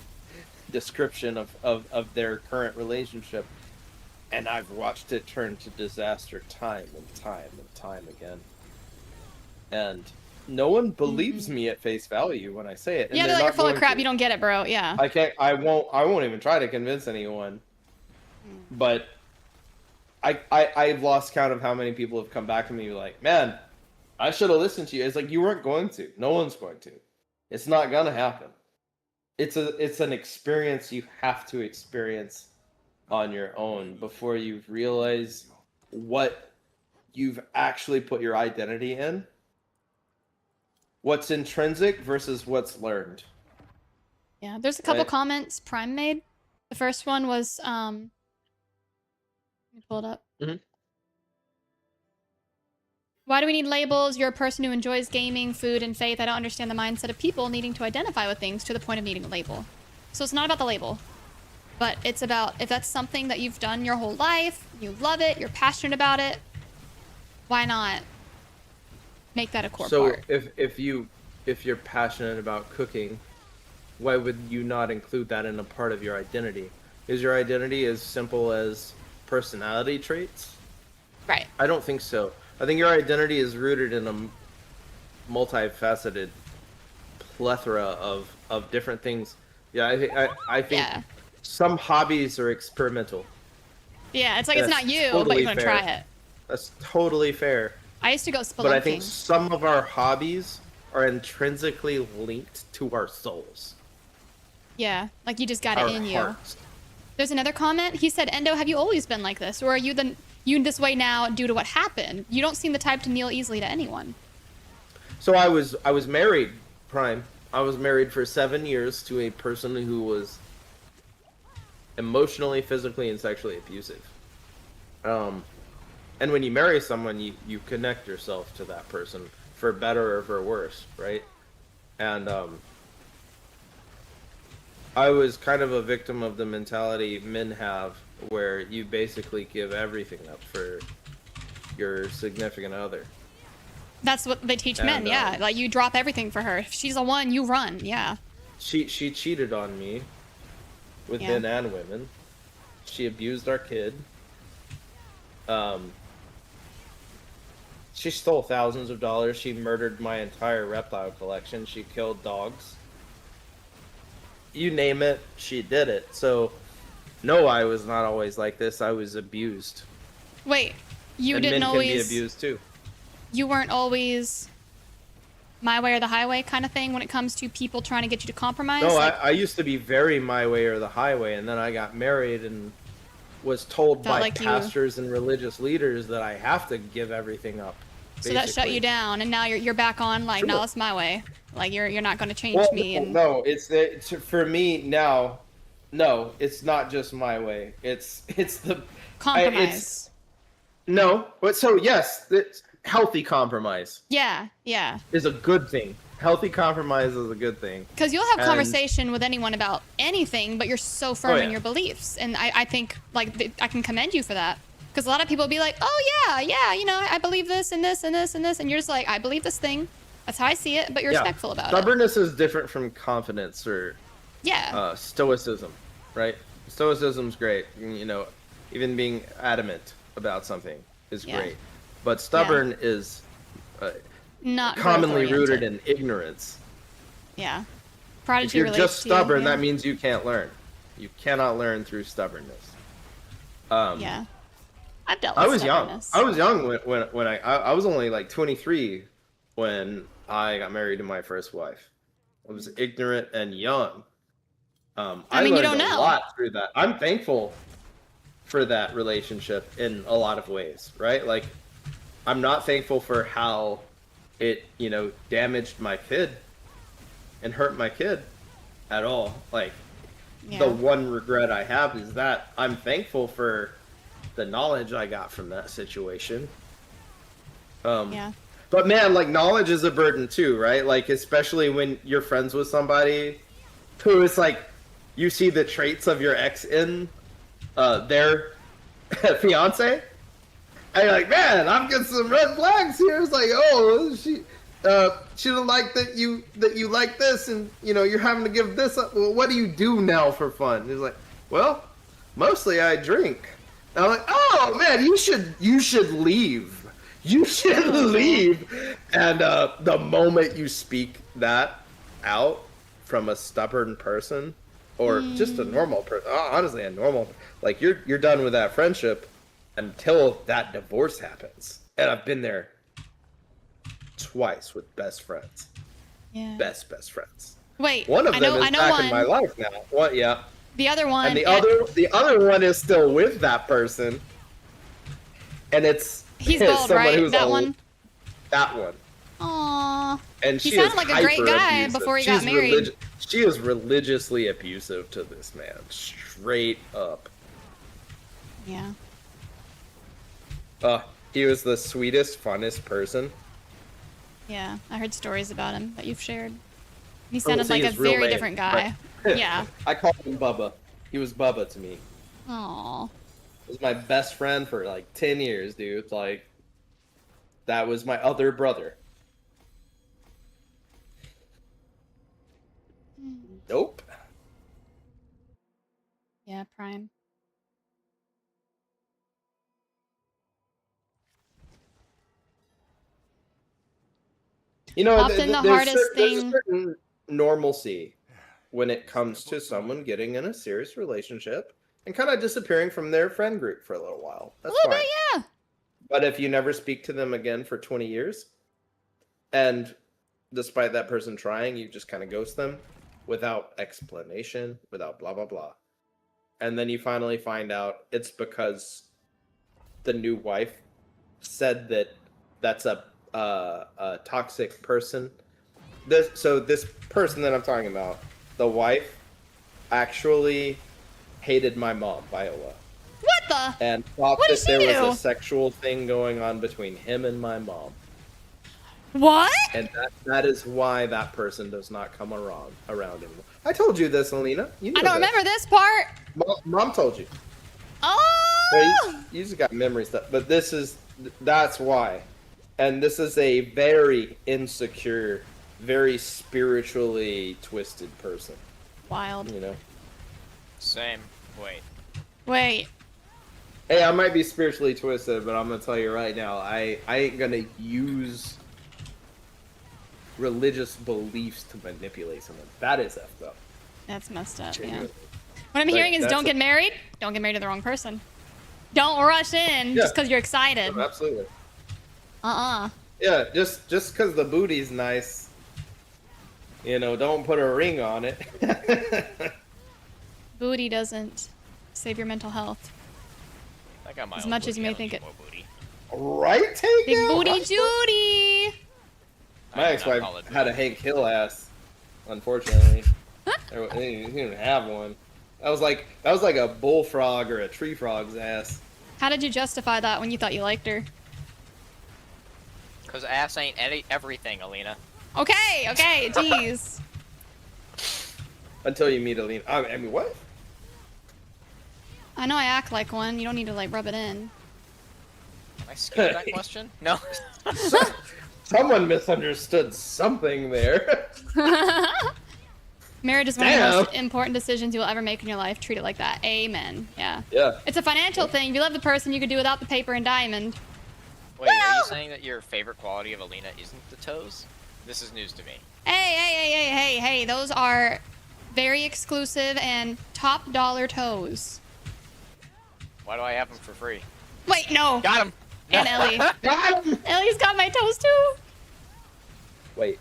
description of their current relationship, and I've watched it turn to disaster time and time again, and no one believes me at face value when I say it. And yeah, they're like, you're full of crap, you don't get it, bro. Yeah, I won't even try to convince anyone. But I've lost count of how many people have come back to me like, man, I should have listened to you. It's like, you weren't going to. No one's going to. It's not gonna happen. It's an experience you have to experience on your own before you realize what you've actually put your identity in. What's intrinsic versus what's learned. Yeah, there's a couple comments Prime made. The first one was let me pull it up. Why do we need labels? You're a person who enjoys gaming, food, and faith. I don't understand the mindset of people needing to identify with things to the point of needing a label. So it's not about the label, but it's about if that's something that you've done your whole life, you love it, you're passionate about it, why not make that a core part? So if you're passionate about cooking, why would you not include that in a part of your identity? Is your identity as simple as personality traits? Right. I don't think so. I think your identity is rooted in a multifaceted plethora of different things. Yeah, I think some hobbies are experimental. Yeah, it's like it's not you, but you want to try it. That's totally fair. I used to go spelunking. But I think some of our hobbies are intrinsically linked to our souls. Yeah, like you just got it in you. There's another comment. He said, Endo, have you always been like this? Or are you this way now due to what happened? You don't seem the type to kneel easily to anyone. So I was married, Prime. I was married for 7 years to a person who was emotionally, physically, and sexually abusive. And when you marry someone, you connect yourself to that person, for better or for worse, right? And I was kind of a victim of the mentality men have, where you basically give everything up for your significant other. That's what they teach men, yeah. Like, you drop everything for her. If she's a one, you run, yeah. She cheated on me with men and women. She abused our kid. She stole thousands of dollars. She murdered my entire reptile collection. She killed dogs. You name it, she did it. So, no, I was not always like this. I was abused. Wait, you and didn't men always... can be abused too. You weren't always my way or the highway kind of thing when it comes to people trying to get you to compromise? No, like... I used to be very my way or the highway, and then I got married and was told by like pastors and religious leaders that I have to give everything up. So that shut you down, and now you're back on like, Sure. no, it's my way. Like you're not going to change me. And No, it's for me now. No, it's not just my way. It's the compromise. But so yes, it's healthy compromise. Yeah, is a good thing. Healthy compromise is a good thing. Because you'll have conversation with anyone about anything, but you're so firm in your beliefs, and I think like I can commend you for that. Because a lot of people will be like, oh yeah, you know, I believe this and this and this and this, and you're just like, I believe this thing. That's how I see it, but you're respectful about it. Stubbornness is different from confidence or stoicism, right? Stoicism's great. You know, even being adamant about something is great. But stubborn is not commonly rooted in ignorance. Yeah. Prodigy if you're relates just to you, stubborn, that means you can't learn. You cannot learn through stubbornness. I've dealt with I was stubbornness. young. I was young when I was only like 23 when I got married to my first wife. I was ignorant and young. I mean, learned you don't a know. lot through that. I'm thankful for that relationship in a lot of ways, right? Like, I'm not thankful for how it, you know, damaged my kid and hurt my kid at all. Like, the one regret I have is that I'm thankful for the knowledge I got from that situation. But man, like, knowledge is a burden too, right? Like, especially when you're friends with somebody who is like, you see the traits of your ex in their fiance, and you're like, man, I'm getting some red flags here. It's like, oh, she don't like that you like this, and you know you're having to give this up. Well, what do you do now for fun? He's like, well, mostly I drink. And I'm like, oh man, you should leave. You should leave. And the moment you speak that out from a stubborn person, or just a normal person, honestly, a normal, like you're done with that friendship until that divorce happens. And I've been there twice with best friends. Yeah. Best friends. Wait, one of them is back one. in my life now. What? Yeah. The other one. And the other one is still with that person. And he's bald, right? That one. That one. Aww. And he she sounded is like a great guy abusive. before he got married. She is religiously abusive to this man, straight up. Yeah. He was the sweetest, funnest person. Yeah, I heard stories about him that you've shared. He sounded like a his real very name, different guy. but- Yeah. I called him Bubba. He was Bubba to me. Aww. He was my best friend for like 10 years, dude. Like, that was my other brother. Nope. Yeah, Prime. You know, often the hardest there's thing. a certain normalcy when it comes to someone getting in a serious relationship and kind of disappearing from their friend group for a little while. That's A little fine. bit, yeah. But if you never speak to them again for 20 years, and despite that person trying, you just kind of ghost them without explanation, without blah, blah, blah. And then you finally find out it's because the new wife said that that's a toxic person. So this person that I'm talking about, the wife, actually hated my mom, Viola. What the? And thought What that did she there do? was a sexual thing going on between him and my mom. What? And that is why that person does not come around anymore. I told you this, Alina. You know I don't remember this part. Mom told you. Oh! Well, you just got memory stuff. But that's why. And this is a very insecure, very spiritually twisted person. Wild. You know? Same. Wait. Wait. Hey, I might be spiritually twisted, but I'm gonna tell you right now, I ain't gonna use religious beliefs to manipulate someone. That is effed up. That's messed up, yeah. Genuinely. What I'm Like, hearing is that's don't get married. Don't get married to the wrong person. Don't rush in just because you're excited. No, absolutely. Uh-uh. Yeah, just because the booty's nice, you know, don't put a ring on it. Booty doesn't save your mental health. I got my As own much as you booty, may I don't think need it. more booty. Right, Tank? Big booty Judy! My ex-wife had a Hank Hill ass, unfortunately. He didn't even have one. That was like a bullfrog or a tree frog's ass. How did you justify that when you thought you liked her? Cause ass ain't everything, Alina. Okay, okay, jeez. Until you meet Alina. I mean, what? I know I act like one. You don't need to like rub it in. Am I skipping that question? No. Someone misunderstood something there. Marriage is one of the most important decisions you'll ever make in your life. Treat it like that. Amen. Yeah. Yeah. It's a financial thing. If you love the person, you could do without the paper and diamond. Wait, are you saying that your favorite quality of Alina isn't the toes? This is news to me. Hey. Those are very exclusive and top dollar toes. Why do I have them for free? Wait, no. Got him. And Ellie. Got him. Ellie's got my toes too. Wait.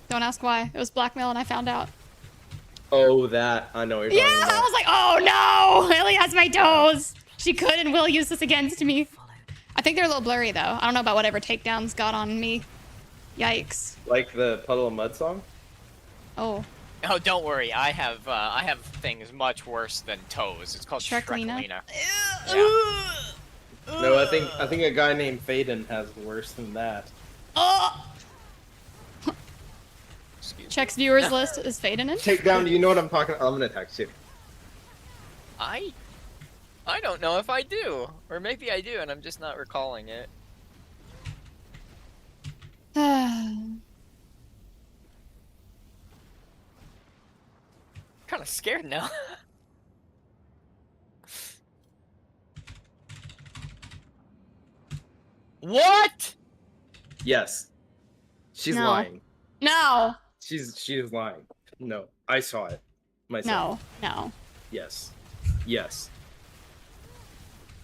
Don't ask why. It was blackmail and I found out. Oh, that. I know what you're talking Yeah, about. I was like, oh no! Ellie has my toes! She could and will use this against me. I think they're a little blurry though. I don't know about whatever takedowns got on me. Yikes. Like the Puddle of Mud song? Oh. Oh, don't worry. I have things much worse than toes. It's called Shreklina? Shreklina. No, I think a guy named Faden has worse than that. Oh! Check's viewers list is Faden in? Takedown, you know what I'm talking about? I'm gonna text you. I don't know if I do. Or maybe I do and I'm just not recalling it. Kind of scared now. What? Yes. She's No. lying. No! She's lying. No, I saw it myself. No. Yes. Yes.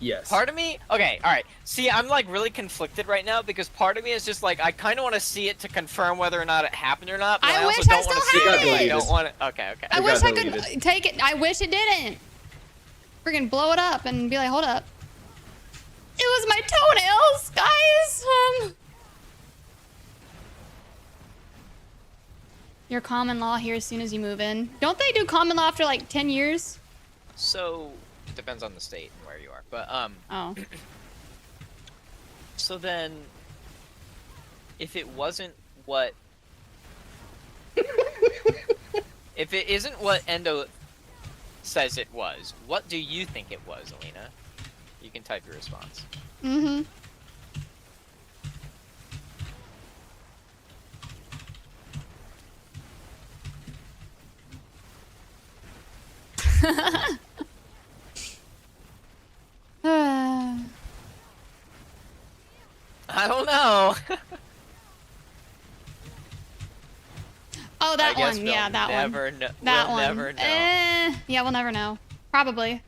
Yes. Part of me, okay, all right. See, I'm like really conflicted right now because part of me is just like I kind of want to see it to confirm whether or not it happened or not. But I wish also I don't want to still see had it. I it! don't want to. Okay. I wish I could take it. I wish it didn't. Friggin' blow it up and be like, hold up. It was my toenails, guys! Your common law here as soon as you move in. Don't they do common law after like 10 years? So it depends on the state and where you are, but Oh. So then, if it wasn't what, if it isn't what Endo says it was, what do you think it was, Alina? You can type your response. Mm-hmm. I don't know. Oh, that I guess one. we'll Yeah, that never one. Know. That we'll one. never know. Yeah, we'll never know. Probably.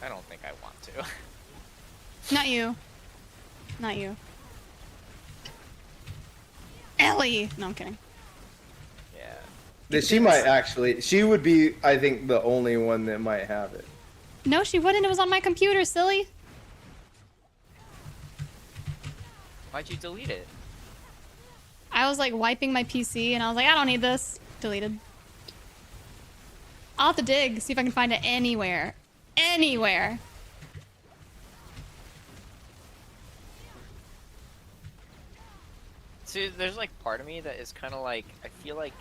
I don't think I want to. Not you. Not you. Ellie! No, I'm kidding. Yeah. She might actually. She would be, I think, the only one that might have it. No, she wouldn't. It was on my computer, silly. Why'd you delete it? I was like wiping my PC and I was like, I don't need this. Deleted. I'll have to dig, see if I can find it anywhere. Anywhere. See, there's like part of me that is kind of like, I feel like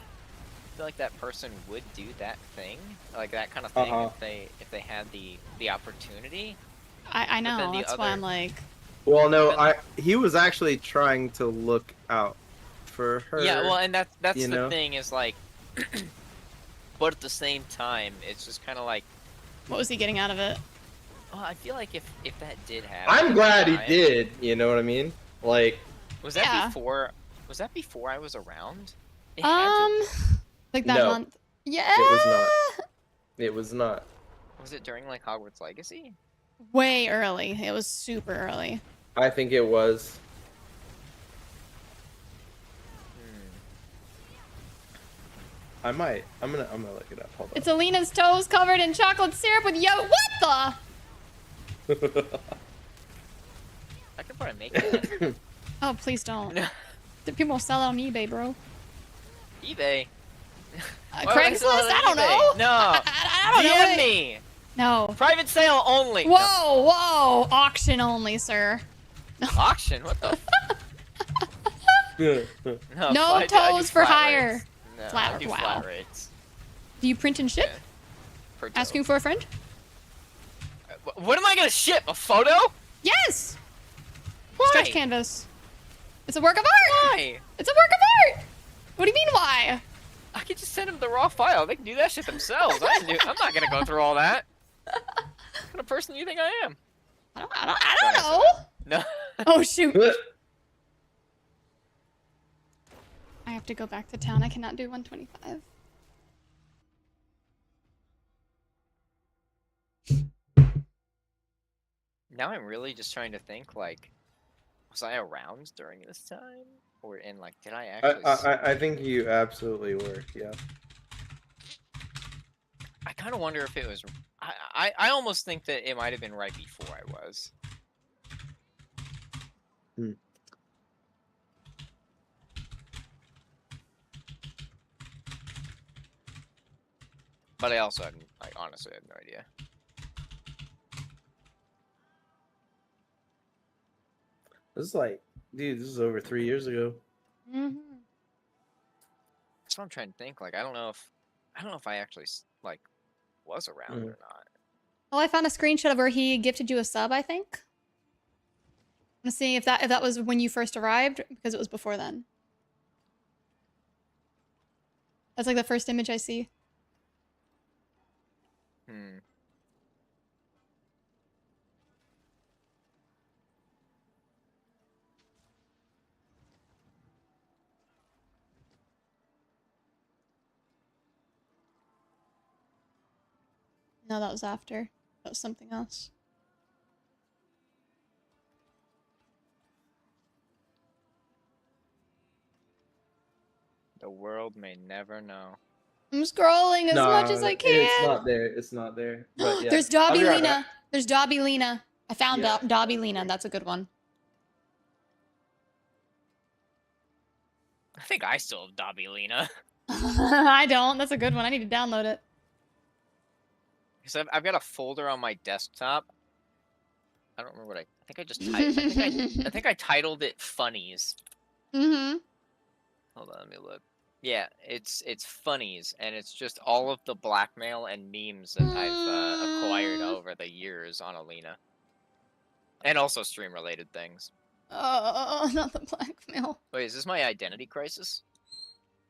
feel like that person would do that thing, like that kind of thing, if they had the opportunity. I know. then the That's why I'm like. Well, no, he was actually trying to look out for her. Yeah, well, and that's the know? thing is like, but at the same time, it's just kind of like. What was he getting out of it? Oh, I feel like if that did happen. I'm glad he did. You know what I mean? Like. Was that before? Was that before I was around? Like that month. Yeah. It was not. It was not. Was it during like Hogwarts Legacy? Way early. It was super early. I think it was. I might. I'm gonna look it up. Hold on. It's Alina's toes covered in chocolate syrup with What the? I could probably make it. Oh, please don't. The people will sell it on eBay, bro. eBay. Craigslist? I don't know. No. I don't know. DM me. No. Private sale only. Whoa, whoa. Auction only, sir. Auction? What the? No toes for hire. No, Flat, I do wow. flat rates. Do you print and ship? Yeah. Asking for a friend? What am I gonna ship? A photo? Yes. Why? Stretch canvas. It's a work of art. Why? It's a work of art. What do you mean why? I could just send them the raw file. They can do that shit themselves. I'm not gonna go through all that. What kind of person do you think I am? I don't know. No. Oh shoot. I have to go back to town. I cannot do 125. Now I'm really just trying to think, like, was I around during this time? Or in, like, did I actually... I think you absolutely were, yeah. I kind of wonder if it was... I almost think that it might have been right before I was. But I also hadn't, like, honestly had no idea. This is like, dude, this is over 3 years ago. Mm-hmm. That's what I'm trying to think. Like, I don't know if I actually, like, was around or not. Well, I found a screenshot of where he gifted you a sub, I think. I'm seeing if that was when you first arrived, because it was before then. That's like the first image I see. No, that was after. That was something else. The world may never know. I'm scrolling as much as I can. It's not there. It's not there. But yeah. There's I'll be right Dabbylena. back. There's Dabbylena. I found Yeah. Dabbylena. That's a good one. I think I still have Dabbylena. I don't. That's a good one. I need to download it. Because I've got a folder on my desktop. I don't remember what I think I just titled. I think I titled it Funnies. Mm-hmm. Hold on, let me look. Yeah, it's Funnies, and it's just all of the blackmail and memes that I've acquired over the years on Alena. And also stream-related things. Oh, not the blackmail. Wait, is this my identity crisis?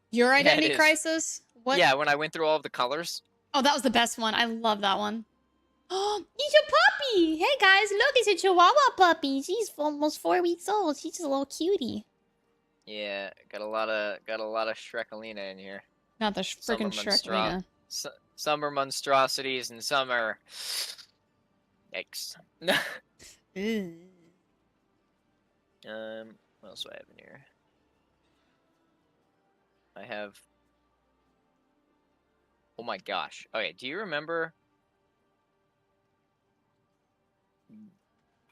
Your Yeah, it identity is. crisis? What? Yeah, when I went through all of the colors. Oh, that was the best one. I love that one. Oh, it's a puppy! Hey guys, look, it's a chihuahua puppy. She's almost 4 weeks old. She's just a little cutie. Yeah, got a lot of Shrekalina in here. Not the freaking Shrekalina. Some are monstrosities and some are yikes. What else do I have in here? I have. Oh my gosh. Okay, do you remember?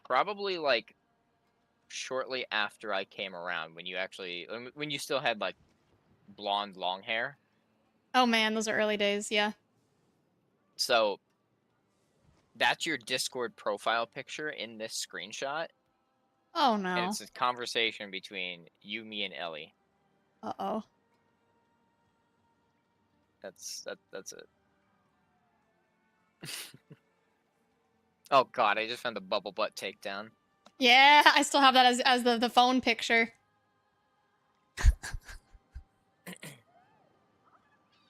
Probably like shortly after I came around, when you still had like blonde long hair. Oh man, those are early days, yeah. So that's your Discord profile picture in this screenshot. Oh no. And it's a conversation between you, me, and Ellie. Uh-oh. That's it. Oh god, I just found the bubble butt takedown. Yeah, I still have that as the phone picture.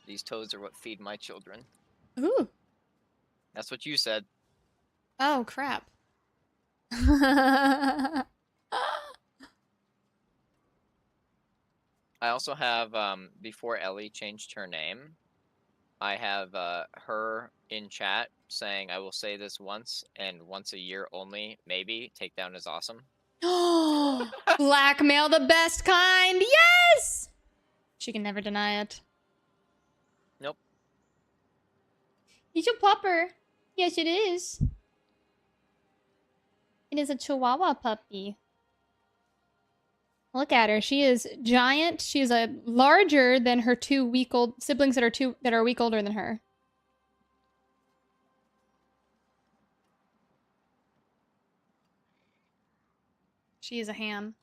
These toads are what feed my children. Ooh. That's what you said. Oh, crap. I also have, before Ellie changed her name, I have her in chat saying, I will say this once, and once a year only, maybe, takedown is awesome. Blackmail the best kind, yes! She can never deny it. Nope. He's a pupper. Yes, it is. It is a chihuahua puppy. Look at her. She is giant. She is larger than her two week-old siblings that are a week older than her. She is a ham.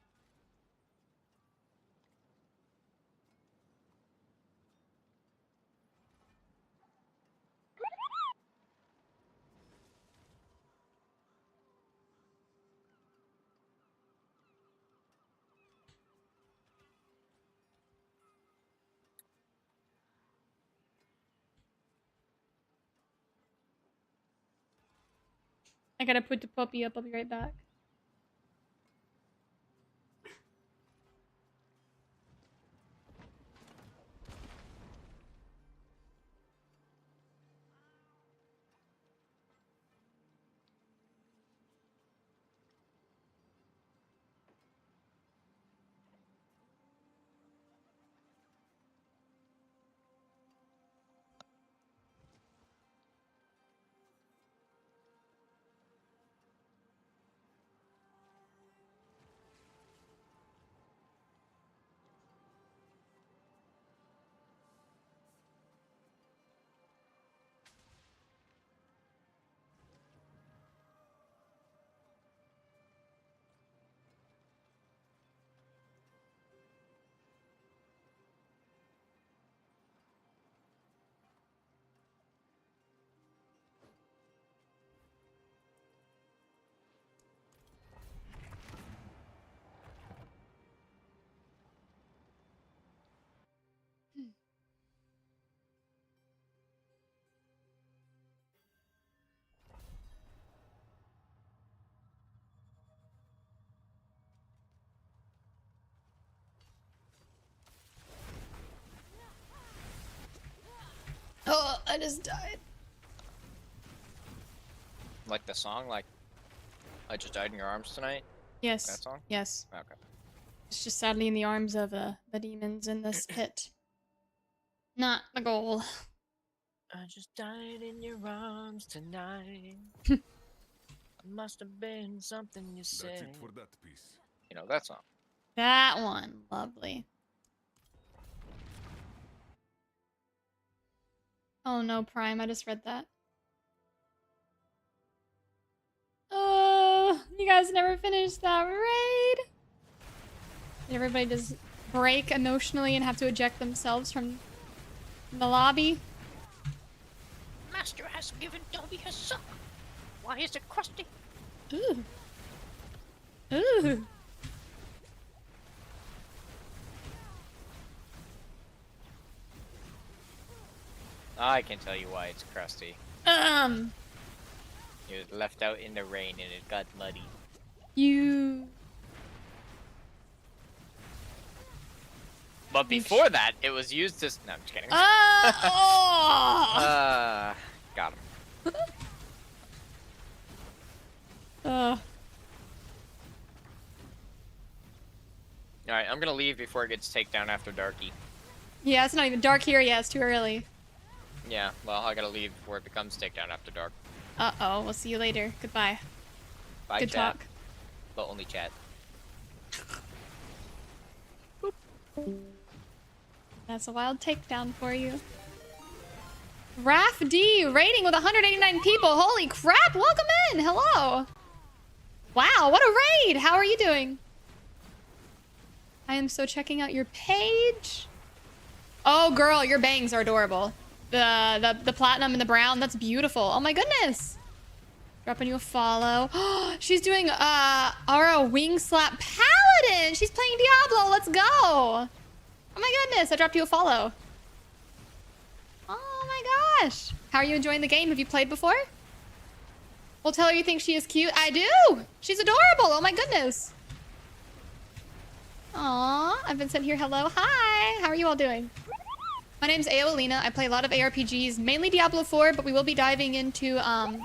I gotta put the puppy up. I'll be right back. Oh, I just died. Like the song, like, I just died in your arms tonight? Yes. That song? Yes. Okay. It's just sadly in the arms of the demons in this pit. Not the goal. I just died in your arms tonight. Must have been something you said. That's it for that piece. You know that song. That one. Lovely. Oh no, Prime. I just read that. Oh, you guys never finished that raid. Did everybody just break emotionally and have to eject themselves from the lobby? Master has given Dobby a suck. Why is it crusty? Ooh. Ooh. I can tell you why it's crusty. It was left out in the rain and it got muddy. You. But before that, it was used as. No, I'm just kidding. Got him. Alright, I'm gonna leave before it gets takedown after darky. Yeah, it's not even dark here yet. It's too early. Yeah, well, I gotta leave before it becomes takedown after dark. Uh-oh. We'll see you later. Goodbye. Bye, Good chat. talk. But only chat. That's a wild takedown for you. Raf D rating with 189 people. Holy crap! Welcome in. Hello. Wow, what a raid! How are you doing? I am so checking out your page. Oh, girl, your bangs are adorable. the platinum and the brown. That's beautiful. Oh my goodness. Dropping you a follow. She's doing Aura Wing Slap Paladin. She's playing Diablo. Let's go. Oh my goodness. I dropped you a follow. Oh my gosh. How are you enjoying the game? Have you played before? Well, tell her you think she is cute. I do. She's adorable. Oh my goodness. Aw, I've been sent here. Hello. Hi. How are you all doing? My name's AoElena. I play a lot of ARPGs, mainly Diablo 4, but we will be diving into, I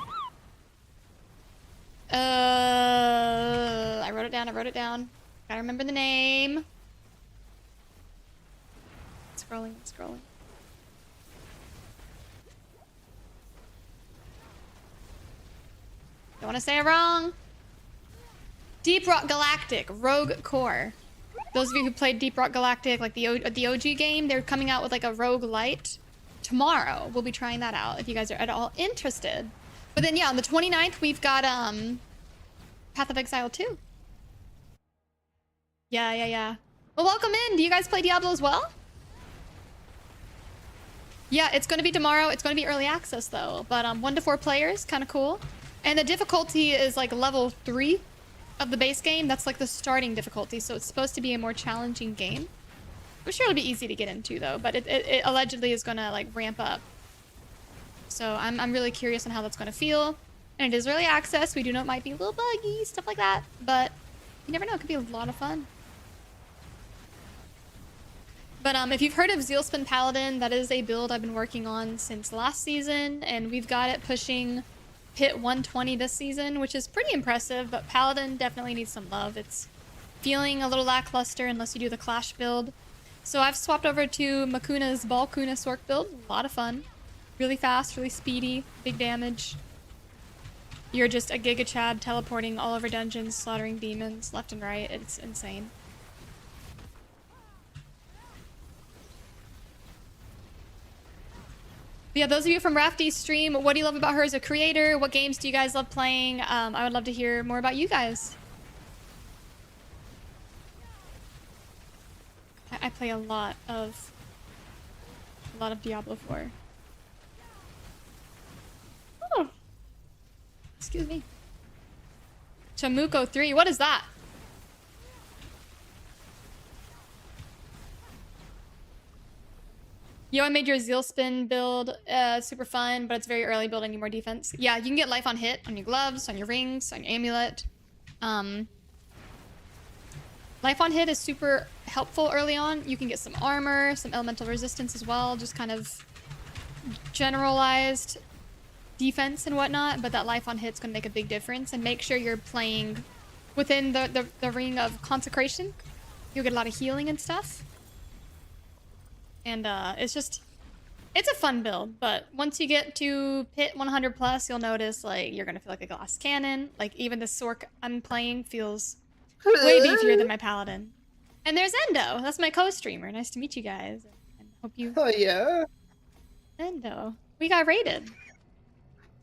wrote it down. Gotta remember the name. Scrolling. Don't want to say it wrong. Deep Rock Galactic, Rogue Core. Those of you who played Deep Rock Galactic, like the OG game, they're coming out with like a Rogue Lite tomorrow. We'll be trying that out if you guys are at all interested. But then yeah, on the 29th, we've got Path of Exile 2. Yeah. Well, welcome in. Do you guys play Diablo as well? Yeah, it's going to be tomorrow. It's going to be early access though. But 1 to 4 players, kind of cool. And the difficulty is like level 3 of the base game. That's like the starting difficulty. So it's supposed to be a more challenging game. I'm sure it'll be easy to get into though. But it allegedly is going to like ramp up. So I'm really curious on how that's going to feel. And it is early access. We do know it might be a little buggy, stuff like that. But you never know. It could be a lot of fun. But if you've heard of Zealspin Paladin, that is a build I've been working on since last season. And we've got it pushing Pit 120 this season, which is pretty impressive. But Paladin definitely needs some love. It's feeling a little lackluster unless you do the Clash build. So I've swapped over to Makuna's Ballkuna Sorc build. A lot of fun. Really fast, really speedy, big damage. You're just a Giga Chad teleporting all over dungeons, slaughtering demons left and right. It's insane. But yeah, those of you from Rafty's stream, what do you love about her as a creator? What games do you guys love playing? I would love to hear more about you guys. I play a lot of Diablo 4. Oh. Excuse me. Chamuko 3, what is that? Yo, I made your Zealspin build super fun, but it's very early build. I need more defense. Yeah, you can get life on hit on your gloves, on your rings, on your amulet. Life on hit is super helpful early on. You can get some armor, some elemental resistance as well, just kind of generalized defense and whatnot, but that life on hit's gonna make a big difference. And make sure you're playing within the ring of consecration. You'll get a lot of healing and stuff. And it's a fun build, but once you get to Pit 100 plus, you'll notice like you're gonna feel like a glass cannon. Like even the Sorc I'm playing feels way beefier than my Paladin. And there's Endo. That's my co-streamer. Nice to meet you guys. And hope you. Oh yeah. Endo. We got raided.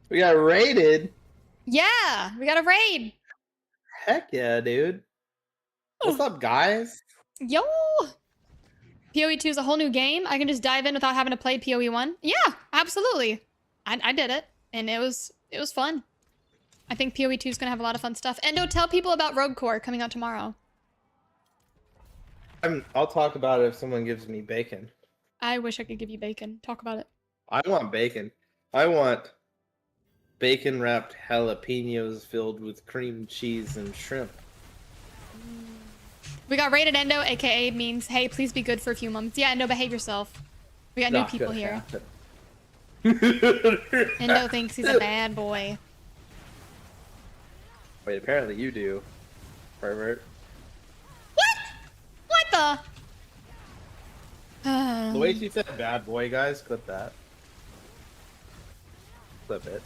We got raided. Yeah, we got a raid. Heck yeah, dude. What's up, guys? Yo. PoE 2 is a whole new game. I can just dive in without having to play PoE 1. Yeah, absolutely. I did it, and it was fun. I think PoE 2 is gonna have a lot of fun stuff. Endo, tell people about Rogue Core coming out tomorrow. I'll talk about it if someone gives me bacon. I wish I could give you bacon. Talk about it. I want bacon. I want bacon wrapped jalapenos filled with cream cheese and shrimp. We got rated Endo, aka means, hey, please be good for a few moments. Yeah, Endo, behave yourself. We got new people here. Endo thinks he's a bad boy. Wait, apparently you do. Pervert. What the? The way she said bad boy, guys, clip that. Clip it.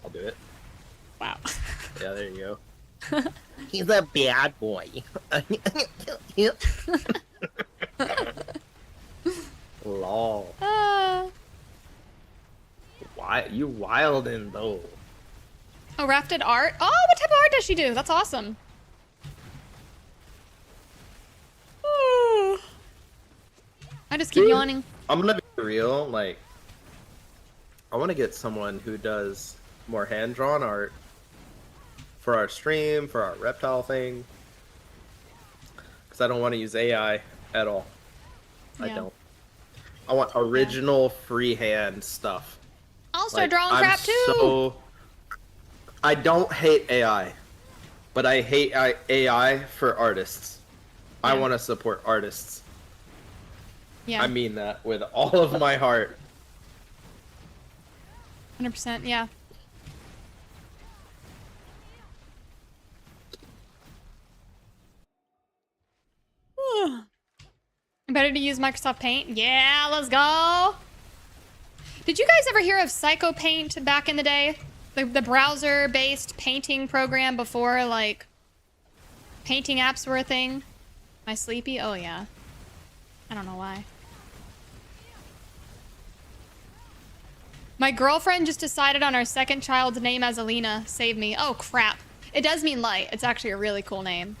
I'll do it. Wow. Yeah, there you go. He's a bad boy. Lol. Why you wildin' though? Oh, rafted art? Oh, what type of art does she do? That's awesome. I just keep Dude, yawning. I'm gonna be real, like, I want to get someone who does more hand-drawn art for our stream, for our reptile thing. Because I don't want to use AI at all. I don't. I want original freehand stuff. I'll start drawing crap too! So... I don't hate AI, but I hate AI for artists. I want to support artists. Yeah. I mean that with all of my heart. 100%, yeah. Better to use Microsoft Paint? Yeah, let's go! Did you guys ever hear of Psycho Paint back in the day? The browser-based painting program before, like, painting apps were a thing? Am I sleepy? Oh, yeah. I don't know why. My girlfriend just decided on our second child's name as AoElena. Save me. Oh, crap. It does mean light. It's actually a really cool name.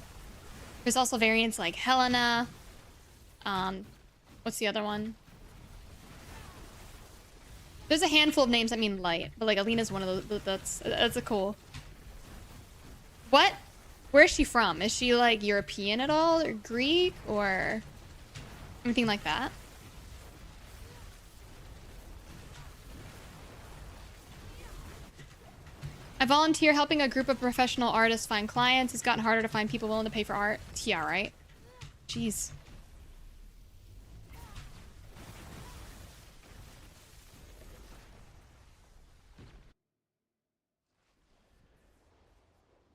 There's also variants like Helena. What's the other one? There's a handful of names that mean light, but like AoElena's one of those. That's a cool. What? Where is she from? Is she like European at all, or Greek, or anything like that? I volunteer helping a group of professional artists find clients. It's gotten harder to find people willing to pay for art. Yeah, right? Jeez.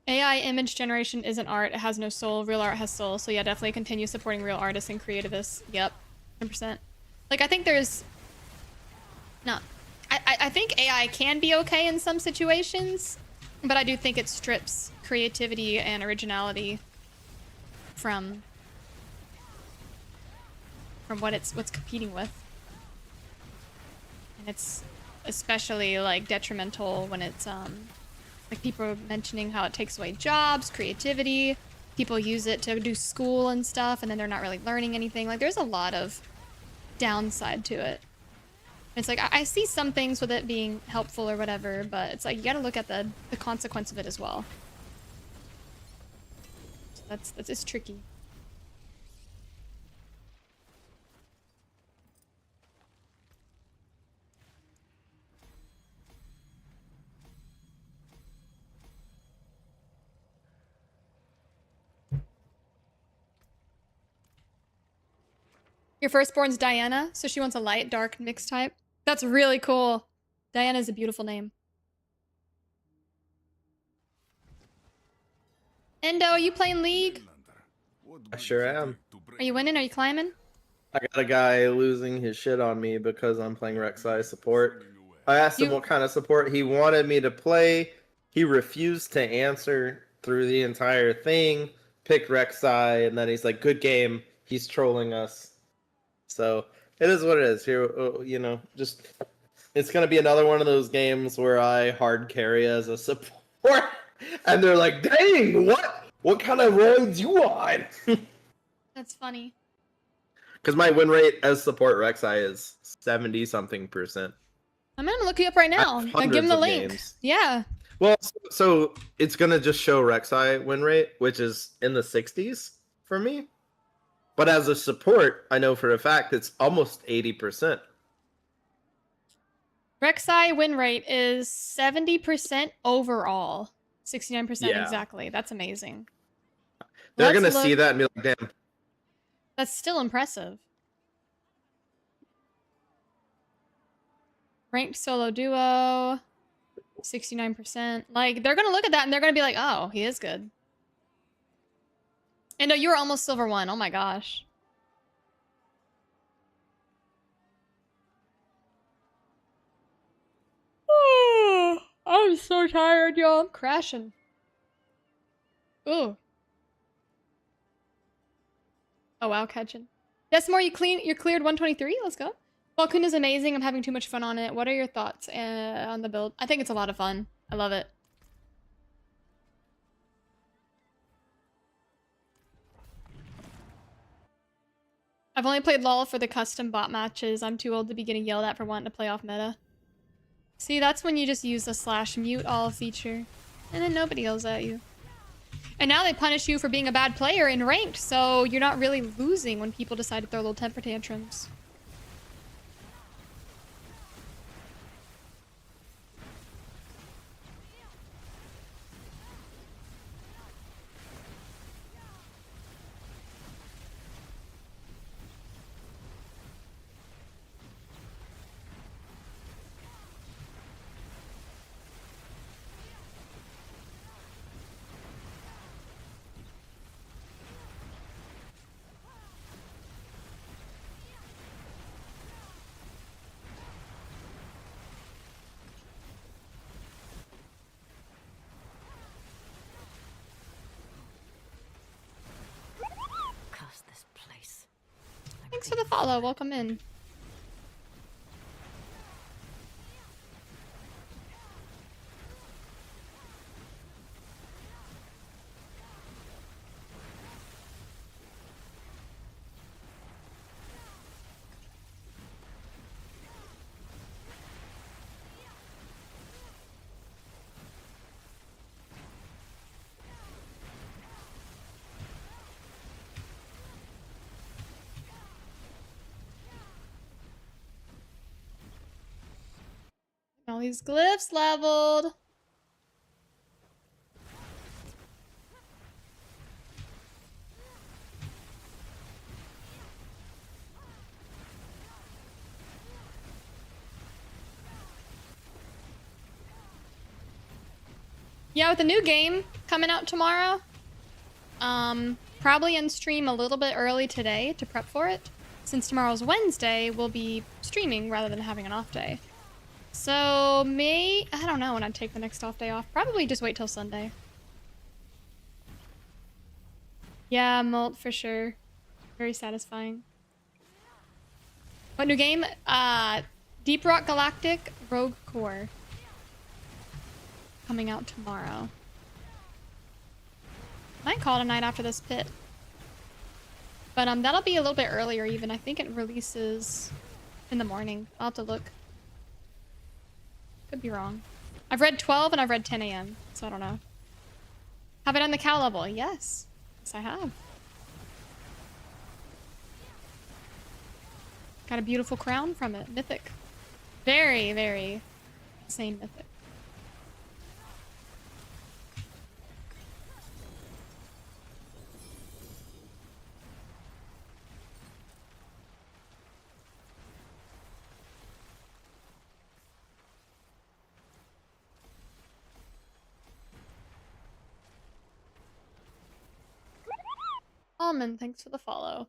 AI image generation isn't art. It has no soul. Real art has soul. So yeah, definitely continue supporting real artists and creativists. Yep. 100%. Like, I think there's... No. I think AI can be okay in some situations, but I do think it strips creativity and originality from what's competing with. And it's especially, like, detrimental when it's, like, people are mentioning how it takes away jobs, creativity. People use it to do school and stuff, and then they're not really learning anything. Like, there's a lot of downside to it. It's like, I see some things with it being helpful or whatever, but it's like, you gotta look at the consequence of it as well. So that's just tricky. Your firstborn's Diana, so she wants a light, dark, mixed type. That's really cool. Diana's a beautiful name. Endo, are you playing League? I sure am. Are you winning? Are you climbing? I got a guy losing his shit on me because I'm playing Rek'Sai support. I asked him what kind of support he wanted me to play. He refused to answer through the entire thing. Picked Rek'Sai, and then he's like, "Good game." He's trolling us. So it is what it is. Here, you know, just it's gonna be another one of those games where I hard carry as a support, and they're like, "Dang, what kind of roids you on?" That's funny. Because my win rate as support Rek'Sai is 70-something%. I'm gonna look you up right now. Give him the link. Games. Yeah. Well, so it's gonna just show Rek'Sai win rate, which is in the 60s for me. But as a support, I know for a fact it's almost 80%. Rek'Sai win rate is 70% overall. 69% exactly. That's amazing. They're going to see that and be like, damn. That's still impressive. Ranked solo duo. 69%. Like, they're going to look at that and they're going to be like, oh, he is good. And no, you were almost silver 1. Oh my gosh. Oh, I'm so tired, y'all. I'm crashing. Ooh. Oh wow, catching. That's more. You're cleared 123. Let's go. Ballkuna is amazing. I'm having too much fun on it. What are your thoughts on the build? I think it's a lot of fun. I love it. I've only played LoL for the custom bot matches. I'm too old to be getting yelled at for wanting to play off meta. See, that's when you just use the /mute all feature. And then nobody yells at you. And now they punish you for being a bad player in ranked, so you're not really losing when people decide to throw little temper tantrums. Thanks for the follow. Welcome in. All these glyphs leveled. Yeah, with the new game coming out tomorrow, probably in stream a little bit early today to prep for it. Since tomorrow's Wednesday, we'll be streaming rather than having an off day. So, I don't know when I'd take the next off day off. Probably just wait till Sunday. Yeah, Molt for sure. Very satisfying. What new game? Deep Rock Galactic Rogue Core. Coming out tomorrow. Might call it a night after this pit. But that'll be a little bit earlier even. I think it releases in the morning. I'll have to look. Could be wrong. I've read 12 and I've read 10 a.m. So I don't know. Have I done the cow level? Yes. Yes, I have. Got a beautiful crown from it. Mythic. Very, very insane mythic. Almond, thanks for the follow.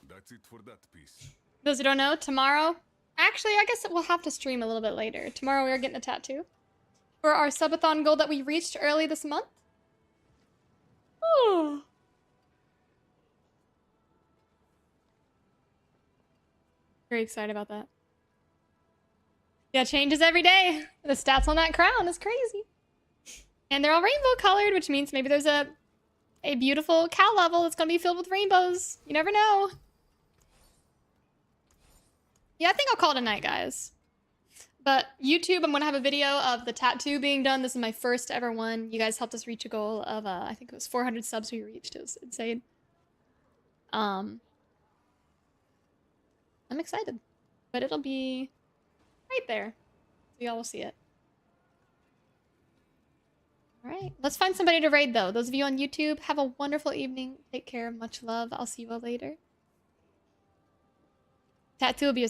That's it for that piece. Those who don't know, tomorrow... Actually, I guess we'll have to stream a little bit later. Tomorrow we are getting a tattoo. For our subathon goal that we reached early this month. Oh. Very excited about that. Yeah, changes every day. The stats on that crown is crazy. And they're all rainbow colored, which means maybe there's a beautiful cow level that's gonna be filled with rainbows. You never know. Yeah, I think I'll call it a night, guys. But YouTube, I'm gonna have a video of the tattoo being done. This is my first ever one. You guys helped us reach a goal of, I think it was 400 subs we reached. It was insane. I'm excited. But it'll be right there. So y'all will see it. Alright, let's find somebody to raid, though. Those of you on YouTube, have a wonderful evening. Take care. Much love. I'll see you all later. Tattoo will be a